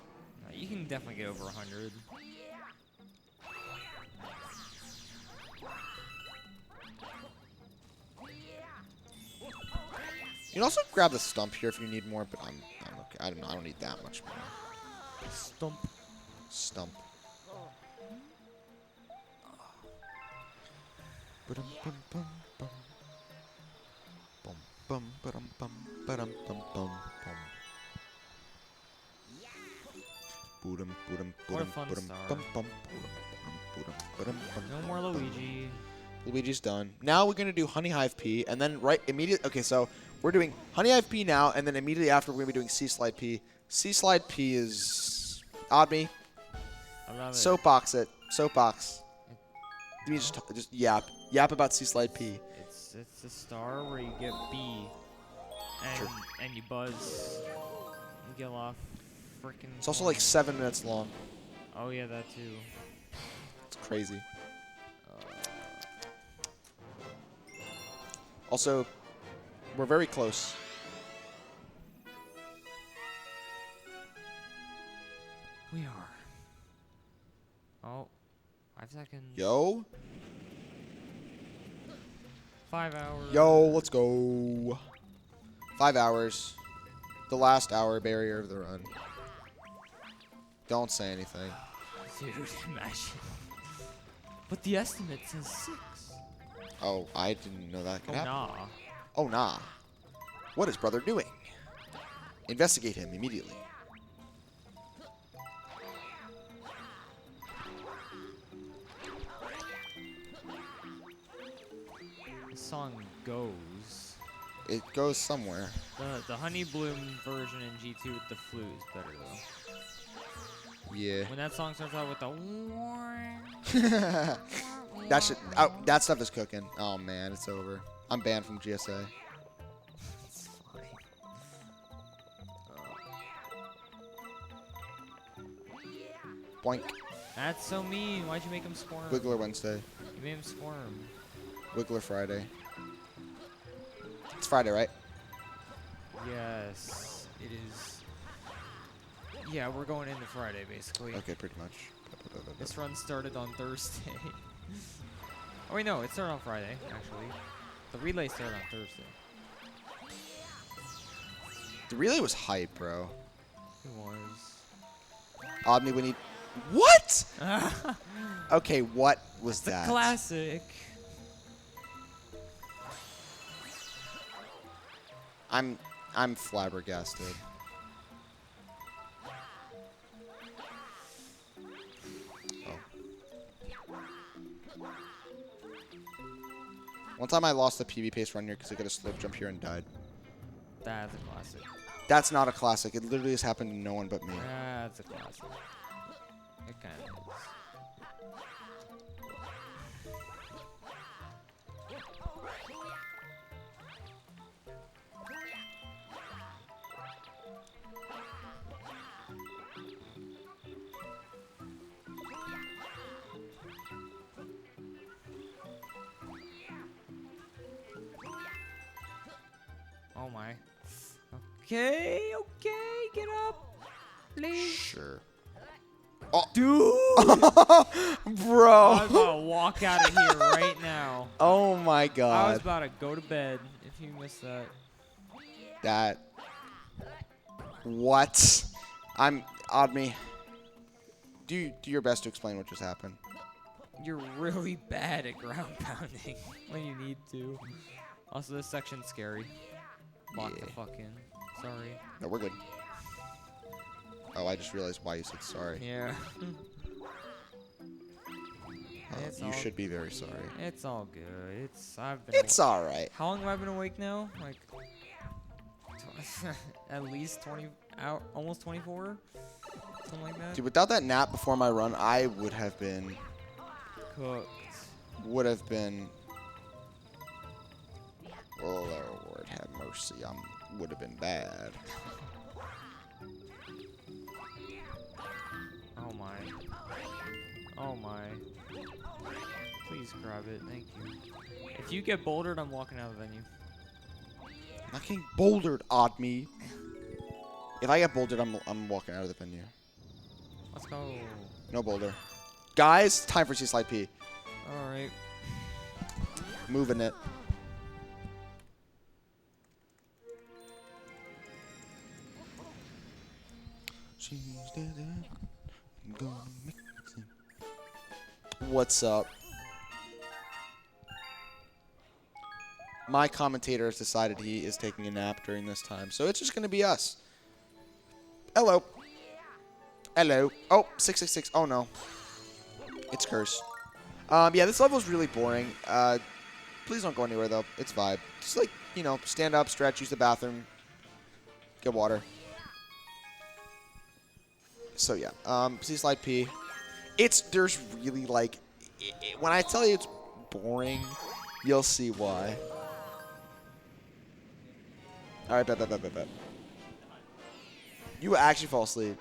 No, you can definitely get over 100. You can also grab the stump here if you need more, but I'm okay. I don't need that much more. Stump. Stump. What a fun star. No more Luigi. Luigi's done. Now we're going to do Honey Hive P, and then right immediately... Okay, so we're doing Honey Hive P now, and then immediately after we're going to be doing Sea Slide P. Sea Slide P is... Odd me. I love it. Soapbox it. Soapbox. Let me just yap. Yap about Sea Slide P. It's a star where you get B, and Sure. and you buzz. You get a lot of freaking. It's also like 7 minutes long. Oh yeah, that too. It's crazy. Also, we're very close. We are. Oh, 5 seconds. Yo. 5 hours. Yo, let's go. 5 hours. The last hour barrier of the run. Don't say anything. Dude, imagine. But the estimate says 6. Oh, I didn't know that could Oh, happen. nah. Oh, nah. What is brother doing? Investigate him immediately. The song goes. It goes somewhere. The Honey Bloom version in G2 with the flute is better, though. Yeah. When that song starts out with the... That stuff is cooking. Oh, man, it's over. I'm banned from GSA. It's fine. Boink. That's so mean. Why'd you make him squirm? Wiggler Wednesday. You made him squirm. Wiggler Friday. It's Friday, right? Yes, it is. Yeah, we're going into Friday, basically. Okay, pretty much. This run started on Thursday. Oh, wait, no, it started on Friday, actually. The relay started on Thursday. The relay was hype, bro. It was. Omni, we need... What? Okay, what was The that? classic. I'm flabbergasted. Oh. One time I lost the PB pace run here because I got a slope jump here and died. That's a classic. That's not a classic. It literally has happened to no one but me. That's a classic. It kind of is. Oh my. Okay, get up. Please. Sure. Oh, Dude! bro. I was about to walk out of here right now. Oh my I was god. about to go to bed if you missed that. That. What? Odme. Do your best to explain what just happened. You're really bad at ground pounding when you need to. Also, this section's scary. Lock the Yeah. fuck in. Sorry. No, we're good. Oh, I just realized why you said sorry. Yeah. Oh, It's you all- should be very sorry. It's all good. I've been. It's all right. How long have I been awake now? Like, at least 20 out, almost 24, something like that. Dude, without that nap before my run, I would have been. Cooked. Well, Lord have mercy. Would have been bad. Oh my. Oh my. Please grab it. Thank you. If you get bouldered, I'm walking out of the venue. I'm not getting bouldered, Odme. If I get bouldered, I'm walking out of the venue. Let's go. No boulder. Guys, time for C-Slide P. All right. Moving it. What's up? My commentator has decided he is taking a nap during this time, so it's just going to be us. Hello. Hello. Oh, 666. Oh, no. It's cursed. Yeah, this level is really boring. Please don't go anywhere, though. It's vibe. Just, like, you know, stand up, stretch, use the bathroom, get water. So, yeah. C-Slide P. There's really, like, when I tell you it's boring, you'll see why. All right, bet. You actually fall asleep.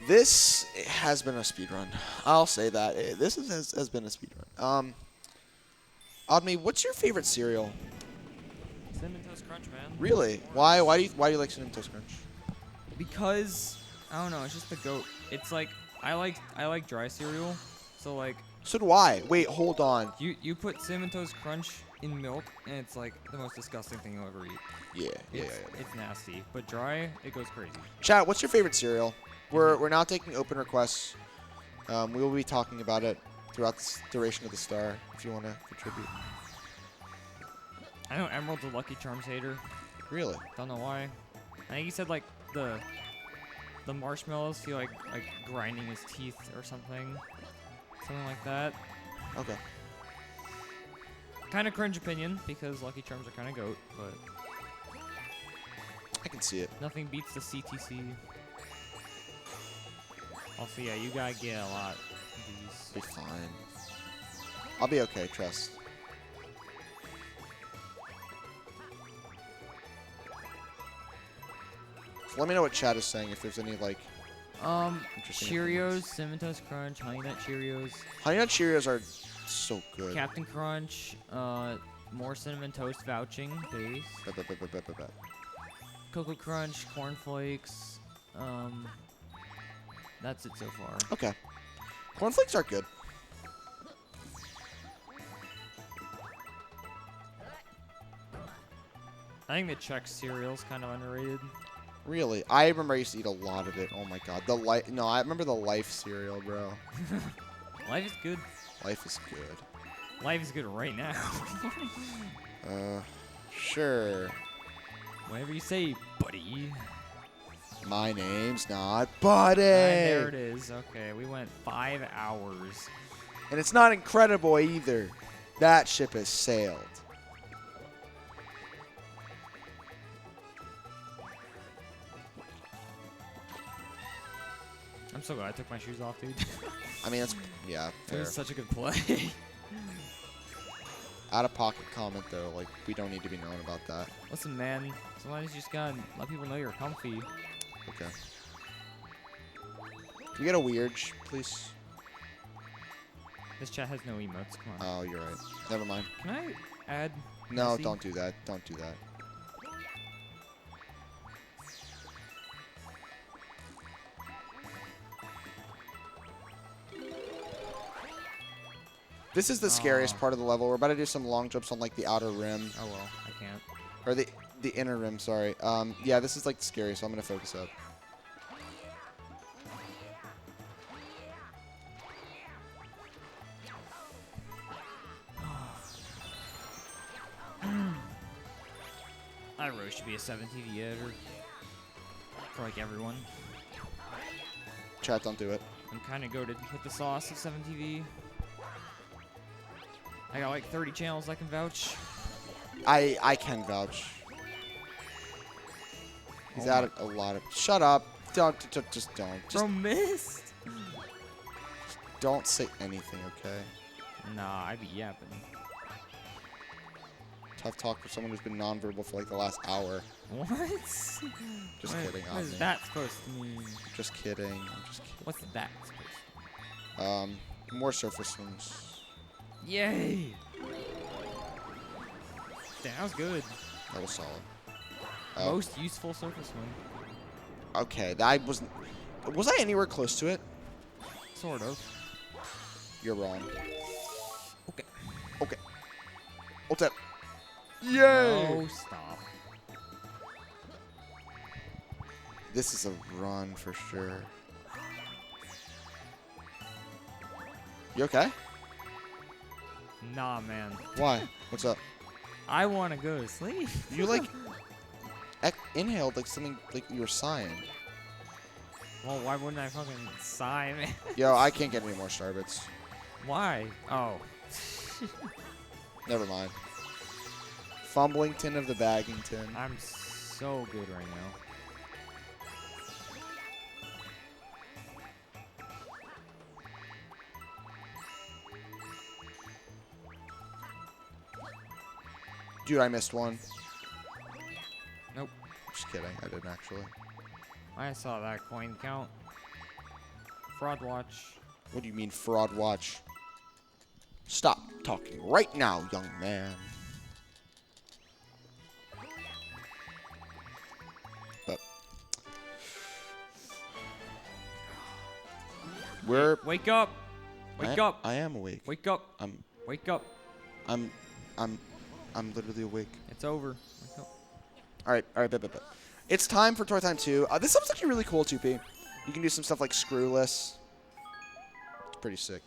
This has been a speedrun. I'll say that. This has been a speedrun. Odme, what's your favorite cereal? Cinnamon Toast Crunch, man. Really? Why do you like Cinnamon Toast Crunch? Because I don't know. It's just the goat. It's like I like dry cereal. So like So do I. Wait, hold on. you put Cinnamon Toast Crunch in milk, and it's like the most disgusting thing you'll ever eat. Yeah. It's nasty, but dry, it goes crazy. Chat, what's your favorite cereal? We're now taking open requests. We will be talking about it throughout the duration of the star. If you want to contribute. I know Emerald's a Lucky Charms hater. Really? Don't know why. I think he said like the marshmallows feel like grinding his teeth or something. Something like that. Okay. Kind of cringe opinion because Lucky Charms are kind of goat, but I can see it. nothing beats the CTC. Also, yeah, you gotta get a lot of these. Be fine. I'll be okay. Trust. So let me know what chat is saying if there's any like. Interesting Cheerios, opinions. Cinnamon Toast Crunch, Honey Nut Cheerios, Honey Nut Cheerios are so good. Captain Crunch, more Cinnamon Toast vouching base, Cocoa Crunch, Corn Flakes, that's it so far. Okay. Cornflakes are good. I think the Chex cereal's kind of underrated. Really? I remember I used to eat a lot of it. Oh my god. No, I remember the Life cereal, bro. Life is good. Life is good. Life is good right now. Sure. Whatever you say, buddy. My name's not Buddy. There it is. Okay, we went 5 hours. And it's not Incredible either. That ship has sailed. I'm so glad I took my shoes off, dude. I mean, it's, yeah, It fair. was such a good play. Out of pocket comment, though. Like, we don't need to be known about that. Listen, man. Sometimes you just gotta let people know you're comfy. Okay. Can we get a weird, please? This chat has no emotes. Come on. Oh, you're right. Never mind. Can I add? No, Messi? don't do that. Don't do that. This is the scariest Aw. part of the level. We're about to do some long jumps on like the outer rim, Oh well, I can't. or the inner rim. Sorry. Yeah, this is like scary, so I'm gonna focus up. I really should be a 7 TV editor for like everyone. Chat, don't do it. I'm kind of goated with the sauce of 7 TV. I got like 30 channels I can vouch. I can vouch. He's Oh added a lot of. Shut up. Just don't. Just Bro, missed. don't say anything, okay? Nah, I be yapping. Tough talk for someone who's been nonverbal for like the last hour. What? Just kidding, What is Omni. that supposed to mean? Just kidding. I'm just kidding. What's that supposed More surface swings. to mean? Yay! That was good. That was solid. Most useful surface win. Okay, that wasn't. Was I anywhere close to it? Sort of. You're wrong. Okay. Okay. Ult up. Yay! Oh, stop. This is a run for sure. You okay? Nah, man. Why? What's up? I want to go to sleep. You like inhaled like something like you were sighing. Well, why wouldn't I fucking sigh, man? Yo, I can't get any more starbits. Why? Oh. Never mind. Fumblington of the Baggington. I'm so good right now. Dude, I missed one. Nope. Just kidding. I didn't actually. I saw that coin count. Fraud watch. What do you mean fraud watch? Stop talking right now, young man. But Wake up. Wake up. I am awake. Wake up. I'm Wake up. I'm literally awake. It's over. Wake up. All right, bet. It's time for Toy Time 2. This stuff's actually really cool, 2P. You can do some stuff like screwless. It's pretty sick.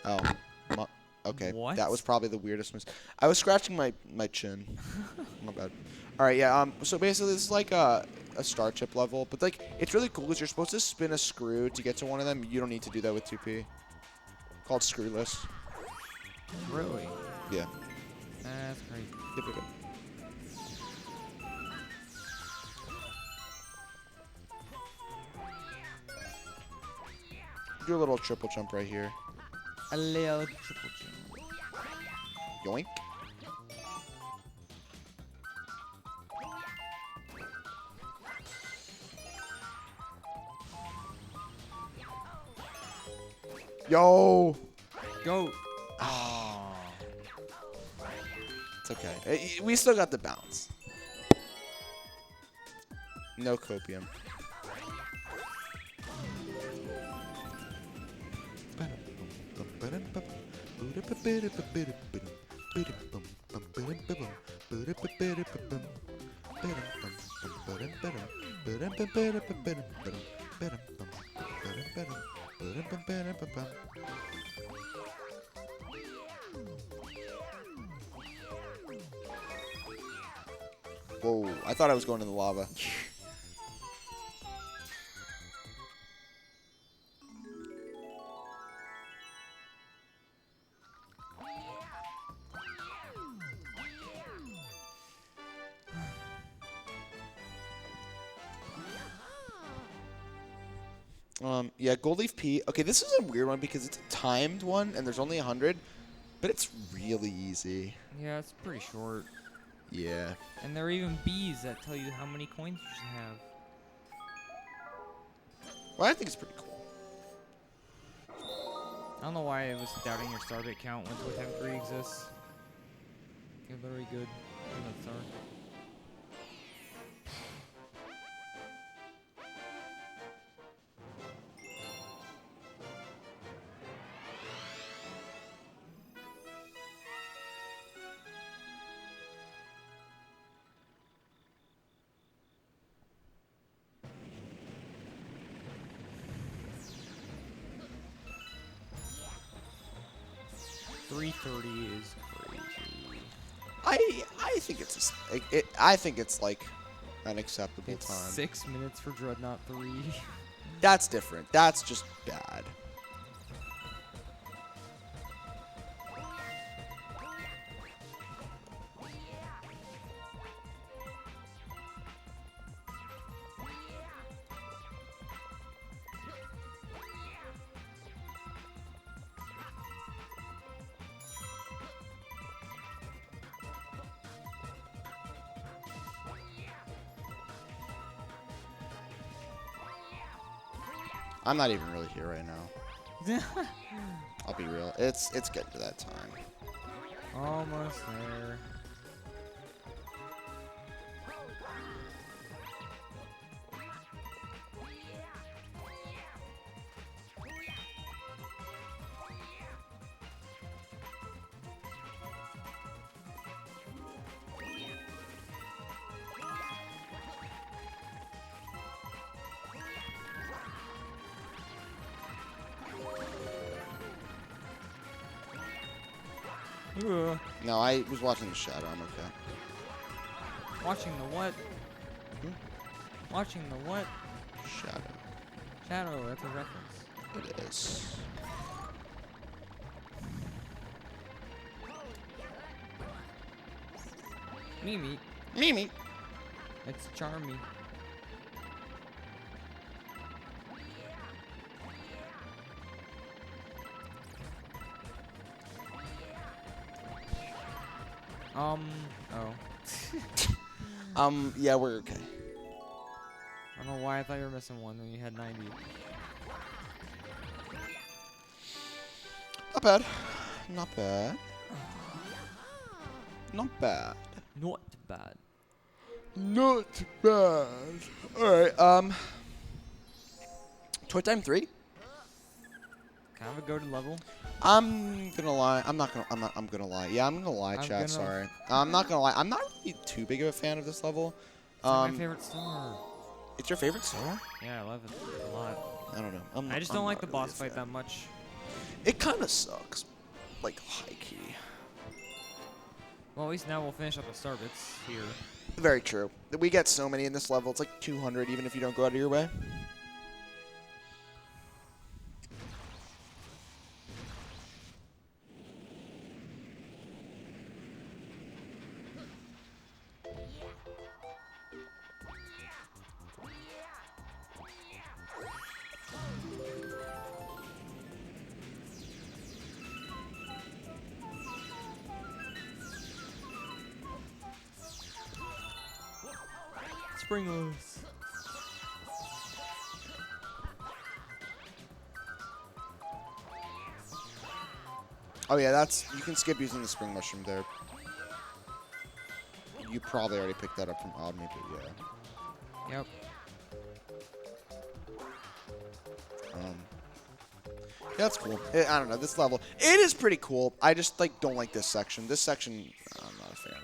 Oh, okay. What? That was probably the weirdest noise. I was scratching my chin. My bad. All right, yeah. So basically, this is like a star chip level, but like it's really cool because you're supposed to spin a screw to get to one of them. You don't need to do that with 2P. Called screwless. Really? Yeah. That's crazy. Yep. Do a little triple jump right here. A little triple jump. Yoink. Yo. Go. Oh. It's okay. We still got the bounce. No copium. Whoa, I thought I was going in the lava. Yeah, Gold Leaf P. Okay, this is a weird one because it's a timed one and there's only 100, but it's really easy. Yeah, it's pretty short. Yeah. And there are even bees that tell you how many coins you should have. Well, I think it's pretty cool. I don't know why I was doubting your starbit count when Toy Time 3 exists. You're literally good. Look at that star. $330 is crazy. I think it's I think it's like an acceptable It's time. 6 minutes for Dreadnought 3. That's different. That's just bad. I'm not even really here right now. I'll be real. It's getting to that time. Almost there. Ugh. No, I was watching the shadow. I'm okay. Watching the what? Watching the what? Shadow. Shadow, that's a reference. It is. Mimi. Mimi. It's Charmy. Yeah, we're okay. don't know why I thought you were missing one when you had 90. Not bad. Not bad. Not bad. Not bad. Not bad. All right. Toy time 3. Kind of a goated level. I'm gonna lie. I'm gonna lie. Yeah, I'm gonna lie, chat. Sorry. I'm not gonna lie. I'm not really too big of a fan of this level. It's like my favorite star. It's your favorite star? Yeah, I love it a lot. I don't know. I just don't like the boss fight that much. It kind of sucks, like high key. Well, at least now we'll finish up the Starbits here. Very true. We get so many in this level. It's like 200, even if you don't go out of your way. Springless. Oh yeah, you can skip using the spring mushroom there. You probably already picked that up from Omni, but yeah. Yep. Yeah, that's cool. I don't know, this level, it is pretty cool. I just like don't like this section. This section, I'm not a fan of.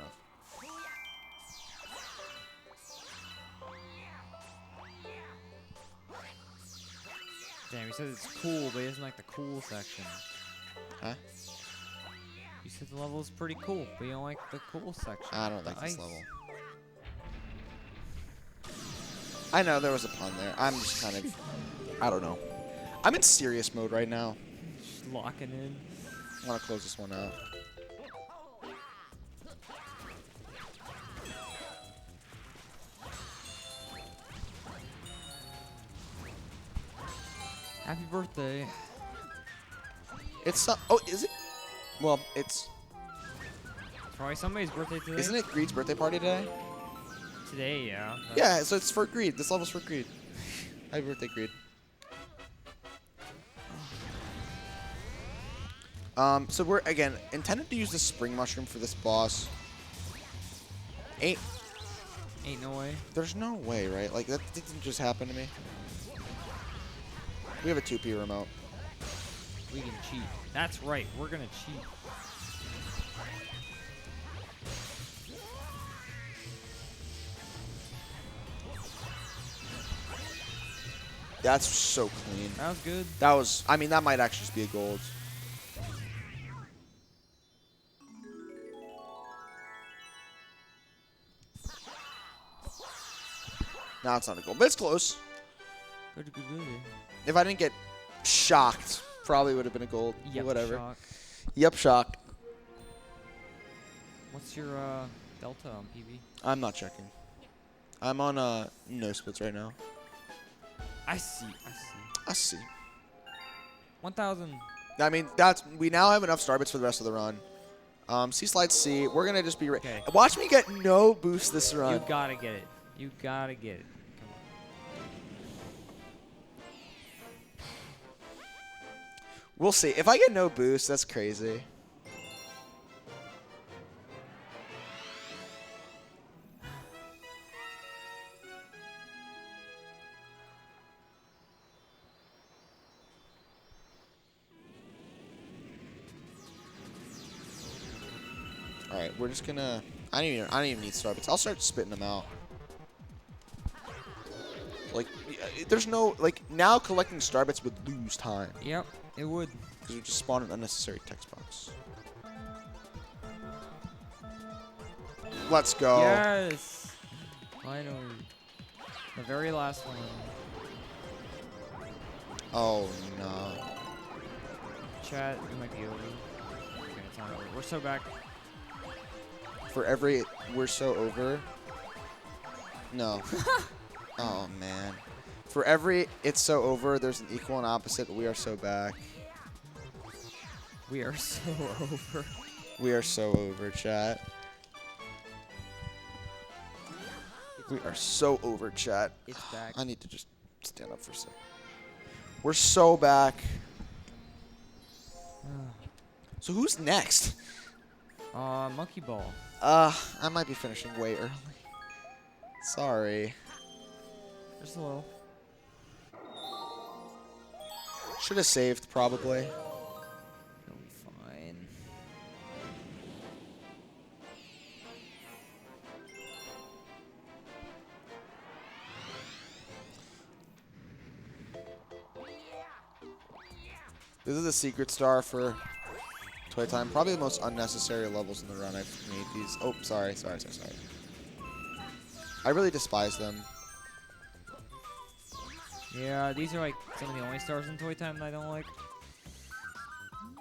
Damn, he says it's cool, but he doesn't like the cool section. Huh? You said the level is pretty cool, but you don't like the cool section. I don't like this ice. level. I know there was a pun there. I'm just kind of, I don't know. I'm in serious mode right now. Just locking in. I want to close this one out. Happy birthday. It's oh, is it? Well, it's. Probably somebody's birthday today. Isn't it Greed's birthday party today? Today, yeah. Yeah, so it's for Greed. This level's for Greed. Happy birthday, Greed. So we're again intended to use the spring mushroom for this boss. Ain't no way. There's no way, right? Like that didn't just happen to me. We have a 2P remote. We can cheat. That's right. We're gonna cheat. That's so clean. That was good. That was. I mean, that might actually just be a gold. No, it's not a gold, but it's close. Good. If I didn't get shocked, probably would have been a gold. Yep, Whatever. shock. Yep, shocked. What's your delta on PB? I'm not checking. I'm on no splits right now. I see. I see. 1,000. I mean, we now have enough starbits for the rest of the run. C slide C. We're gonna just be ready. Okay. Watch me get no boost this run. You gotta get it. You gotta get it. Come on. We'll see. If I get no boost, that's crazy. All right, we're just gonna. I don't even need starbits. I'll start spitting them out. Like, there's no like now collecting starbits would lose time Yep, it would. because we just spawn an unnecessary text box. Let's go. Yes. Finally. The very last one. Oh no. Chat, it might be over. Okay, it's not over. We're so back. For every we're so over. No. Oh man. For every it's so over, there's an equal and opposite. We are so back. We are so over. We are so over, chat. We are so over, chat. It's back. I need to just stand up for a second. We're so back. So who's next? Monkey Ball. I might be finishing way early. Sorry. Just a little. Should have saved, probably. It'll be fine. This is a secret star for Toy Time. Probably the most unnecessary levels in the run I've made these. Oh, sorry. I really despise them. Yeah, these are like some of the only stars in Toy Time that I don't like.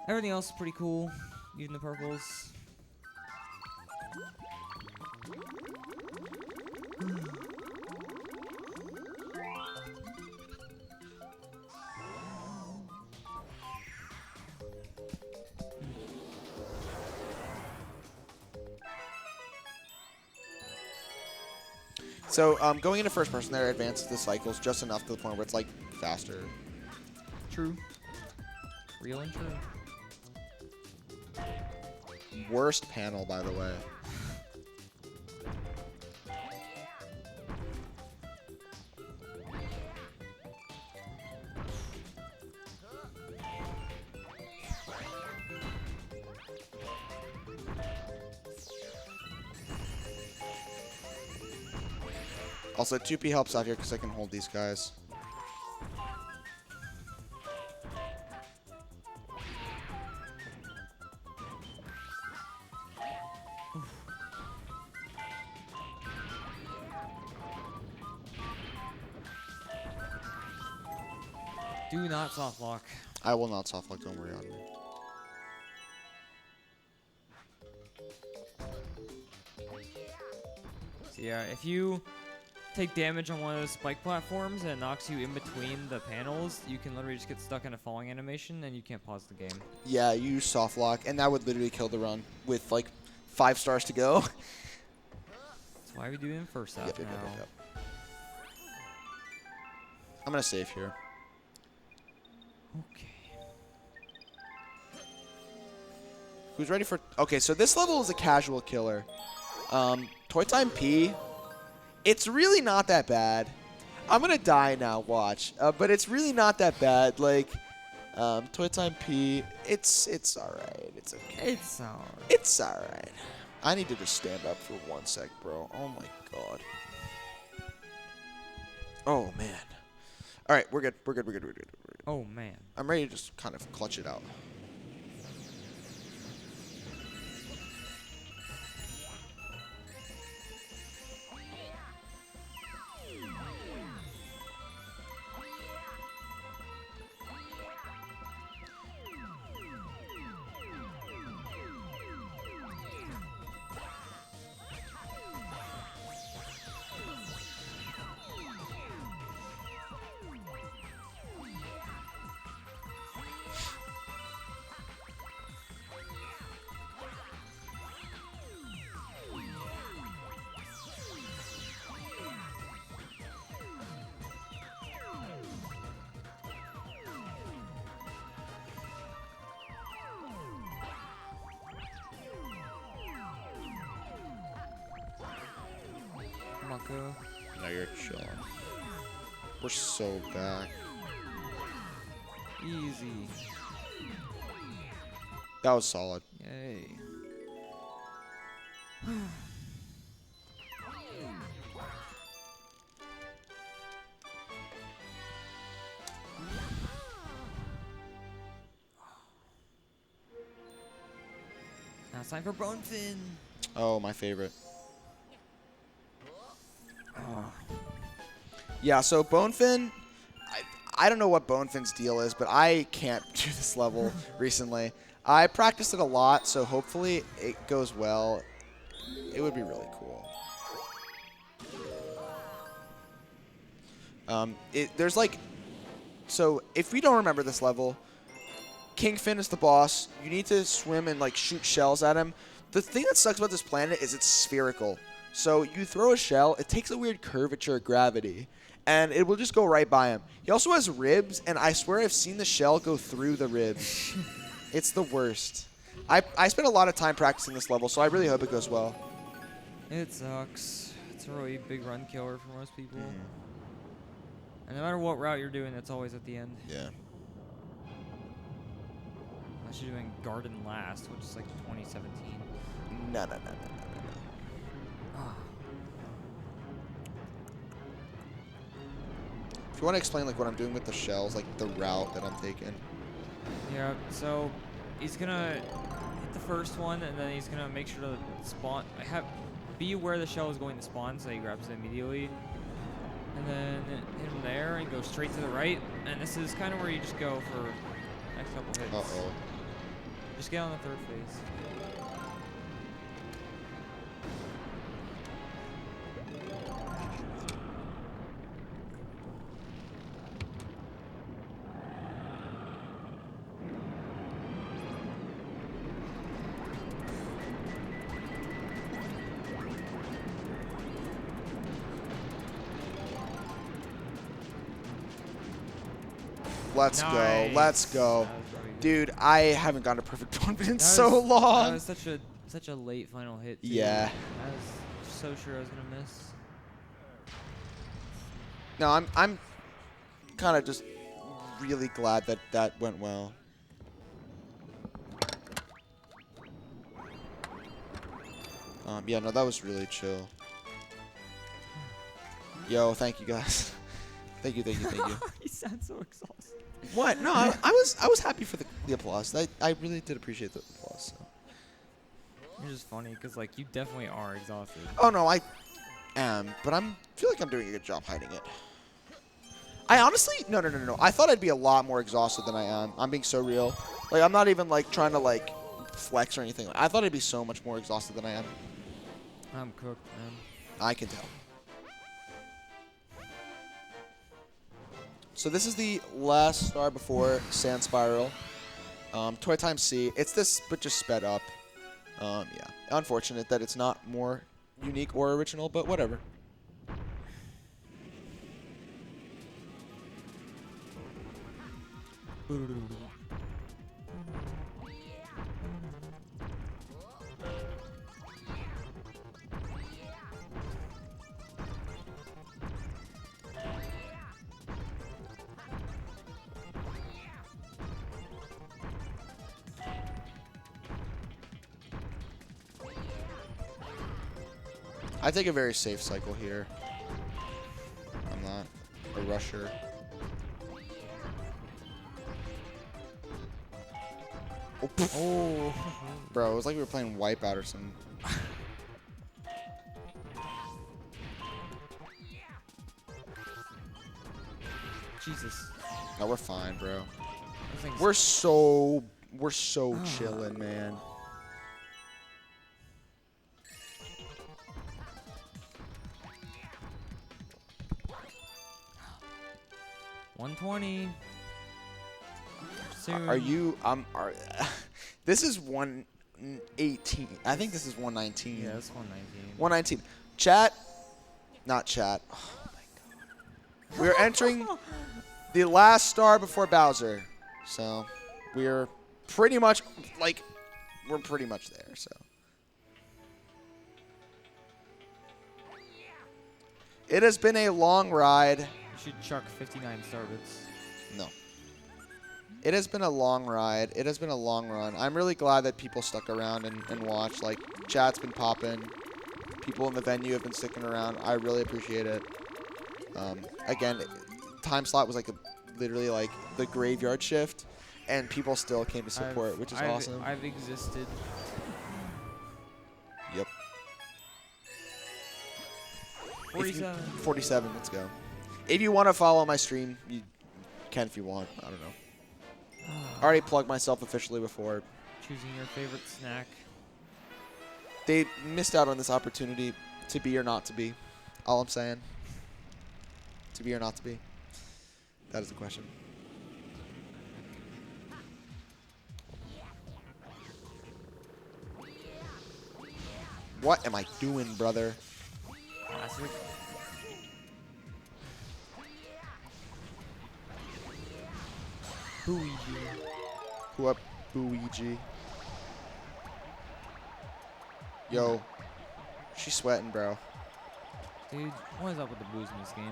Everything else is pretty cool, even the purples. So going into first person there advances the cycles just enough to the point where it's like faster. True. Real and true. Worst panel, by the way. Also, 2P helps out here because I can hold these guys. Do not soft lock. I will not soft lock, don't worry on me. So yeah, if you take damage on one of those spike platforms and it knocks you in between the panels, you can literally just get stuck in a falling animation and you can't pause the game. Yeah, you use soft lock, and that would literally kill the run with like 5 stars to go. That's why we do it in first half now. Yep. I'm gonna save here. Okay. Who's ready for... Okay, so this level is a casual killer. Toy Time P, it's really not that bad. I'm going to die now, watch. But it's really not that bad. Like, Toy Time P, it's alright. It's okay. It's alright. It's alright. I need to just stand up for 1 sec, bro. Oh, my God. Oh, man. Alright, we're good. We're good. Oh, man. I'm ready to just kind of clutch it out. Mako. Now you're chilling. We're so back. Easy. That was solid. Yay. Now it's time for Bonefin. Oh, my favorite. Yeah, so Bonefin, I don't know what Bonefin's deal is, but I can't do this level recently. I practiced it a lot, so hopefully it goes well. It would be really cool. There's like, so if we don't remember this level, Kingfin is the boss. You need to swim and like shoot shells at him. The thing that sucks about this planet is it's spherical. So you throw a shell, it takes a weird curvature of gravity, and it will just go right by him. He also has ribs, and I swear I've seen the shell go through the ribs. It's the worst. I spent a lot of time practicing this level, so I really hope it goes well. It sucks. It's a really big run killer for most people. And no matter what route you're doing, that's always at the end. Yeah. Unless you're doing Garden last, which is like 2017. No. If you want to explain like what I'm doing with the shells, like the route that I'm taking. Yeah, so he's gonna hit the first one, and then he's gonna make sure to spawn. Be where the shell is going to spawn, so he grabs it immediately. And then hit him there and go straight to the right. And this is kind of where you just go for next couple hits. Uh-oh. Just get on the third phase. Let's go. Let's go. That was really good. Dude, I haven't gotten a perfect one in That so was- long. That was such a late final hit. Too. Yeah. I was so sure I was gonna miss. No, I'm kind of just really glad that that went well. Yeah, no, that was really chill. Yo, thank you guys. Thank you. He sounds so exhausted. What? No, I was happy for the applause. I really did appreciate the applause. So. You're just funny because like you definitely are exhausted. Oh no, I am, but feel like I'm doing a good job hiding it. I honestly no. I thought I'd be a lot more exhausted than I am. I'm being so real. Like I'm not even like trying to like flex or anything. I thought I'd be so much more exhausted than I am. I'm cooked, man. I can tell. So this is the last star before Sand Spiral. Toy Time C. It's this, but just sped up. Yeah. Unfortunate that it's not more unique or original, but whatever. I take a very safe cycle here. I'm not a rusher. Oh, poof. Oh. Bro, it was like we were playing Wipeout or something. Jesus. No, we're fine, bro. Those things- We're so chilling, man. $120. Soon. Are you? This is 118. I think this is 119. Yeah, that's 119. 119. Chat, not chat. Oh my god. We're entering the last star before Bowser, so we're pretty much we're pretty much there. So it has been a long ride. You should chuck 59 starbits. No. It has been a long ride. It has been a long run. I'm really glad that people stuck around and watched. Like, chat's been popping. People in the venue have been sticking around. I really appreciate it. Again, time slot was literally like the graveyard shift, and people still came to support, which is awesome. I've existed. Yep. 47. 47, let's go. If you want to follow my stream, you can if you want. I don't know. I already plugged myself officially before. Choosing your favorite snack. They missed out on this opportunity to be or not to be. All I'm saying. To be or not to be. That is the question. What am I doing, brother? classic. Luigi. Who up, Luigi? Yo, she's sweating, bro. Dude, what is up with the boos in this game?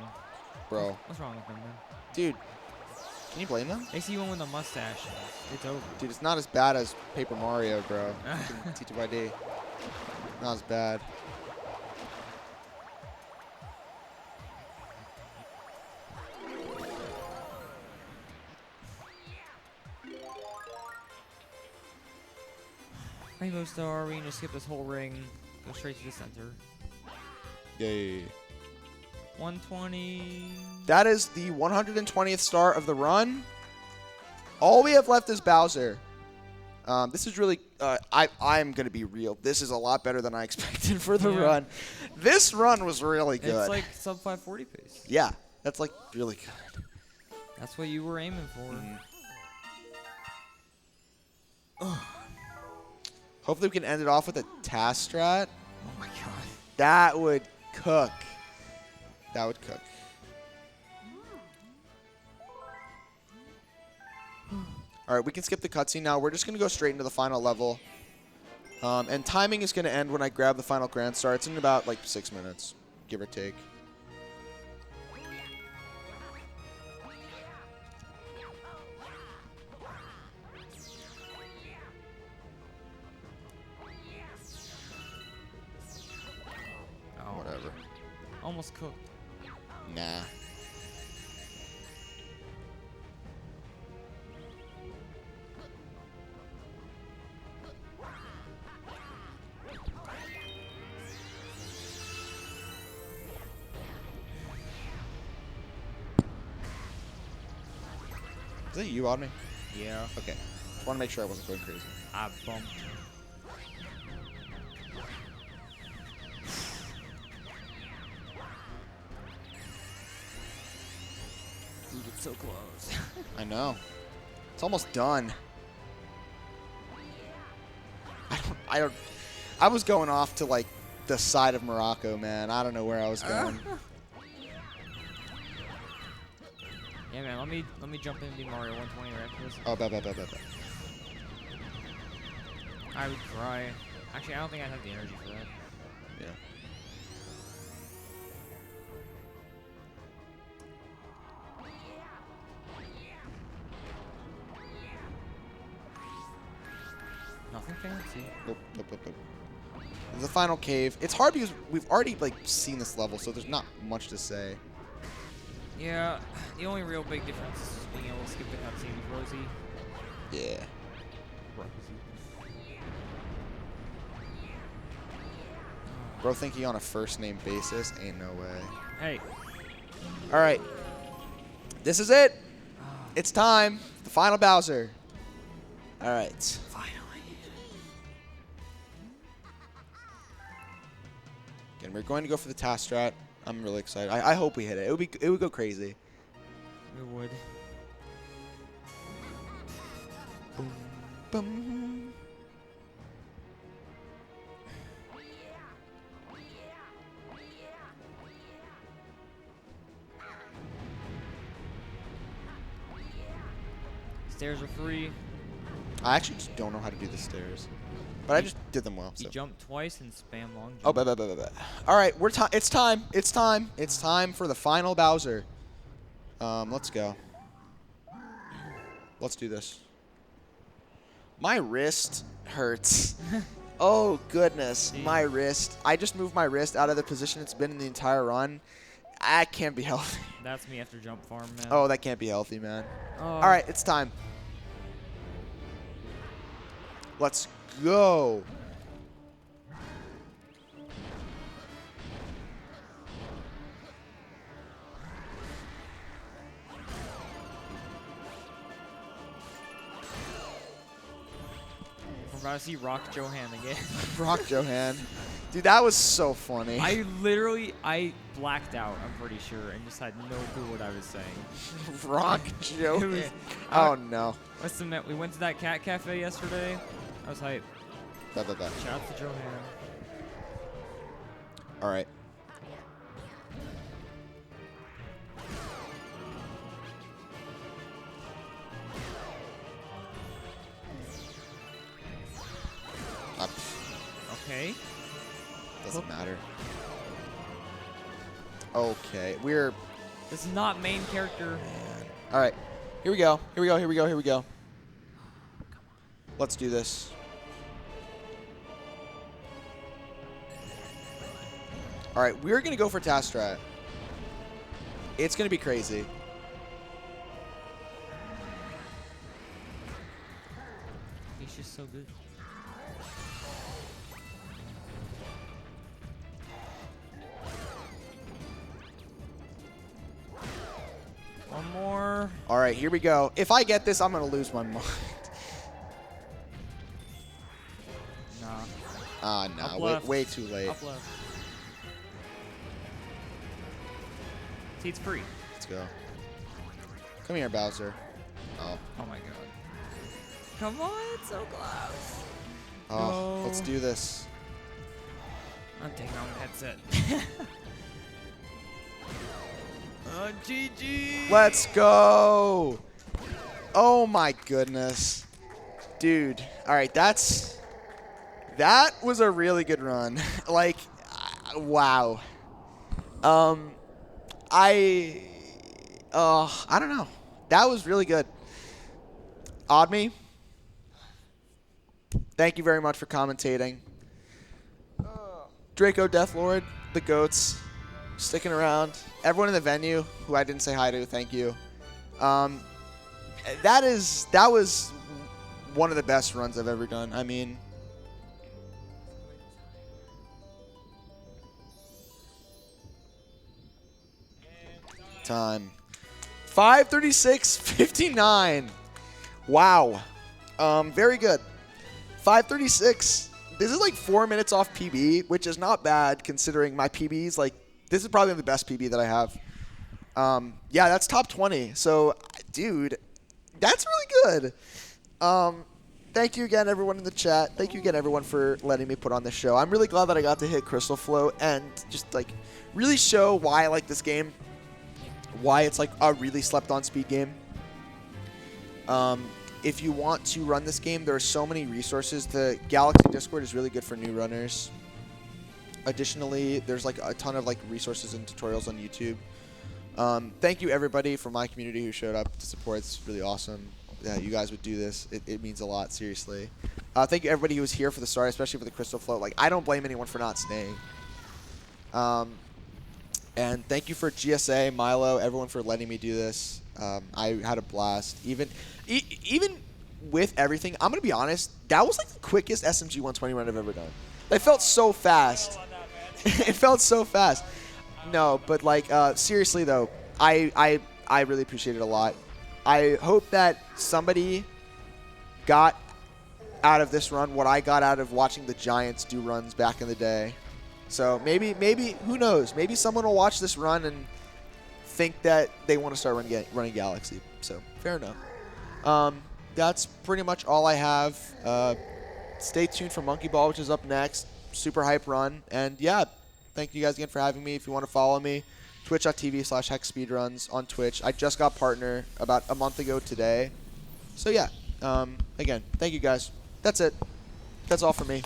Bro. What's wrong with them, man? Dude, can you blame them? They see one with a mustache. It's over. Dude, it's not as bad as Paper Mario, bro. TTYD. Not as bad. Rainbow Star, we can just skip this whole ring, go straight to the center. Yay. 120. That is the 120th star of the run. All we have left is Bowser. This is really, I'm going to be real. This is a lot better than I expected for the run. This run was really good. It's like sub 540 pace. Yeah, that's like really good. That's what you were aiming for. Hopefully we can end it off with a task strat. Oh my god. That would cook. That would cook. All right, we can skip the cutscene now. We're just going to go straight into the final level. And timing is going to end when I grab the final Grand Star. It's in about like 6 minutes, give or take. Oh, Whatever. almost cooked. Nah. Is that you on me? Yeah. Okay. Just want to make sure I wasn't going crazy. I bumped. Dude, it's so close. I know. It's almost done. I was going off to like the side of Morocco, man. I don't know where I was going. Yeah, man. Let me jump into Mario 120 right after this. Oh, bet. I would cry. Actually, I don't think I have the energy for that. Yeah. Nothing fancy. Nope. The final cave. It's hard because we've already like seen this level, so there's not much to say. Yeah, the only real big difference is just being able to skip the cutscene with Rosie. Yeah. Bro thinking on a first name basis? Ain't no way. Hey. All right. This is it. It's time. The final Bowser. All right. Finally. Again, we're going to go for the task strat. I'm really excited. I hope we hit it. It would go crazy. It would. Boom, boom. Stairs are free. I actually just don't know how to do the stairs, but I just did them well. You So. jump twice and spam long jump. Oh, bet. All right, it's time. It's time for the final Bowser. Let's go. Let's do this. My wrist hurts. Oh, goodness. My wrist. I just moved my wrist out of the position it's been in the entire run. I can't be healthy. That's me after jump farm, man. Oh, that can't be healthy, man. Oh. All right, it's time. Let's go. We're about to see Rock Johan again. Rock Johan. Dude, that was so funny. I blacked out, I'm pretty sure, and just had no clue what I was saying. Rock Johan. was- Oh, no. What's the we went to that cat cafe yesterday. I was hyped. Bet. Shout out to Johan. All right. Okay. Doesn't matter. Okay, we're... This is not main character. All right, here we go. Here we go. Here we go. Here we go. Let's do this. All right, we're gonna go for task strat. It's gonna be crazy. He's just so good. One more. All right, here we go. If I get this, I'm gonna lose my mind. Nah. Ah, nah, Up way, left. way too late. Up left. See, it's free. Let's go. Come here, Bowser. Oh. Oh my god. Come on, it's so close. Oh, No. let's do this. I'm taking on the headset. GG. Let's go. Oh my goodness. Dude. All right, that was a really good run. Like, wow. I don't know. That was really good. Oddme, thank you very much for commentating. Draco Deathlord, the goats, sticking around. Everyone in the venue who I didn't say hi to, thank you. That was one of the best runs I've ever done. I mean, time. 5:36:59. Wow. Very good. 5:36. This is like 4 minutes off PB, which is not bad considering my PBs. Like, this is probably the best PB that I have. Yeah, that's top 20. So, dude, that's really good. Thank you again, everyone in the chat. Thank you again, everyone, for letting me put on this show. I'm really glad that I got to hit Crystal Float and just, like, really show why I like this game. Why it's, like, a really slept-on speed game. If you want to run this game, there are so many resources. The Galaxy Discord is really good for new runners. Additionally, there's like a ton of like resources and tutorials on YouTube. Thank you everybody from my community who showed up to support. It's really awesome that you guys would do this. It means a lot, seriously. Thank you everybody who was here for the start, especially for the Crystal Float. Like, I don't blame anyone for not staying. And thank you for GSA, Milo, everyone for letting me do this. I had a blast. Even with everything, I'm going to be honest, that was like the quickest SMG 120 run I've ever done. It felt so fast. It felt so fast. No, but like, seriously though, I really appreciate it a lot. I hope that somebody got out of this run what I got out of watching the Giants do runs back in the day. So maybe, who knows? Maybe someone will watch this run and think that they want to start running Galaxy. So fair enough. That's pretty much all I have. Stay tuned for Monkey Ball, which is up next. Super hype run. And yeah, thank you guys again for having me. If you want to follow me, twitch.tv/HexSpeedruns on Twitch. I just got partner about a month ago today. So yeah, again, thank you guys. That's it. That's all for me.